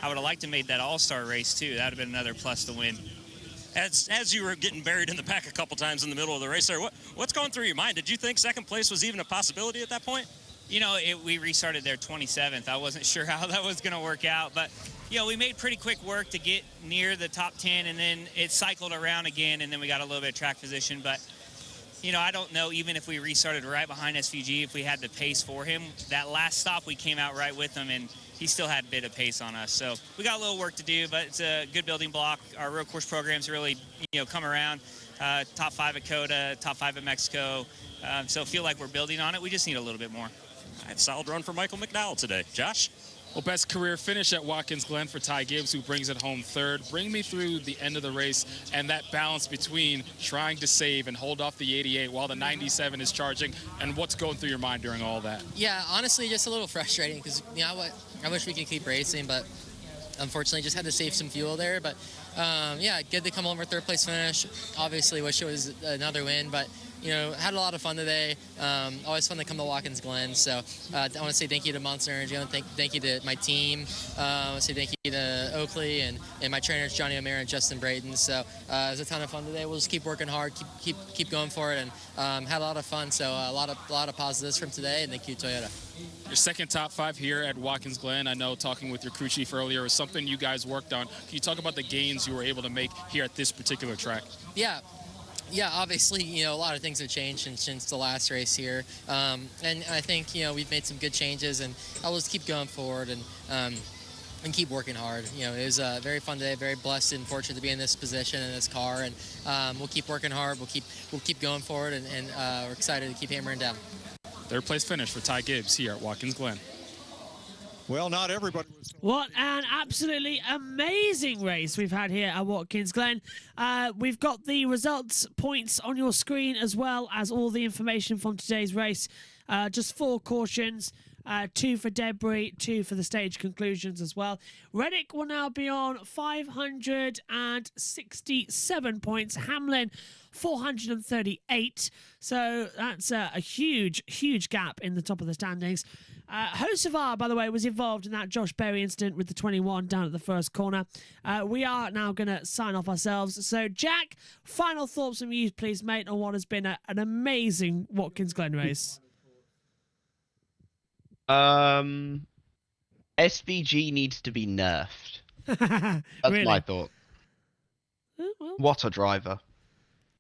I would have liked to have made that all-star race, too. That would have been another plus to win. As you were getting buried in the pack a couple times in the middle of the race there, what's going through your mind? Did you think second place was even a possibility at that point? We restarted there 27th. I wasn't sure how that was going to work out, but we made pretty quick work to get near the top 10, and then it cycled around again, and then we got a little bit of track position. But, I don't know, even if we restarted right behind SVG, if we had the pace for him. That last stop, we came out right with him, and he still had a bit of pace on us. So we got a little work to do, but it's a good building block. Our road course programs really, come around. Top 5 at Coda, top 5 at Mexico. So I feel like we're building on it. We just need a little bit more. All right, solid run for Michael McDowell today. Josh? Well, best career finish at Watkins Glen for Ty Gibbs, who brings it home third. Bring me through the end of the race and that balance between trying to save and hold off the 88 while the 97 is charging, and what's going through your mind during all that? Yeah, honestly, just a little frustrating because, I wish we could keep racing, but unfortunately just had to save some fuel there. But, good to come home for third place finish. Obviously wish it was another win, but had a lot of fun today. Always fun to come to Watkins Glen. So I want to say thank you to Monster Energy. I want to thank you to my team. I want to say thank you to Oakley and my trainers, Johnny O'Meara and Justin Brayton. So it was a ton of fun today. We'll just keep working hard, keep going for it, and had a lot of fun. So a lot of positives from today, and thank you, Toyota. Your second top 5 here at Watkins Glen. I know talking with your crew chief earlier was something you guys worked on. Can you talk about the gains you were able to make here at this particular track? Yeah, obviously, a lot of things have changed since the last race here. And I think, we've made some good changes, and I'll just keep going forward and keep working hard. It was a very fun day, very blessed and fortunate to be in this position in this car, and we'll keep working hard. We'll keep going forward, and we're excited to keep hammering down. Third place finish for Ty Gibbs here at Watkins Glen. Well, not everybody was. What an absolutely amazing race we've had here at Watkins Glen. We've got the results points on your screen as well as all the information from today's race. Just 4 cautions, 2 for debris, 2 for the stage conclusions as well. Reddick will now be on 567 points. Hamlin 438. So that's a huge gap in the top of the standings. Hocevar, by the way, was involved in that Josh Berry incident with the 21 down at the first corner. We are now going to sign off ourselves. So, Jack, final thoughts from you, please, mate, on what has been an amazing Watkins Glen race. SVG needs to be nerfed. That's Really? my thought. What a driver.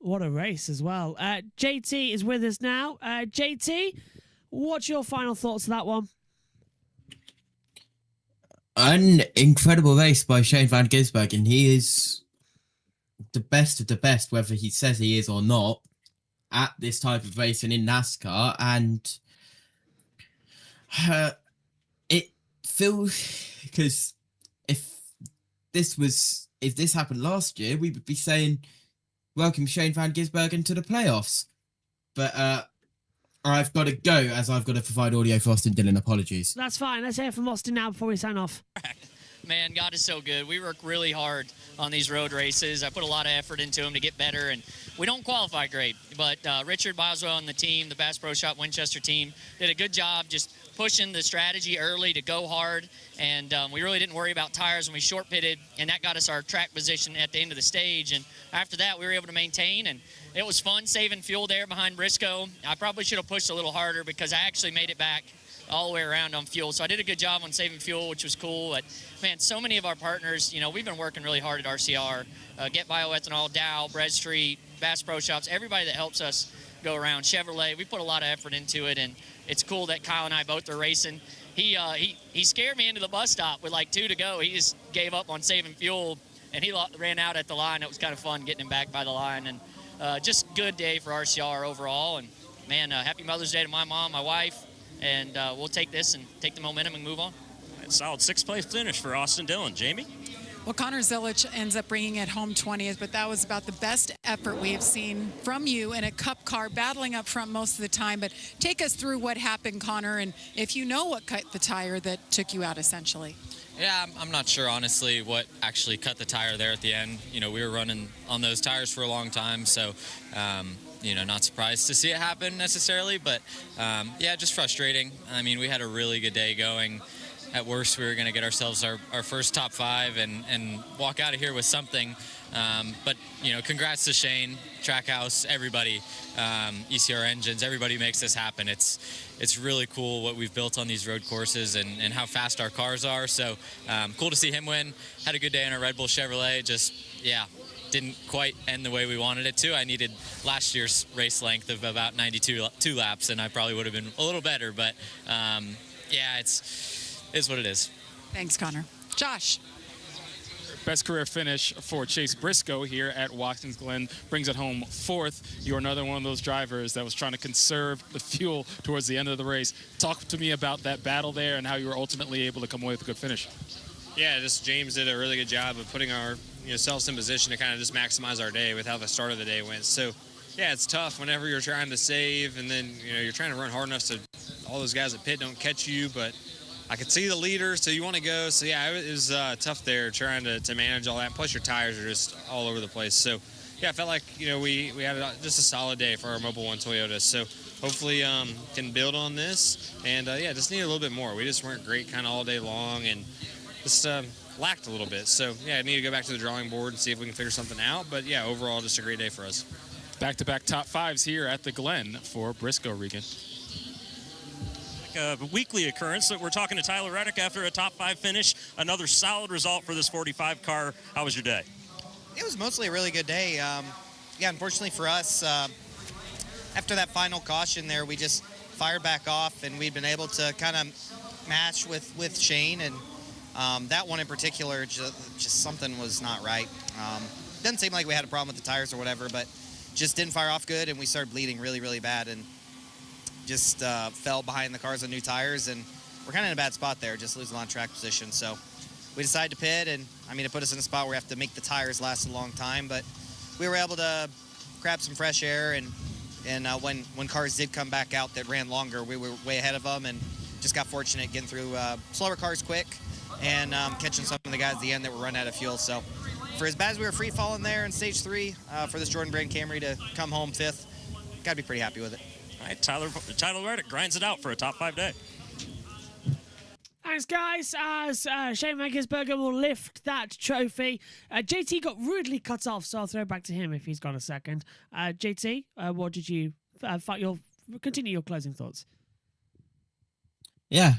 What a race as well. JT is with us now. JT, what's your final thoughts of that one? An incredible race by Shane van Gisbergen. He is the best of the best, whether he says he is or not, at this type of racing in NASCAR. And it feels, because if this happened last year, we would be saying, welcome Shane van Gisbergen to the playoffs. But I've got to go, as I've got to provide audio for Austin Dillon. Apologies. That's fine. Let's hear from Austin now before we sign off. Man, God is so good. We work really hard on these road races. I put a lot of effort into them to get better, and we don't qualify great. But Richard Boswell and the team, the Bass Pro Shop Winchester team, did a good job just pushing the strategy early to go hard, and we really didn't worry about tires when we short pitted, and that got us our track position at the end of the stage. And after that, we were able to maintain, and it was fun saving fuel there behind Briscoe. I probably should have pushed a little harder because I actually made it back all the way around on fuel. So I did a good job on saving fuel, which was cool. But, man, so many of our partners, we've been working really hard at RCR. Get Bioethanol, Dow, Bread Street, Bass Pro Shops, everybody that helps us go around. Chevrolet, we put a lot of effort into it, and it's cool that Kyle and I both are racing. He scared me into the bus stop with like 2 to go. He just gave up on saving fuel, and he ran out at the line. It was kind of fun getting him back by the line. And just good day for RCR overall. And, man, happy Mother's Day to my mom, my wife. And we'll take this and take the momentum and move on. Solid 6th place finish for Austin Dillon. Jamie? Well, Connor Zilic ends up bringing it home 20th, but that was about the best effort we have seen from you in a Cup car, battling up front most of the time. But take us through what happened, Connor, and if you know what cut the tire that took you out, essentially. Yeah, I'm not sure, honestly, what actually cut the tire there at the end. We were running on those tires for a long time, so, not surprised to see it happen necessarily. But, yeah, just frustrating. I mean, we had a really good day going. At worst, we were going to get ourselves our first top 5 and walk out of here with something. But, congrats to Shane, Trackhouse, everybody, ECR Engines, everybody makes this happen. It's really cool what we've built on these road courses and how fast our cars are. So cool to see him win. Had a good day in a Red Bull Chevrolet. Just, yeah, didn't quite end the way we wanted it to. I needed last year's race length of about 92 laps, and I probably would have been a little better. But, yeah, it's what it is. Thanks, Connor. Josh. Best career finish for Chase Briscoe here at Watkins Glen. Brings it home 4th. You're another one of those drivers that was trying to conserve the fuel towards the end of the race. Talk to me about that battle there and how you were ultimately able to come away with a good finish. Yeah, just James did a really good job of putting our selves in position to kind of just maximize our day with how the start of the day went. So, yeah, it's tough whenever you're trying to save and then, you're trying to run hard enough so all those guys at pit don't catch you, but I could see the leader, so you want to go. So, yeah, it was tough there trying to manage all that. Plus, your tires are just all over the place. So, yeah, I felt like, we had just a solid day for our Mobile One Toyota. So, hopefully can build on this. And, yeah, just need a little bit more. We just weren't great kind of all day long and just lacked a little bit. So, yeah, I need to go back to the drawing board and see if we can figure something out. But, yeah, overall, just a great day for us. Back-to-back top 5s here at the Glen for Briscoe, Regan. A weekly occurrence that we're talking to Tyler Reddick after a top 5 finish. Another solid result for this 45 car. How was your day? It was mostly a really good day. Yeah, unfortunately for us, after that final caution there, we just fired back off, and we'd been able to kind of match with Shane, and that one in particular, just something was not right. Doesn't seem like we had a problem with the tires or whatever, but just didn't fire off good, and we started bleeding really, really bad, and just fell behind the cars on new tires, and we're kind of in a bad spot there, just losing a lot of track position. So we decided to pit, and it put us in a spot where we have to make the tires last a long time, but we were able to grab some fresh air, and when cars did come back out that ran longer, we were way ahead of them, and just got fortunate getting through slower cars quick and catching some of the guys at the end that were running out of fuel. So for as bad as we were free falling there in stage 3, for this Jordan Brand Camry to come home 5th, got to be pretty happy with it. All right, Tyler Reddick grinds it out for a top 5 day. Thanks, guys. As Shane van Gisbergen will lift that trophy. JT got rudely cut off, so I'll throw it back to him if he's got a second. JT, what did you continue your closing thoughts? Yeah,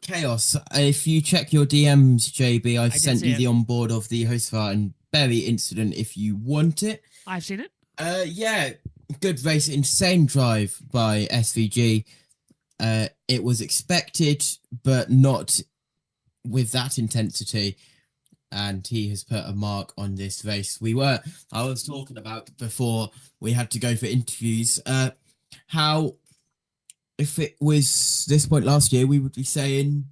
chaos. If you check your DMs, JB, I've sent you the onboard of the host file, and Berry incident if you want it. I've seen it. Yeah, good race, insane drive by SVG. It was expected, but not with that intensity. And he has put a mark on this race. I was talking about before we had to go for interviews, how if it was this point last year, we would be saying,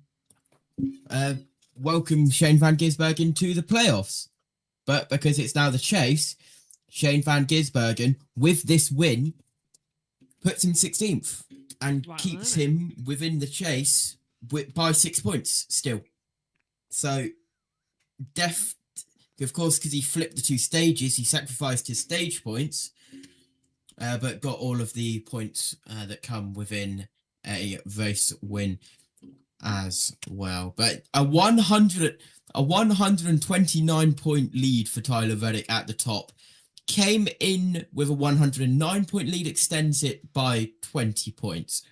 welcome Shane van Gisbergen to the playoffs. But because it's now the chase, Shane van Gisbergen, with this win, puts him 16th and keeps him within the chase by 6 points still. So, of course, because he flipped the 2 stages, he sacrificed his stage points, but got all of the points that come within a race win as well. But a 129-point lead for Tyler Reddick at the top. Came in with a 109-point lead, extends it by 20 points.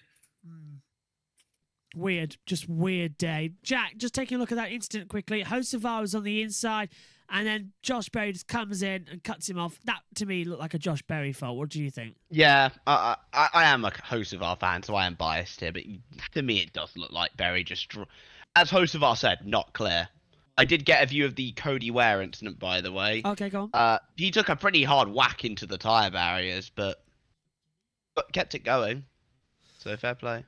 Weird, just weird day. Jack, just taking a look at that incident quickly. Hocevar was on the inside, and then Josh Berry just comes in and cuts him off. That, to me, looked like a Josh Berry fault. What do you think? Yeah, I am a Hocevar fan, so I am biased here, but to me it does look like Berry just... As Hocevar said, not clear. I did get a view of the Cody Ware incident, by the way. Okay, go on. He took a pretty hard whack into the tyre barriers, but kept it going. So fair play.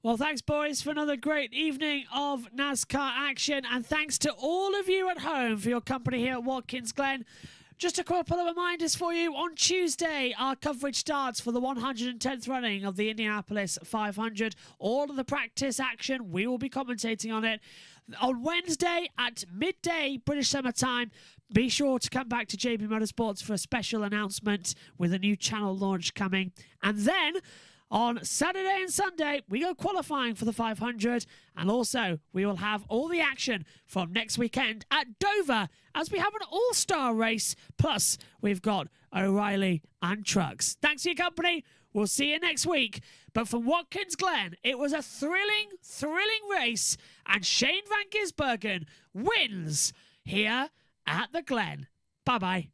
Well, thanks, boys, for another great evening of NASCAR action. And thanks to all of you at home for your company here at Watkins Glen. Just a couple of reminders for you. On Tuesday, our coverage starts for the 110th running of the Indianapolis 500. All of the practice action, we will be commentating on it. On Wednesday at midday British Summer Time, be sure to come back to JB Motorsports for a special announcement with a new channel launch coming. And then on Saturday and Sunday, we go qualifying for the 500, and also we will have all the action from next weekend at Dover as we have an all-star race, plus we've got O'Reilly and trucks. Thanks for your company. We'll see you next week. But from Watkins Glen, it was a thrilling race, and Shane van Gisbergen wins here at the Glen. Bye-bye.